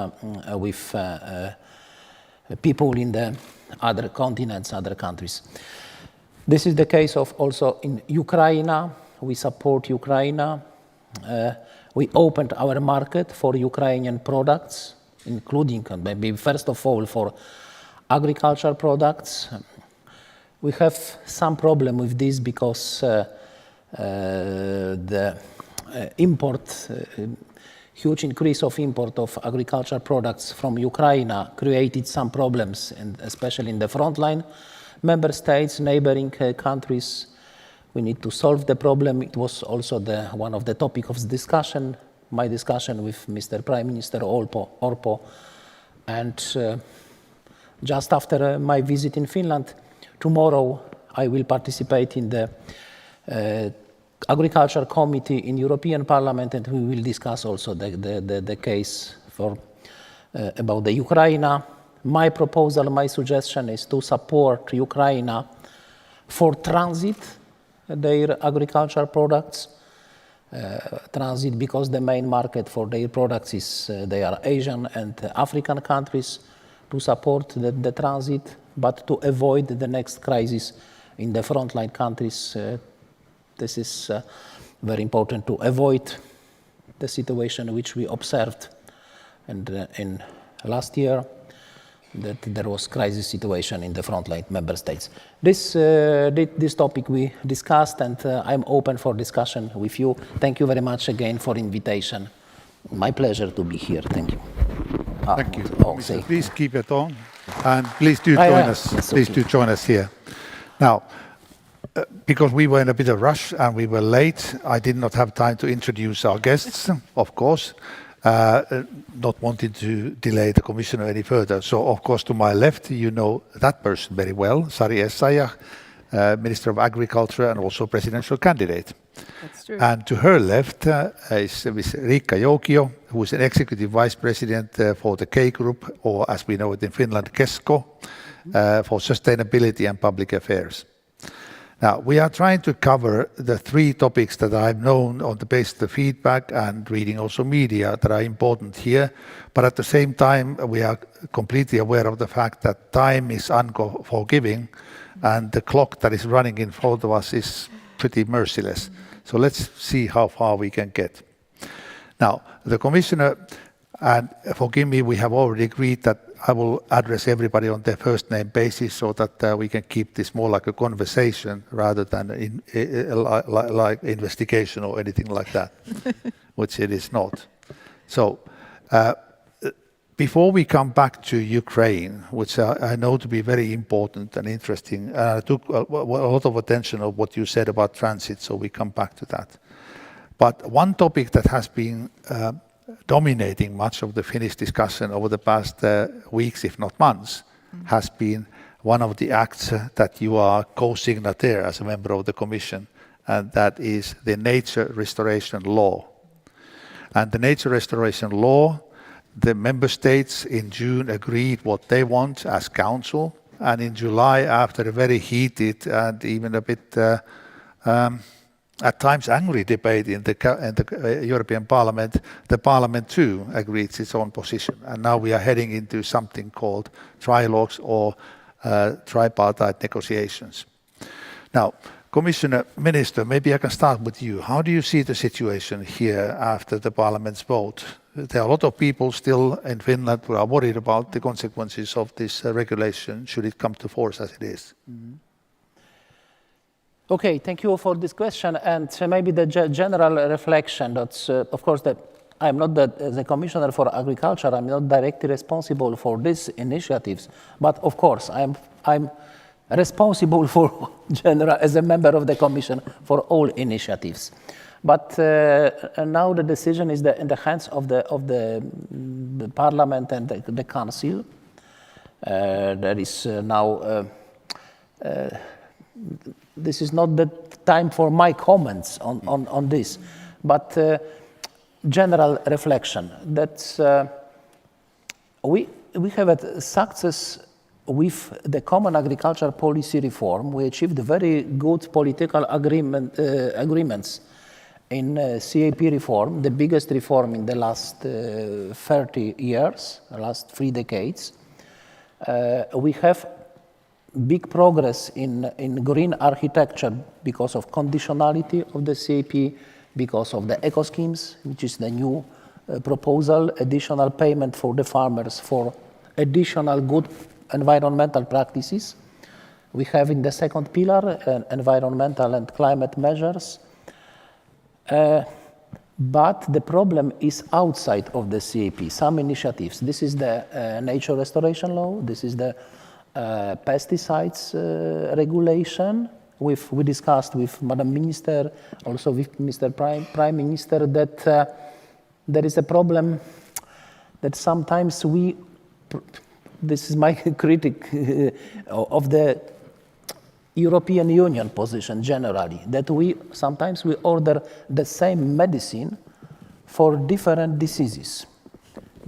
people in the other continents, other countries. This is the case of also in Ukraine. We support Ukraine. We opened our market for Ukrainian products, including maybe first of all for agricultural products. We have some problem with this because the huge increase of import of agricultural products from Ukraine created some problems, and especially in the frontline member states, neighboring countries. We need to solve the problem. It was also one of the topics of discussion, my discussion with Mr. Prime Minister Orpo. And just after my visit in Finland, tomorrow I will participate in the Agriculture Committee in European Parliament, and we will discuss also the case about the Ukraine. My proposal, my suggestion is to support Ukraine for transit their agricultural products. Transit because the main market for their products is they are Asian and African countries, to support the transit, but to avoid the next crisis in the frontline countries. This is very important to avoid the situation which we observed in last year, that there was crisis situation in the frontline member states. This topic we discussed, and I'm open for discussion with you. Thank you very much again for invitation. My pleasure to be here. Thank you. Thank you. Please keep it on, and please do join us. Yes, please do join us here. Now, because we were in a bit of rush and we were late, I did not have time to introduce our guests, of course, not wanting to delay the commissioner any further. So, of course, to my left, you know that person very well, Sari Essayah, Minister of Agriculture and also presidential candidate. That's true. And to her left is Ms. Riikka Joukio, who is an executive vice president for the K Group, or as we know it in Finland, KESCO, for sustainability and public affairs. Now, we are trying to cover the three topics that I've known on the basis of the feedback and reading also media that are important here. But at the same time, we are completely aware of the fact that time is unforgiving and the clock that is running in front of us is pretty merciless. So let's see how far we can get. Now, the commissioner, and forgive me, we have already agreed that I will address everybody on their first name basis so that we can keep this more like a conversation rather than like investigation or anything like that, which it is not. So before we come back to Ukraine, which I know to be very important and interesting, I took a lot of attention of what you said about transit, so we come back to that. But one topic that has been dominating much of the Finnish discussion over the past weeks, if not months, has been one of the acts that you are co-signatory as a member of the Commission, and that is the Nature Restoration Law. And the Nature Restoration Law, the member states in June agreed what they want as Council, and in July, after a very heated and even a bit at times angry debate in the European Parliament, the Parliament too agreed its own position. And now we are heading into something called trilogues or tripartite negotiations. Now, Commissioner, Minister, maybe I can start with you. How do you see the situation here after the Parliament's vote? There are a lot of people still in Finland who are worried about the consequences of this regulation, should it come to force as it is. Okay, thank you for this question. And maybe the general reflection that's, of course, that I'm not the Commissioner for Agriculture, I'm not directly responsible for these initiatives. But of course, I'm responsible for general, as a member of the Commission, for all initiatives. But now the decision is in the hands of the Parliament and the Council. There is now, this is not the time for my comments on this, but general reflection that we have had success with the common agricultural policy reform. We achieved very good political agreements in CAP reform, the biggest reform in the last 30 years, the last 3 decades. We have big progress in green architecture because of conditionality of the CAP, because of the eco schemes, which is the new proposal, additional payment for the farmers for additional good environmental practices. We have in the second pillar environmental and climate measures. But the problem is outside of the CAP, some initiatives. This is the nature restoration law, this is the pesticides regulation. We discussed with Madam Minister, also with Mr. Prime Minister, that there is a problem that sometimes this is my critic of the European Union position generally, that sometimes we order the same medicine for different diseases,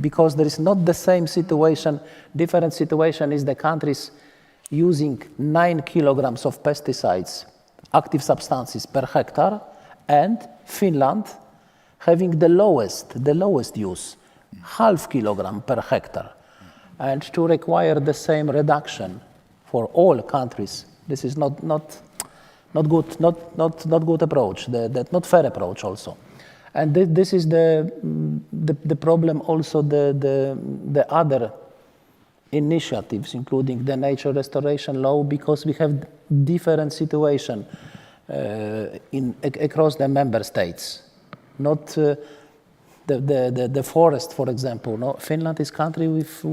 because there is not the same situation. Different situation is the countries using 9 kilograms of pesticides, active substances per hectare, and Finland having the lowest use, half kilogram per hectare. And to require the same reduction for all countries, this is not good approach, not fair approach also. And this is the problem also, the other initiatives, including the nature restoration law, because we have different situation across the member states. Not the forest, for example. No? Finland is a country with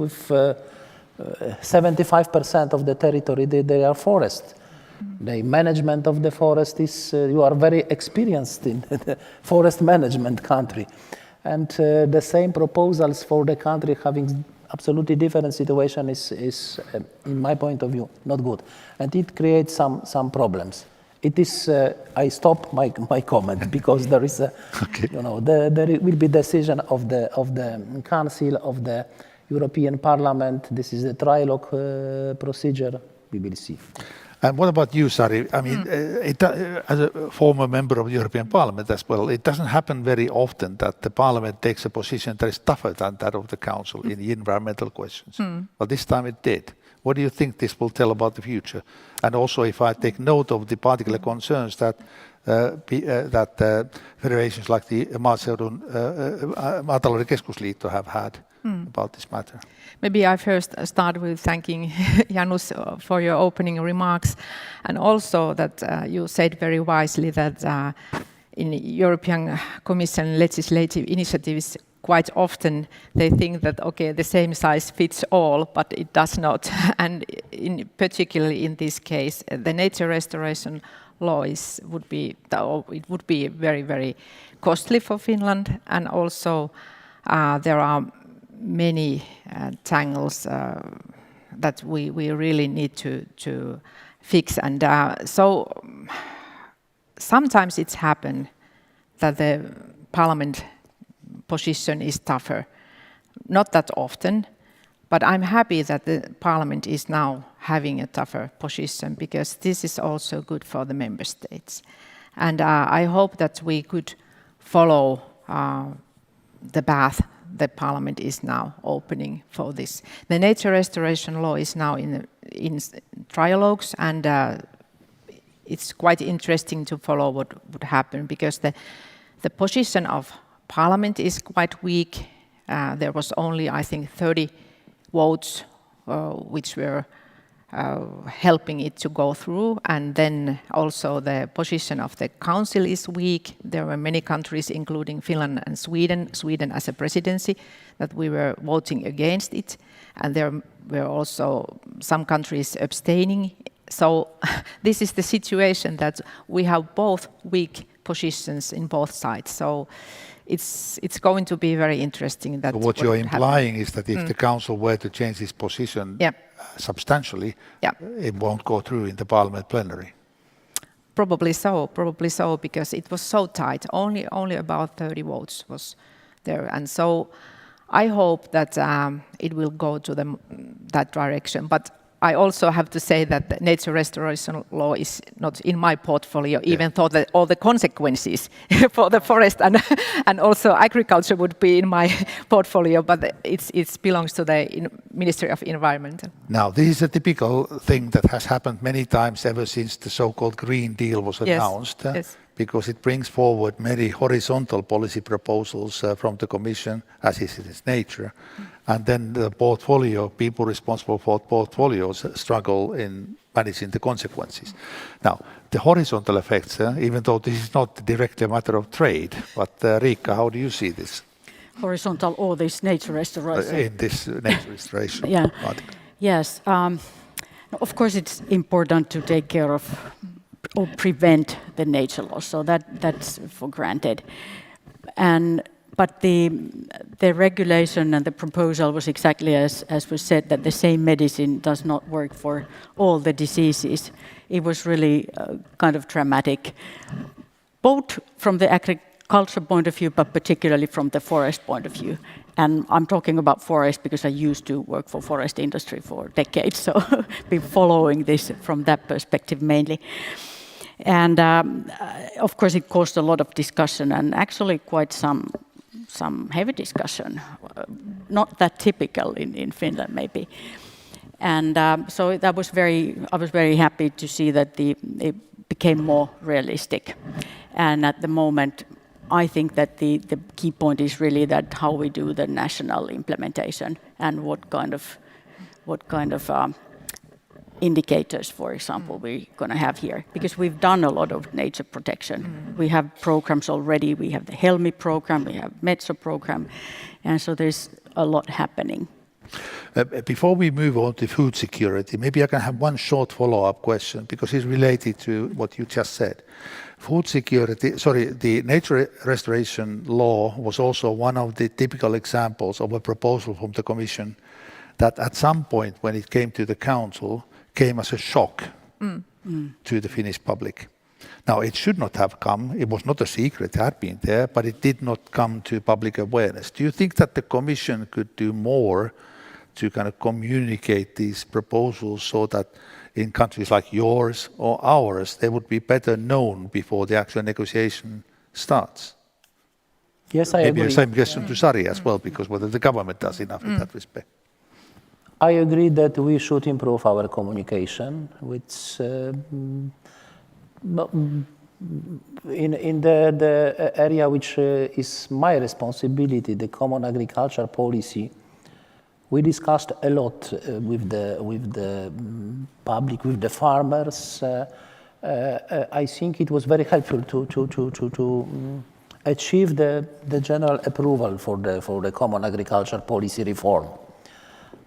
75% of the territory, they are forest. The management of the forest is, you are very experienced in the forest management country. And the same proposals for the country having absolutely different situation is in my point of view, not good. And it creates some problems. It is, I stop my comment because there is a, okay. There will be decision of the Council, of the European Parliament. This is the trilogue procedure. We will see. And what about you, Sari? I mean, as a former member of the European Parliament as well, it doesn't happen very often that the Parliament takes a position that is tougher than that of the Council in the environmental questions. But this time it did. What do you think this will tell about the future? And also, if I take note of the particular concerns that federations like the Maatalouden Keskusliitto have had about this matter. Maybe I first start with thanking Janus for your opening remarks, and also that you said very wisely that in European Commission legislative initiatives, quite often they think that, okay, the same size fits all, but it does not. And particularly in this case, the nature restoration law would be very, very costly for Finland, and also there are many tangles that we really need to fix. And so sometimes it's happened that the Parliament position is tougher. Not that often, but I'm happy that the Parliament is now having a tougher position, because this is also good for the member states. And I hope that we could follow the path the Parliament is now opening for this. The nature restoration law is now in trialogues, and it's quite interesting to follow what would happen, because the position of Parliament is quite weak. There was only, I think, 30 votes which were helping it to go through, and then also the position of the Council is weak. There were many countries, including Finland and Sweden as a presidency, that we were voting against it, and there were also some countries abstaining. So this is the situation, that we have both weak positions in both sides. So it's going to be very interesting. That so what you're implying is that if the Council were to change its position substantially, it won't go through in the Parliament plenary. Probably so, because it was so tight. Only about 30 votes was there, and so I hope that it will go to that direction. But I also have to say that the nature restoration law is not in my portfolio, even though all the consequences for the forest and also agriculture would be in my portfolio, but it belongs to the Ministry of Environment. Now, this is a typical thing that has happened many times ever since the so-called Green Deal was announced, because it brings forward many horizontal policy proposals from the Commission, as is its nature. And then the portfolio, people responsible for portfolios struggle in managing the consequences. Now, the horizontal effects, even though this is not directly a matter of trade, but Riikka, how do you see this? Horizontal or this nature restoration? In this nature restoration article. Yes. Of course, it's important to take care of or prevent the nature loss, so that's for granted. But the regulation and the proposal was exactly as was said, that the same medicine does not work for all the diseases. It was really kind of dramatic, both from the agriculture point of view, but particularly from the forest point of view. And I'm talking about forest because I used to work for forest industry for decades, so been following this from that perspective mainly. And of course, it caused a lot of discussion, and actually quite some heavy discussion, not that typical in Finland maybe. And so that was I was very happy to see that it became more realistic. And at the moment, I think that the key point is really that how we do the national implementation and what kind of indicators, for example, we're going to have here, because we've done a lot of nature protection. We have programs already. We have the Helmi program, we have Metso program, and so there's a lot happening. Before we move on to food security, maybe I can have one short follow-up question, because it's related to what you just said. The nature restoration law was also one of the typical examples of a proposal from the Commission that at some point when it came to the Council came as a shock to the Finnish public. Now, it should not have come. It was not a secret, it had been there, but it did not come to public awareness. Do you think that the Commission could do more to kind of communicate these proposals so that in countries like yours or ours, they would be better known before the actual negotiation starts? Yes, I agree. Maybe the same question to Sari as well, because whether the government does enough in that respect. I agree that we should improve our communication, which in the area which is my responsibility, the common agriculture policy. We discussed a lot with the public, with the farmers. I think it was very helpful to achieve the general approval for the common agriculture policy reform.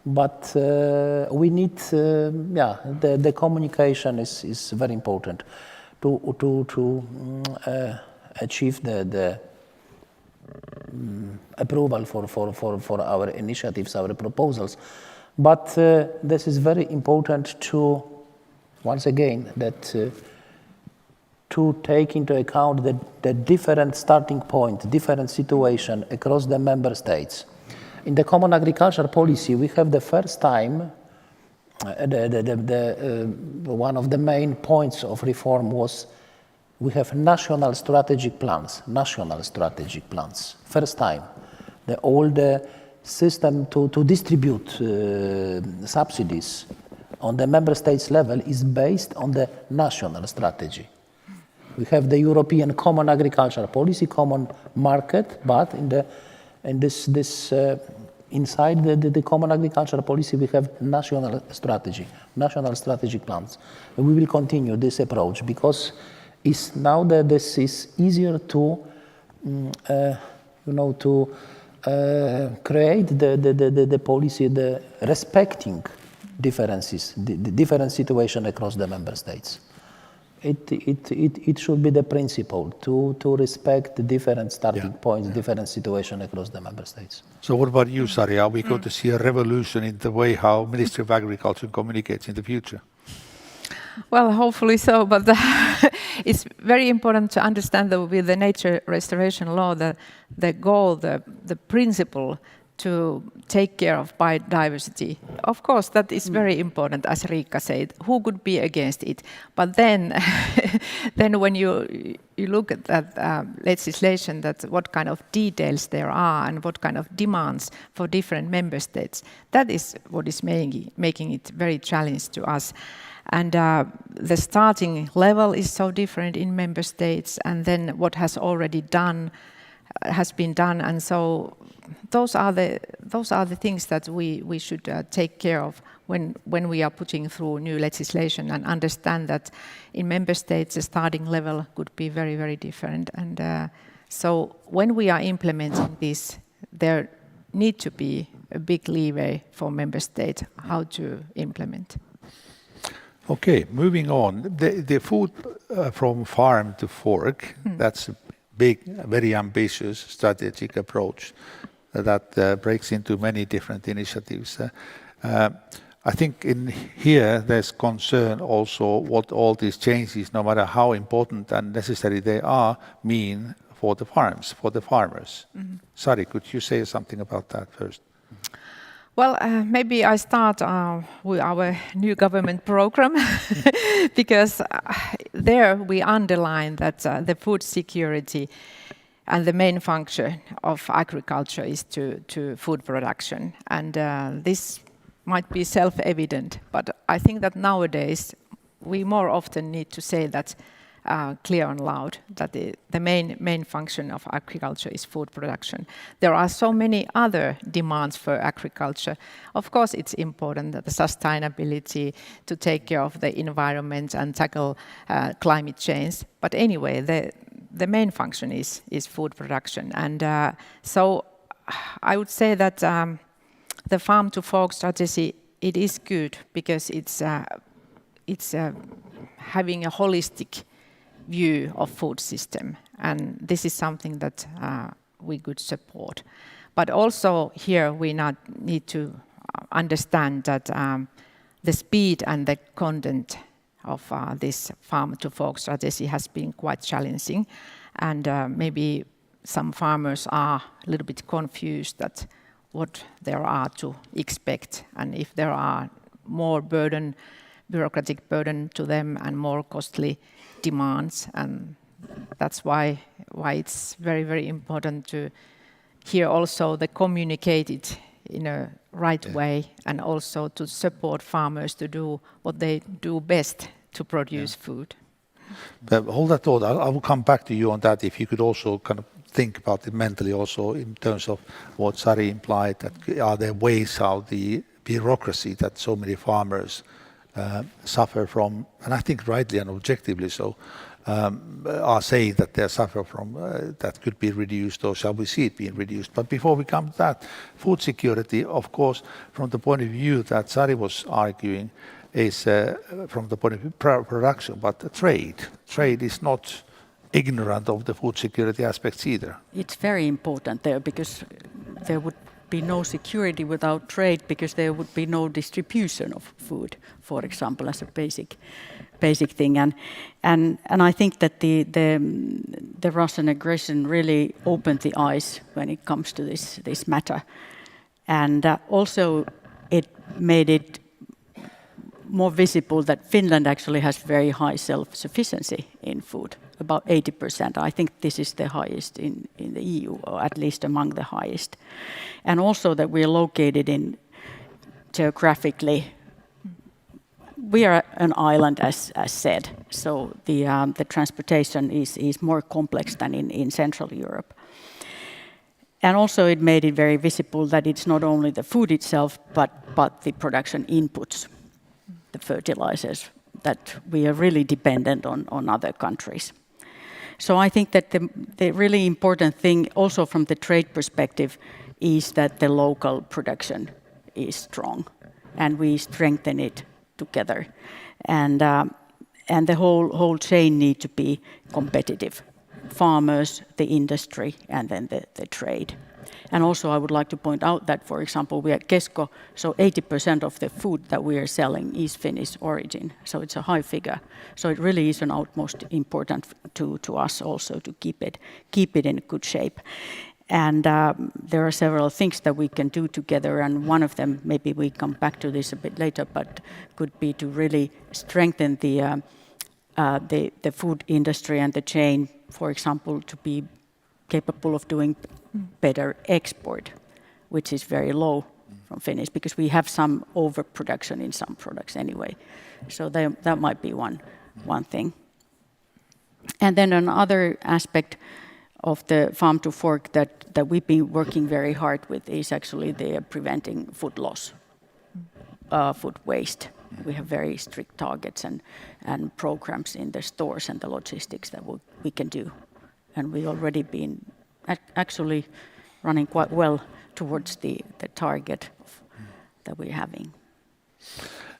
But we need, the communication is very important to achieve the approval for our initiatives, our proposals. But this is very important to, once again, that to take into account the different starting point, different situation across the member states. In the common agriculture policy, we have the first time, one of the main points of reform was We have national strategic plans. First time, all the system to distribute subsidies on the member states level is based on the national strategy. We have the European Common Agricultural Policy, Common Market, but inside the Common Agricultural Policy we have national strategic plans. And we will continue this approach because now that this is easier to create the policy, the respecting differences, the different situation across the member states. It should be the principle to respect the different starting points, different situation across the member states. So what about you, Sari? Are we going to see a revolution in the way how Ministry of Agriculture communicates in the future? Well, hopefully so, but it's very important to understand that with the nature restoration law, the goal, the principle to take care of biodiversity. Of course, that is very important, as Riikka said. Who could be against it? But then, when you look at that legislation, that what kind of details there are and what kind of demands for different member states, that is what is making it very challenging to us. And the starting level is so different in member states, and then what has been done, and so those are the things that we should take care of when we are putting through new legislation, and understand that in member states the starting level could be very, very different. And so when we are implementing this, there need to be a big leeway for member states how to implement. Okay, moving on. The food from farm to fork, that's a big, very ambitious strategic approach that breaks into many different initiatives. I think in here there's concern also what all these changes, no matter how important and necessary they are, mean for the farms, for the farmers. Sari, could you say something about that first? Well, maybe I start with our new government program, because there we underline that the food security and the main function of agriculture is to food production. And this might be self-evident, but I think that nowadays we more often need to say that clear and loud, that the main function of agriculture is food production. There are so many other demands for agriculture. Of course, it's important that the sustainability, to take care of the environment and tackle climate change. But anyway, the main function is food production. And so I would say that the farm to fork strategy, it is good because it's having a holistic view of food system, and this is something that we could support. But also here we need to understand that the speed and the content of this farm to fork strategy has been quite challenging, and maybe some farmers are a little bit confused that what there are to expect, and if there are more bureaucratic burden to them and more costly demands. And that's why it's very, very important to hear also the communicated in a right way, and also to support farmers to do what they do best to produce food. But hold that thought. I will come back to you on that. If you could also kind of think about it mentally also in terms of what Sari implied, that are there ways how the bureaucracy that so many farmers suffer from, and I think rightly and objectively so, are saying that they suffer from, that could be reduced, or shall we see it being reduced. But before we come to that, food security, of course, from the point of view that Sari was arguing, is from the point of view production, but trade. Trade is not ignorant of the food security aspects either. It's very important there, because there would be no security without trade, because there would be no distribution of food, for example, as a basic thing. And I think that the Russian aggression really opened the eyes when it comes to this matter, and also it made it more visible that Finland actually has very high self-sufficiency in food. about 80%. I think this is the highest in the EU, or at least among the highest. And also that we are located in geographically, we are an island, as said, so the transportation is more complex than in Central Europe. And also it made it very visible that it's not only the food itself, but the production inputs, the fertilizers, that we are really dependent on other countries. So I think that the really important thing also from the trade perspective is that the local production is strong and we strengthen it together. And the whole chain need to be competitive. Farmers, the industry, and then the trade. And also I would like to point out that, for example, we at Kesko, so 80% of the food that we are selling is Finnish origin. So it's a high figure. So it really is an utmost important to us also to keep it in good shape. And there are several things that we can do together, and one of them, maybe we come back to this a bit later, but could be to really strengthen the food industry and the chain, for example, to be capable of doing better export, which is very low from Finnish, because we have some overproduction in some products anyway. So that might be one thing. And then another aspect of the farm to fork that we've been working very hard with is actually the preventing food loss, food waste. We have very strict targets and programs in the stores and the logistics that we can do. And we've already been actually running quite well towards the target that we're having.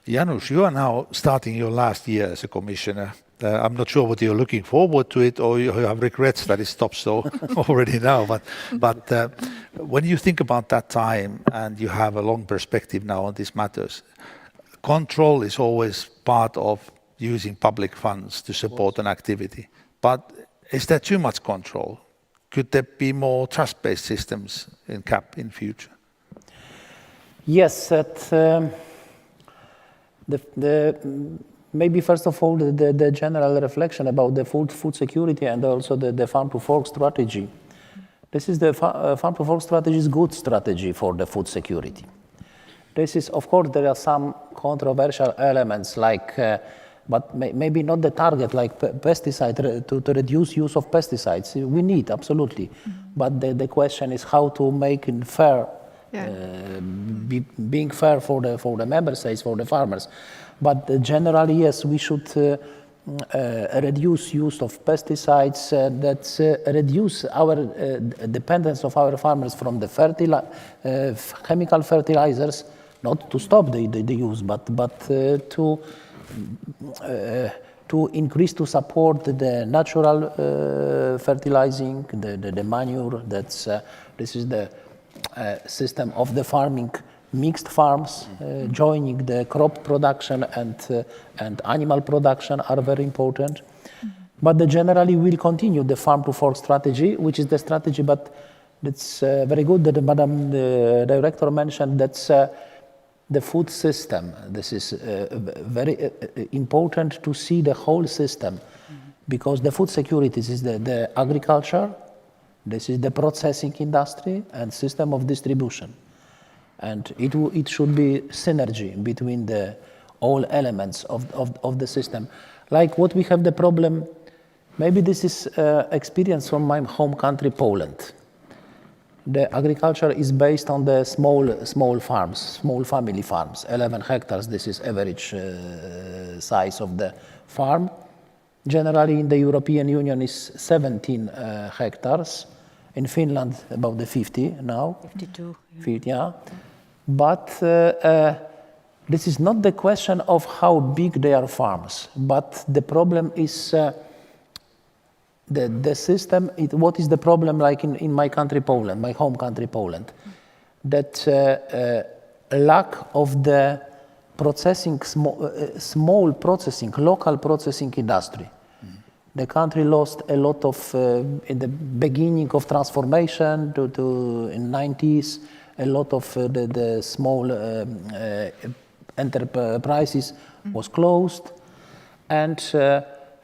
Janusz, you are now starting your last year as a commissioner. I'm not sure whether you're looking forward to it or you have regrets that it stops so already now. But when you think about that time and you have a long perspective now on these matters, control is always part of using public funds to support an activity. But is there too much control? Could there be more trust-based systems in CAP in future? Yes, maybe first of all the general reflection about the food security and also the farm to fork strategy. This is the farm to fork strategy is good strategy for the food security. This is, of course, there are some controversial elements like, but maybe not the target like pesticide to reduce use of pesticides. We need absolutely, but the question is how to make it fair. Being fair for the member states, for the farmers. But generally, yes, we should reduce use of pesticides, reduce our dependence of our farmers from the chemical fertilizers, not to stop the use, but to increase, to support the natural fertilizing, the manure. This is the system of the farming, mixed farms, joining the crop production and animal production are very important. But generally we'll continue the farm to fork strategy, which is the strategy, but it's very good that Madam Director mentioned that's the food system. This is very important to see the whole system, because the food security is the agriculture, this is the processing industry and system of distribution. And it should be synergy between all elements of the system. Like what we have the problem, maybe this is experience from my home country, Poland. The agriculture is based on the small farms, small family farms, 11 hectares. This is average size of the farm. Generally in the European Union is 17 hectares. In Finland, about the 50 now. 52. 50, yeah. But this is not the question of how big they are farms, but the problem is the system. What is the problem like in my country, Poland, my home country, Poland? That lack of the processing, small processing, local processing industry. The country lost a lot of, in the beginning of transformation in 90s, a lot of the small enterprises was closed. And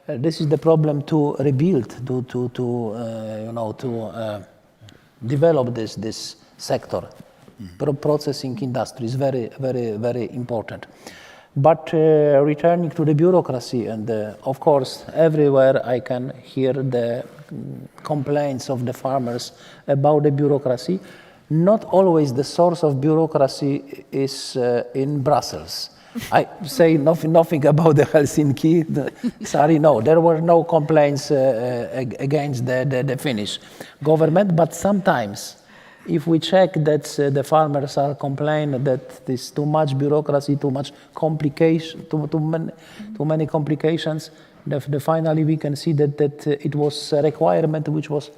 this is the problem to rebuild, to develop this sector. Processing industry is very, very, very important. But returning to the bureaucracy, and of course, everywhere I can hear the complaints of the farmers about the bureaucracy. Not always the source of bureaucracy is in Brussels. I say nothing about the Helsinki. Sorry, no, there were no complaints against the Finnish government, but sometimes if we check that the farmers are complaining that there's too much bureaucracy, too much complication, too many complications, finally we can see that it was a requirement which was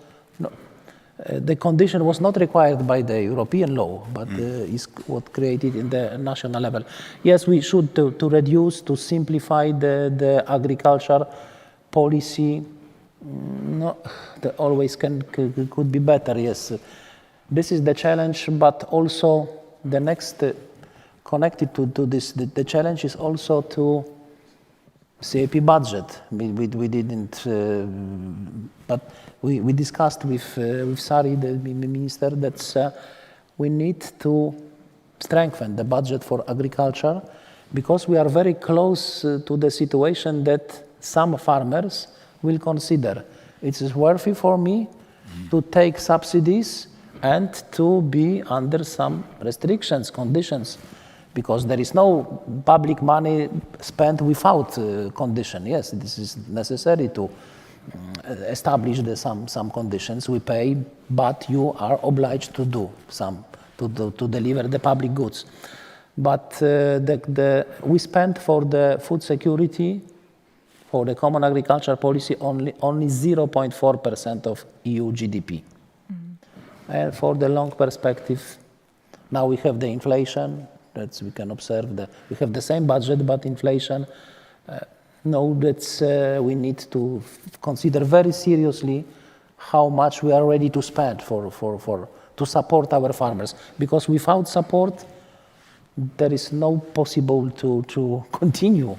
the condition was not required by the European law, but is what created in the national level. Yes, we should to reduce, to simplify the agriculture policy. No, always could be better. Yes, this is the challenge, but also the next connected to this. The challenge is also to CAP budget. We didn't, but we discussed with Sari, the minister, that we need to strengthen the budget for agriculture because we are very close to the situation that some farmers will consider it is worthy for me to take subsidies and to be under some restrictions, conditions, because there is no public money spent without condition. Yes, this is necessary to establish some conditions. We pay, but you are obliged to do some, to deliver the public goods. But we spent for the food security, for the common agricultural policy, only 0.4% of EU GDP. And for the long perspective, now we have the inflation. That we can observe we have the same budget, but inflation. We need to consider very seriously how much we are ready to spend to support our farmers. Because without support, there is no possible to continue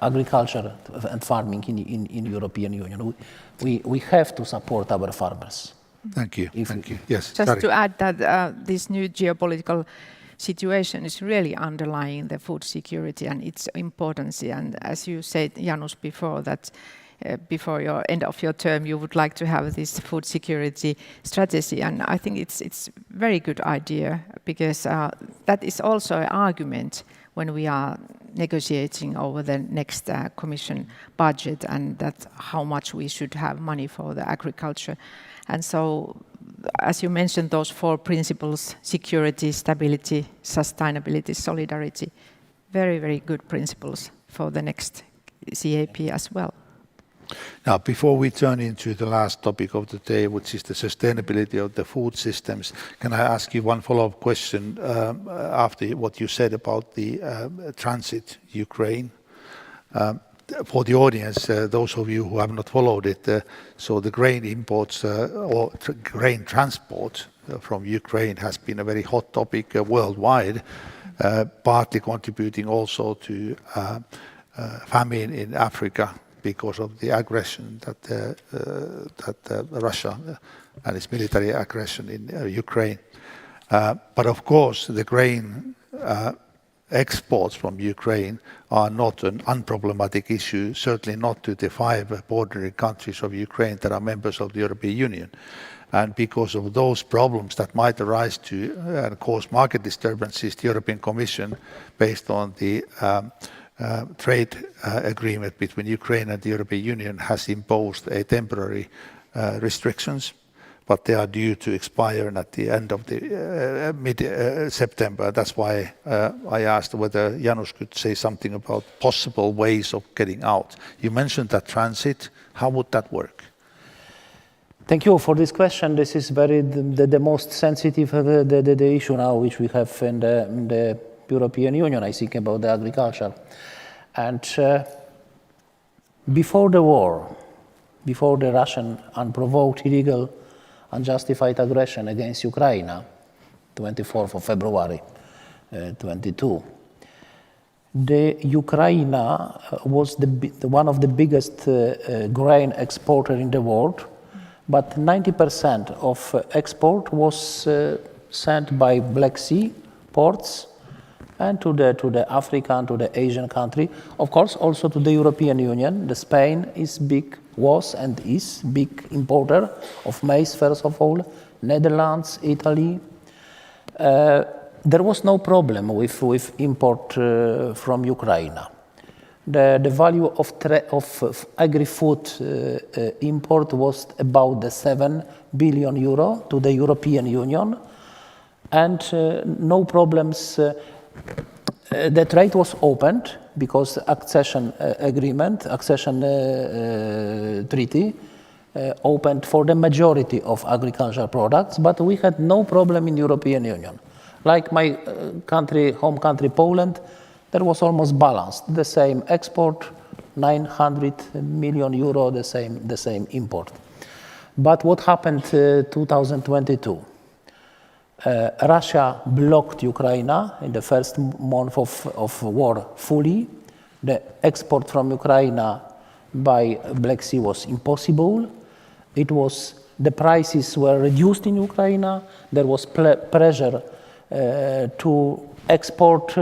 agriculture and farming in European Union. We have to support our farmers. Thank you. Thank you. Yes. Just to add that this new geopolitical situation is really underlying the food security and its importance. And as you said, Janus, before that, before your end of your term, you would like to have this food security strategy. And I think it's very good idea because that is also an argument when we are negotiating over the next Commission budget and that how much we should have money for the agriculture. And so, as you mentioned, those 4 principles, security, stability, sustainability, solidarity, very, very good principles for the next CAP as well. Now, before we turn into the last topic of the day, which is the sustainability of the food systems, can I ask you one follow-up question after what you said about the transit Ukraine? For the audience, those of you who have not followed it, so the grain imports or grain transport from Ukraine has been a very hot topic worldwide, partly contributing also to famine in Africa because of the aggression that Russia and its military aggression in Ukraine. But of course, the grain exports from Ukraine are not an unproblematic issue, certainly not to the 5 bordering countries of Ukraine that are members of the European Union. And because of those problems that might arise to and cause market disturbances, the European Commission, based on the trade agreement between Ukraine and the European Union, has imposed a temporary restrictions, but they are due to expire at the end of the mid-September. That's why I asked whether Janus could say something about possible ways of getting out. You mentioned that transit. How would that work? Thank you for this question. This is the most sensitive the issue now which we have in the European Union, I think, about the agriculture. And before the war, before the Russian unprovoked, illegal, unjustified aggression against Ukraine, 24th of February 22. The Ukraine was one of the biggest grain exporter in the world, but 90% of export was sent by Black Sea ports and to the African, to the Asian country, of course also to the European Union. The Spain was and is big importer of maize first of all, Netherlands, Italy. There was no problem with import from Ukraine. The value of agri-food import was about the 7 billion euro to the European Union, and no problems. The trade was opened because accession treaty opened for the majority of agricultural products, but we had no problem in European Union. Like my home country, Poland, there was almost balanced. The same export, 900 million euro, the same import. But what happened 2022? Russia blocked Ukraine in the first month of war fully. The export from Ukraine by Black Sea was impossible. The prices were reduced in Ukraine. There was pressure to export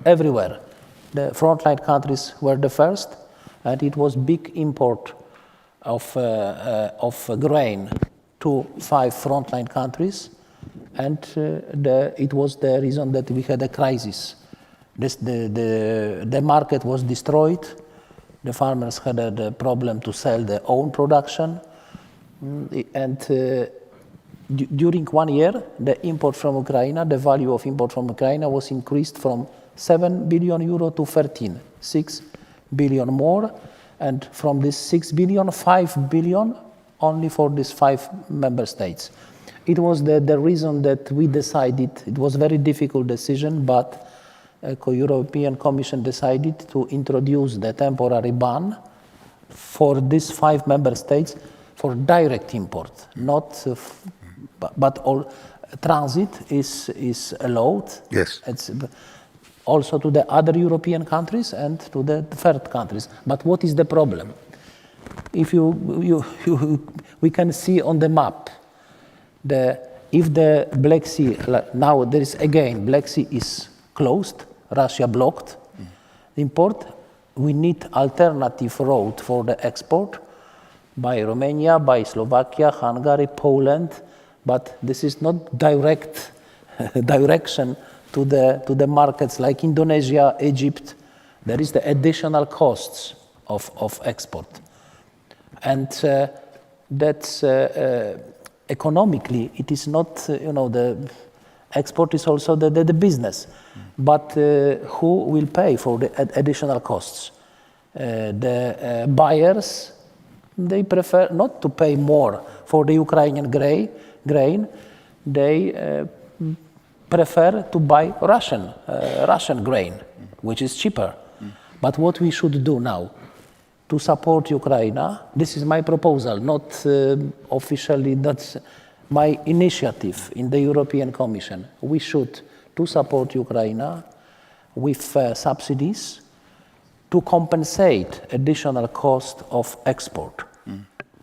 everywhere. The frontline countries were the first, and it was big import of grain to 5 frontline countries, and it was the reason that we had a crisis. The market was destroyed. The farmers had the problem to sell their own production, and during 1 year, the import from Ukraine, the value of import from Ukraine was increased from 7 billion euro to 6 billion more, and from this 6 billion, 5 billion only for these 5 member states. It was the reason that we decided, it was a very difficult decision, but the European Commission decided to introduce the temporary ban for these 5 member states for direct import, but all transit is allowed. Yes. It's also to the other European countries and to the third countries. But what is the problem? If we can see on the map, if the Black Sea, now there is again, Black Sea is closed, Russia blocked import, we need alternative route for the export by Romania, by Slovakia, Hungary, Poland, but this is not direct direction to the markets like Indonesia, Egypt. There is the additional costs of export, and that's economically it is not the export is also the business, but who will pay for the additional costs? The buyers, they prefer not to pay more for the Ukrainian grain. They prefer to buy Russian grain, which is cheaper. But what we should do now to support Ukraine, this is my proposal, not officially, that's my initiative in the European Commission. We should to support Ukraine with subsidies to compensate additional cost of export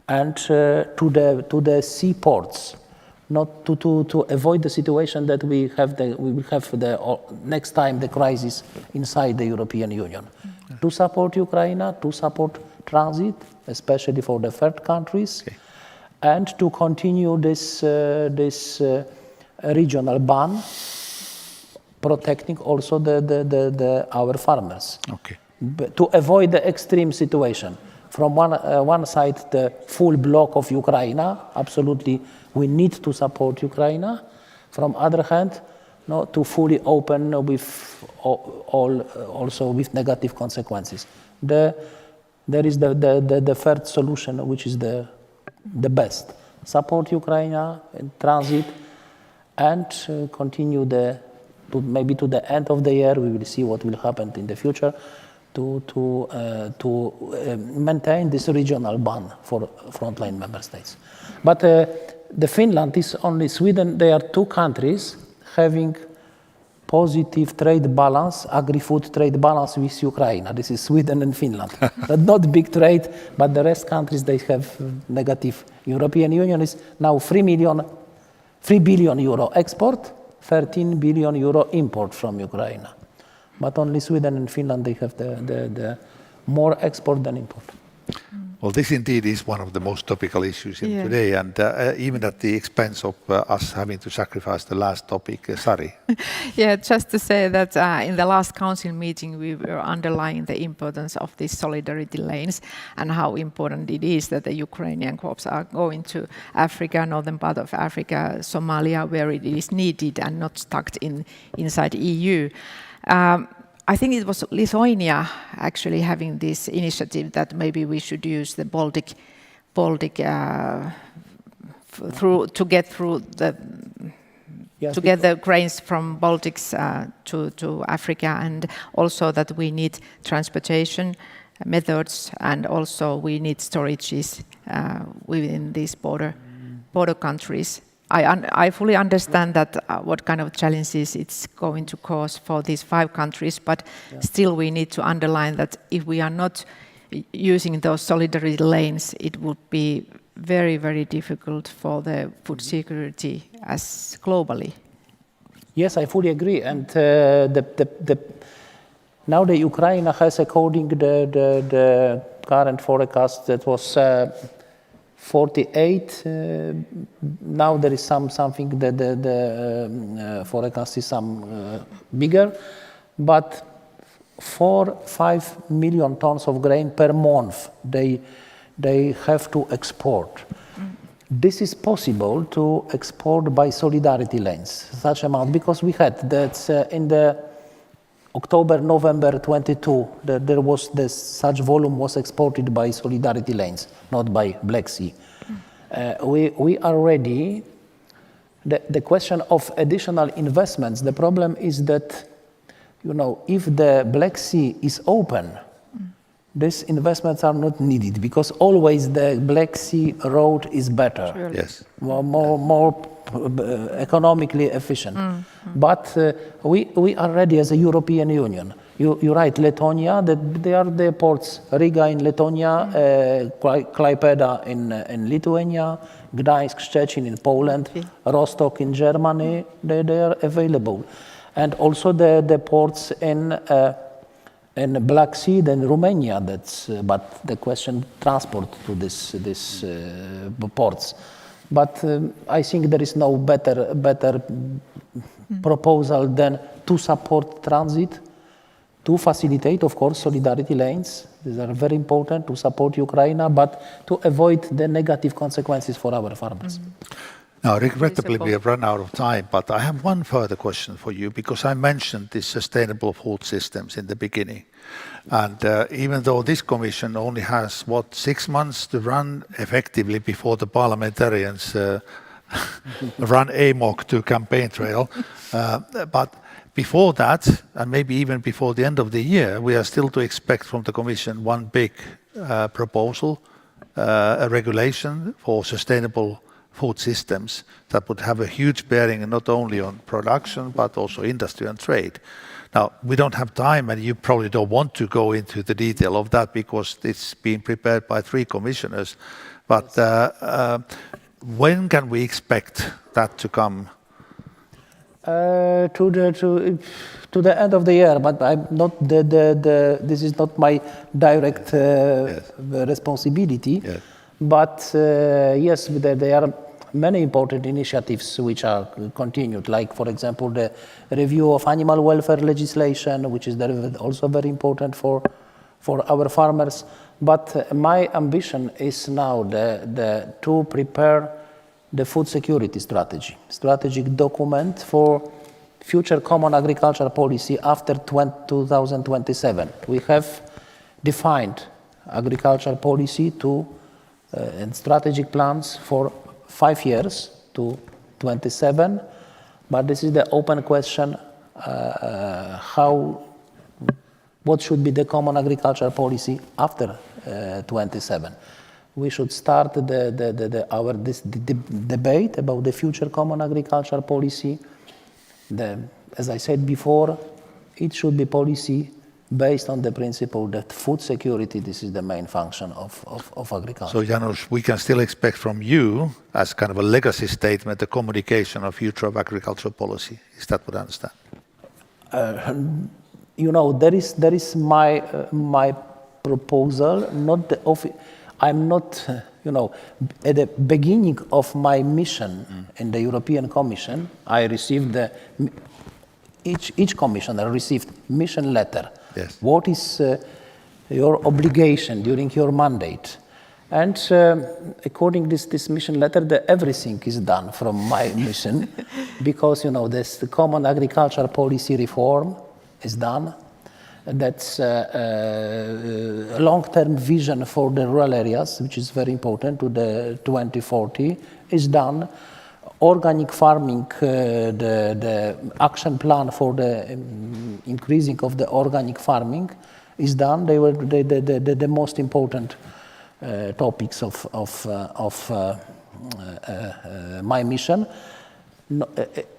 and to the seaports, not to avoid the situation that we will have the next time the crisis inside the European Union. To support Ukraine, to support transit, especially for the third countries, and to continue this regional ban, protecting also our farmers. Okay. To avoid the extreme situation. From one side, the full block of Ukraine, absolutely, we need to support Ukraine. From other hand, to fully open with also with negative consequences. There is the third solution, which is the best. Support Ukraine in transit and continue maybe to the end of the year. We will see what will happen in the future to maintain this regional ban for frontline member states. But the Finland is only Sweden. They are 2 countries having positive trade balance, agri-food trade balance with Ukraine. This is Sweden and Finland. Not big trade, but the rest countries, they have negative. European Union is now 3 billion euro export, 13 billion euro import from Ukraine. But only Sweden and Finland, they have the more export than import. Well, this indeed is one of the most topical issues today, and even at the expense of us having to sacrifice the last topic. Sari. Yeah, just to say that in the last council meeting, we were underlining the importance of these solidarity lanes and how important it is that the Ukrainian corps are going to Africa, northern part of Africa, Somalia, where it is needed and not stuck inside EU. I think it was Lithuania actually having this initiative that maybe we should use the Baltic to get through to get the grains from Baltics to Africa, and also that we need transportation methods, and also we need storages within these border countries. I fully understand that what kind of challenges it's going to cause for these 5 countries, but still we need to underline that if we are not using those solidarity lanes, it would be very, very difficult for the food security as globally. Yes, I fully agree. And now the Ukraine has, according to the current forecast, that was 48. Now there is something that the forecast is bigger, but 4-5 million tons of grain per month they have to export. This is possible to export by solidarity lanes, such amount, because we had that in the October, November 22, there was such volume was exported by solidarity lanes, not by Black Sea. We are ready. The question of additional investments, the problem is that, if the Black Sea is open, these investments are not needed because always the Black Sea road is better. Surely. Yes. More economically efficient. But we are ready as a European Union. You're right, Lithuania, they are the ports, Riga in Lithuania, Klaipėda in Lithuania, Gdańsk, Szczecin in Poland, Rostock in Germany, they are available. And also the ports in Black Sea and Romania, but the question transport to these ports. But I think there is no better proposal than to support transit, to facilitate, of course, solidarity lanes. These are very important to support Ukraine, but to avoid the negative consequences for our farmers. Now, regrettably, we have run out of time, but I have one further question for you, because I mentioned these sustainable food systems in the beginning. And even though this commission only has, 6 months to run effectively before the parliamentarians run amok to campaign trail, but before that, and maybe even before the end of the year, we are still to expect from the commission one big proposal, a regulation for sustainable food systems that would have a huge bearing not only on production but also industry and trade. Now, we don't have time, and you probably don't want to go into the detail of that because it's being prepared by 3 commissioners. But when can we expect that to come? To the end of the year, but I'm not this is not my direct responsibility. Yes. But yes, there are many important initiatives which are continued, like, for example, the review of animal welfare legislation, which is also very important for our farmers. But my ambition is now to prepare the food security strategic document for future common agricultural policy after 2027. We have defined agricultural policy and strategic plans for 5 years to 27, but this is the open question, what should be the common agricultural policy after 27. We should start this debate about the future common agricultural policy. as I said before, it should be policy based on the principle that food security, this is the main function of agriculture. So Janusz, we can still expect from you, as kind of a legacy statement, the communication of future of agricultural policy. Is that what I understand? There is my proposal, not the I'm not, at the beginning of my mission in the European Commission, I received each commissioner received mission letter. Yes. What is your obligation during your mandate? And according to this mission letter, everything is done from my mission, because this the common agricultural policy reform is done. That's a long-term vision for the rural areas, which is very important, to the 2040, is done. Organic farming, the action plan for the increasing of the organic farming is done. They were the most important topics of my mission.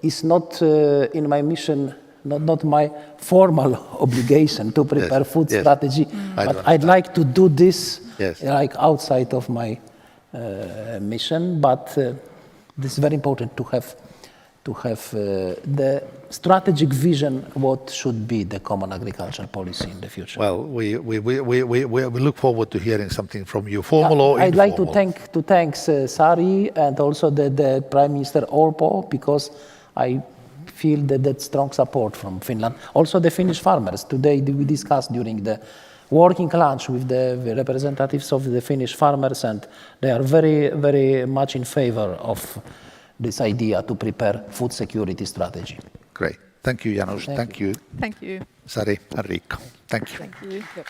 It's not in my mission, not my formal obligation to prepare food strategy, but I'd like to do this like outside of my mission. But this is very important to have the strategic vision what should be the common agricultural policy in the future. Well, we look forward to hearing something from you, formal or informal. I'd like to thank Sari and also the Prime Minister Orpo, because I feel that strong support from Finland. Also the Finnish farmers. Today we discussed during the working lunch with the representatives of the Finnish farmers, and they are very, very much in favor of this idea to prepare food security strategy. Great. Thank you, Janusz. Thank you. Thank you. Sari and Riikka. Thank you. Thank you. Yep.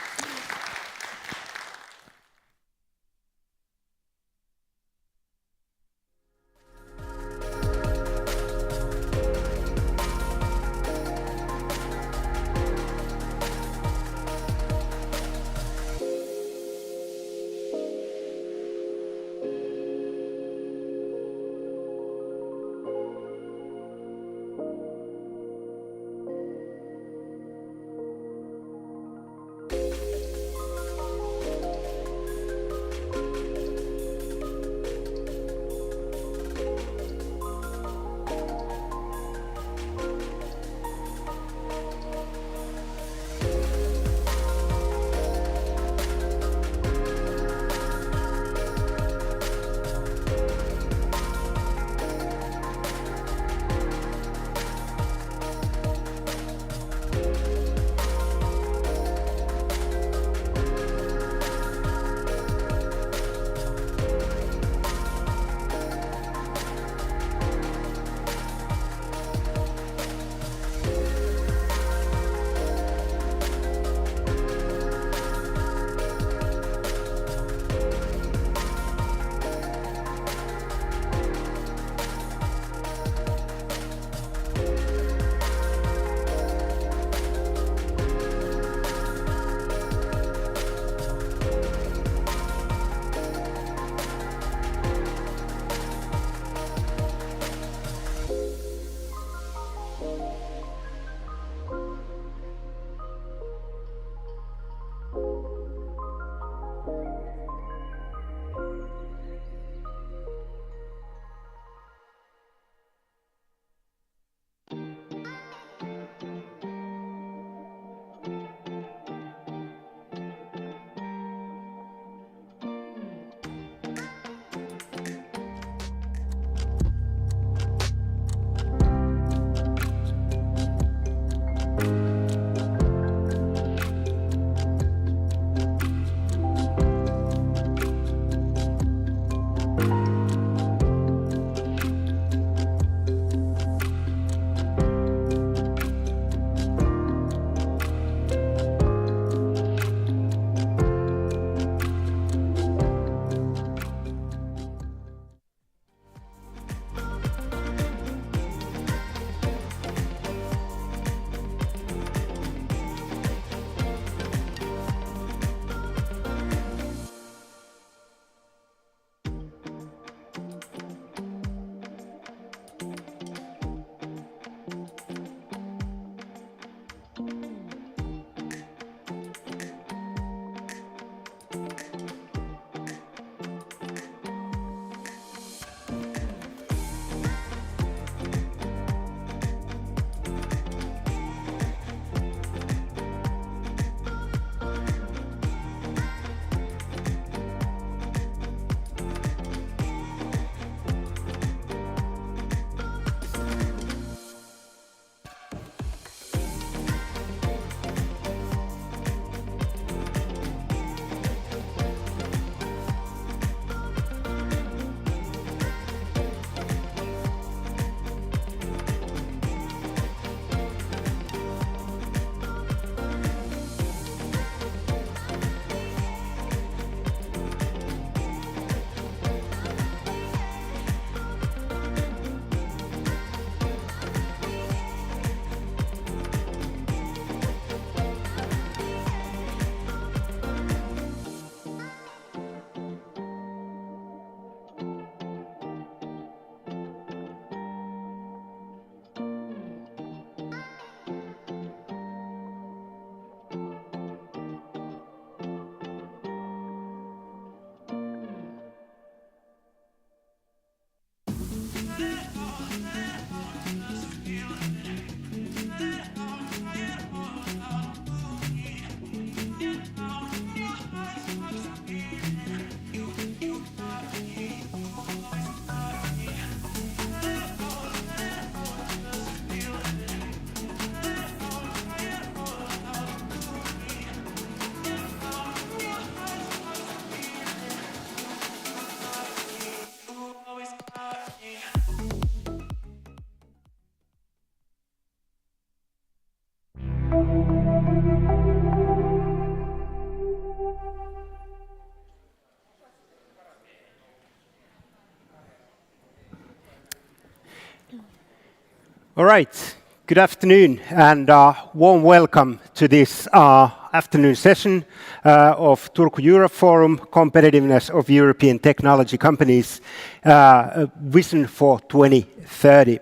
All right, good afternoon and warm welcome to this afternoon session of Turku Europe Forum, Competitiveness of European Technology Companies, Vision for 2030.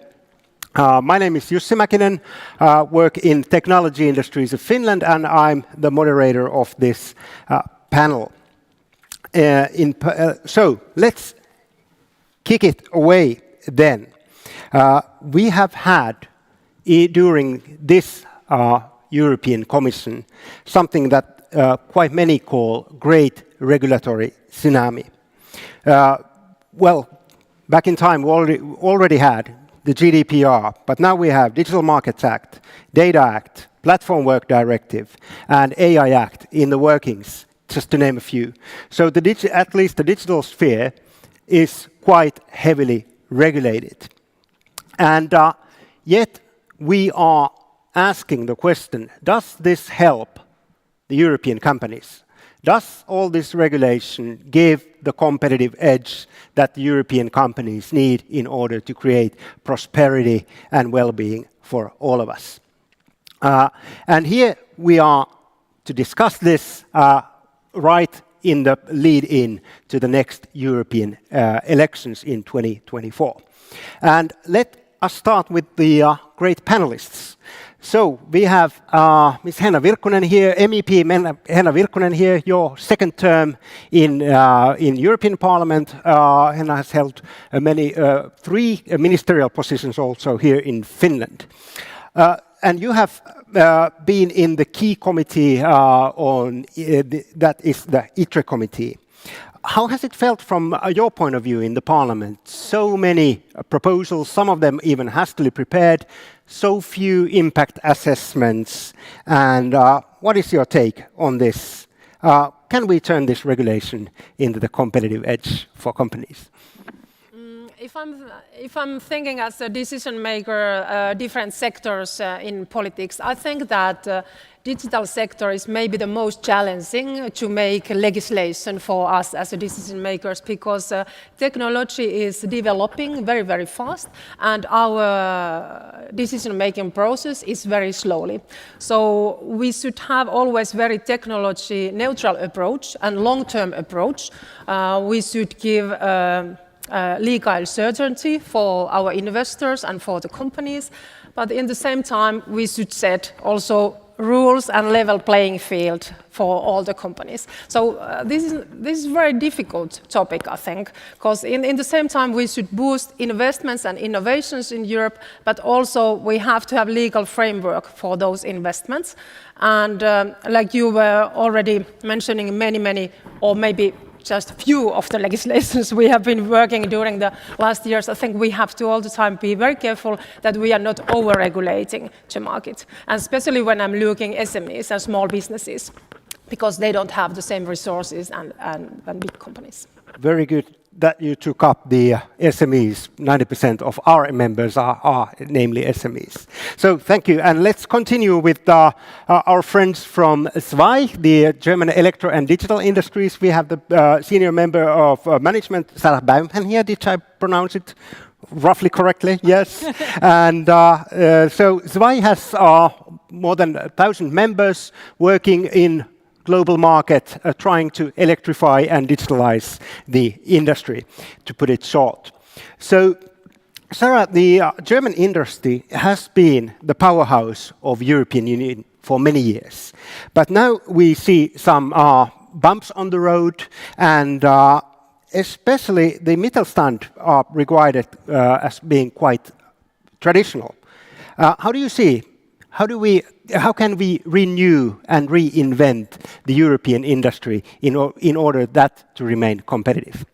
My name is Jussi Mäkinen, work in technology industries of Finland, and I'm the moderator of this panel. So let's kick it away then. We have had, during this European Commission, something that quite many call great regulatory tsunami. Well, back in time we already had the GDPR, but now we have Digital Markets Act, Data Act, Platform Work Directive, and AI Act in the workings, just to name a few. So at least the digital sphere is quite heavily regulated. And yet we are asking the question, does this help the European companies? Does all this regulation give the competitive edge that the European companies need in order to create prosperity and well-being for all of us? And here we are to discuss this right in the lead-in to the next European elections in 2024. And let us start with the great panelists. So we have Ms. Henna Virkkunen here, MEP Henna Virkkunen here, your second term in European Parliament. Henna has held three ministerial positions also here in Finland. And you have been in the key committee that is the ITRE committee. How has it felt from your point of view in the Parliament? So many proposals, some of them even hastily prepared, so few impact assessments. And what is your take on this? Can we turn this regulation into the competitive edge for companies? If I'm thinking as a decision maker, different sectors in politics, I think that digital sector is maybe the most challenging to make legislation for us as a decision makers, because technology is developing very, very fast, and our decision making process is very slowly. So we should have always very technology neutral approach and long-term approach. We should give legal certainty for our investors and for the companies, but in the same time we should set also rules and level playing field for all the companies. So this is a very difficult topic, I think, because in the same time we should boost investments and innovations in Europe, but also we have to have legal framework for those investments. And like you were already mentioning, many, or maybe just few of the legislations we have been working during the last years, I think we have to all the time be very careful that we are not over-regulating the market, and especially when I'm looking SMEs and small businesses, because they don't have the same resources and big companies. Very good that you took up the SMEs. 90% of our members are namely SMEs. So thank you. And let's continue with our friends from SWAI, the German electro and digital industries. We have the senior member of management, Sarah Baumhan here. Did I pronounce it roughly correctly? Yes. And so SWAI has more than 1,000 members working in global market, trying to electrify and digitalize the industry, to put it short. So, Sarah, the German industry has been the powerhouse of European Union for many years. But now we see some bumps on the road, and especially the Mittelstand are regarded as being quite traditional. How do you see? How can we renew and reinvent the European industry in order that to remain competitive?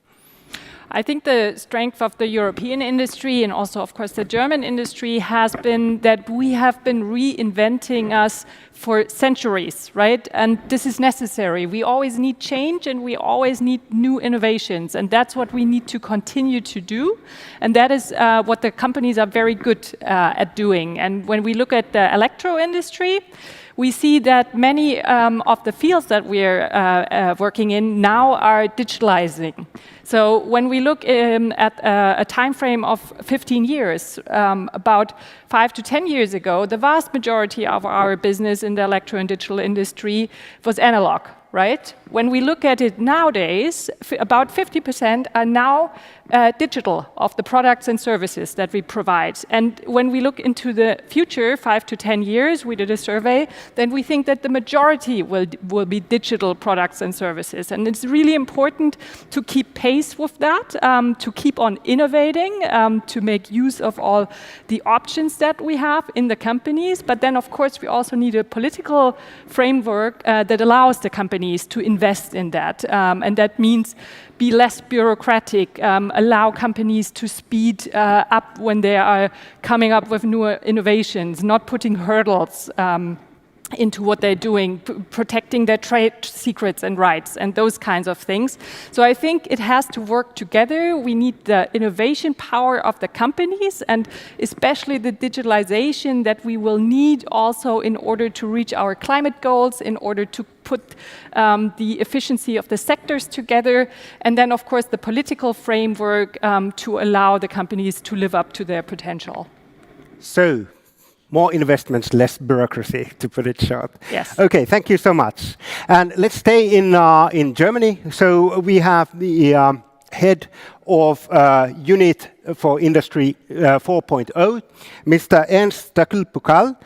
I think the strength of the European industry and also, of course, the German industry has been that we have been reinventing us for centuries, right? And this is necessary. We always need change and we always need new innovations. And that's what we need to continue to do. And that is what the companies are very good at doing. And when we look at the electro industry, we see that many of the fields that we're working in now are digitalizing. So when we look at a time frame of 15 years, about 5 to 10 years ago, the vast majority of our business in the electro and digital industry was analog, right? When we look at it nowadays, about 50% are now digital of the products and services that we provide. And when we look into the future, 5 to 10 years, we did a survey, then we think that the majority will be digital products and services. And it's really important to keep pace with that, to keep on innovating, to make use of all the options that we have in the companies. But then, of course, we also need a political framework that allows the companies to invest in that. And that means be less bureaucratic, allow companies to speed up when they are coming up with new innovations, not putting hurdles into what they're doing, protecting their trade secrets and rights and those kinds of things. So I think it has to work together. We need the innovation power of the companies and especially the digitalization that we will need also in order to reach our climate goals, in order to put the efficiency of the sectors together, and then of course the political framework to allow the companies to live up to their potential. So, more investments, less bureaucracy, to put it short. Yes. Okay, thank you so much. And let's stay in Germany. So we have the head of Unit for Industry 4.0, Mr. Ernst Stöckl-Pokal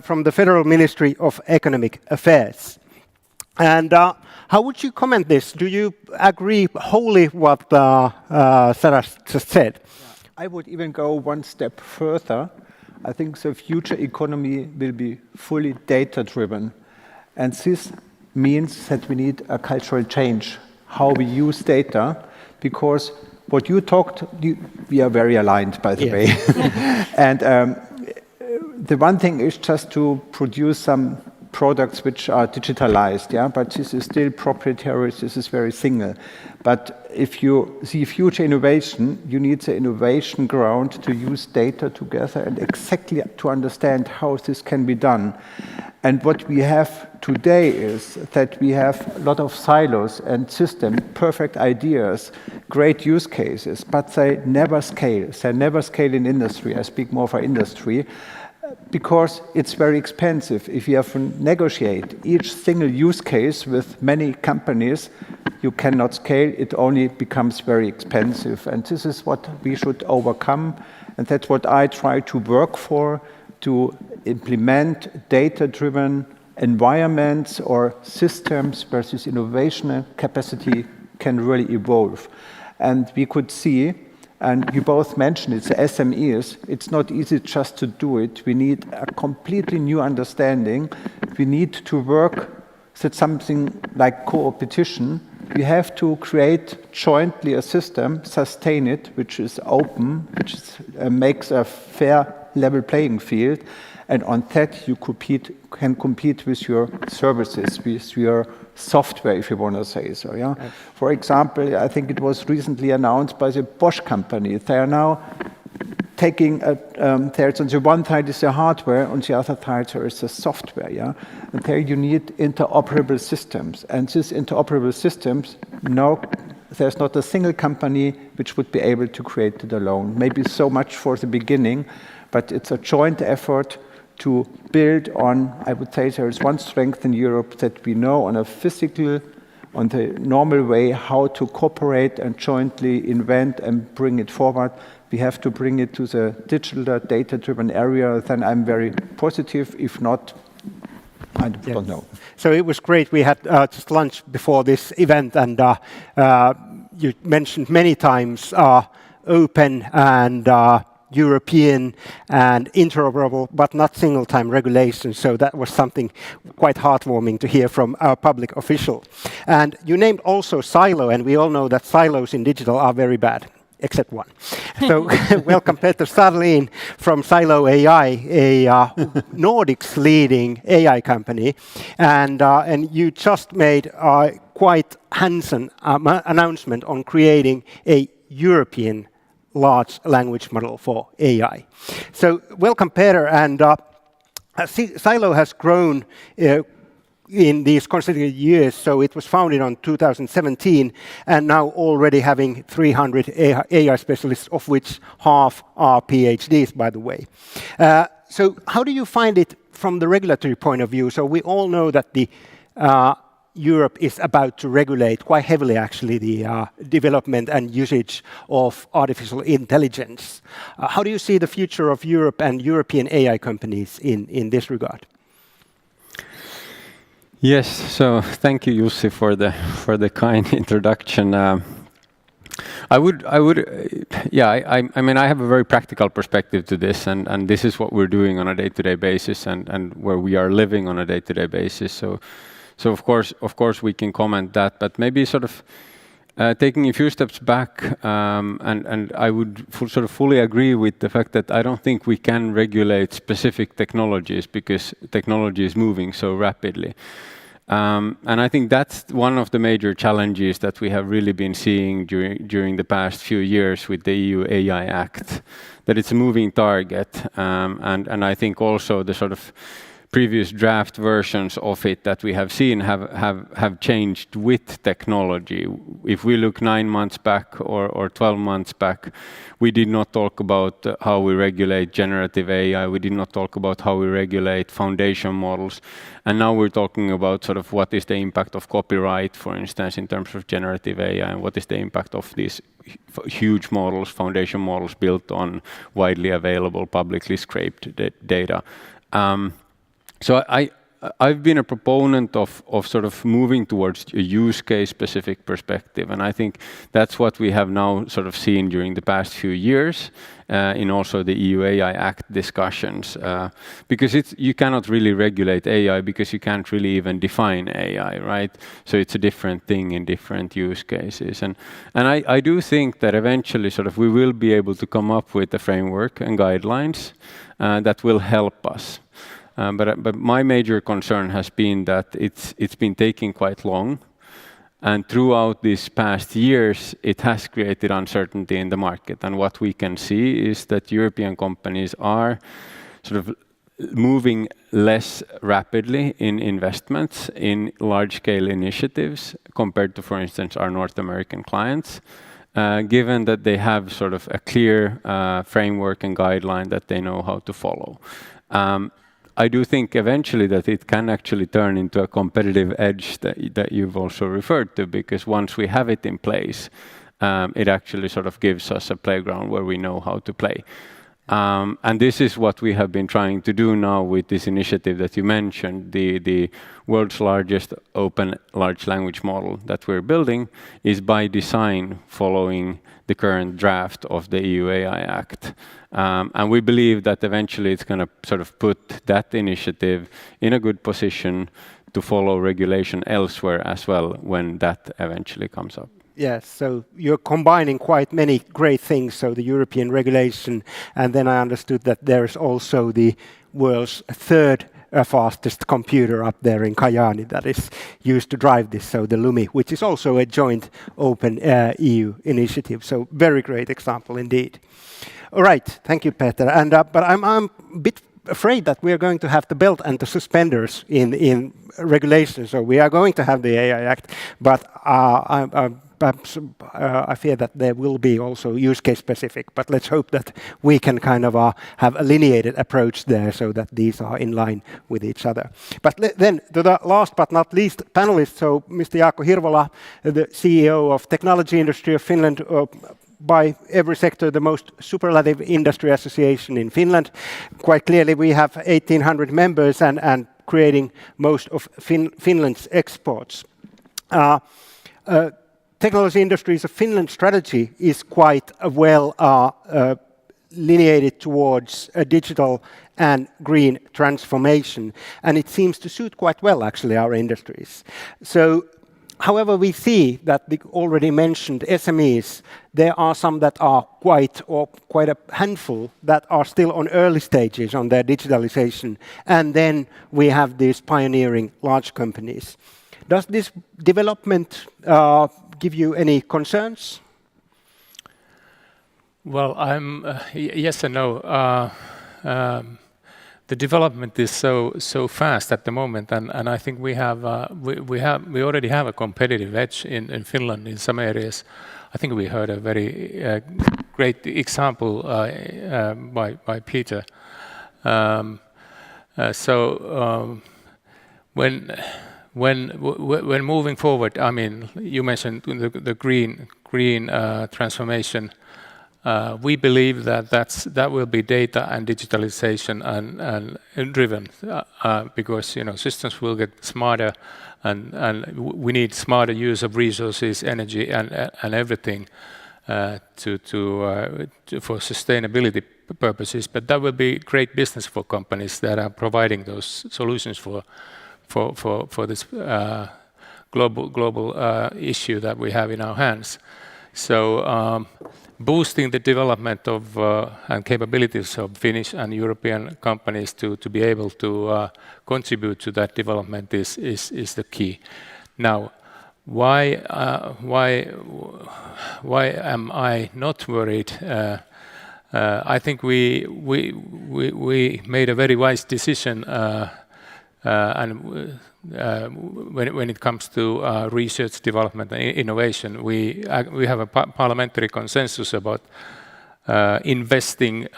from the Federal Ministry of Economic Affairs. And how would you comment this? Do you agree wholly what Sarah just said? I would even go one step further. I think the future economy will be fully data-driven. And this means that we need a cultural change, how we use data, because what you talked, we are very aligned, by the way. And the one thing is just to produce some products which are digitalized, yeah, but this is still proprietary, this is very single. But if you see future innovation, you need the innovation ground to use data together and exactly to understand how this can be done. And what we have today is that we have a lot of silos and systems, perfect ideas, great use cases, but they never scale. They never scale in industry. I speak more for industry. Because it's very expensive. If you have to negotiate each single use case with many companies, you cannot scale. It only becomes very expensive. And this is what we should overcome. And that's what I try to work for, to implement data-driven environments or systems where this innovation capacity can really evolve. And we could see, and you both mentioned it, the SMEs, it's not easy just to do it. We need a completely new understanding. We need to work, that's something like co-opetition. We have to create jointly a system, sustain it, which is open, which makes a fair level playing field. And on that, you can compete with your services, with your software, if you want to say so. Yeah? Yes. For example, I think it was recently announced by the Bosch company. They are now taking, there's on the one side is the hardware, on the other side there is the software. Yeah? And there you need interoperable systems. And these interoperable systems, no, there's not a single company which would be able to create it alone. Maybe so much for the beginning, but it's a joint effort to build on, I would say there is one strength in Europe that we know on a physical, on the normal way, how to cooperate and jointly invent and bring it forward. We have to bring it to the digital data-driven area. Then I'm very positive. If not, I don't know. So it was great. We had just lunch before this event, and you mentioned many times open and European and interoperable, but not single-time regulation. So that was something quite heartwarming to hear from our public official. And you named also silo, and we all know that silos in digital are very bad, except one. So welcome Peter Sarlin from Silo AI, a Nordics leading AI company. And you just made a quite handsome announcement on creating a European large language model for AI. So welcome, Peter, and Silo has grown in these consecutive years, so it was founded in 2017 and now already having 300 AI specialists, of which half are PhDs, by the way. So how do you find it from the regulatory point of view? So we all know that the Europe is about to regulate quite heavily, actually, the development and usage of artificial intelligence. How do you see the future of Europe and European AI companies in this regard? Yes, so thank you, Jussi, for the kind introduction. I mean, I have a very practical perspective to this, and this is what we're doing on a day-to-day basis, and where we are living on a day-to-day basis. So of course we can comment that, but maybe sort of taking a few steps back, and I would sort of fully agree with the fact that I don't think we can regulate specific technologies because technology is moving so rapidly. And I think that's one of the major challenges that we have really been seeing during the past few years with the EU AI Act, that it's a moving target, and I think also the sort of previous draft versions of it that we have seen have changed with technology. If we look 9 months back or 12 months back, we did not talk about how we regulate generative AI. We did not talk about how we regulate foundation models. And now we're talking about sort of what is the impact of copyright, for instance, in terms of generative AI, and what is the impact of these huge models, foundation models built on widely available, publicly scraped data. So I've been a proponent of sort of moving towards a use case specific perspective, and I think that's what we have now sort of seen during the past few years in also the EU AI Act discussions, because you cannot really regulate AI because you can't really even define AI, right? So it's a different thing in different use cases, and I do think that eventually sort of we will be able to come up with a framework and guidelines that will help us. But my major concern has been that it's been taking quite long, and throughout these past years it has created uncertainty in the market. And what we can see is that European companies are sort of moving less rapidly in investments in large-scale initiatives compared to, for instance, our North American clients, given that they have sort of a clear framework and guideline that they know how to follow. I do think eventually that it can actually turn into a competitive edge that you've also referred to, because once we have it in place, it actually sort of gives us a playground where we know how to play. And this is what we have been trying to do now with this initiative that you mentioned. The world's largest open large language model that we're building is by design following the current draft of the EU AI Act. And we believe that eventually it's going to sort of put that initiative in a good position to follow regulation elsewhere as well when that eventually comes up. Yes, so you're combining quite many great things, so the European regulation, and then I understood that there's also the world's third fastest computer up there in Kajaani that is used to drive this, so the Lumi, which is also a joint open EU initiative, so very great example indeed. All right, thank you, Peter. And but I'm a bit afraid that we are going to have the belt and the suspenders in regulation, so we are going to have the AI Act, but perhaps I fear that there will be also use case specific, but let's hope that we can kind of have a lineated approach there so that these are in line with each other. But then to the last but not least panelist, so Mr. Jaakko Hirvola, the CEO of Technology Industry of Finland, by every sector the most superlative industry association in Finland. Quite clearly we have 1,800 members and creating most of Finland's exports. Technology Industries of Finland strategy is quite well lineated towards a digital and green transformation, and it seems to suit quite well actually our industries. So, however, we see that the already mentioned SMEs, there are some that are quite a handful that are still on early stages on their digitalization, and then we have these pioneering large companies. Does this development give you any concerns? Well, yes and no. the development is so fast at the moment, and I think we already have a competitive edge in Finland in some areas. I think we heard a very great example by Peter. When moving forward, I mean, you mentioned the green transformation. We believe that will be data and digitalization and driven because systems will get smarter and we need smarter use of resources, energy, and everything for sustainability purposes. But that will be great business for companies that are providing those solutions for this global issue that we have in our hands. So boosting the development of and capabilities of Finnish and European companies to be able to contribute to that development is the key. Now, why am I not worried? I think we made a very wise decision, and when it comes to research, development, and innovation, we have a parliamentary consensus about investing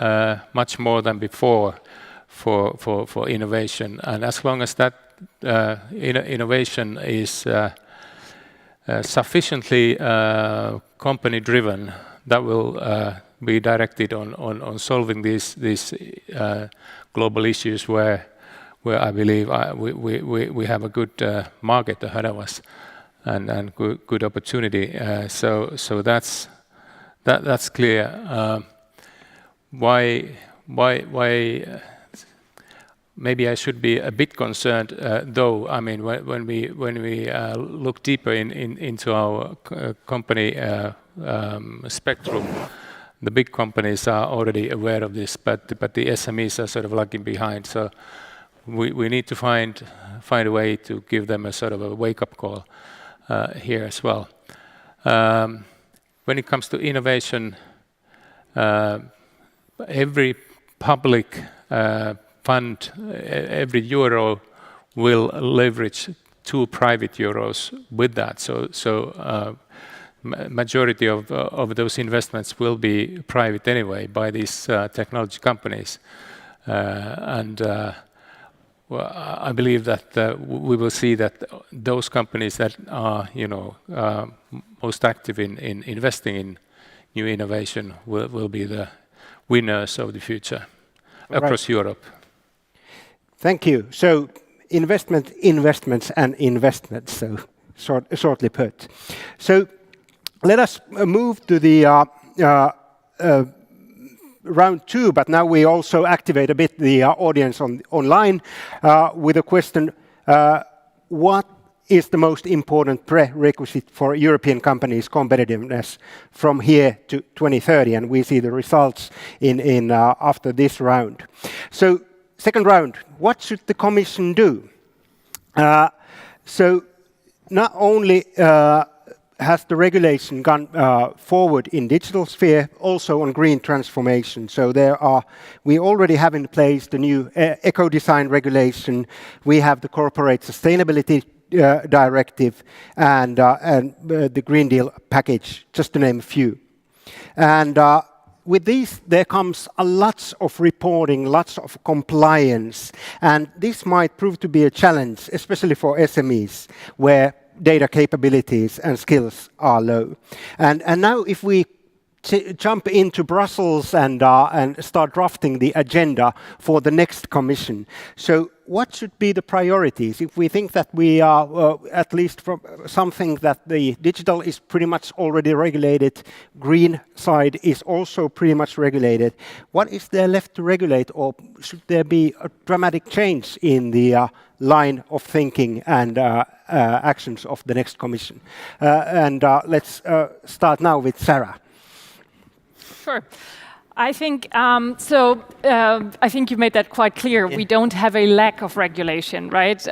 much more than before for innovation. And as long as that innovation is sufficiently company-driven, that will be directed on solving these global issues where I believe we have a good market ahead of us and good opportunity. So that's clear. Why? Maybe I should be a bit concerned, though. I mean, when we look deeper into our company spectrum, the big companies are already aware of this, but the SMEs are sort of lagging behind. So we need to find a way to give them a sort of a wake-up call here as well. When it comes to innovation, every public fund, every euro will leverage 2 private euros with that. So majority of those investments will be private anyway by these technology companies. Well, I believe that we will see that those companies that are, most active in investing in new innovation will be the winners of the future across Europe. Thank you. So investments, and investments. So shortly put. So let us move to the round 2, but now we also activate a bit the audience online with a question: what is the most important prerequisite for European companies' competitiveness from here to 2030? And we see the results in after this round. So second round: what should the Commission do? So not only has the regulation gone forward in digital sphere, also on green transformation. So we already have in place the new eco-design regulation. We have the corporate sustainability directive and the Green Deal package, just to name a few. And with these, there comes a lots of reporting, lots of compliance, and this might prove to be a challenge, especially for SMEs, where data capabilities and skills are low. And now if we jump into Brussels and start drafting the agenda for the next Commission. So what should be the priorities? If we think that we are, at least from something that the digital is pretty much already regulated, green side is also pretty much regulated, what is there left to regulate, or should there be a dramatic change in the line of thinking and actions of the next Commission? Let's start now with Sarah. Sure. I think I think you made that quite clear. We don't have a lack of regulation, right?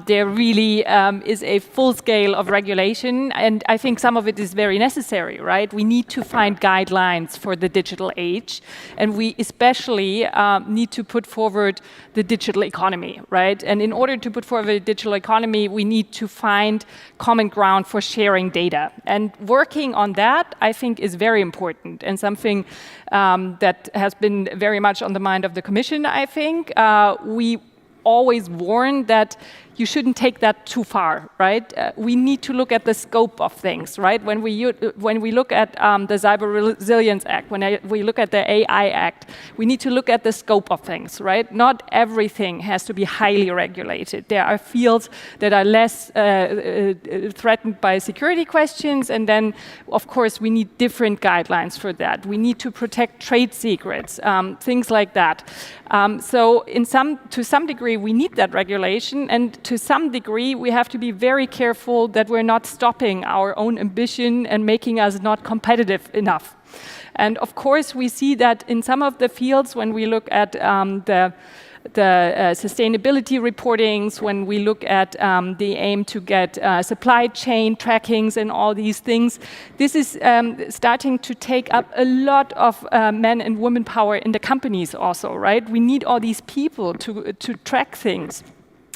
There really is a full scale of regulation, and I think some of it is very necessary, right? We need to find guidelines for the digital age, and we especially need to put forward the digital economy, right? And in order to put forward a digital economy, we need to find common ground for sharing data. And working on that, I think, is very important and something that has been very much on the mind of the Commission, I think. We always warn that you shouldn't take that too far, right? We need to look at the scope of things, right? When we look at the Cyber Resilience Act, when we look at the AI Act, we need to look at the scope of things, right? Not everything has to be highly regulated. There are fields that are less threatened by security questions, and then, of course, we need different guidelines for that. We need to protect trade secrets, things like that. So to some degree, we need that regulation, and to some degree, we have to be very careful that we're not stopping our own ambition and making us not competitive enough. And of course, we see that in some of the fields, when we look at the sustainability reportings, when we look at the aim to get supply chain trackings and all these things, this is starting to take up a lot of men and women power in the companies also, right? We need all these people to track things.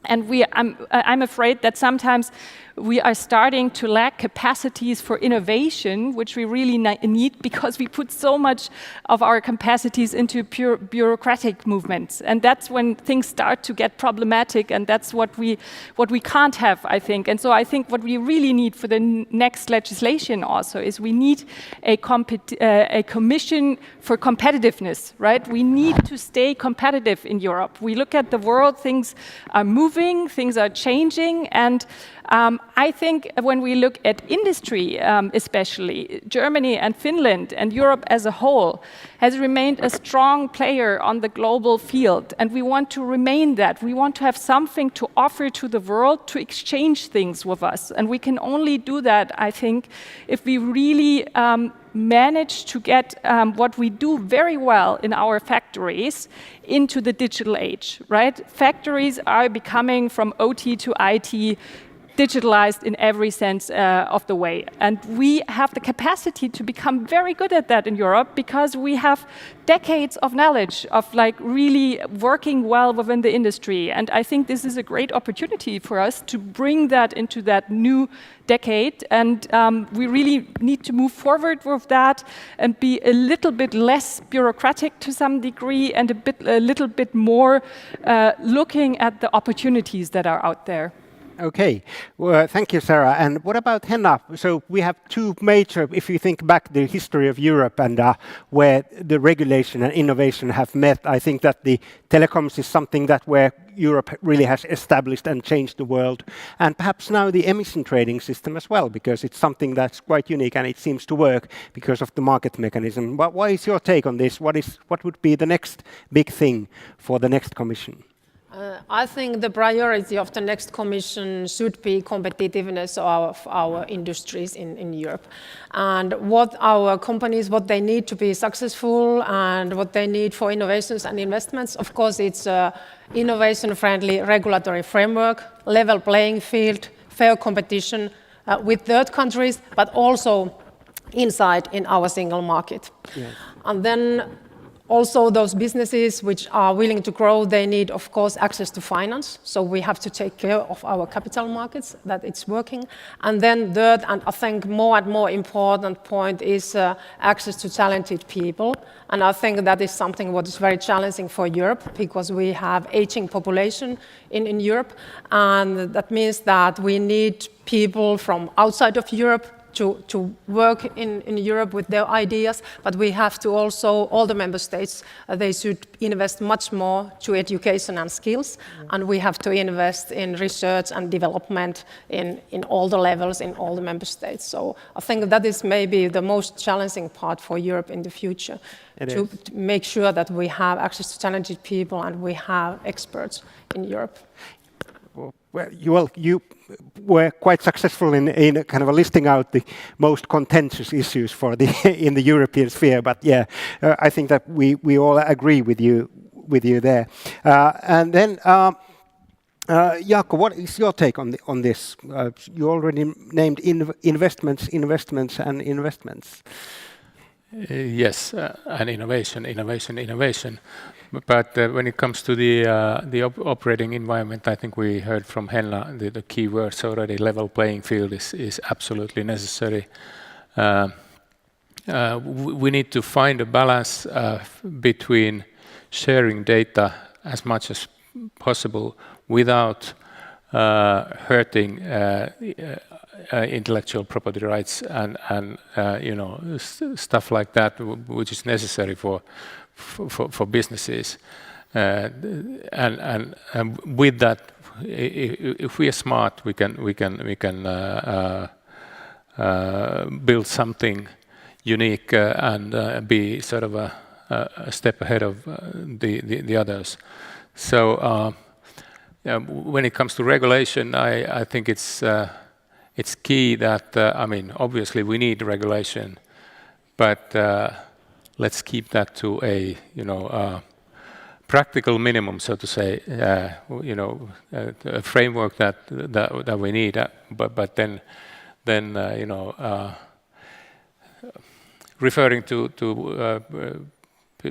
And I'm afraid that sometimes we are starting to lack capacities for innovation, which we really need because we put so much of our capacities into pure bureaucratic movements. And that's when things start to get problematic, and that's what we can't have, I think. And so I think what we really need for the next legislation also is we need a commission for competitiveness, right? We need to stay competitive in Europe. We look at the world, things are moving, things are changing, and I think when we look at industry, especially, Germany and Finland and Europe as a whole has remained a strong player on the global field, and we want to remain that. We want to have something to offer to the world to exchange things with us, and we can only do that, I think, if we really manage to get what we do very well in our factories into the digital age, right? Factories are becoming from OT to IT digitalized in every sense of the way. And we have the capacity to become very good at that in Europe because we have decades of knowledge of like really working well within the industry. And I think this is a great opportunity for us to bring that into that new decade. And we really need to move forward with that and be a little bit less bureaucratic to some degree and a little bit more looking at the opportunities that are out there. Okay, well, thank you, Sarah. And what about Henna? So we have two major, if you think back the history of Europe and where the regulation and innovation have met, I think that the telecoms is something that where Europe really has established and changed the world. And perhaps now the emission trading system as well, because it's something that's quite unique and it seems to work because of the market mechanism. But what is your take on this? What would be the next big thing for the next Commission? I think the priority of the next Commission should be competitiveness of our industries in Europe. And what our companies, what they need to be successful and what they need for innovations and investments, of course, it's innovation-friendly regulatory framework, level playing field, fair competition with third countries, but also inside in our single market. Yes. And then also, those businesses which are willing to grow, they need, of course, access to finance. So we have to take care of our capital markets, that it's working. And then third, and I think more and more important point is access to talented people. And I think that is something what is very challenging for Europe because we have aging population in Europe. And that means that we need people from outside of Europe to work in Europe with their ideas, but we have to also, all the member states, they should invest much more to education and skills, and we have to invest in research and development in all the levels, in all the member states. So I think that is maybe the most challenging part for Europe in the future, to make sure that we have access to talented people and we have experts in Europe. well, you were quite successful in kind of listing out the most contentious issues for the in the European sphere. But yeah, I think that we all agree with you there. And then, Jaakko, what is your take on this? You already named investments. Yes, and innovation. But when it comes to the operating environment, I think we heard from Henna the key words already. Level playing field is absolutely necessary. We need to find a balance between sharing data as much as possible without hurting intellectual property rights and stuff like that, which is necessary for businesses. And with that, if we are smart, we can build something unique and be sort of a step ahead of the others. So when it comes to regulation, I think it's key that I mean, obviously we need regulation, but let's keep that to a practical minimum, so to say. A framework that we need, but then referring to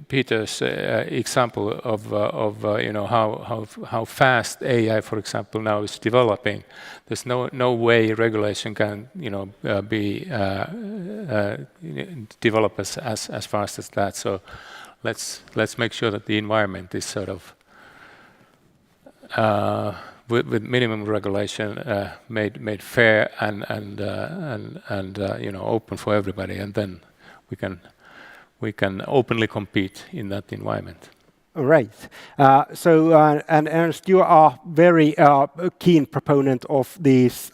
Peter's example of how fast AI, for example, now is developing. There's no way regulation can be develop as fast as that. So let's make sure that the environment is sort of with minimum regulation made fair and open for everybody, and then we can openly compete in that environment. Right. So, and Ernst, you are very keen proponent of this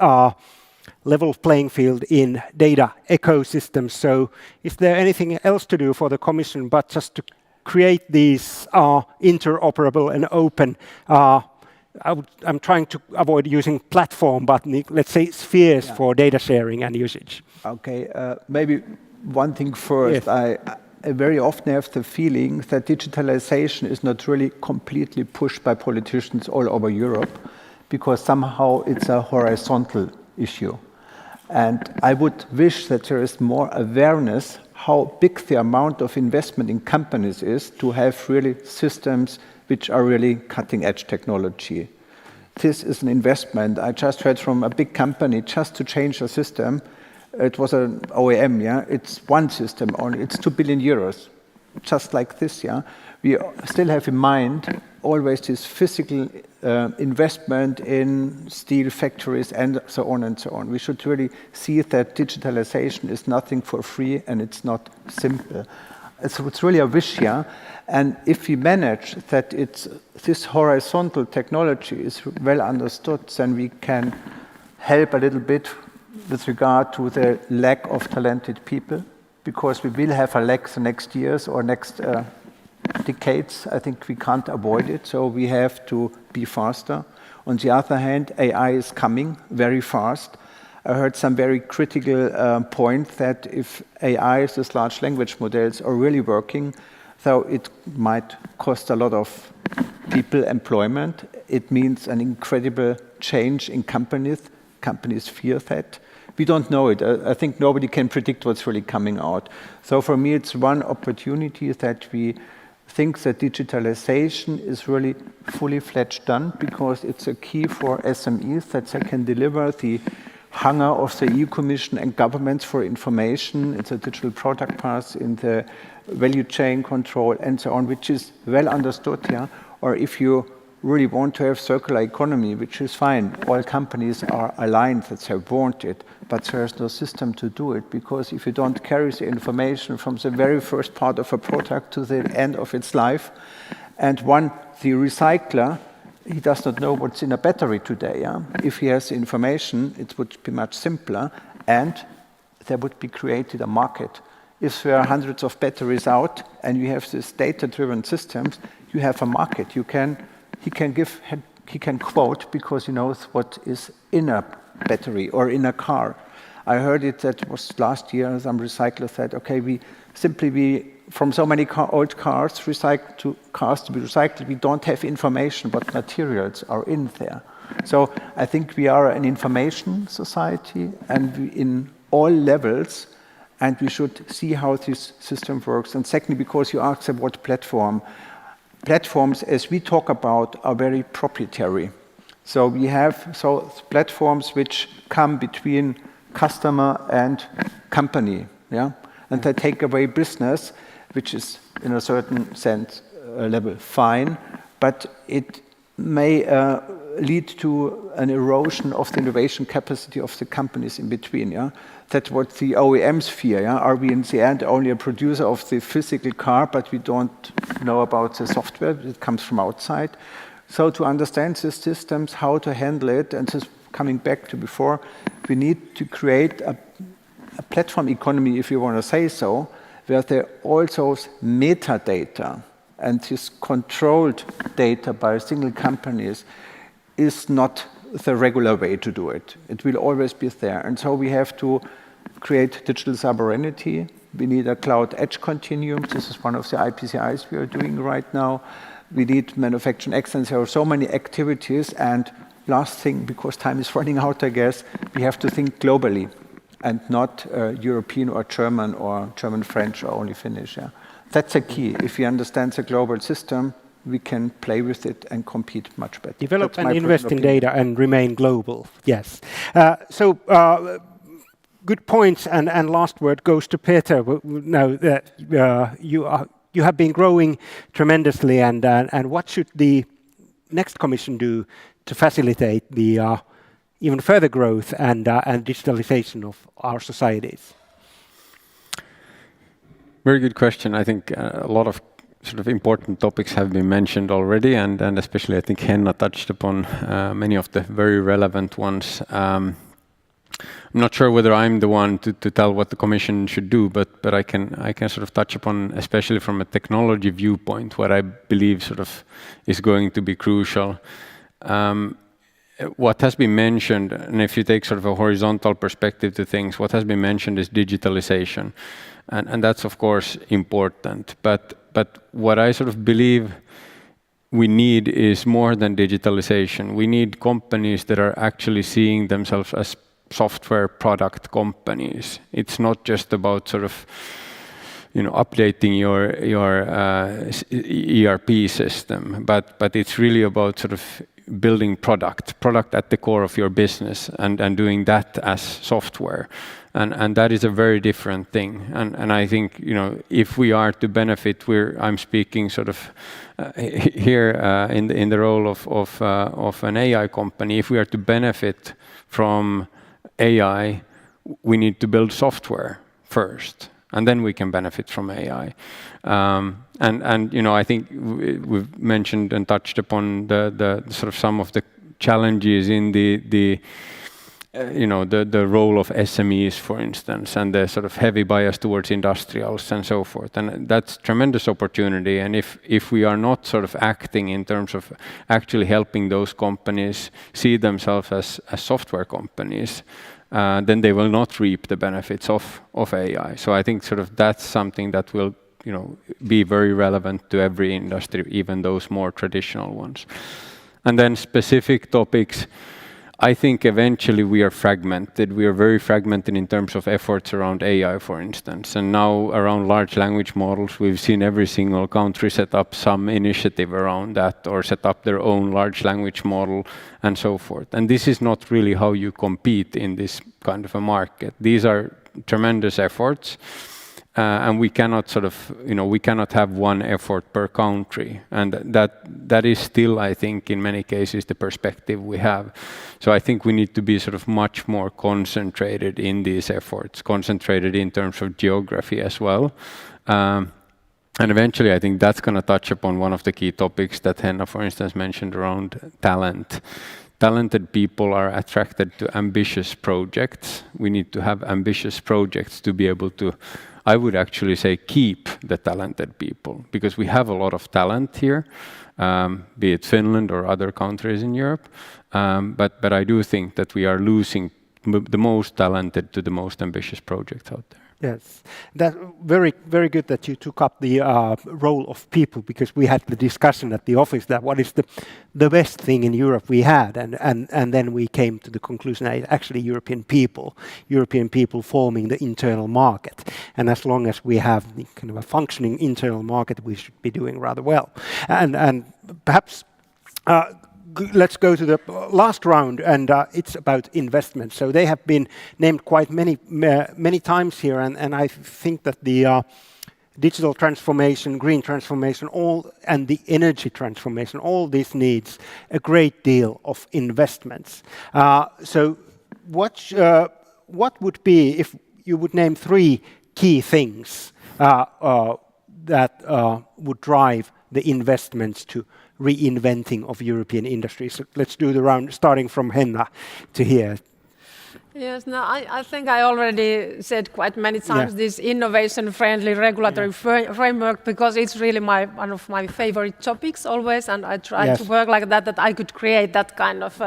level playing field in data ecosystems. So, is there anything else to do for the Commission but just to create these interoperable and open? I'm trying to avoid using platform, but let's say spheres for data sharing and usage. Okay, maybe one thing first. Yes. I very often have the feeling that digitalization is not really completely pushed by politicians all over Europe, because somehow it's a horizontal issue. And I would wish that there is more awareness how big the amount of investment in companies is to have really systems which are really cutting edge technology. This is an investment. I just heard from a big company just to change a system. It was an OEM, yeah. It's one system only. It's 2 billion euros, just like this, yeah. We still have in mind always this physical investment in steel factories and so on and so on. We should really see that digitalization is nothing for free and it's not simple. So it's really a wish, yeah. And if we manage that this horizontal technology is well understood, then we can help a little bit with regard to the lack of talented people, because we will have a lack the next years or next decades. I think we can't avoid it, so we have to be faster. On the other hand, AI is coming very fast. I heard some very critical point that if AIs, these large language models, are really working, though it might cost a lot of people employment, it means an incredible change in companies. Companies fear that. We don't know it. I think nobody can predict what's really coming out. So for me, it's one opportunity that we think that digitalization is really fully fledged done, because it's a key for SMEs that they can deliver the hunger of the EU Commission and governments for information. It's a digital product path in the value chain control and so on, which is well understood, yeah. Or if you really want to have circular economy, which is fine. All companies are aligned that they want it, but there's no system to do it, because if you don't carry the information from the very first part of a product to the end of its life, and the recycler, he does not know what's in a battery today. Yeah? If he has the information, it would be much simpler, and there would be created a market. If there are hundreds of batteries out and you have these data-driven systems, you have a market. He can give he can quote because he knows what is in a battery or in a car. I heard it, that was last year, some recycler said, okay, we from so many old cars, cars to be recycled, we don't have information what materials are in there. So I think we are an information society, and in all levels, and we should see how this system works. And secondly, because you asked about platforms, as we talk about, are very proprietary. So we have platforms which come between customer and company, yeah, and they take away business, which is in a certain sense level fine, but it may lead to an erosion of the innovation capacity of the companies in between. Yeah, that's what the OEMs fear. Yeah, are we in the end only a producer of the physical car, but we don't know about the software that comes from outside? So to understand the systems, how to handle it, and just coming back to before, we need to create a platform economy, if you want to say so, where there are also metadata, and this controlled data by single companies is not the regular way to do it. It will always be there. And so we have to create digital sovereignty. We need a cloud edge continuum. This is one of the IPCIs we are doing right now. We need manufacturing excellence. There are so many activities. And last thing, because time is running out, I guess, we have to think globally and not European or German, French, or only Finnish. Yeah. That's a key. If we understand the global system, we can play with it and compete much better. Develop and invest in data and remain global. Yes. Good points. And last word goes to Peter. Now that you have been growing tremendously, and what should the next Commission do to facilitate the even further growth and digitalization of our societies? Very good question. I think a lot of sort of important topics have been mentioned already, and especially I think Henna touched upon many of the very relevant ones. I'm not sure whether I'm the one to tell what the Commission should do, but I can sort of touch upon, especially from a technology viewpoint, what I believe sort of is going to be crucial. What has been mentioned, and if you take sort of a horizontal perspective to things, what has been mentioned is digitalization. And that's of course important, but what I sort of believe we need is more than digitalization. We need companies that are actually seeing themselves as software product companies. It's not just about sort of, updating your ERP system, but it's really about sort of building product at the core of your business and doing that as software. And that is a very different thing. And I think, if we are to benefit, I'm speaking sort of here in the role of an AI company. If we are to benefit from AI, we need to build software first, and then we can benefit from AI. I think we've mentioned and touched upon the sort of some of the challenges in the role of SMEs, for instance, and the sort of heavy bias towards industrials and so forth. And that's tremendous opportunity. And if we are not sort of acting in terms of actually helping those companies see themselves as software companies, then they will not reap the benefits of AI. So I think sort of that's something that will be very relevant to every industry, even those more traditional ones. And then specific topics, I think eventually we are fragmented. We are very fragmented in terms of efforts around AI, for instance. And now around large language models, we've seen every single country set up some initiative around that or set up their own large language model and so forth. And this is not really how you compete in this kind of a market. These are tremendous efforts. And we cannot sort of, we cannot have one effort per country. And that is still, I think, in many cases, the perspective we have. So I think we need to be sort of much more concentrated in these efforts, concentrated in terms of geography as well. And eventually, I think that's going to touch upon one of the key topics that Henna, for instance, mentioned around talent. Talented people are attracted to ambitious projects. We need to have ambitious projects to be able to, I would actually say, keep the talented people, because we have a lot of talent here, be it Finland or other countries in Europe. But I do think that we are losing the most talented to the most ambitious projects out there. Yes, that's very, very good that you took up the role of people, because we had the discussion at the office that what is the best thing in Europe we had, and then we came to the conclusion that it's actually European people forming the internal market, and as long as we have the kind of a functioning internal market, we should be doing rather well, and perhaps. Let's go to the last round, and it's about investment. So they have been named quite many times here, and I think that the digital transformation, green transformation, and the energy transformation, all this needs a great deal of investments. So what would be, if you would name 3 key things that would drive the investments to reinventing of European industry? So let's do the round, starting from Henna to here. Yes, no, I think I already said quite many times this innovation-friendly regulatory framework, because it's really one of my favorite topics always, and I try to work like that I could create that kind of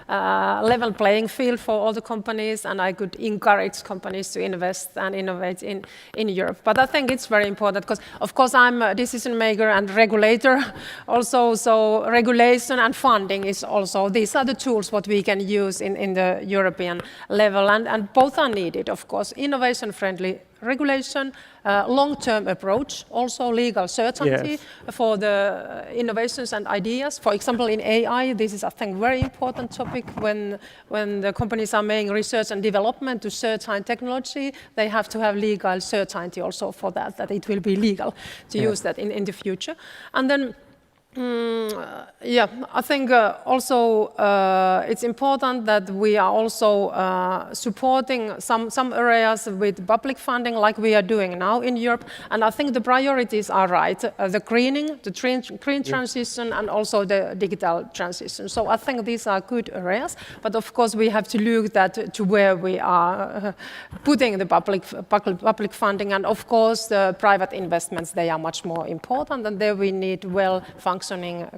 level playing field for all the companies, and I could encourage companies to invest and innovate in Europe. But I think it's very important because, of course, I'm a decision maker and regulator also, so regulation and funding is also, these are the tools what we can use in the European level, and both are needed, of course. Innovation-friendly regulation, long-term approach, also legal certainty for the innovations and ideas. For example, in AI, this is, I think, very important topic when the companies are making research and development to certain technology, they have to have legal certainty also for that it will be legal to use that in the future. And then I think also it's important that we are also supporting some areas with public funding like we are doing now in Europe. And I think the priorities are right. The greening, the green transition, and also the digital transition. So I think these are good areas. But of course, we have to look to where we are putting the public funding. And of course, the private investments, they are much more important. And there we need well-functioning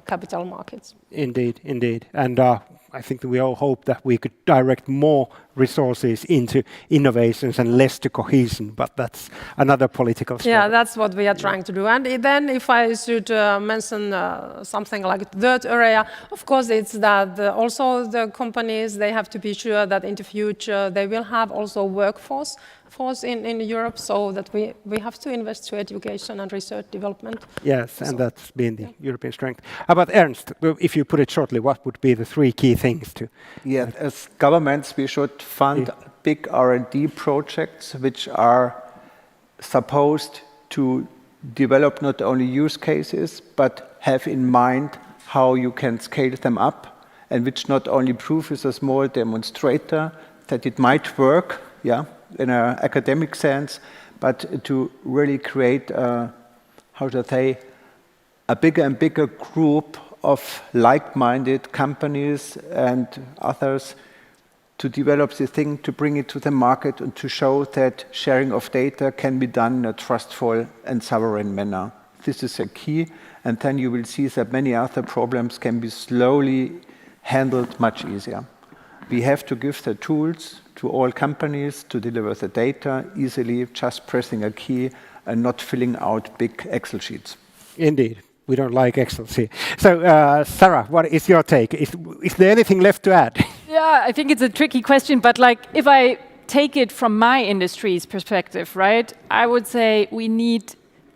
capital markets. Indeed. And I think that we all hope that we could direct more resources into innovations and less to cohesion, but that's another political story. Yeah, that's what we are trying to do. And then if I should mention something like the third area, of course, it's that also the companies, they have to be sure that in the future they will have also workforce in Europe, so that we have to invest to education and research development. Yes, and that's been the European strength. How about Ernst, if you put it shortly, what would be the 3 key things to... Yeah, as governments, we should fund big R&D projects which are supposed to develop not only use cases, but have in mind how you can scale them up, and which not only prove as a small demonstrator that it might work, in an academic sense, but to really create, a bigger and bigger group of like-minded companies and others to develop the thing, to bring it to the market, and to show that sharing of data can be done in a trustful and sovereign manner. This is a key, and then you will see that many other problems can be slowly handled much easier. We have to give the tools to all companies to deliver the data easily, just pressing a key and not filling out big Excel sheets. Indeed. We don't like Excel sheet. So, Sarah, what is your take? Is there anything left to add? Yeah, I think it's a tricky question, but if I take it from my industry's perspective, right, I would say we need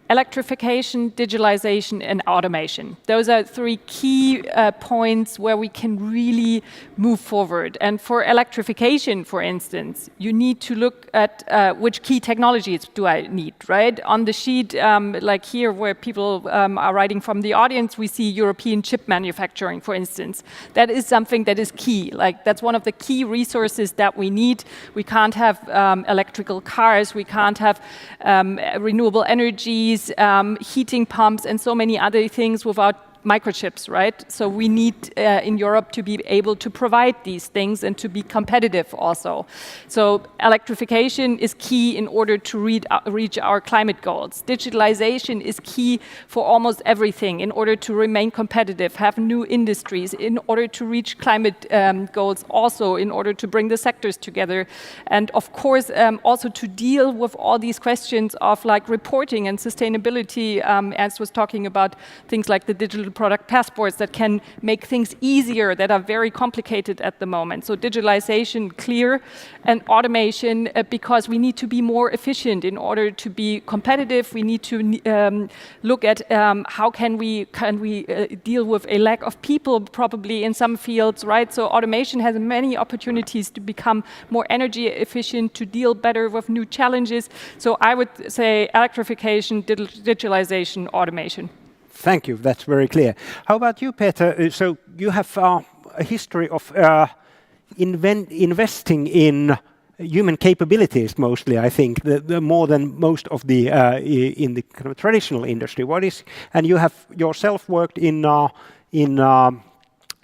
electrification, digitalization, and automation. Those are 3 key points where we can really move forward. And for electrification, for instance, you need to look at which key technologies do I need, right? On the sheet, like here, where people are writing from the audience, we see European chip manufacturing, for instance. That is something that is key. That's one of the key resources that we need. We can't have electrical cars. We can't have renewable energies, heating pumps, and so many other things without microchips, right? So we need in Europe to be able to provide these things and to be competitive also. So electrification is key in order to reach our climate goals. Digitalization is key for almost everything in order to remain competitive, have new industries, in order to reach climate goals, also in order to bring the sectors together. And of course, also to deal with all these questions of like reporting and sustainability. Ernst was talking about things like the digital product passports that can make things easier that are very complicated at the moment. So digitalization, clear, and automation, because we need to be more efficient in order to be competitive. We need to look at how can we deal with a lack of people probably in some fields, right? So automation has many opportunities to become more energy efficient, to deal better with new challenges. So I would say electrification, digitalization, automation. Thank you. That's very clear. How about you, Peter? So you have a history of investing in human capabilities, mostly. I think the more than most of the in the kind of traditional industry. And you have yourself worked in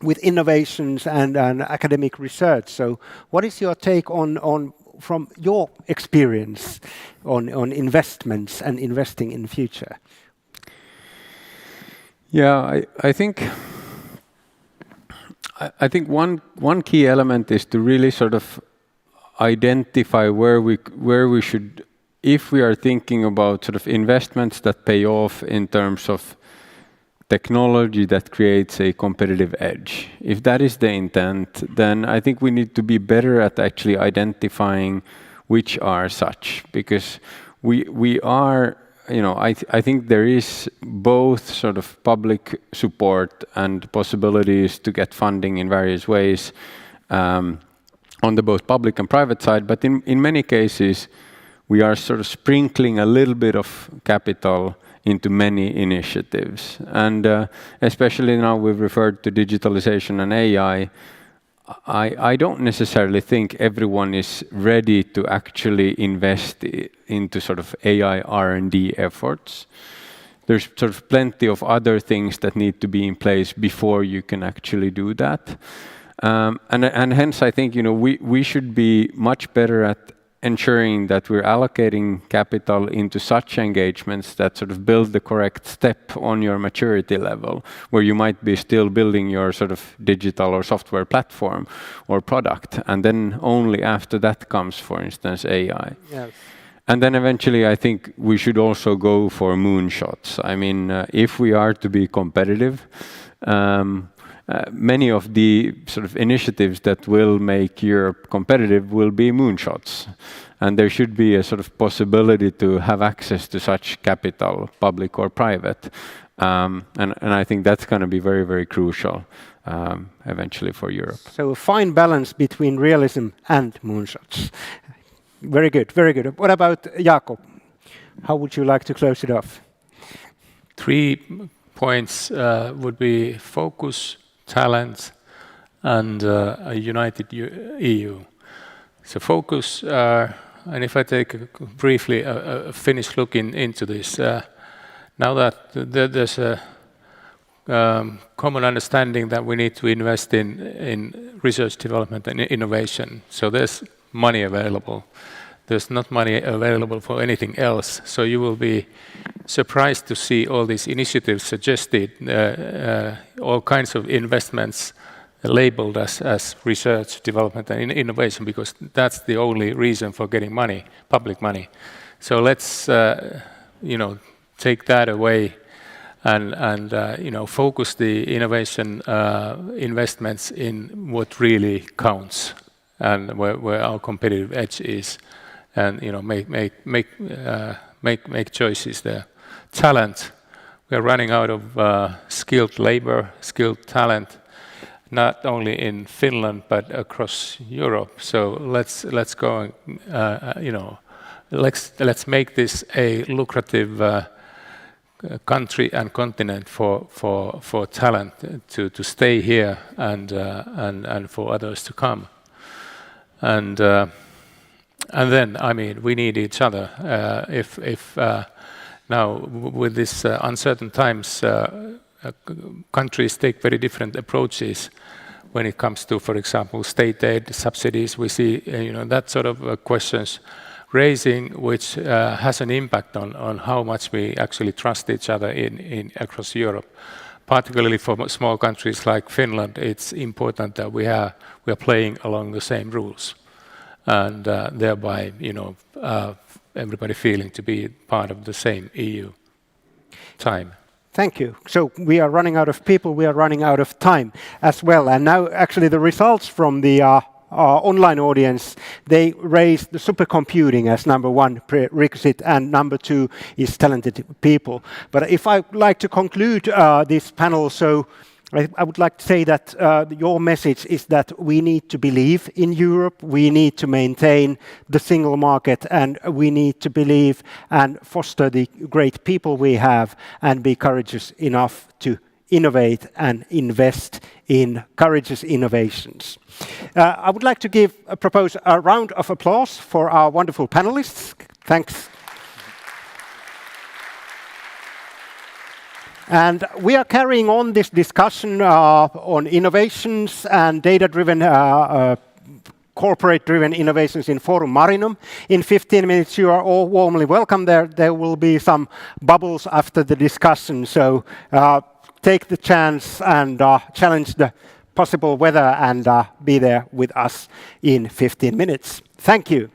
with innovations and academic research. So what is your take on from your experience on investments and investing in the future? Yeah, I think one key element is to really sort of identify where we should, if we are thinking about sort of investments that pay off in terms of technology that creates a competitive edge. If that is the intent, then I think we need to be better at actually identifying which are such, because we are, you know, I think there is both sort of public support and possibilities to get funding in various ways on the both public and private side, but in many cases we are sort of sprinkling a little bit of capital into many initiatives. And especially now we've referred to digitalization and AI, I don't necessarily think everyone is ready to actually invest into sort of AI R&D efforts. There's sort of plenty of other things that need to be in place before you can actually do that. And hence I think, you know, we should be much better at ensuring that we're allocating capital into such engagements that sort of build the correct step on your maturity level, where you might be still building your sort of digital or software platform or product, and then only after that comes, for instance, AI. Yes. And then eventually I think we should also go for moonshots. I mean, if we are to be competitive, many of the sort of initiatives that will make Europe competitive will be moonshots. And there should be a sort of possibility to have access to such capital, public or private. And I think that's going to be very, very crucial eventually for Europe. So a fine balance between realism and moonshots. Very good, very good. What about Jakob? How would you like to close it off? 3 points would be focus, talent, and a united EU. So focus, and if I take briefly a Finnish look into this, now that there's a common understanding that we need to invest in research, development, and innovation. So there's money available. There's not money available for anything else. So you will be surprised to see all these initiatives suggested, all kinds of investments labeled as research, development, and innovation, because that's the only reason for getting money, public money. So let's, you know, take that away and you know, focus the innovation investments in what really counts and where our competitive edge is, and you know, make choices there. Talent, we are running out of skilled labor, skilled talent, not only in Finland but across Europe. So let's go, you know, let's make this a lucrative country and continent for talent to stay here and for others to come. And then, I mean, we need each other. If now with this uncertain times, countries take very different approaches when it comes to, for example, state aid subsidies. We see that sort of questions raising, which has an impact on how much we actually trust each other in across Europe. Particularly for small countries like Finland, it's important that we are playing along the same rules, and thereby everybody feeling to be part of the same EU time. Thank you. So we are running out of people, we are running out of time as well. And now actually the results from the online audience, they raised the supercomputing as number one prerequisite, and number two is talented people. But if I like to conclude this panel, so I would like to say that your message is that we need to believe in Europe, we need to maintain the single market, and we need to believe and foster the great people we have and be courageous enough to innovate and invest in courageous innovations. I would like to propose a round of applause for our wonderful panelists. Thanks. And we are carrying on this discussion on innovations and data-driven, corporate-driven innovations in Forum Marinum. In 15 minutes, you are all warmly welcome there. There will be some bubbles after the discussion, so take the chance and challenge the possible weather and be there with us in 15 minutes. Thank you.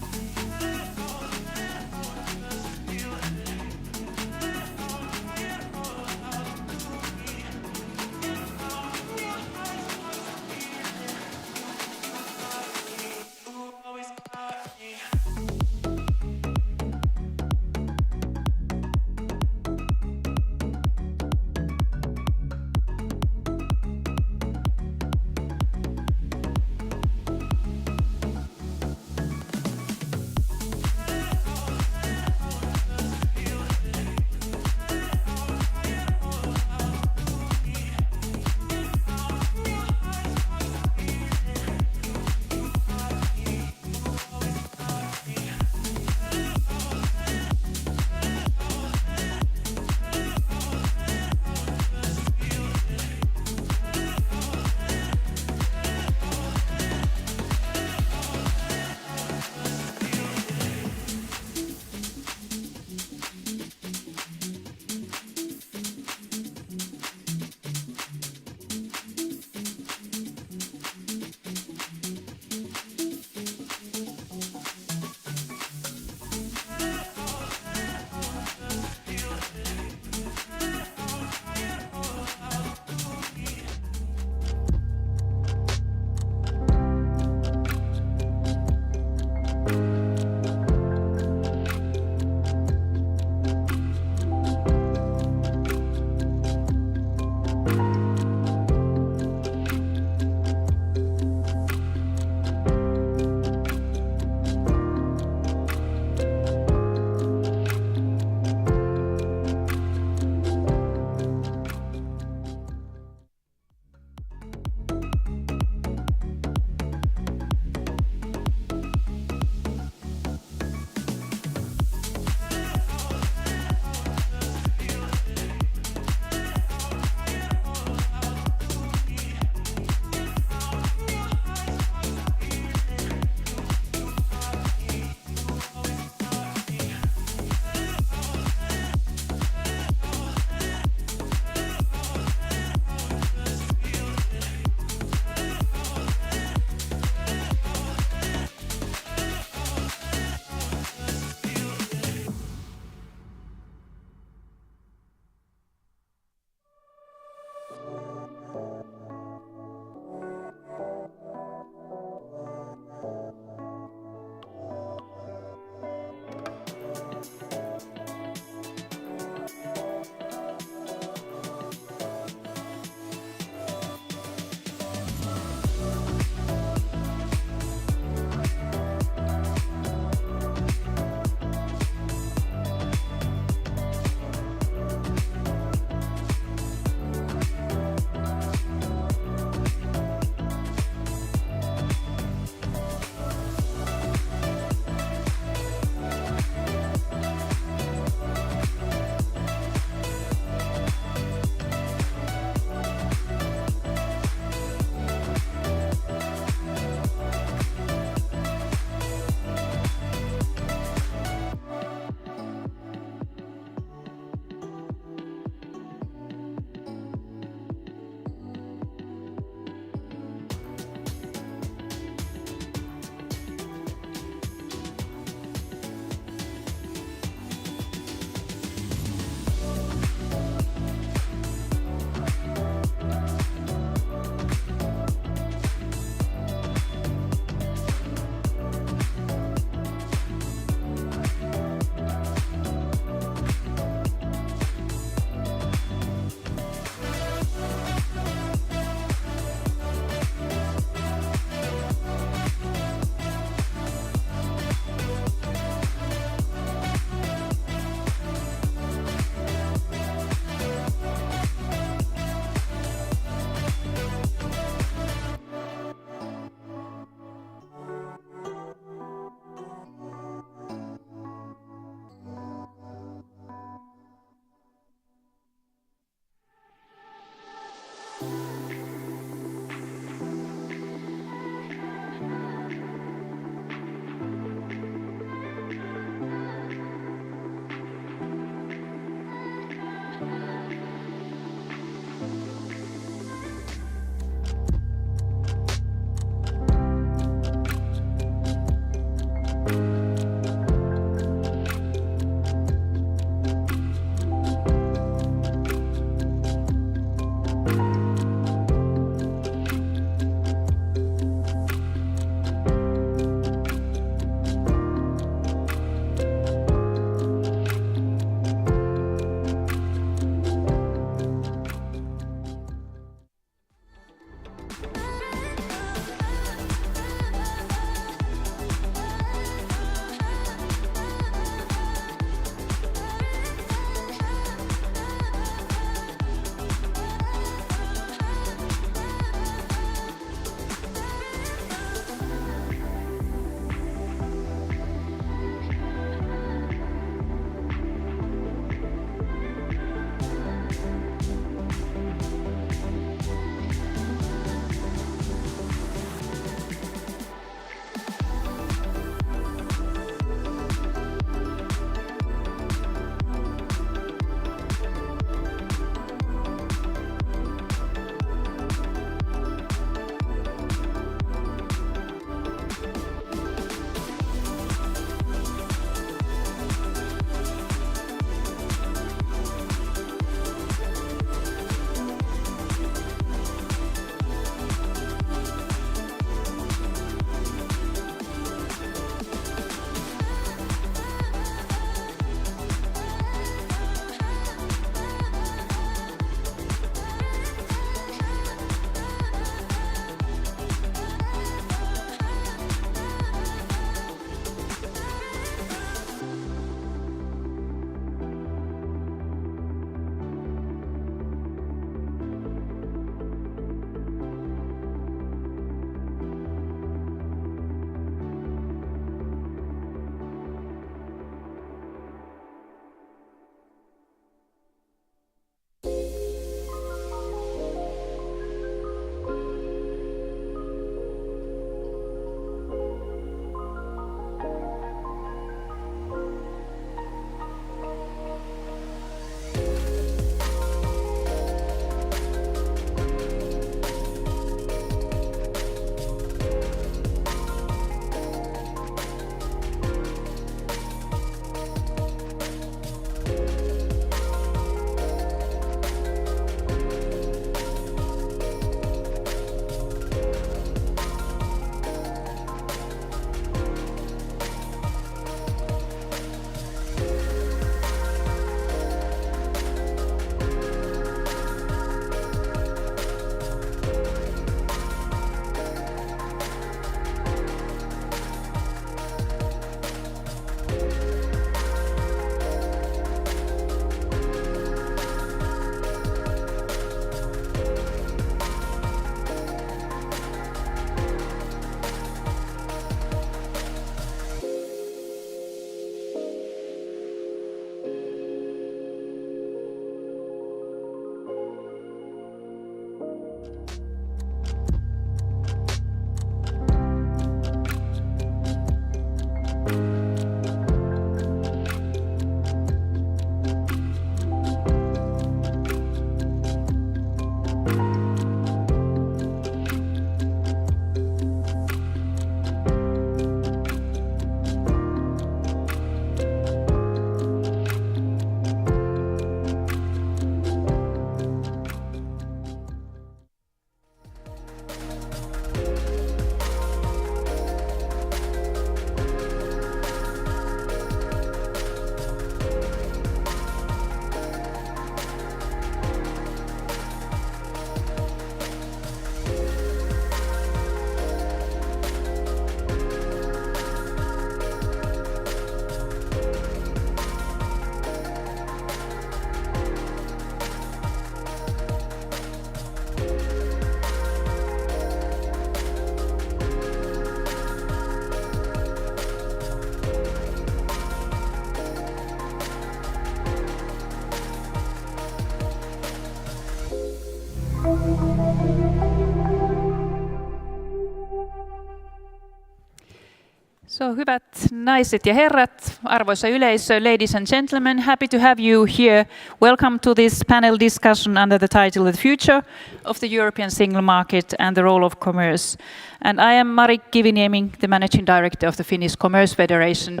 So, hyvät naiset ja herrat, arvoisa yleisö, ladies and gentlemen, happy to have you here. Welcome to this panel discussion under the title The Future of the European Single Market and the Role of Commerce. And I am Mari Kiviniemi, the Managing Director of the Finnish Commerce Federation.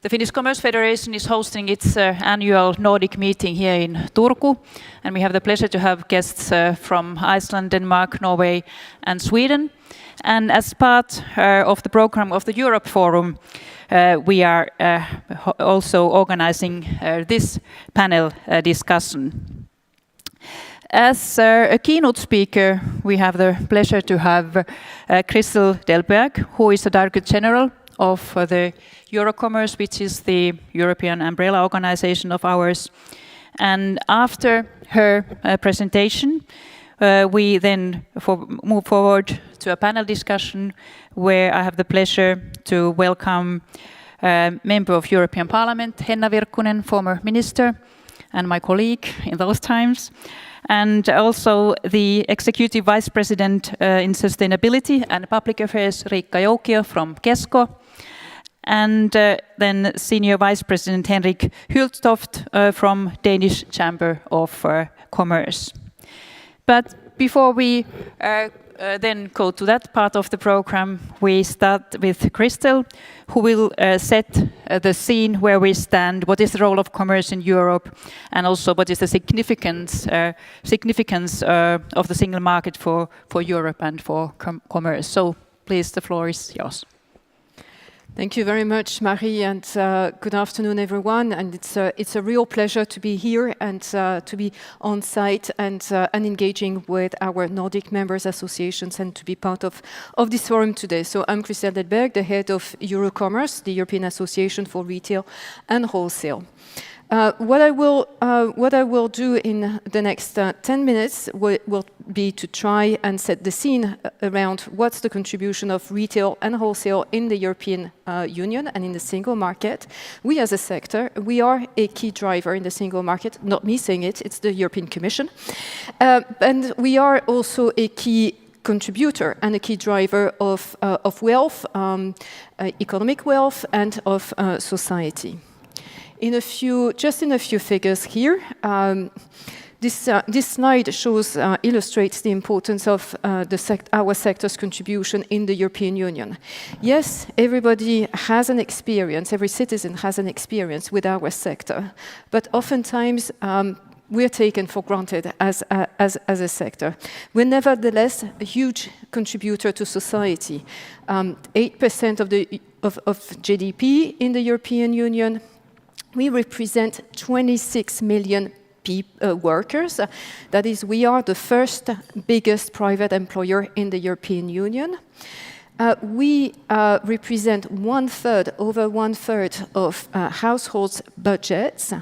The Finnish Commerce Federation is hosting its annual Nordic meeting here in Turku, and we have the pleasure to have guests from Iceland, Denmark, Norway, and Sweden. And as part of the program of the Europe Forum, we are also organizing this panel discussion. As a keynote speaker, we have the pleasure to have Christel Delberg, who is the Director General of the Eurocommerce, which is the European umbrella organization of ours. And after her presentation, we then move forward to a panel discussion where I have the pleasure to welcome Member of European Parliament, Henna Virkkunen, former minister, and my colleague in those times, and also the Executive Vice President in Sustainability and Public Affairs, Riikka Joukio from Kesko, and then Senior Vice President Henrik Hyltoft from Danish Chamber of Commerce. But before we then go to that part of the program, we start with Christel, who will set the scene where we stand, what is the role of commerce in Europe, and also what is the significance of the single market for Europe and for commerce. So please, the floor is yours. Thank you very much, Marie, and good afternoon, everyone. And it's a real pleasure to be here and to be on site and engaging with our Nordic members associations and to be part of this forum today. So I'm Christel Delberg, the head of Eurocommerce, the European Association for Retail and Wholesale. What I will do in the next 10 minutes will be to try and set the scene around what's the contribution of retail and wholesale in the European Union and in the single market. We as a sector, we are a key driver in the single market, not me saying it, it's the European Commission. And we are also a key contributor and a key driver of wealth, economic wealth, and of society. In a few figures here, this slide illustrates the importance of our sector's contribution in the European Union. Yes, everybody has an experience, every citizen has an experience with our sector, but oftentimes we're taken for granted as a sector. We're nevertheless a huge contributor to society. 8% of GDP in the European Union. We represent 26 million workers. That is, we are the first biggest private employer in the European Union. We represent over one third of households' budgets,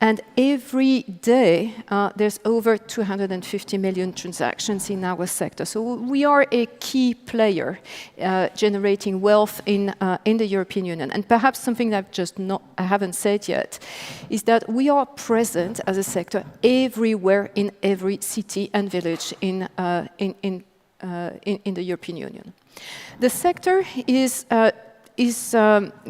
and every day there's over 250 million transactions in our sector. So we are a key player generating wealth in the European Union. And perhaps something that I haven't said yet is that we are present as a sector everywhere in every city and village in the European Union. The sector is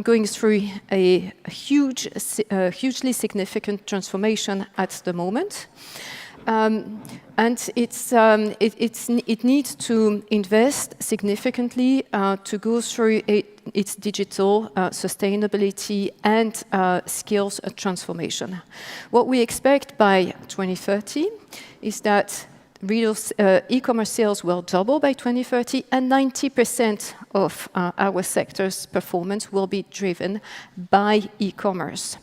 going through a hugely significant transformation at the moment, and it needs to invest significantly to go through its digital sustainability and skills transformation. What we expect by 2030 is that e-commerce sales will double by 2030, and 90% of our sector's performance will be driven by e-commerce.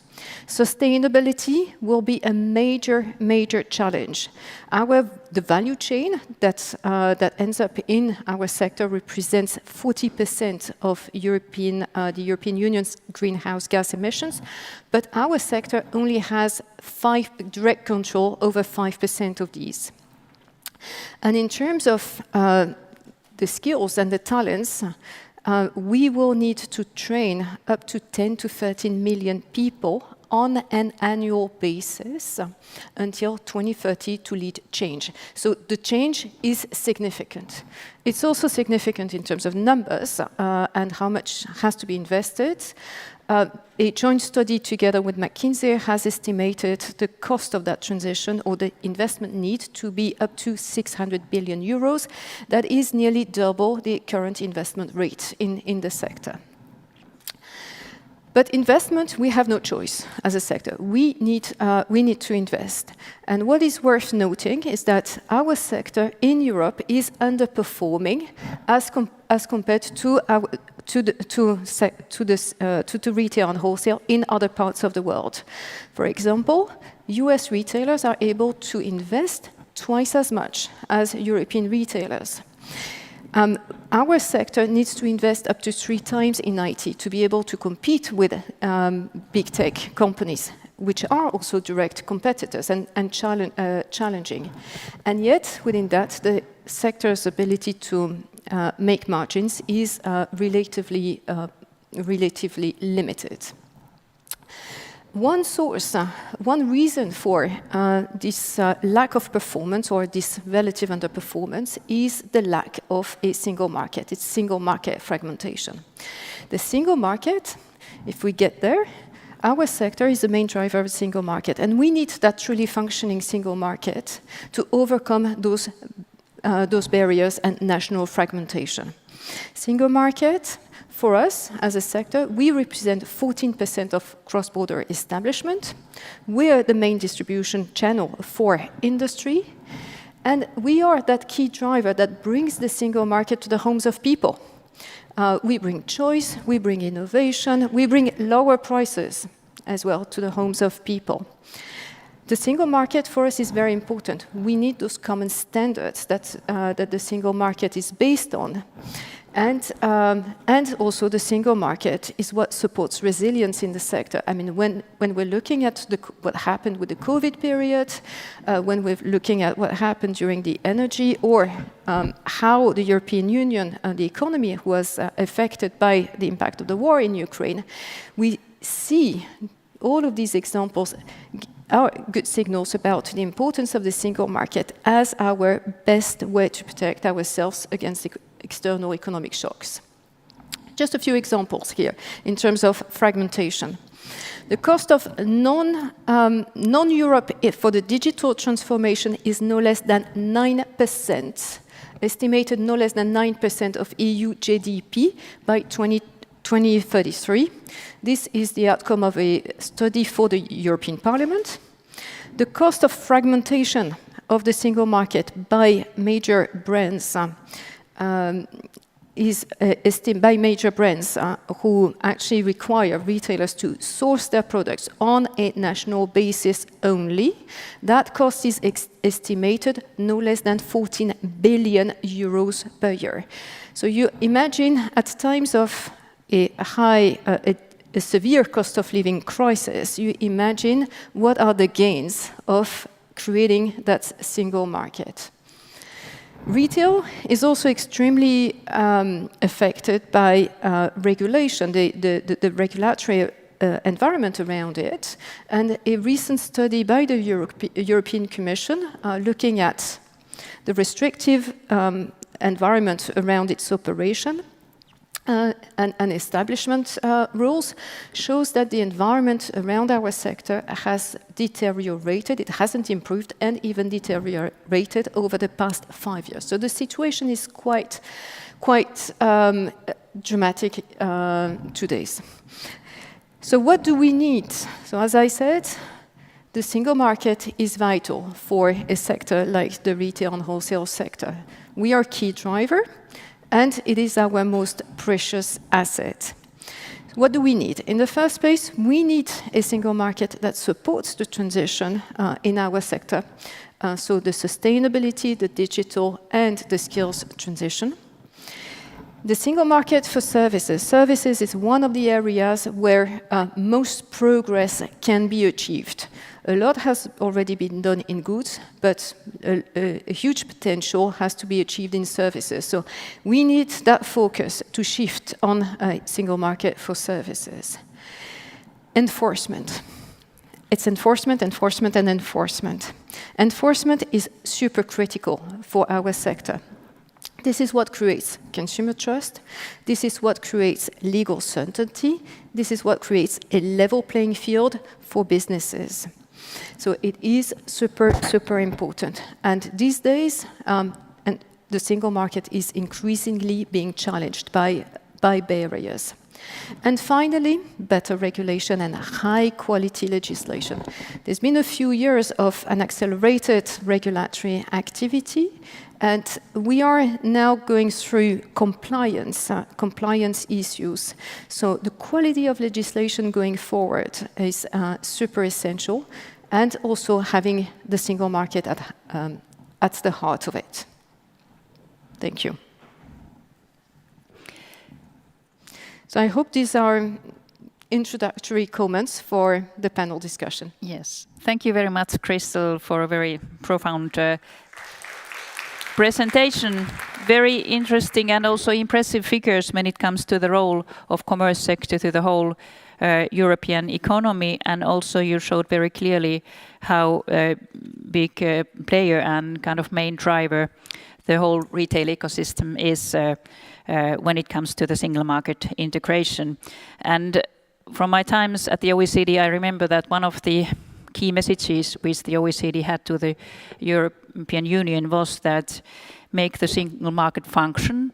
Sustainability will be a major challenge. The value chain that ends up in our sector represents 40% of the European Union's greenhouse gas emissions, but our sector only has direct control over 5% of these. And in terms of the skills and the talents, we will need to train up to 10 to 13 million people on an annual basis until 2030 to lead change. So the change is significant. It's also significant in terms of numbers and how much has to be invested. A joint study together with McKinsey has estimated the cost of that transition or the investment need to be up to 600 billion euros. That is nearly double the current investment rate in the sector. But investment, we have no choice as a sector. We need to invest. And what is worth noting is that our sector in Europe is underperforming as compared to retail and wholesale in other parts of the world. For example, US retailers are able to invest twice as much as European retailers. Our sector needs to invest up to 3 times in IT to be able to compete with big tech companies, which are also direct competitors and challenging. And yet, within that, the sector's ability to make margins is relatively limited. One reason for this lack of performance or this relative underperformance is the lack of a single market. It's single market fragmentation. The single market, if we get there, our sector is the main driver of the single market, and we need that truly functioning single market to overcome those barriers and national fragmentation. Single market, for us, as a sector, we represent 14% of cross-border establishment. We are the main distribution channel for industry. And we are that key driver that brings the single market to the homes of people. We bring choice, we bring innovation, we bring lower prices as well to the homes of people. The single market for us is very important. We need those common standards that the single market is based on. And also the single market is what supports resilience in the sector. I mean, when we're looking at what happened with the COVID period, when we're looking at what happened during the energy, or how the European Union and the economy was affected by the impact of the war in Ukraine, we see all of these examples are good signals about the importance of the single market as our best way to protect ourselves against external economic shocks. Just a few examples here in terms of fragmentation. The cost of non-Europe for the digital transformation is no less than 9%, estimated no less than 9% of EU GDP by 2033. This is the outcome of a study for the European Parliament. The cost of fragmentation of the single market by major brands is estimated by major brands who actually require retailers to source their products on a national basis only. That cost is estimated no less than 14 billion euros per year. So you imagine at times of a severe cost of living crisis, you imagine what are the gains of creating that single market. Retail is also extremely affected by regulation, the regulatory environment around it. And a recent study by the European Commission looking at the restrictive environment around its operation and establishment rules shows that the environment around our sector has deteriorated. It hasn't improved and even deteriorated over the past 5 years. So the situation is quite dramatic today. So what do we need? So as I said, the single market is vital for a sector like the retail and wholesale sector. We are a key driver, and it is our most precious asset. What do we need? In the first place, we need a single market that supports the transition in our sector. So the sustainability, the digital, and the skills transition. The single market for services. Services is one of the areas where most progress can be achieved. A lot has already been done in goods, but a huge potential has to be achieved in services. So we need that focus to shift on a single market for services. Enforcement. it's enforcement, enforcement, and enforcement. Enforcement is super critical for our sector. This is what creates consumer trust. This is what creates legal certainty. This is what creates a level playing field for businesses. So it is super, super important. And these days, and the single market is increasingly being challenged by barriers. And finally, better regulation and high quality legislation. There's been a few years of an accelerated regulatory activity, and we are now going through compliance issues. So the quality of legislation going forward is super essential, and also having the single market at the heart of it. Thank you. So I hope these are introductory comments for the panel discussion. Yes. Thank you very much, Crystal, for a very profound presentation. Very interesting and also impressive figures when it comes to the role of commerce sector to the whole European economy. And also you showed very clearly how big player and kind of main driver the whole retail ecosystem is when it comes to the single market integration. And from my times at the OECD, I remember that one of the key messages which the OECD had to the European Union was that make the single market function,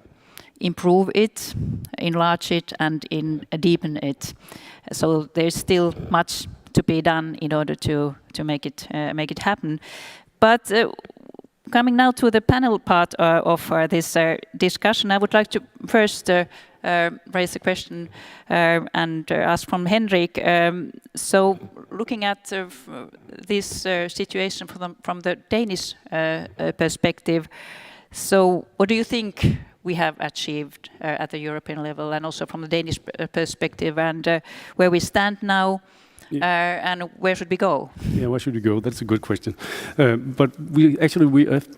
improve it, enlarge it, and deepen it. So there's still much to be done in order to make it happen. But coming now to the panel part of this discussion, I would like to first raise a question and ask from Henrik. So looking at this situation from the Danish perspective, so what do you think we have achieved at the European level and also from the Danish perspective, and where we stand now? And where should we go? Yeah, where should we go? That's a good question. But we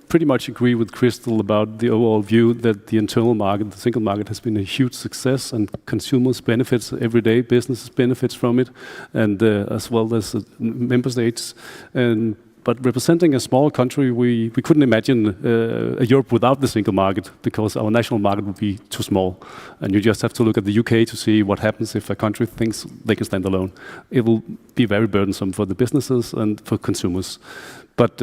pretty much agree with Crystal about the overall view that the internal market, the single market, has been a huge success, and consumers benefits every day, businesses benefits from it, and as well as member states. But representing a small country, we couldn't imagine a Europe without the single market, because our national market would be too small. And you just have to look at the UK to see what happens if a country thinks they can stand alone. It will be very burdensome for the businesses and for consumers. But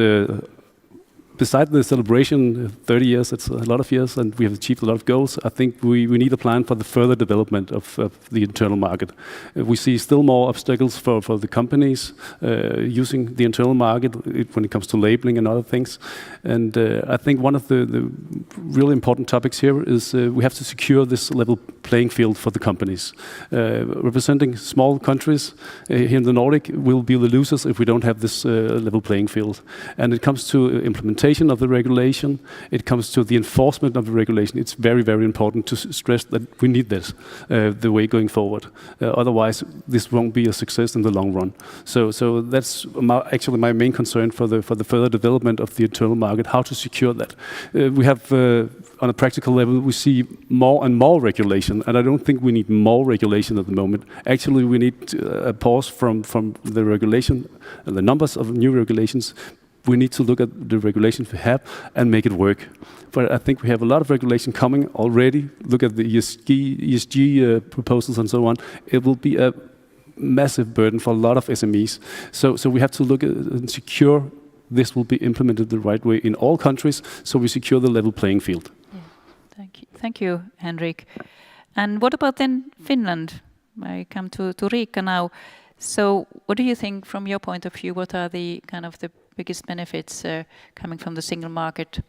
beside the celebration, 30 years, it's a lot of years, and we have achieved a lot of goals. I think we need a plan for the further development of the internal market. We see still more obstacles for the companies using the internal market when it comes to labeling and other things. And I think one of the really important topics here is we have to secure this level playing field for the companies. Representing small countries here in the Nordic will be the losers if we don't have this level playing field. And it comes to implementation of the regulation, it comes to the enforcement of the regulation. It's very, very important to stress that we need this the way going forward. Otherwise, this won't be a success in the long run. So that's actually my main concern for the further development of the internal market, how to secure that. We have, on a practical level, we see more and more regulation, and I don't think we need more regulation at the moment. Actually, we need a pause from the regulation, the numbers of new regulations. We need to look at the regulations we have and make it work. But I think we have a lot of regulation coming already. Look at the ESG proposals and so on. It will be a massive burden for a lot of SMEs. So we have to look at and secure this will be implemented the right way in all countries, so we secure the level playing field. Yeah. Thank you, Henrik. And what about then Finland? I come to Riikka now. So what do you think from your point of view? What are the kind of the biggest benefits coming from the single market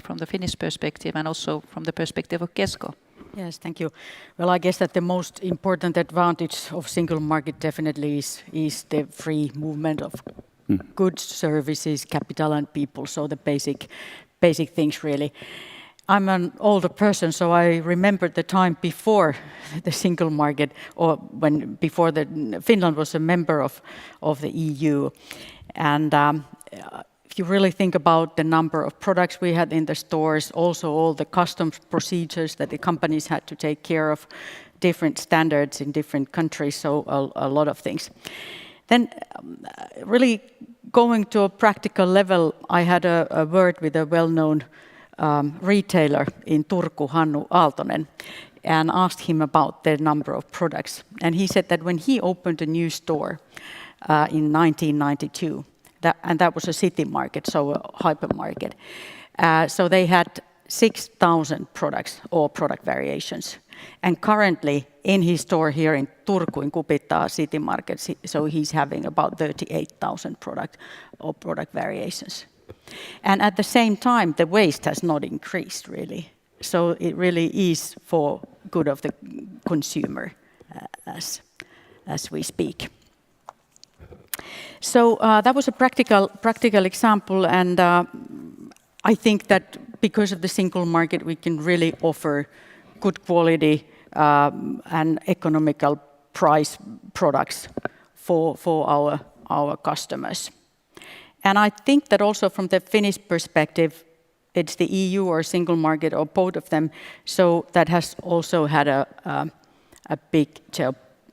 from the Finnish perspective and also from the perspective of Kesko? Yes, thank you. Well, I guess that the most important advantage of single market definitely is the free movement of goods, services, capital and people. So the basic things really. I'm an older person, so I remember the time before the single market, or before Finland was a member of the EU. And if you really think about the number of products we had in the stores, also all the customs procedures that the companies had to take care of, different standards in different countries, so a lot of things. Then really going to a practical level, I had a word with a well-known retailer in Turku, Hannu Aaltonen, and asked him about their number of products. And he said that when he opened a new store in 1992, and that was a city market, so a hypermarket, so they had 6,000 products or product variations. And currently in his store here in Turku, in Kupittaa city market, so he's having about 38,000 product variations. And at the same time, the waste has not increased really. So it really is for good of the consumer as we speak. So that was a practical example, and I think that because of the single market, we can really offer good quality and economical price products for our customers. And I think that also from the Finnish perspective, it's the EU or single market or both of them, so that has also had a big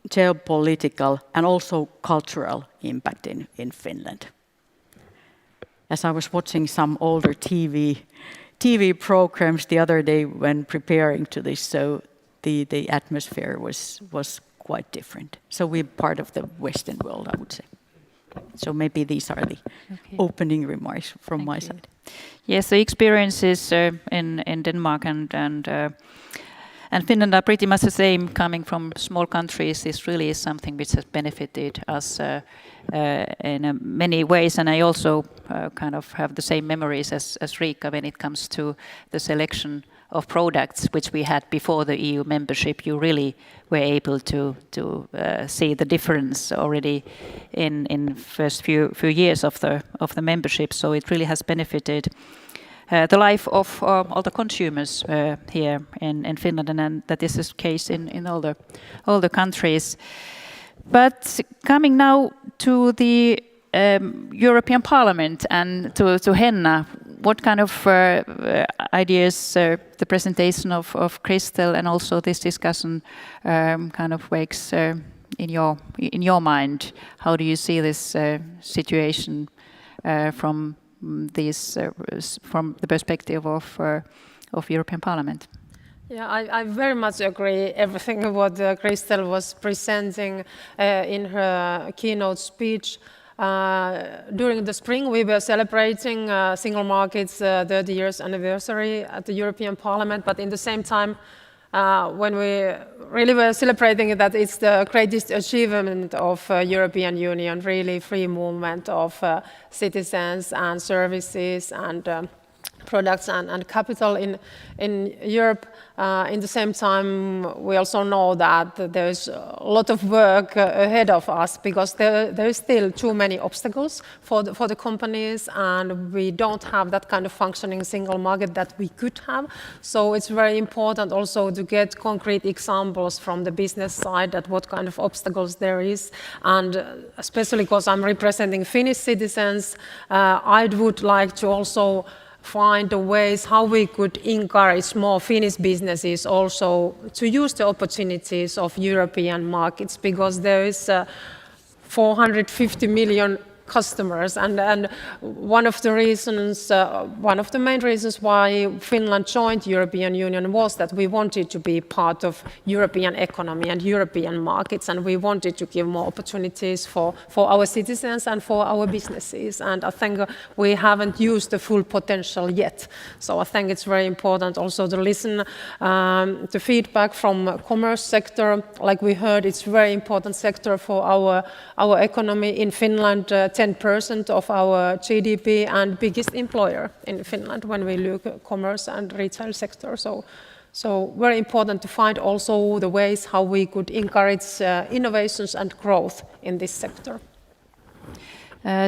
geopolitical and also cultural impact in Finland. As I was watching some older TV programs the other day when preparing to this, so the atmosphere was quite different. So we're part of the Western world, I would say. So maybe these are the opening remarks from my side. Yes, the experiences in Denmark and Finland are pretty much the same. Coming from small countries, this really is something which has benefited us in many ways. And I also kind of have the same memories as Riikka when it comes to the selection of products which we had before the EU membership. You really were able to see the difference already in first few years of the membership. So it really has benefited the life of all the consumers here in Finland, and that is the case in all the countries. But coming now to the European Parliament and to Henna, what kind of ideas the presentation of Crystal and also this discussion kind of wakes in your mind? How do you see this situation from the perspective of European Parliament? Yeah, I very much agree everything what Crystal was presenting in her keynote speech. During the spring, we were celebrating Single Market's 30 years anniversary at the European Parliament, but in the same time, when we really were celebrating that it's the greatest achievement of European Union, really free movement of citizens and services and products and capital in Europe. In the same time, we also know that there is a lot of work ahead of us because there is still too many obstacles for the companies, and we don't have that kind of functioning single market that we could have. So it's very important also to get concrete examples from the business side at what kind of obstacles there is. And especially because I'm representing Finnish citizens, I would like to also find the ways how we could encourage more Finnish businesses also to use the opportunities of European markets, because there is 450 million customers, and one of the main reasons why Finland joined European Union was that we wanted to be part of European economy and European markets, and we wanted to give more opportunities for our citizens and for our businesses. And I think we haven't used the full potential yet. So I think it's very important also to listen to feedback from commerce sector. Like we heard, it's very important sector for our economy in Finland. 10% of our GDP and biggest employer in Finland when we look at commerce and retail sector. So very important to find also the ways how we could encourage innovations and growth in this sector.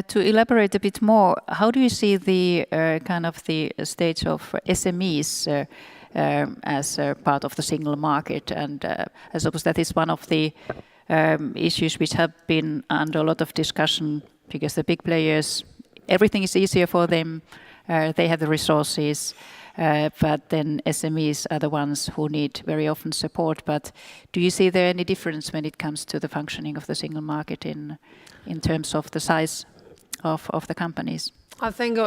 To elaborate a bit more, how do you see the kind of the stage of SMEs as part of the single market? And I suppose that is one of the issues which have been under a lot of discussion, because the big players, everything is easier for them, they have the resources, but then SMEs are the ones who need very often support. But do you see there any difference when it comes to the functioning of the single market in terms of the size of the companies? I think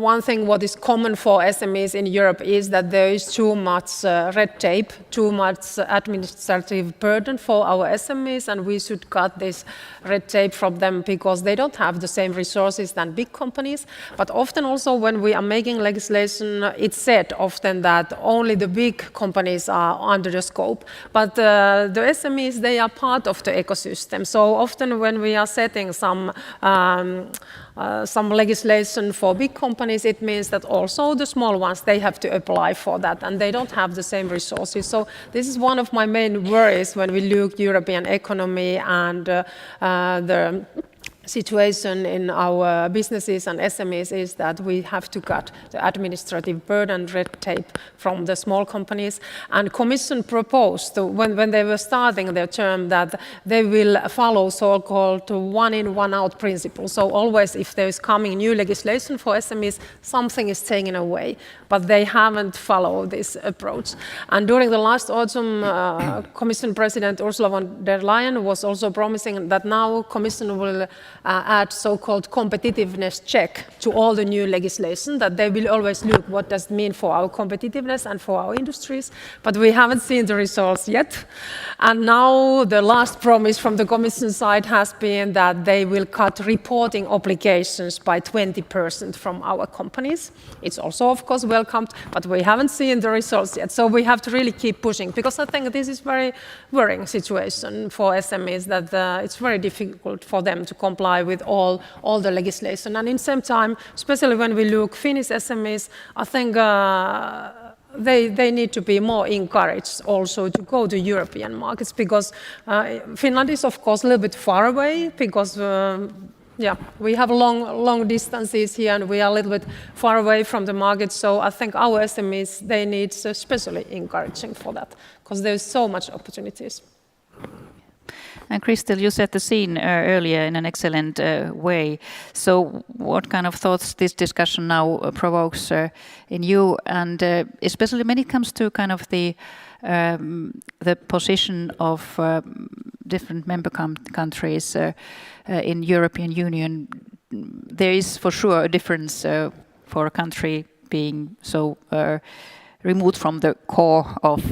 one thing what is common for SMEs in Europe is that there is too much red tape, too much administrative burden for our SMEs, and we should cut this red tape from them because they don't have the same resources than big companies. But often also when we are making legislation, it's said often that only the big companies are under the scope. But the SMEs, they are part of the ecosystem. So often when we are setting some legislation for big companies, it means that also the small ones, they have to apply for that, and they don't have the same resources. So this is one of my main worries when we look European economy and the situation in our businesses and SMEs is that we have to cut the administrative burden, red tape from the small companies. And Commission proposed when they were starting their term that they will follow so-called one-in, one-out principle. So always if there is coming new legislation for SMEs, something is taken away. But they haven't followed this approach. And during the last autumn, Commission President Ursula von der Leyen was also promising that now Commission will add so-called competitiveness check to all the new legislation, that they will always look what does it mean for our competitiveness and for our industries. But we haven't seen the results yet. And now the last promise from the Commission side has been that they will cut reporting obligations by 20% from our companies. It's also, of course, welcomed, but we haven't seen the results yet. So we have to really keep pushing, because I think this is very worrying situation for SMEs, that it's very difficult for them to comply with all the legislation. And in the same time, especially when we look Finnish SMEs, I think they need to be more encouraged also to go to European markets, because Finland is, of course, a little bit far away, because we have long distances here and we are a little bit far away from the market. So I think our SMEs, they need especially encouraging for that, because there's so much opportunities. And Crystal, you set the scene earlier in an excellent way. So what kind of thoughts this discussion now provokes in you, and especially when it comes to kind of the position of different member countries in European Union? There is for sure a difference for a country being so removed from the core of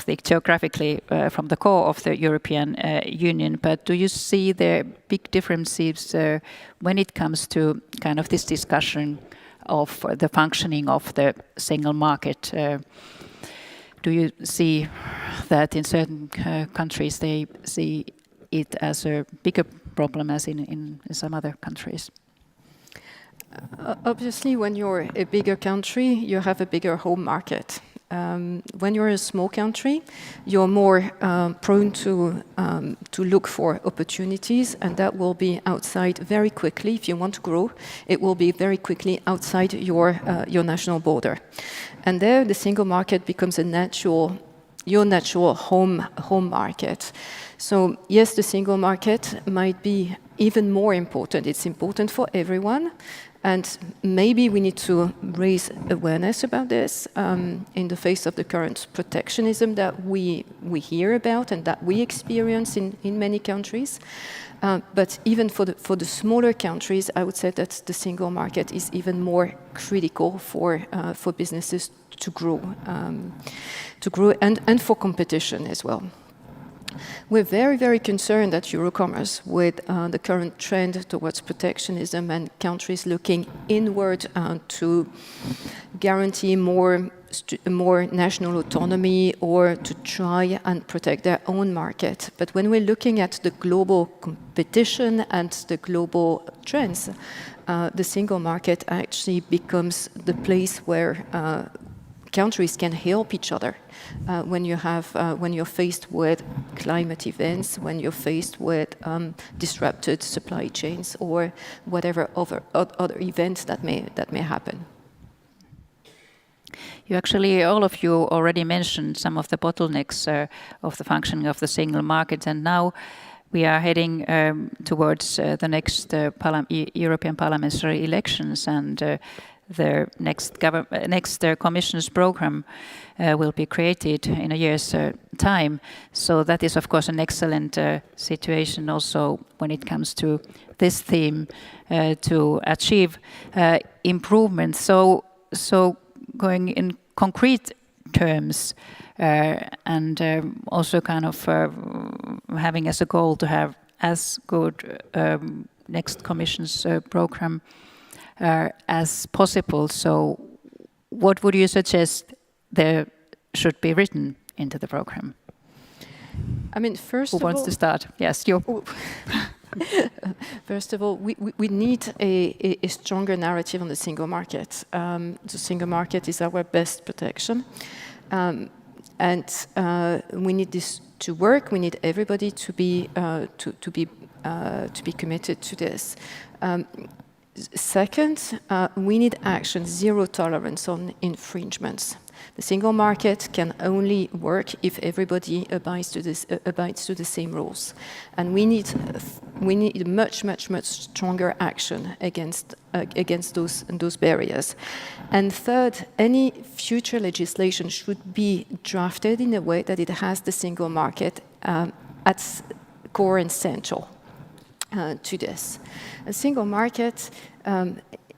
the geographically from the core of the European Union. But do you see there big differences when it comes to kind of this discussion of the functioning of the single market? Do you see that in certain countries they see it as a bigger problem as in some other countries? Obviously, when you're a bigger country, you have a bigger home market. When you're a small country, you're more prone to look for opportunities, and that will be outside very quickly. If you want to grow, it will be very quickly outside your national border. And there, the single market becomes your natural home market. So yes, the single market might be even more important. It's important for everyone. And maybe we need to raise awareness about this in the face of the current protectionism that we hear about and that we experience in many countries. But even for the smaller countries, I would say that the single market is even more critical for businesses to grow and for competition as well. We're very, very concerned at Eurocommerce with the current trend towards protectionism and countries looking inward to guarantee more national autonomy or to try and protect their own market. But when we're looking at the global competition and the global trends, the single market actually becomes the place where countries can help each other when you're faced with climate events, when you're faced with disrupted supply chains or whatever other events that may happen. You actually, all of you already mentioned some of the bottlenecks of the functioning of the single market, and now we are heading towards the next European parliamentary elections, and the next Commission's program will be created in a year's time. So that is, of course, an excellent situation also when it comes to this theme to achieve improvements. So going in concrete terms and also kind of having as a goal to have as good next Commission's program as possible. So what would you suggest there should be written into the program? I mean, first Who of all... Who wants to start? Yes, you. First of all, we need a stronger narrative on the single market. The single market is our best protection. And we need this to work. We need everybody to be committed to this. Second, we need action, zero tolerance on infringements. The single market can only work if everybody abides to the same rules, and we need much stronger action against those barriers. And third, any future legislation should be drafted in a way that it has the single market at core and central to this. A single market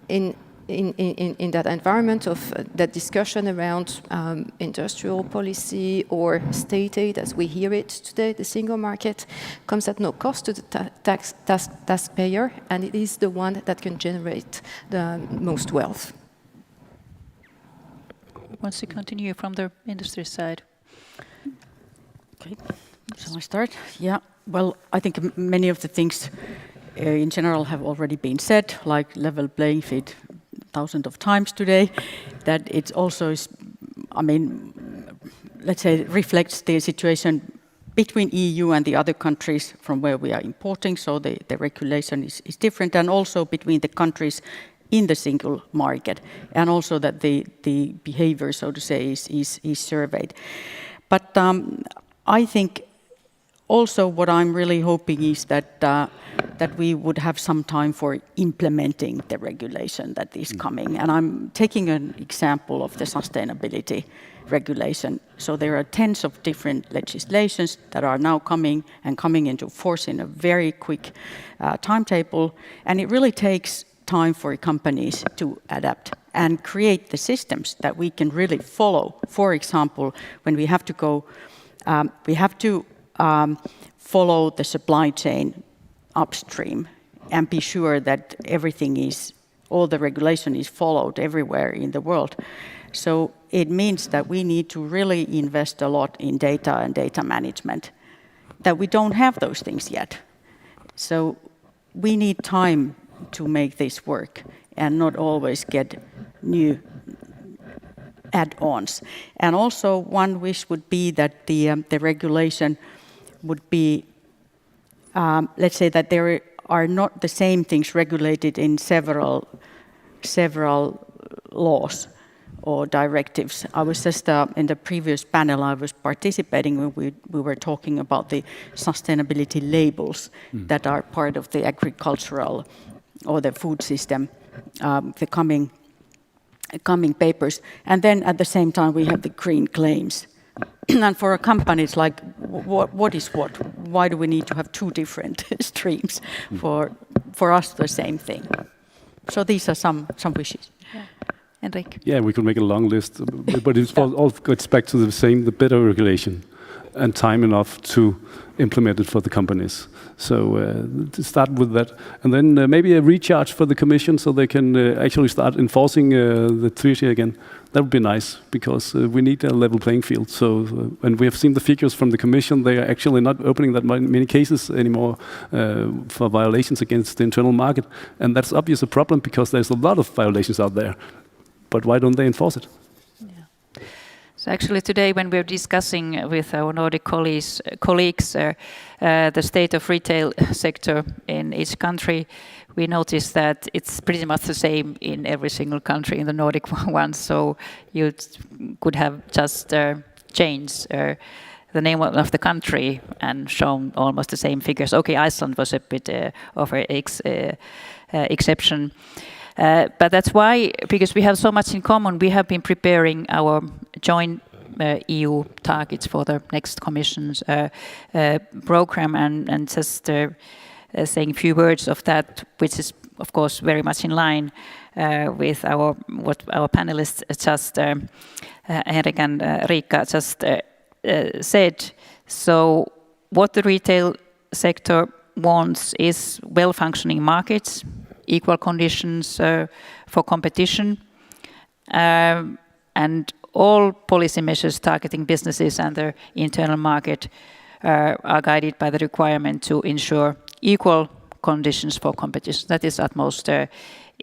in that environment of that discussion around industrial policy or state aid, as we hear it today, the single market comes at no cost to the taxpayer, and it is the one that can generate the most wealth. Wants to continue from the industry side? Okay, shall I start? Yeah. Well, I think many of the things in general have already been said, like level playing field thousands of times today, that it also is, I mean, let's say, reflects the situation between EU and the other countries from where we are importing, so the regulation is different, and also between the countries in the single market, and also that the behavior, so to say, is surveyed. But I think also what I'm really hoping is that we would have some time for implementing the regulation that is coming. And I'm taking an example of the sustainability regulation. So there are tens of different legislations that are now coming into force in a very quick timetable. And it really takes time for companies to adapt and create the systems that we can really follow. For example, when we have to go, we have to follow the supply chain upstream and be sure that all the regulation is followed everywhere in the world. So it means that we need to really invest a lot in data and data management, that we don't have those things yet. So we need time to make this work and not always get new add-ons. And also one wish would be that the regulation would be, let's say that there are not the same things regulated in several laws or directives. I was just in the previous panel I was participating when we were talking about the sustainability labels that are part of the agricultural or the food system, the coming papers. And then at the same time we have the green claims. And for a company, it's like, what is what? Why do we need to have two different streams for us the same thing? So these are some wishes. Yeah. Henrik? Yeah, we could make a long list, but it all gets back to the better regulation and time enough to implement it for the companies. So to start with that, and then maybe a recharge for the Commission so they can actually start enforcing the treaty again. That would be nice, because we need a level playing field. So, and we have seen the figures from the Commission, they are actually not opening that many cases anymore for violations against the internal market. And that's obviously a problem, because there's a lot of violations out there. But why don't they enforce it? So actually today when we're discussing with our Nordic colleagues the state of retail sector in each country, we noticed that it's pretty much the same in every single country in the Nordic ones. So you could have just changed the name of the country and shown almost the same figures. Okay, Iceland was a bit of an exception. But that's why, because we have so much in common, we have been preparing our joint EU targets for the next Commission's program, and just saying a few words of that, which is of course very much in line with what our panelists just Henrik and Riikka just said. So what the retail sector wants is well-functioning markets, equal conditions for competition, and all policy measures targeting businesses and their internal market are guided by the requirement to ensure equal conditions for competition. That is utmost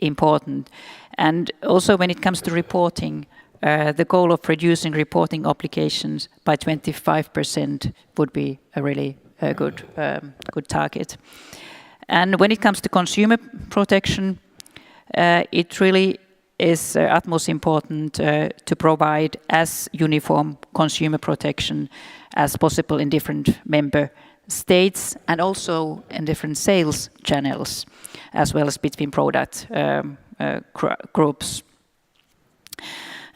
important. And also when it comes to reporting, the goal of reducing reporting obligations by 25% would be a really good target. And when it comes to consumer protection, it really is utmost important to provide as uniform consumer protection as possible in different member states and also in different sales channels, as well as between product groups.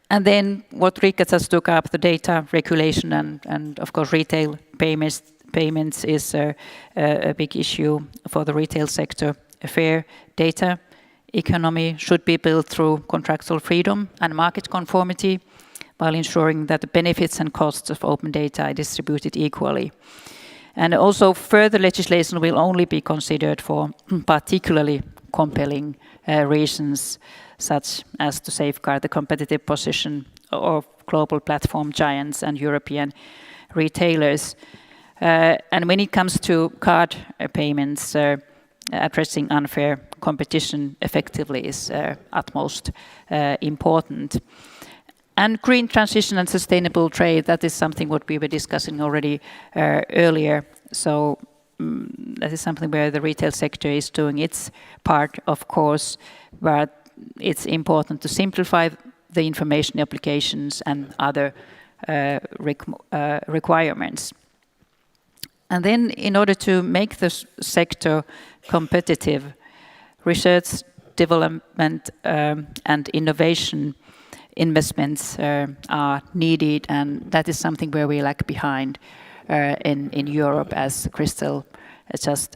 And then what Riikka just took up, the data regulation and of course retail payments is a big issue for the retail sector. A fair data economy should be built through contractual freedom and market conformity, while ensuring that the benefits and costs of open data are distributed equally. And also further legislation will only be considered for particularly compelling reasons, such as to safeguard the competitive position of global platform giants and European retailers. And when it comes to card payments, addressing unfair competition effectively is utmost important. And green transition and sustainable trade, that is something what we were discussing already earlier. So that is something where the retail sector is doing its part, of course, but it's important to simplify the information applications and other requirements. And then in order to make the sector competitive, research, development and innovation investments are needed, and that is something where we lag behind in Europe, as Crystal just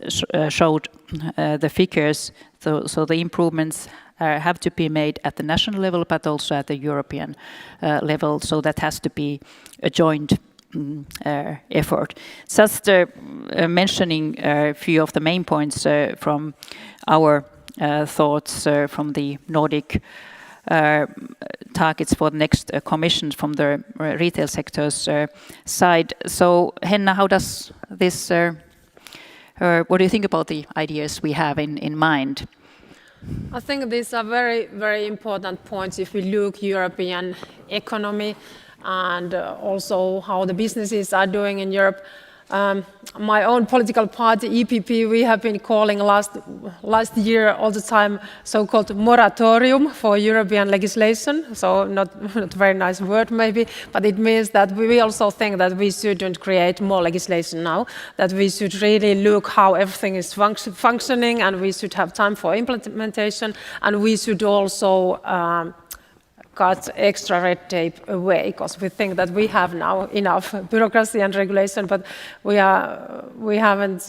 showed the figures. So the improvements have to be made at the national level, but also at the European level. So that has to be a joint effort. Just mentioning a few of the main points from our thoughts from the Nordic targets for the next commission from the retail sector's side. So Henna, how does this, what do you think about the ideas we have in mind? I think these are very, very important points if we look European economy and also how the businesses are doing in Europe. My own political party, EPP, we have been calling last year all the time so-called moratorium for European legislation. So not a very nice word maybe, but it means that we also think that we shouldn't create more legislation now, that we should really look how everything is functioning, and we should have time for implementation, and we should also cut extra red tape away, because we think that we have now enough bureaucracy and regulation, but we haven't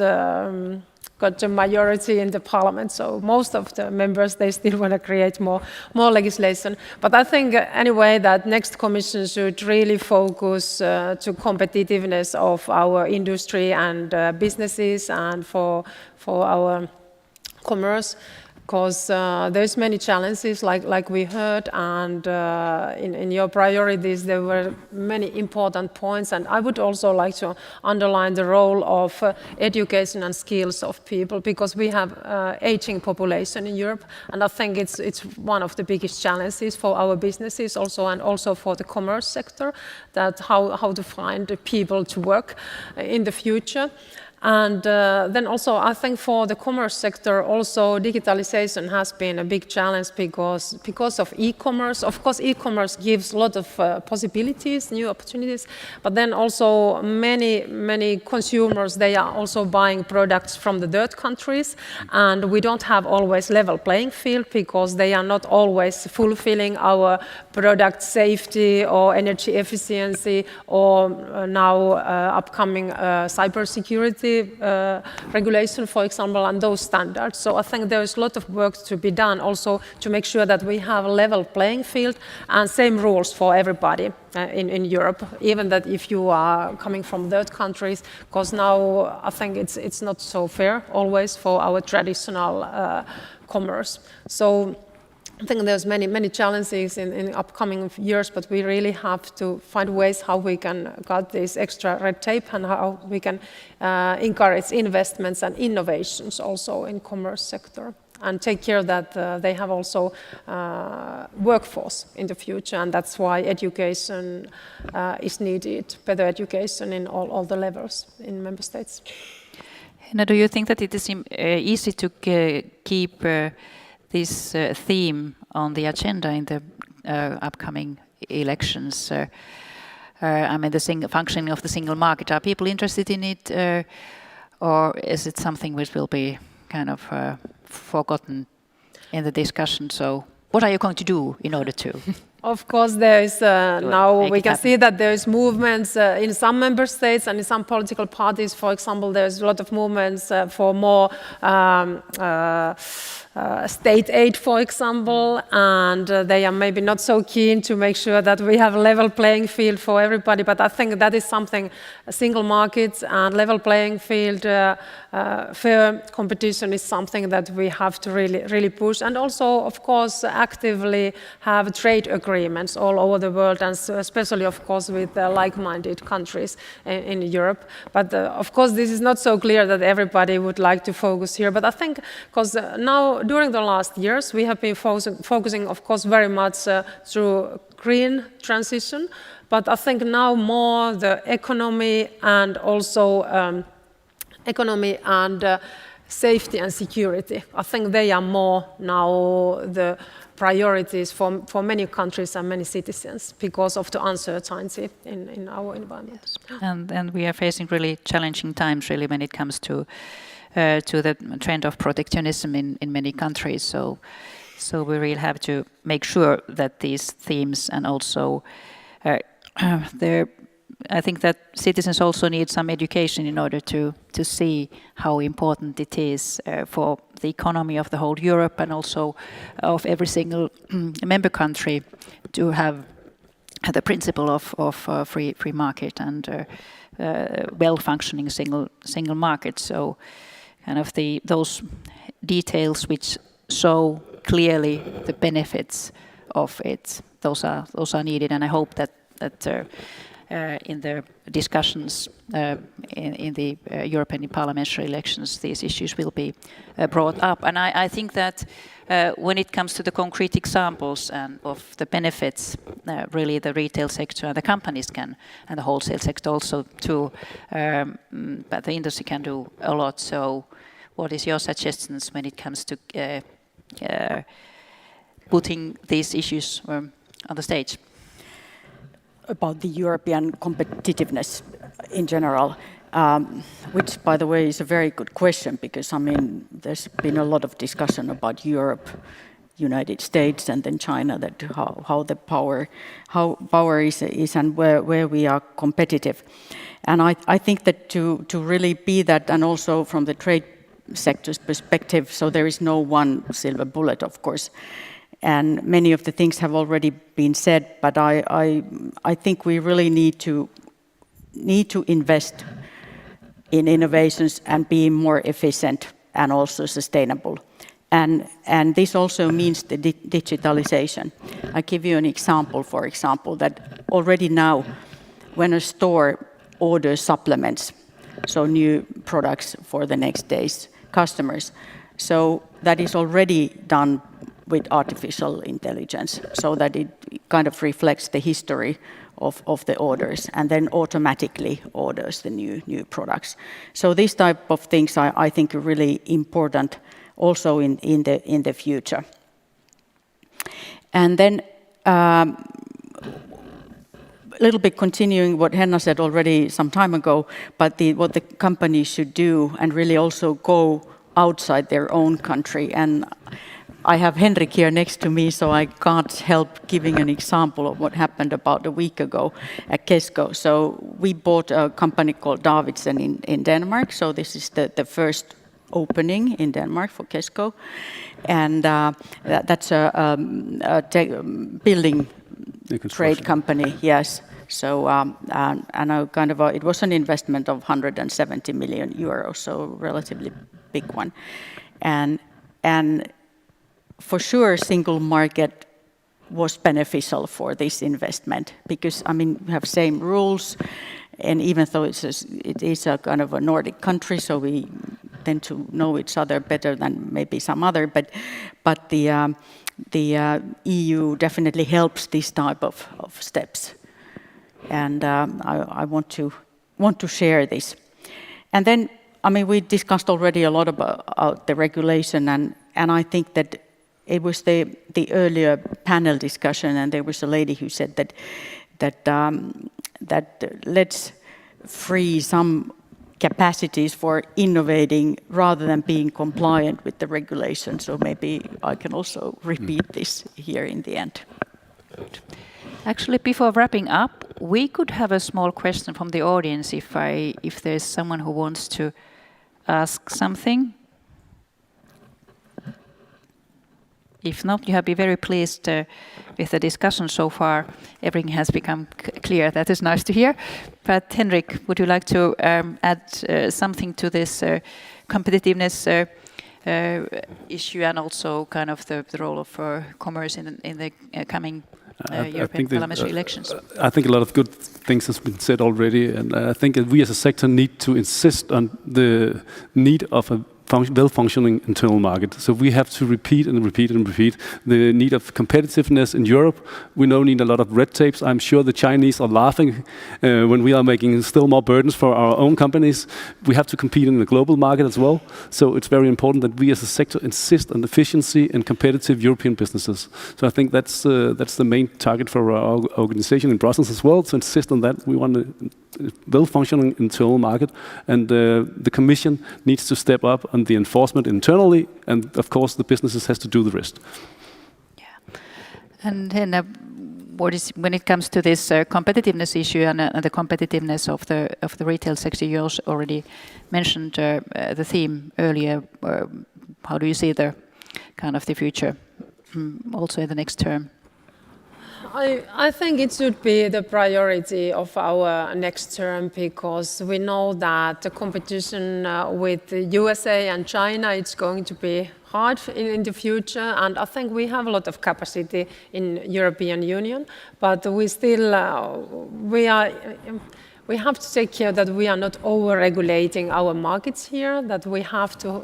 got a majority in the parliament. So most of the members, they still want to create more legislation. But I think anyway that next commission should really focus to competitiveness of our industry and businesses and for our commerce. Because there's many challenges, like we heard, and in your priorities there were many important points, and I would also like to underline the role of education and skills of people, because we have aging population in Europe, and I think it's one of the biggest challenges for our businesses also, and also for the commerce sector, that how to find people to work in the future. And then also, I think for the commerce sector, also digitalization has been a big challenge because of e-commerce. Of course, e-commerce gives a lot of possibilities, new opportunities, but then also many consumers, they are also buying products from the third countries, and we don't have always level playing field because they are not always fulfilling our product safety or energy efficiency or now upcoming cybersecurity regulation, for example, and those standards. So I think there is a lot of work to be done also to make sure that we have a level playing field and same rules for everybody in Europe, even that if you are coming from third countries, because now I think it's not so fair always for our traditional commerce. So I think there's many challenges in upcoming years, but we really have to find ways how we can cut this extra red tape and how we can encourage investments and innovations also in commerce sector and take care that they have also workforce in the future, and that's why education is needed, better education in all the levels in member states. Now, do you think that it is easy to keep this theme on the agenda in the upcoming elections? I mean, the functioning of the single market. Are people interested in it, or is it something which will be kind of forgotten in the discussion? So, what are you going to do in order to? Of course, there is now we can see that there is movements in some member states and in some political parties. For example, there's a lot of movements for more state aid, for example, and they are maybe not so keen to make sure that we have a level playing field for everybody. But I think that is something, single markets and level playing field, fair competition is something that we have to really push. And also, of course, actively have trade agreements all over the world, and especially, of course, with like-minded countries in Europe. But of course, this is not so clear that everybody would like to focus here. But I think, because now, during the last years, we have been focusing, of course, very much through green transition. But I think now more the economy and also safety and security. I think they are more now the priorities for many countries and many citizens because of the uncertainty in our environment. And we are facing really challenging times, really, when it comes to the trend of protectionism in many countries. So we really have to make sure that these themes and also I think that citizens also need some education in order to see how important it is for the economy of the whole Europe and also of every single member country to have the principle of free market and well-functioning single market. So kind of those details which show clearly the benefits of it, those are needed, and I hope that in the discussions in the European parliamentary elections, these issues will be brought up. And I think that when it comes to the concrete examples and of the benefits, really the retail sector and the companies can, and the wholesale sector also too, but the industry can do a lot. So what is your suggestions when it comes to putting these issues on the stage? About the European competitiveness in general, which, by the way, is a very good question because, I mean, there's been a lot of discussion about Europe, United States, and then China, that how power is and where we are competitive. And I think that to really be that, and also from the trade sector's perspective, so there is no one silver bullet, of course. And many of the things have already been said, but I think we really need to invest in innovations and be more efficient and also sustainable. And this also means the digitalization. I give you an example, for example, that already now when a store orders supplements, so new products for the next day's customers, so that is already done with artificial intelligence, so that it kind of reflects the history of the orders, and then automatically orders the new products. So these type of things I think are really important also in the future. And then a little bit continuing what Henna said already some time ago, but what the companies should do and really also go outside their own country. And I have Henrik here next to me, so I can't help giving an example of what happened about a week ago at Kesko. So we bought a company called Davidsen in Denmark. So this is the first opening in Denmark for Kesko. And that's a building trade company, yes. So it was an investment of 170 million euros, so relatively big one. And for sure, single market was beneficial for this investment because, I mean, we have same rules, and even though it is a kind of a Nordic country, so we tend to know each other better than maybe some other, but the EU definitely helps this type of steps, and I want to share this. And then, I mean, we discussed already a lot about the regulation, and I think that it was the earlier panel discussion, and there was a lady who said that let's free some capacities for innovating rather than being compliant with the regulation. So maybe I can also repeat this here in the end. Good. Actually, before wrapping up, we could have a small question from the audience if there's someone who wants to ask something. If not, you have been very pleased with the discussion so far. Everything has become clear. That is nice to hear. But Henrik, would you like to add something to this competitiveness issue and also kind of the role of commerce in the coming European parliamentary elections? I think a lot of good things has been said already, and I think that we as a sector need to insist on the need of a well-functioning internal market. So we have to repeat and repeat and repeat the need of competitiveness in Europe. We don't need a lot of red tapes. I'm sure the Chinese are laughing when we are making still more burdens for our own companies. We have to compete in the global market as well. So it's very important that we as a sector insist on efficiency and competitive European businesses. So I think that's the main target for our organization in Brussels as well, to insist on that. We want a well-functioning internal market, and the Commission needs to step up on the enforcement internally, and of course the businesses has to do the rest. Yeah. And then when it comes to this competitiveness issue and the competitiveness of the retail sector, you also already mentioned the theme earlier. How do you see the kind of the future also in the next term? I think it should be the priority of our next term, because we know that the competition with the USA and China, it's going to be hard in the future, and I think we have a lot of capacity in European Union, but we still we have to take care that we are not over-regulating our markets here, that we have to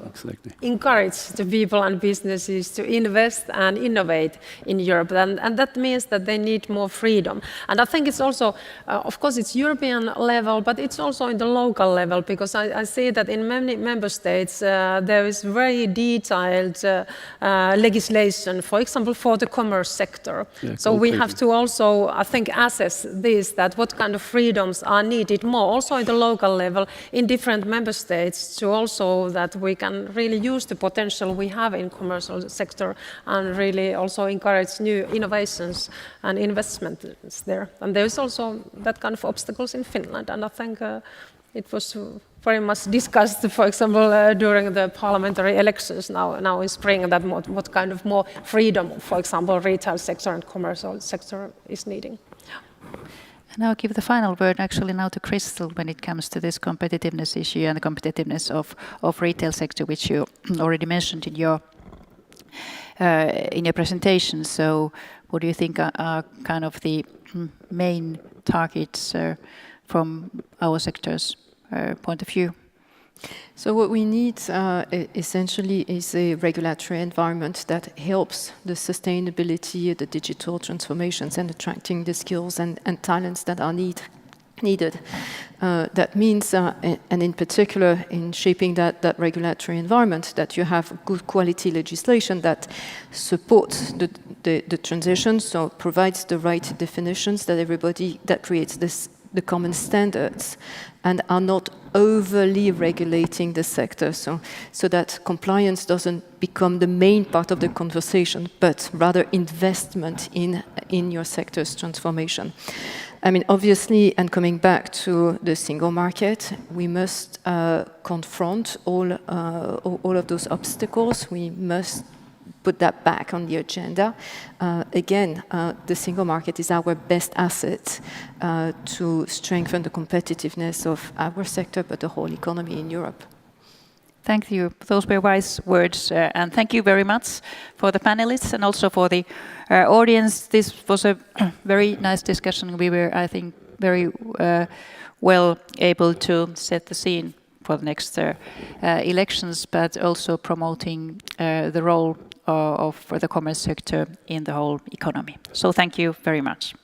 encourage the people and businesses to invest and innovate in Europe. And that means that they need more freedom. And I think it's also, of course, it's European level, but it's also in the local level, because I see that in many member states, there is very detailed legislation, for example, for the commerce sector. Yeah, so we have to also, I think, assess this, that what kind of freedoms are needed more also in the local level in different member states, to also that we can really use the potential we have in commercial sector and really also encourage new innovations and investments there. And there's also that kind of obstacles in Finland, and I think it was very much discussed, for example, during the parliamentary elections now in spring, that what kind of more freedom, for example, retail sector and commercial sector is needing. And I'll give the final word actually now to Crystal when it comes to this competitiveness issue and the competitiveness of retail sector, which you already mentioned in your presentation. So what do you think are kind of the main targets from our sector's point of view? So what we need essentially is a regulatory environment that helps the sustainability, the digital transformations, and attracting the skills and talents that are needed. That means, and in particular in shaping that regulatory environment, that you have good quality legislation that supports the transition, so provides the right definitions that creates the common standards, and are not overly regulating the sector, so that compliance doesn't become the main part of the conversation, but rather investment in your sector's transformation. I mean, obviously, and coming back to the single market, we must confront all of those obstacles. We must put that back on the agenda. Again, the single market is our best asset to strengthen the competitiveness of our sector, but the whole economy in Europe. Thank you. Those were wise words. And thank you very much for the panelists and also for the audience. This was a very nice discussion. We were, I think, very well able to set the scene for the next elections, but also promoting the role of the commerce sector in the whole economy. So thank you very much.